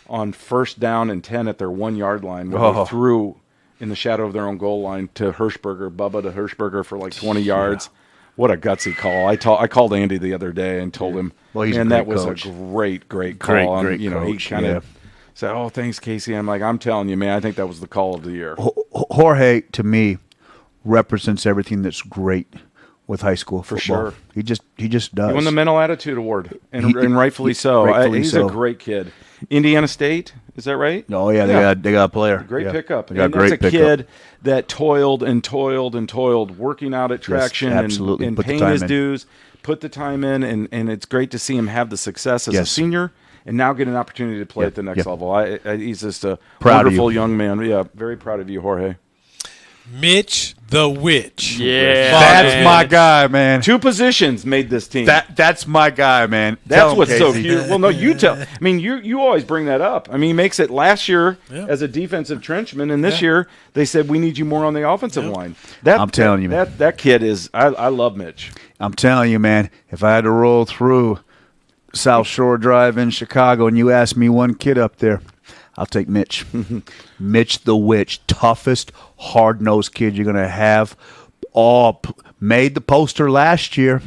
on 1st down and 10 at their 1 yard line, where they threw in the shadow of their own goal line to Bubba to Hirschberger for like 20 yards. What a gutsy call! I called Andy the other day and told him, and that was a great call. Great he coach, kind of said, "Oh, thanks, Casey." I'm like, I'm telling you, man, I think that was the call of the year. Jorge, to me, represents everything that's great with high school football. For sure. He just does. He won the Mental Attitude Award, and rightfully so. He's a great kid. Indiana State, is that right? Oh yeah, they got a player. Great pickup. They got and great that's a kid that toiled, working out at traction, and paying his dues, put the time in, and it's great to see him have the success as a senior and now get an opportunity to play at the next level. He's just a wonderful young man. Yeah, very proud of you, Jorge. Mitch the Witch. Yeah. That's my guy, man. 2 positions made this team. That's my guy, man. That's what's so cute. Well, no, you tell. I mean, you always bring that up. I mean, he makes it last year as a defensive trenchman, and this year they said we need you more on the offensive line. I'm telling you, man. That kid is. I love Mitch. I'm telling you, man. If I had to roll through South Shore Drive in Chicago and you asked me one kid up there, I'll take Mitch. Mitch the Witch, toughest, hard-nosed kid you're going to have. Made the poster last year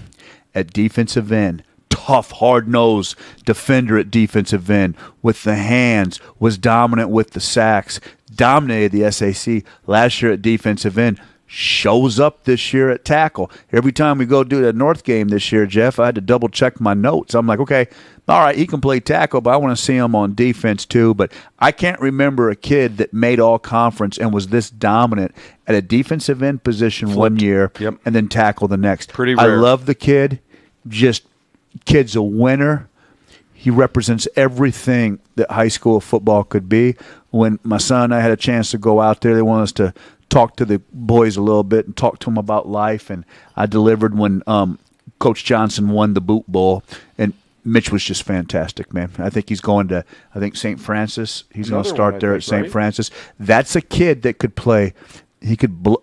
at defensive end. Tough, hard-nosed defender at defensive end with the hands, was dominant with the sacks, dominated the SAC last year at defensive end. Shows up this year at tackle. Every time we go do the North game this year, Jeff, I had to double-check my notes. I'm like, okay, all right, he can play tackle, but I want to see him on defense too. But I can't remember a kid that made all-conference and was this dominant at a defensive end position one year and then tackle the next. Pretty rare. I love the kid. Kid's a winner. He represents everything that high school football could be. When my son and I had a chance to go out there, they wanted us to talk to the boys a little bit and talk to them about life. And I delivered when Coach Johnson won the Boot Bowl. And Mitch was just fantastic, man. I think he's going to, St. Francis. He's going to start there at St. Francis. That's a kid that could play.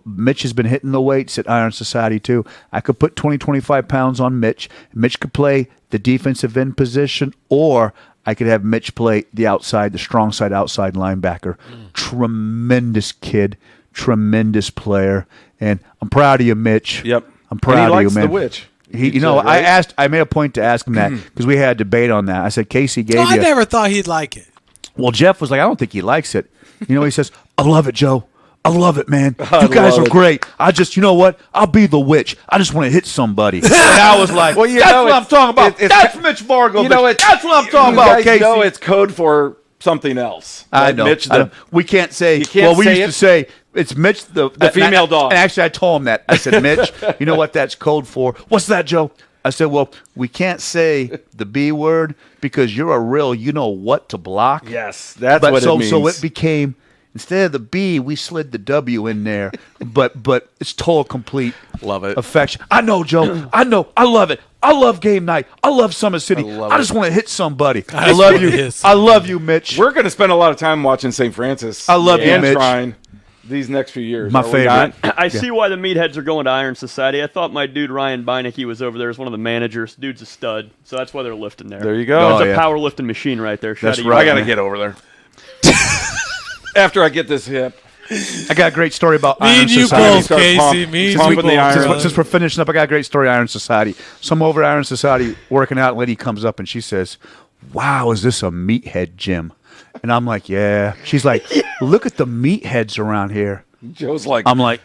Mitch has been hitting the weights at Iron Society too. I could put 20, 25 pounds on Mitch. Mitch could play the defensive end position, or I could have Mitch play the strong side outside linebacker. Tremendous kid, tremendous player, and I'm proud of you, Mitch. Yep, I'm proud of you, man. The Witch. I made a point to ask him that because we had a debate on that. I said, Casey gave you. I never thought he'd like it. Well, Jeff was like, I don't think he likes it. He says, I love it, Joe. I love it, man. You guys are great. You know what? I'll be the witch. I just want to hit somebody. And I was like, that's what I'm talking about. That's Mitch Vargo. That's what I'm talking about, Casey. It's code for something else. I know. Mitch, we can't say. We used to say it's Mitch the female dog. And actually, I told him that. I said, Mitch, you know what that's code for? What's that, Joe? I said, well, we can't say the B word because you're a real, you know what to block. Yes, that's what it means. So it became. Instead of the B, we slid the W in there, but it's total complete love it affection. I know, Joe. I know. I love it. I love game night. I love Summit City. I just want to hit somebody. I love you. I love you, Mitch. We're going to spend a lot of time watching St. Francis. I love you, Mitch. Shrine these next few years. My favorite. I see why the meatheads are going to Iron Society. I thought my dude Ryan Beinecke was over there as one of the managers. Dude's a stud, so that's why they're lifting there. There you go. There's a powerlifting machine right there. That's right. I got to get over there. After I get this hip. I got a great story about Me Iron and you Society. both, Casey. Me and you both. Since we're finishing up, I got a great story, Iron Society. So I'm over at Iron Society working out, and a lady comes up and she says, wow, is this a meathead gym? And I'm like, yeah. She's like, look at the meatheads around here. Joe's like, I'm like,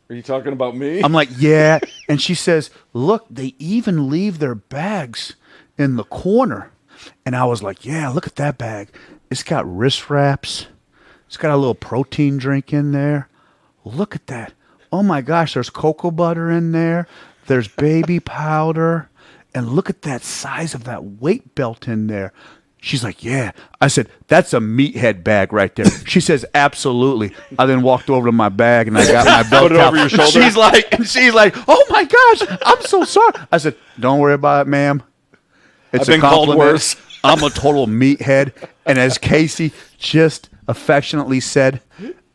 are you talking about me? I'm like, yeah. And she says, look, they even leave their bags in the corner. And I was like, yeah, look at that bag. It's got wrist wraps. It's got a little protein drink in there. Look at that. Oh, my gosh, there's cocoa butter in there. There's baby powder. And look at that size of that weight belt in there. She's like, yeah. I said, that's a meathead bag right there. She says, absolutely. I then walked over to my bag, and I got my belt Put it over your shoulder. She's like, oh, my gosh, I'm so sorry. I said, don't worry about it, ma'am. It's I've been called worse. I'm a total meathead. And as Casey just affectionately said,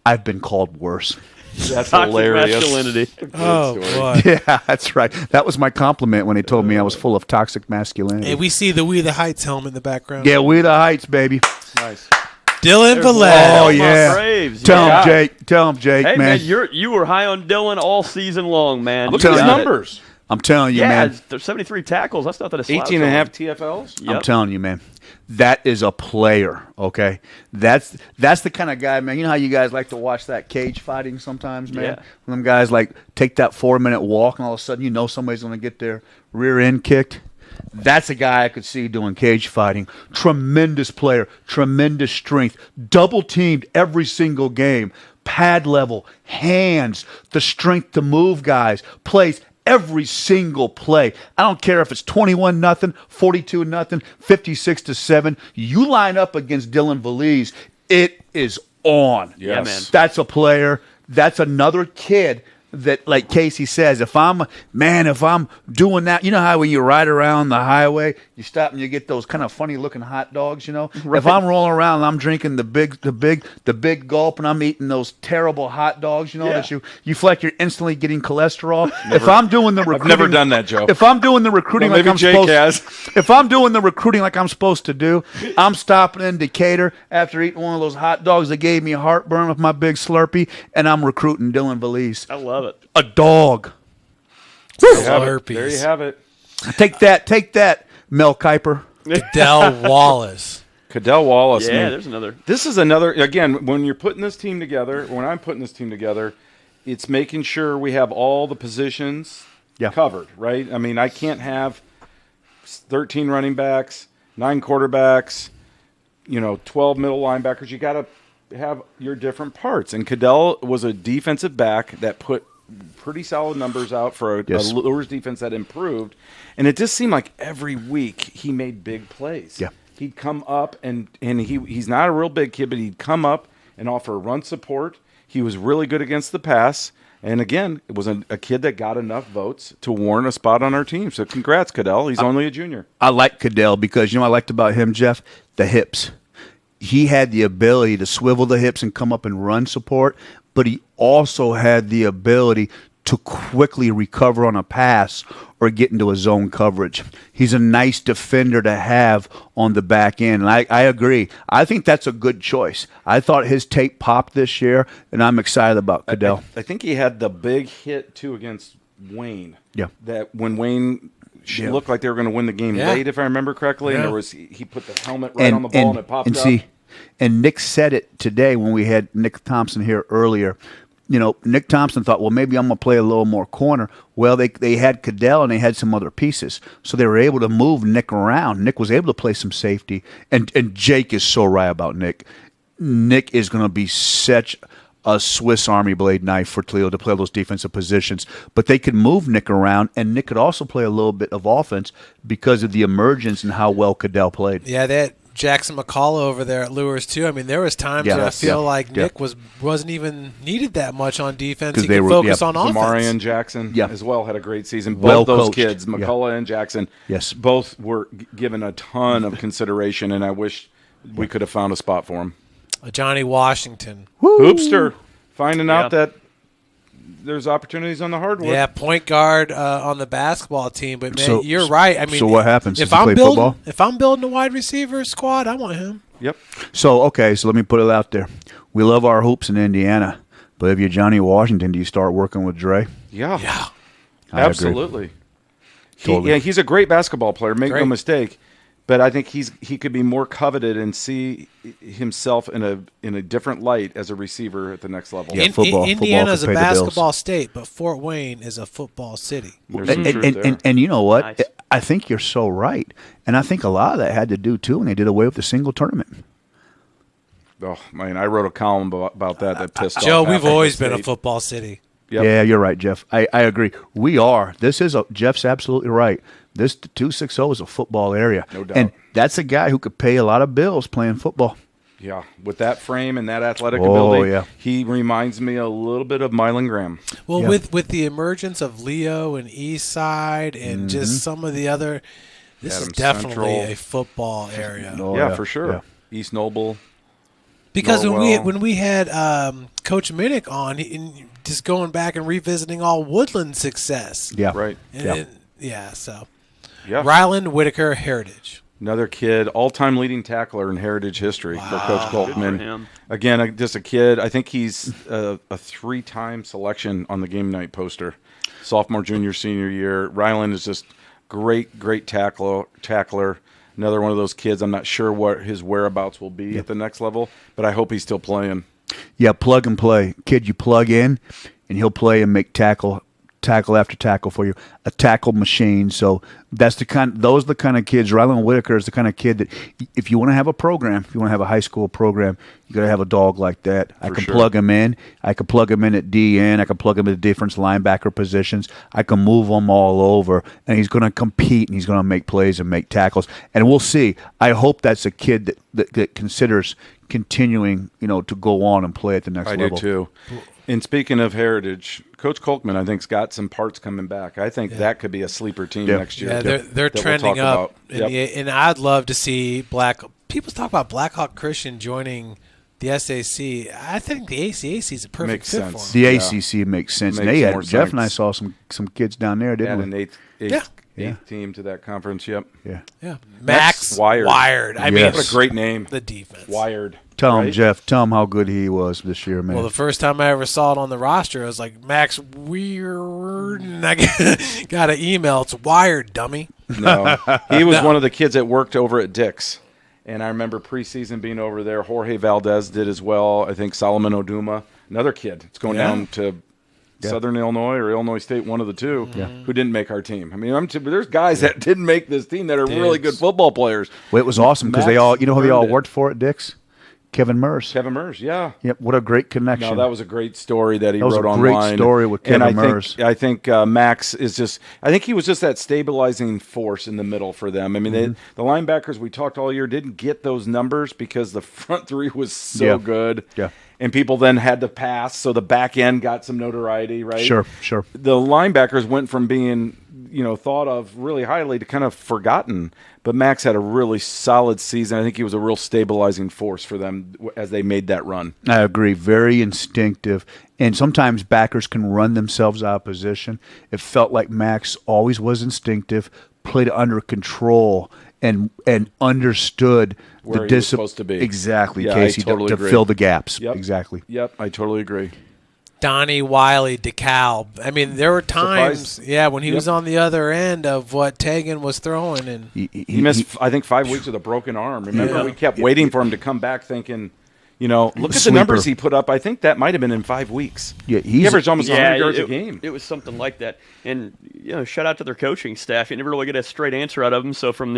I've been called worse. That's hilarious. Masculinity. Oh, boy. Yeah, that's right. That was my compliment when they told me I was full of toxic masculinity. Hey, we see the We the Heights helmet in the background. Yeah, We the Heights, baby. Nice. Dylan Vallette. Oh, yeah. Braves. Tell him, Jake. Tell him, Jake, Hey, man. you were high on Dylan all season long, man. Look at his numbers. I'm telling you, man. There's 73 tackles. That's not that a slouch. 18 and a half TFLs? Yep. I'm telling you, man. That is a player, okay? That's the kind of guy, man. You know how you guys like to watch that cage fighting sometimes, man? Yeah. When them guys like take that 4-minute walk and all of a sudden you know somebody's going to get their rear end kicked. That's a guy I could see doing cage fighting. Tremendous player, tremendous strength, double teamed every single game, pad level, hands, the strength to move guys, plays every single play. I don't care if it's 21-0, 42-0, 56-7. You line up against Dylan Valise, it is on. Yes. Yeah, man. That's a player. That's another kid that, like Casey says, if I'm doing that, you know how when you ride around the highway, you stop and you get those kind of funny looking hot dogs, you know? Right. If I'm rolling around and I'm drinking the big gulp and I'm eating those terrible hot dogs, you know, that you feel like you're instantly getting cholesterol. If I'm doing the recruiting, I've never done that, Joe. If I'm doing the recruiting Well, like I'm Jake supposed has. if I'm doing the recruiting like I'm supposed to do, I'm stopping in Decatur after eating one of those hot dogs that gave me heartburn with my big Slurpee, and I'm recruiting Dylan Valise. I love it. A dog. There you have it. Take that, Mel Kiper. Cadell Wallace. Cadell Wallace. Yeah, man. there's another. This is another. Again, when you're putting this team together, when I'm putting this team together, it's making sure we have all the positions covered, right? I mean, I can't have 13 running backs, 9 quarterbacks, 12 middle linebackers. You got to have your different parts. And Cadell was a defensive back that put pretty solid numbers out for a Lures defense that improved. And it just seemed like every week he made big plays. Yeah. He'd come up, and he's not a real big kid, but he'd come up and offer run support. He was really good against the pass. And again, it was a kid that got enough votes to warrant a spot on our team. So congrats, Cadell. He's only a junior. I like Cadell because, I liked about him, Jeff? The hips. He had the ability to swivel the hips and come up and run support, but he also had the ability to quickly recover on a pass or get into a zone coverage. He's a nice defender to have on the back end, and I agree. I think that's a good choice. I thought his tape popped this year, and I'm excited about Cadell. I think he had the big hit, too, against Wayne. Yeah. That when Wayne looked like they were going to win the game late, if I remember correctly, and he put the helmet right on the ball and it popped up. And Nick said it today when we had Nick Thompson here earlier. Nick Thompson thought, well, maybe I'm going to play a little more corner. Well, they had Cadell and they had some other pieces. So they were able to move Nick around. Nick was able to play some safety. And Jake is so right about Nick. Nick is going to be such a Swiss Army blade knife for Toledo to play those defensive positions. But they could move Nick around, and Nick could also play a little bit of offense because of the emergence and how well Cadell played. Yeah, that Jackson McCullough over there at Lures too. I mean, there was times where I feel like Nick wasn't even needed that much on defense. He could focus on offense. Marion Jackson as well had a great season. Both Well those coached. kids, McCullough and Jackson, both were given a ton of consideration, and I wish we could have found a spot for them. Johnny Washington. Hoopster, finding out that there's opportunities on the hardwood. Yeah, point guard on the basketball team. But man, you're right. I mean, so what happens? If Does he play football? If I'm building a wide receiver squad, I want him. Yep. So let me put it out there. We love our hoops in Indiana, but if you're Johnny Washington, do you start working with Dre? Yeah. I Absolutely. Totally. He's a great basketball player. Make no Great. mistake. But I think he could be more coveted and see himself in a different light as a receiver at the next level. Yeah, football Indiana's could a pay the bills. basketball state, but Fort Wayne is a football city. There's some truth there. And you know what? Nice. I think you're so right. And I think a lot of that had to do, too, when they did away with the single tournament. Oh, man, I wrote a column about that pissed off. Joe, we've Appalachian always been a State. football city. Yep. Yeah, you're right, Jeff. I agree. We are. Jeff's absolutely right. This 260 is a football area. No doubt. And that's a guy who could pay a lot of bills playing football. Yeah, with that frame and that athletic ability, yeah. he reminds me a little bit of Mylan Graham. Well, with the emergence of Leo and East Side and just some of the other, this is Adams definitely Central. a football area. Yeah, for sure. Yeah. East Noble. Because Norwell. when we had Coach Minnick on, just going back and revisiting all Woodland success. Yeah. Right. And Yeah. Ryland Whitaker Heritage. Another kid, all-time leading tackler in Heritage history for Coach Good for Coltman. him. Again, just a kid. I think he's a 3-time selection on the game night poster. Sophomore, junior, senior year. Ryland is just great tackler. Another one of those kids. I'm not sure what his whereabouts will be at the next level, but I hope he's still playing. Yeah, plug and play. Kid, you plug in, and he'll play and make tackle after tackle for you, a tackle machine. So those are the kind of kids. Ryland Whitaker is the kind of kid that if you want to have a program, if you want to have a high school program, you got to have a dog like that. I can plug him in. I can plug him in at DN. I can plug him in at different linebacker positions. I can move him all over, and he's going to compete, and he's going to make plays and make tackles. And we'll see. I hope that's a kid that considers continuing, to go on and play at the next I level. do too. And speaking of heritage, Coach Kolkman, I think's got some parts coming back. I think that could be a sleeper team next year. Yeah, they're trending up, and I'd love to see people talk about Blackhawk Christian joining the SAC. I think the ACAC is a perfect fit for them. The ACC makes sense. Jeff and I saw some kids down there, didn't we? An eighth team to that conference. Yep. Yeah. Max Wired. I mean, what a great name. The defense. Wired. Tell him, Jeff. Tell him how good he was this year, man. Well, the first time I ever saw it on the roster, I was like, Max Weird. And I got an email. It's Wired, dummy. No, he was one of the kids that worked over at Dick's. And I remember preseason being over there. Jorge Valdez did as well. I think Solomon Oduma, another kid. It's going down to Southern Illinois or Illinois State, one of the two, who didn't make our team. I mean, there's guys that didn't make this team that are really good football players. Well, it was awesome because they all, who they all worked for at Dick's? Kevin Mers. Yeah. Yep, what a great connection. No, that was a great story that he wrote online. That was a great story with Kevin Mers. I think Max is I think he was just that stabilizing force in the middle for them. I mean, the linebackers we talked all year didn't get those numbers because the front three was so good. Yeah. And people then had to pass, so the back end got some notoriety, right? Sure. The linebackers went from being, thought of really highly to kind of forgotten. But Max had a really solid season. I think he was a real stabilizing force for them as they made that run. I agree. Very instinctive. And sometimes backers can run themselves out of position. It felt like Max always was instinctive, played under control, and understood where the he was supposed to be. Exactly, yeah, Casey, totally to fill the gaps. Yep. Exactly. Yep, I totally agree. Donnie, Wiley, DeKalb. I mean, there were times, when he was on the other end of what Tegan was throwing. And he missed, I think, 5 weeks with a broken arm. Remember, we kept waiting for him to come back thinking, look at the numbers he put up. I think that might have been in 5 weeks. Yeah, he averaged almost 100 yards a game. It was something like that. And, shout out to their coaching staff. You never really get a straight answer out of them. So from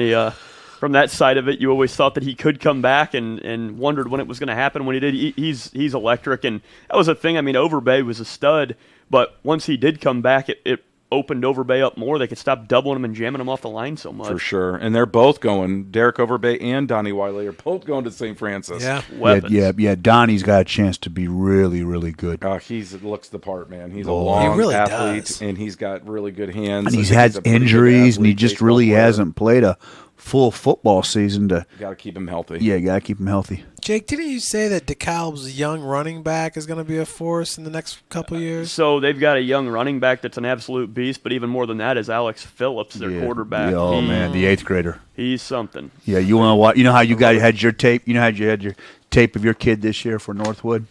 that side of it, you always thought that he could come back and wondered when it was going to happen. When he did, he's electric. And that was a thing. I mean, Overbay was a stud. But once he did come back, it opened Overbay up more. They could stop doubling him and jamming him off the line so much. For sure. And they're both going. Derek Overbay and Donnie Wiley are both going to St. Francis. Yeah. Yeah. Donnie's got a chance to be really, really good. He looks the part, man. He's a long athlete, and he's got really good hands. And he's had injuries, and he just really hasn't played a full football season. Got to keep him healthy. Yeah, got to keep him healthy. Jake, didn't you say that DeKalb's young running back is going to be a force in the next couple of years? So they've got a young running back that's an absolute beast, but even more than that is Alex Phillips, their quarterback. Yeah, oh, man, the 8th grader. He's something. Yeah, you want to watch? You know how you guys had your tape? You know how you had your tape of your kid this year for Northwood?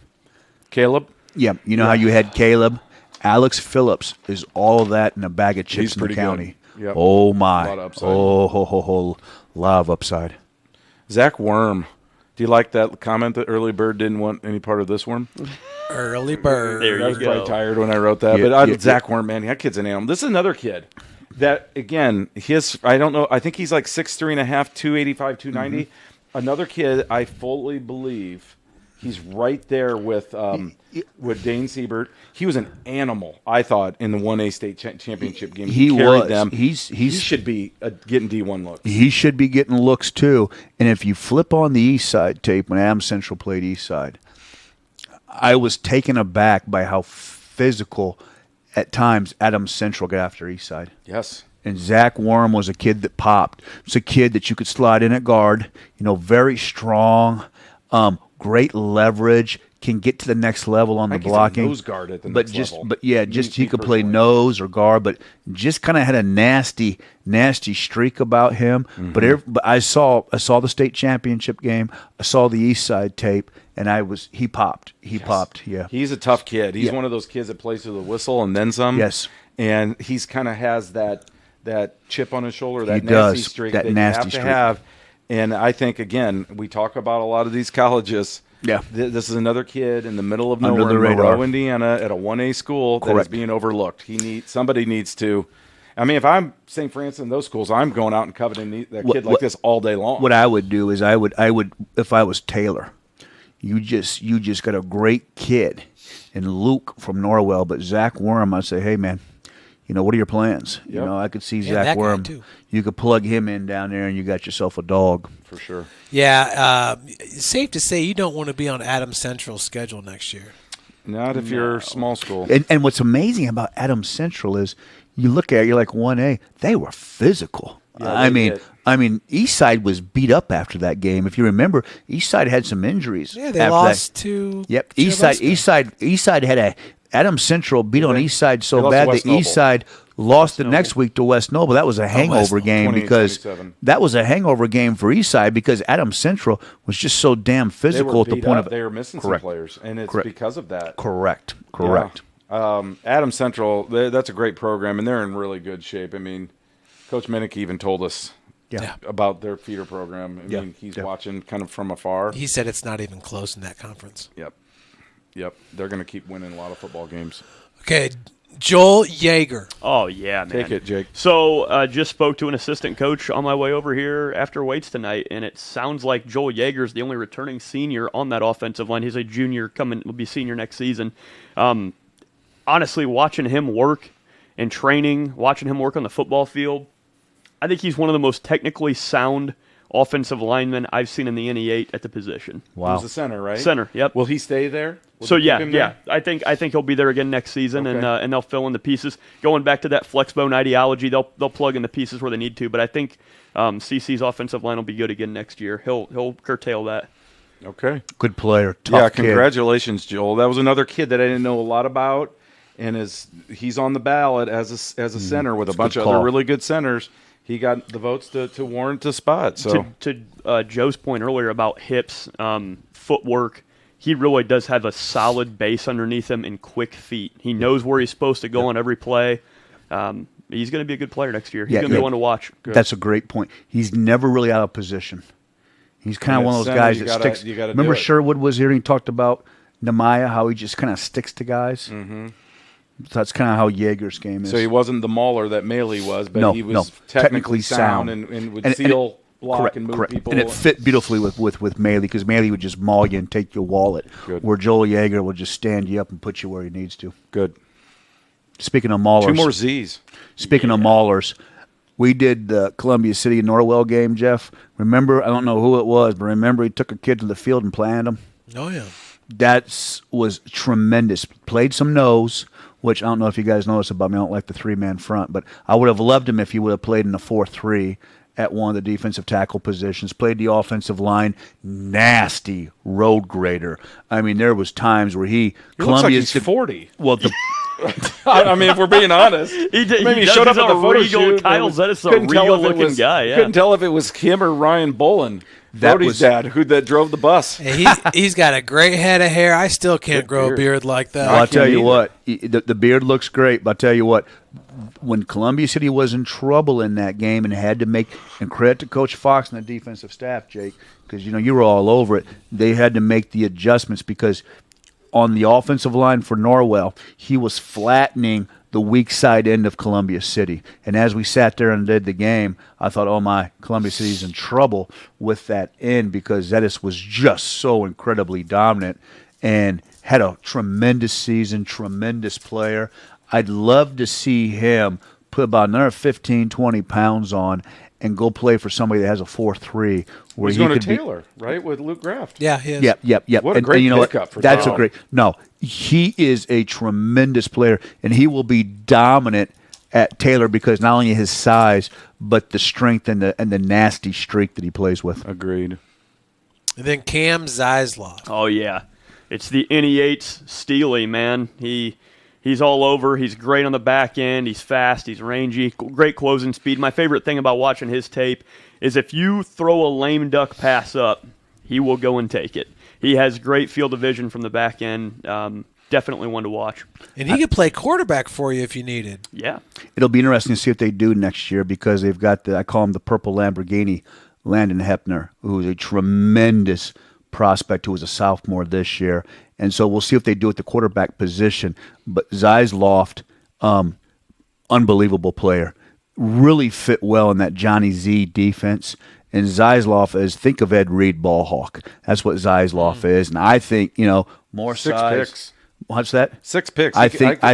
Caleb? Yeah, you know how you had Caleb? Alex Phillips is all of that in a bag of chips in the county. Yep. Oh, my. A lot of upside. Oh, a lot of upside. Zach Worm. Do you like that comment that Early Bird didn't want any part of this worm? Early Bird. There I was probably tired when I wrote that. Zach Worm, man, that kid's an animal. This is another kid that, again, I don't know, I think he's like 6'3.5", 285, 290. Another kid, I fully believe he's right there with Dane Siebert. He was an animal, I thought, in the 1A state championship game. He carried was. them. He should be getting D1 looks. He should be getting looks, too. And if you flip on the East Side tape, when Adams Central played East Side, I was taken aback by how physical, at times, Adams Central got after East Side. Yes. And Zach Worm was a kid that popped. It's a kid that you could slide in at guard, very strong, great leverage, can get to the next level on the blocking. Nose guard at the next level. But he could play nose or guard, but just kind of had a nasty streak about him. Mm-hmm. But I saw the state championship game. I saw the East Side tape, and he popped. He popped. Yeah, he's a tough kid. He's one of those kids that plays with a whistle and then some. Yes, and he's kind of has that chip on his shoulder, that he nasty does. streak that you nasty have to streak. have. And I think, again, we talk about a lot of these colleges. Yeah. This is another kid in the middle of Under nowhere the in radar. Monroe, Indiana, at a 1A school that is being overlooked. Somebody needs to. I mean, if I'm St. Francis in those schools, I'm going out and coveting that kid like this all day long. What I would do is I would if I was Taylor, you just got a great kid in Luke from Norwell, but Zach Worm, I'd say, hey man, what are your plans? Yep. I could see Yeah, Zach that guy Worm. too. You could plug him in down there, and you got yourself a dog for sure. Yeah, safe to say you don't want to be on Adams Central's schedule next year. Not if you're small school. And what's amazing about Adams Central is you look at it, you're like 1A. They were physical. Yeah, I they mean, Eastside was beat up after that game. If you remember, Eastside had some injuries. Yeah, they lost to. Yep, Churubusco. Eastside had Adams Central beat on Eastside so lost bad to that West Noble. Eastside lost the next week to West Noble. That was a hangover game 20-27. that was a hangover game for Eastside because Adams Central was just so damn physical at the point of they were missing Correct. some players, and it's Correct. because of that. Correct. Yeah. Adams Central, that's a great program, and they're in really good shape. I mean, Coach Minnick even told us about their feeder program. I mean, he's watching kind of from afar. He said it's not even close in that conference. Yep. They're going to keep winning a lot of football games. Okay, Joel Yeager. Oh, yeah, man. Take it, Jake. So just spoke to an assistant coach on my way over here after weights tonight, and it sounds like Joel Yeager is the only returning senior on that offensive line. He's a junior, will be senior next season. Honestly, watching him work in training, watching him work on the football field, I think he's one of the most technically sound offensive linemen I've seen in the NE8 at the position. Wow. He's the center, right? Center, yep. Will he stay there? Will So they keep him there? I think he'll be there again next season, Okay. and they'll fill in the pieces. Going back to that flexbone ideology, they'll plug in the pieces where they need to. But I think CC's offensive line will be good again next year. He'll curtail that. Okay. Good player. Tough kid. Congratulations, Joel. That was another kid that I didn't know a lot about, and he's on the ballot as a center with a bunch of other really good centers. He got the votes to warrant a spot. So to Joe's point earlier about hips, footwork, he really does have a solid base underneath him and quick feet. He knows where he's supposed to go on every play. He's going to be a good player next year. He's going to be one to watch. That's a great point. He's never really out of position. He's kind of one of those guys that sticks. Remember Sherwood was here and he talked about Nehemiah, how he just kind of sticks to guys? Mm-hmm. So that's kind of how Yeager's game is. So he wasn't the mauler that Maley was, but he was technically sound and would seal, block, and move people. And it fit beautifully with Maley because Maley would just maul you and take your wallet. Good. Where Joel Yeager will just stand you up and put you where he needs to. Good. Speaking of maulers. 2 more Z's. Speaking of maulers, we did the Columbia City Norwell game, Jeff. Remember, I don't know who it was, but remember he took a kid to the field and planted him? Oh, yeah. That was tremendous. Played some nose, which I don't know if you guys know this about me. I don't like the 3-man front, but I would have loved him if he would have played in the 4-3 at one of the defensive tackle positions. Played the offensive line, nasty road grader. I mean, there was times where he looks like he's 40. Well, I mean, if we're being honest, he showed up at the photo regal, shoot. Kyle Zettis, a regal-looking guy. Yeah. Couldn't tell if it was him or Ryan Bolin, Brody's dad, that drove the bus. He's got a great head of hair. I still can't grow a beard like that. Well, I'll tell you what, the beard looks great, but I'll tell you what, when Columbia City was in trouble in that game and had to make, and credit to Coach Fox and the defensive staff, Jake, because you were all over it, they had to make the adjustments because on the offensive line for Norwell, he was flattening the weak side end of Columbia City. And as we sat there and did the game, I thought, oh my, Columbia City's in trouble with that end because Zettis was just so incredibly dominant and had a tremendous season, tremendous player. I'd love to see him put about another 15, 20 pounds on and go play for somebody that has a 4-3. Where he's he going could to Taylor, right, with Luke Graft. Yeah, he is. Yep. What a great pickup for That's Taylor. a great. No, he is a tremendous player, and he will be dominant at Taylor because not only his size, but the strength and the nasty streak that he plays with. Agreed. And then Cam Zeisloff. Oh, yeah. It's the NE8's Steely, man. He's all over. He's great on the back end. He's fast. He's rangy. Great closing speed. My favorite thing about watching his tape is if you throw a lame duck pass up, he will go and take it. He has great field of vision from the back end. Definitely one to watch. And he could play quarterback for you if you needed. Yeah. It'll be interesting to see what they do next year because they've got I call him the purple Lamborghini, Landon Hepner, who's a tremendous prospect who was a sophomore this year. And so we'll see what they do at the quarterback position. But Zeisloft, unbelievable player. Really fit well in that Johnny Z defense. And Zeisloff think of Ed Reed ball hawk. That's what Zeisloff is. And I think, more 6 size. picks. What's that? 6 picks. I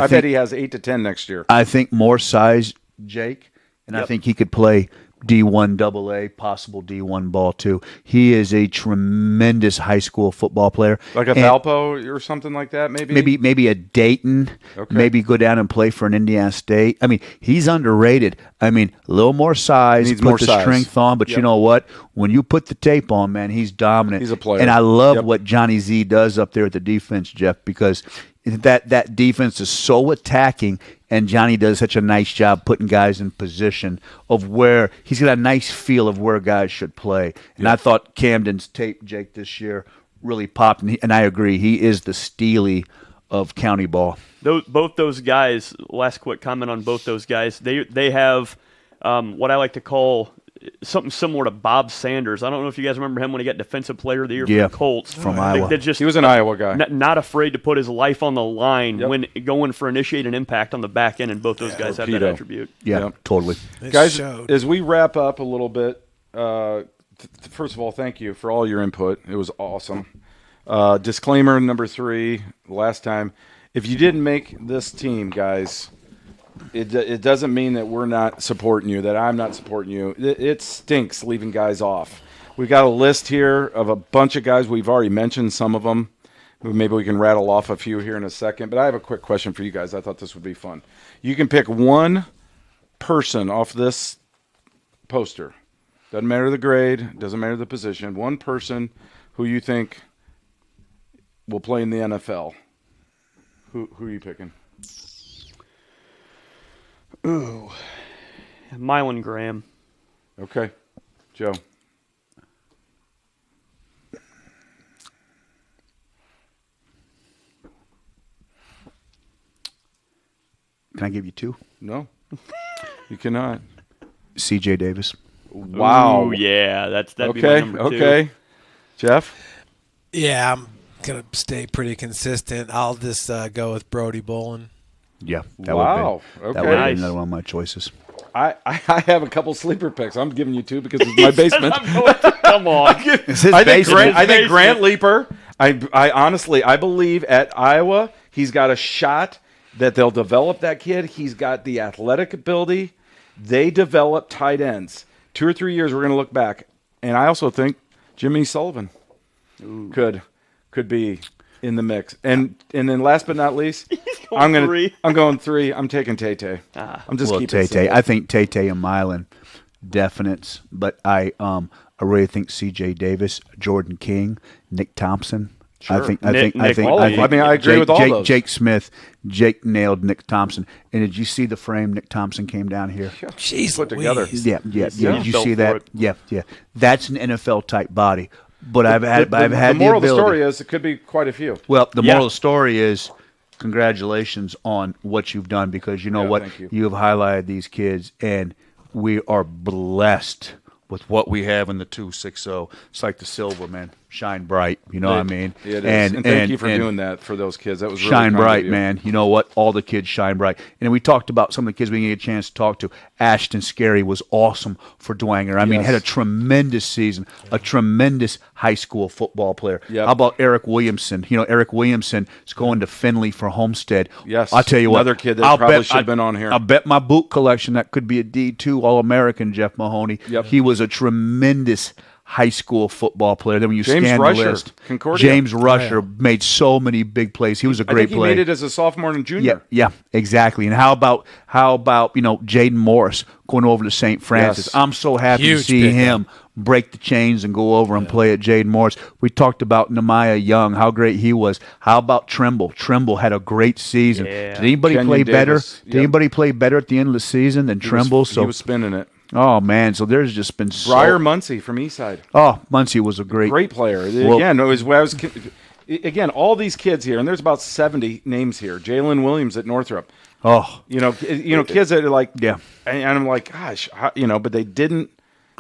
bet he has 8 to 10 next year. I think more size, Jake, and I think he could play D1 AA, possible D1 ball too. He is a tremendous high school football player. Like a Valpo or something like that, maybe? Maybe a Dayton. Okay. Maybe go down and play for an Indiana State. I mean, he's underrated. I mean, a little more size, Needs put more the size. strength on, but you know what? When you put the tape on, man, he's dominant. He's a player. And I love what Johnny Z does up there at the defense, Jeff, because that defense is so attacking, and Johnny does such a nice job putting guys in position of where he's got a nice feel of where guys should play. And I thought Camden's tape, Jake, this year really popped, and I agree. He is the Steely of county ball. Both those guys, last quick comment on both those guys, they have what I like to call something similar to Bob Sanders. I don't know if you guys remember him when he got Defensive Player of the Year for the Colts. From Iowa. He was an Iowa guy. Not afraid to put his life on the line when going for initiate an impact on the back end, and both those guys have that attribute. Yeah, totally. Guys, as we wrap up a little bit, first of all, thank you for all your input. It was awesome. Disclaimer number 3, last time. If you didn't make this team, guys, it doesn't mean that we're not supporting you, that I'm not supporting you. It stinks leaving guys off. We've got a list here of a bunch of guys. We've already mentioned some of them. Maybe we can rattle off a few here in a second. But I have a quick question for you guys. I thought this would be fun. You can pick one person off this poster. Doesn't matter the grade. Doesn't matter the position. One person who you think will play in the NFL. Who are you picking? Ooh, Mylan Graham. Okay, Joe. Can I give you 2? No, you cannot. C.J. Davis. Wow. Ooh, yeah, that'd be my number 2. Okay, Jeff. Yeah, I'm gonna stay pretty consistent. I'll just go with Brody Bolin. Yeah, that Wow. would Okay. have been another one of my choices. I have a couple sleeper picks. I'm giving you 2 because it's my basement. Come on. I think Grant Leaper. I honestly believe at Iowa he's got a shot that they'll develop that kid. He's got the athletic ability. They develop tight ends. 2 or 3 years we're going to look back, and I also think Jimmy Sullivan could be in the mix. And then last but not least, I'm going 3. I'm taking Tay-Tay. I'm just keeping Tay-Tay. I think Tay-Tay and Mylan definites, but I really think C.J. Davis, Jordan King, Nick Thompson. Sure. I think. I agree with all those. Jake Smith. Jake nailed Nick Thompson. And did you see the frame Nick Thompson came down here? Jeez, put together. Yeah. Did you see that? Yeah. That's an NFL type body. But I've had the moral of the ability. story is it could be quite a few. Well, the moral of the story is congratulations on what you've done, because you know what? Thank you. You have highlighted these kids, and we are blessed with what we have in the 260. It's like the silver, man. Shine bright. You know what I mean? It is. And thank you for doing that for those kids. That was really shine kind bright, of you. man. You know what? All the kids shine bright. And we talked about some of the kids we didn't get a chance to talk to. Ashton Scary was awesome for Dwanger. I mean, had a tremendous season, a tremendous high school football player. Yep. How about Eric Williamson? You know, Eric Williamson is going to Finley for Homestead. Yes. I'll tell you what. Another kid that probably should have been on here. I bet my boot collection that could be a D2 All-American, Jeff Mahoney. Yep. He was a tremendous high school football player. Then when you James scan Rusher, the list, Concordia. James Rusher made so many big plays. He was a great I think he player. made it as a sophomore and junior. Yeah, exactly. And how about Jaden Morris going over to St. Francis? Yes. I'm so happy to see him break the chains and go over and play at Jaden Morris. We talked about Nehemiah Young, how great he was. How about Trimble? Trimble had a great season. Yeah. Did anybody Kenyon play better? Davis. Did anybody play better at the end of the season than Trimble? He was spinning it. Oh man, so there's just been Briar Muncie from Eastside. Oh, Muncie was a great player. Well, Again, again, all these kids here, and there's about 70 names here. Jalen Williams at Northrop. Oh, kids that are like, yeah, and I'm like, gosh, but they didn't.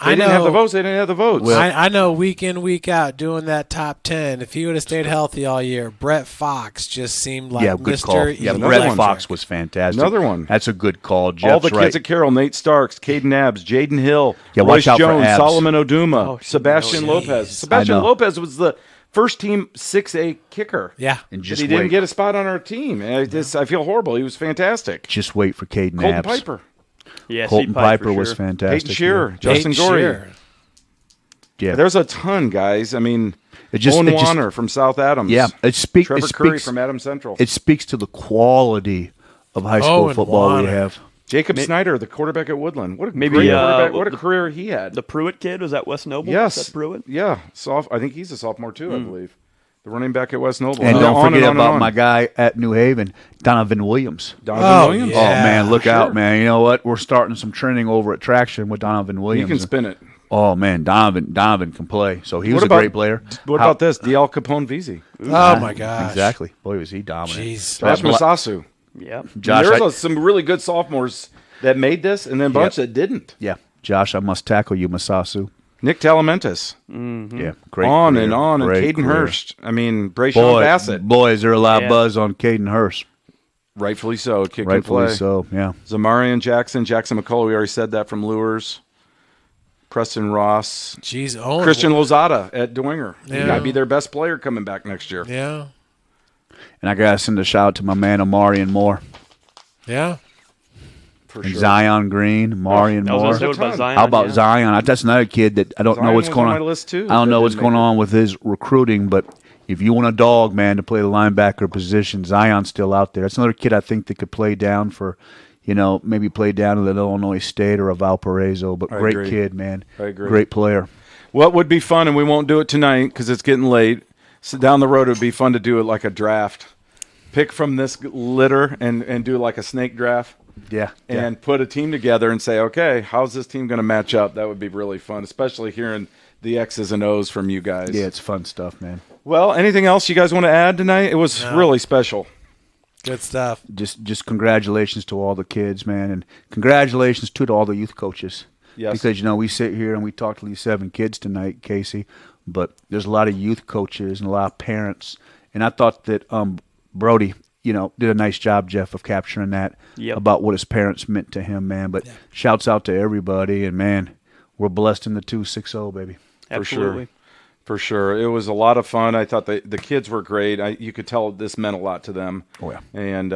They didn't have the votes. They didn't have the votes. Well, I know week in, week out, doing that top 10, if he would have stayed healthy all year, Brett Fox just seemed like good Mr. call. Yeah, Brett Fox was fantastic. Another one. That's a good call. Jeff's all the right. kids at Carroll: Nate Starks, Caden Abs, Jaden Hill, Yeah, Royce watch out for Jones, Abs. Solomon Oduma, Sebastian Lopez. Sebastian Lopez was the first team 6A kicker. Yeah. And But just he didn't wait. get a spot on our team. And I feel horrible. He was fantastic. Just wait for Caden Colton Abs. Piper. Yeah, Colton Pipe Piper for was sure. fantastic. Peyton Shearer. Yeah. Justin Peyton Gorey. Shearer. Yeah. There's a ton, guys. I mean, Owen it just- Warner from South Adams. Yeah, Trevor Curry speaks from Adams Central. It speaks to the quality of high school Owen football we Warner. have. Jacob Snyder, the quarterback at Woodland. What a Maybe, great quarterback. What a the- career he had. The Pruitt kid, was that West Noble? Yes. Is that Pruitt? Yeah. I think he's a sophomore too, I believe. The running back at West Noble. And On don't forget on about on. my guy at New Haven, Donovan Williams. Donovan Williams. Oh, man, look for out, sure. man. You know what? We're starting some training over at Traction with Donovan He Williams. can spin it. Oh, man, Donovan can play. So he was What a about- great player. What about this? DL Capone Veazey. Oh, my gosh. Exactly. Boy, was he dominant. Jeez. Josh Masasu. Yeah. Josh, There's some really good sophomores that made this, and then a bunch that didn't. Yeah. Josh, I must tackle you, Masasu. Nick Talamentis. Yeah, great On career. and on. And Great Caden career. Hurst. I mean, Brayshawn Bassett. Boy, is there a lot Yeah. of buzz on Caden Hurst. Rightfully so. Kick Rightfully and play. so, yeah. Zamarian Jackson. Jackson McCullough. We already said that from Lures. Preston Ross. Jeez, Owen. Christian Lozada at Dwenger. Yeah. He might be their best player coming back next year. Yeah. And I got to send a shout out to my man, Amari and Moore. Yeah. For And sure. Zion Green, Mari and I was Moore. gonna say, what about Zion? How about Yeah. Zion? That's another kid that I don't Zion know what's was going on on. my list, too. I don't know That what's didn't going make it. on with his recruiting, but if you want a dog, man, to play the linebacker position, Zion's still out there. That's another kid I think that could play down for, maybe play down at Illinois State or a Valparaiso. But I great agree. kid, man. I agree. Great player. What would be fun, and we won't do it tonight because it's getting late. So down the road, it would be fun to do it like a draft. Pick from this litter and do like a snake draft. Yeah. And put a team together and say, okay, how's this team going to match up? That would be really fun, especially hearing the X's and O's from you guys. Yeah, it's fun stuff, man. Well, anything else you guys want to add tonight? It was really special. Good stuff. Just congratulations to all the kids, man, and congratulations to all the youth coaches. Yes. Because we sit here and we talk to these 7 kids tonight, Casey, but there's a lot of youth coaches and a lot of parents, and I thought that Brody, did a nice job, Jeff, of capturing that about what his parents meant to him, man. But shouts out to everybody, and man, we're blessed in the 2-6-0, baby. Absolutely. For sure. It was a lot of fun. I thought the kids were great. You could tell this meant a lot to them. Oh, yeah. And,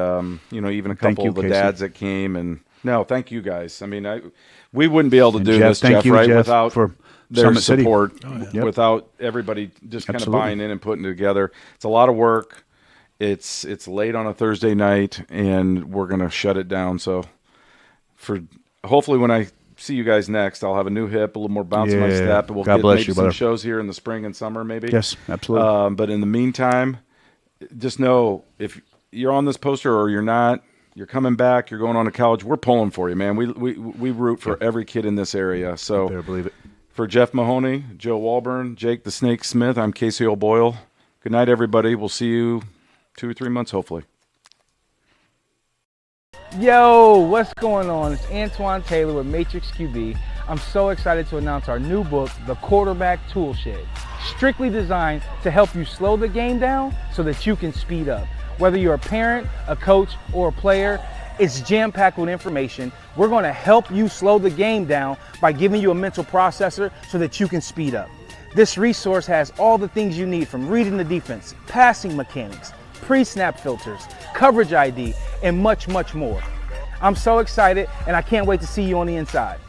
even a Thank couple you, of the Casey. dads that came. And no, thank you guys. I mean, we wouldn't be able to And do Jeff, this, thank Jeff, you, right, Jeff, without for their Summit City. support, Yep. without everybody just kind Absolutely. of buying in and putting it together. It's a lot of work. It's late on a Thursday night, and we're going to shut it down. So hopefully when I see you guys next, I'll have a new hip, a little more bounce in my Yeah. step, and we'll God get bless maybe you, some brother. shows here in the spring and summer maybe. Yes, absolutely. But in the meantime, just know if you're on this poster or you're not, you're coming back, you're going on to college, we're pulling for you, man. We root for every kid in this area. So Better believe it. For Jeff Mahoney, Joe Walburn, Jake the Snake Smith, I'm Casey O'Boyle. Good night, everybody. We'll see you 2 or 3 months, hopefully. Yo, what's going on? It's Antoine Taylor with Matrix QB. I'm so excited to announce our new book, The Quarterback Toolshed. Strictly designed to help you slow the game down so that you can speed up. Whether you're a parent, a coach, or a player, it's jam-packed with information. We're going to help you slow the game down by giving you a mental processor so that you can speed up. This resource has all the things you need, from reading the defense, passing mechanics, pre-snap filters, coverage ID, and much, much more. I'm so excited, and I can't wait to see you on the inside.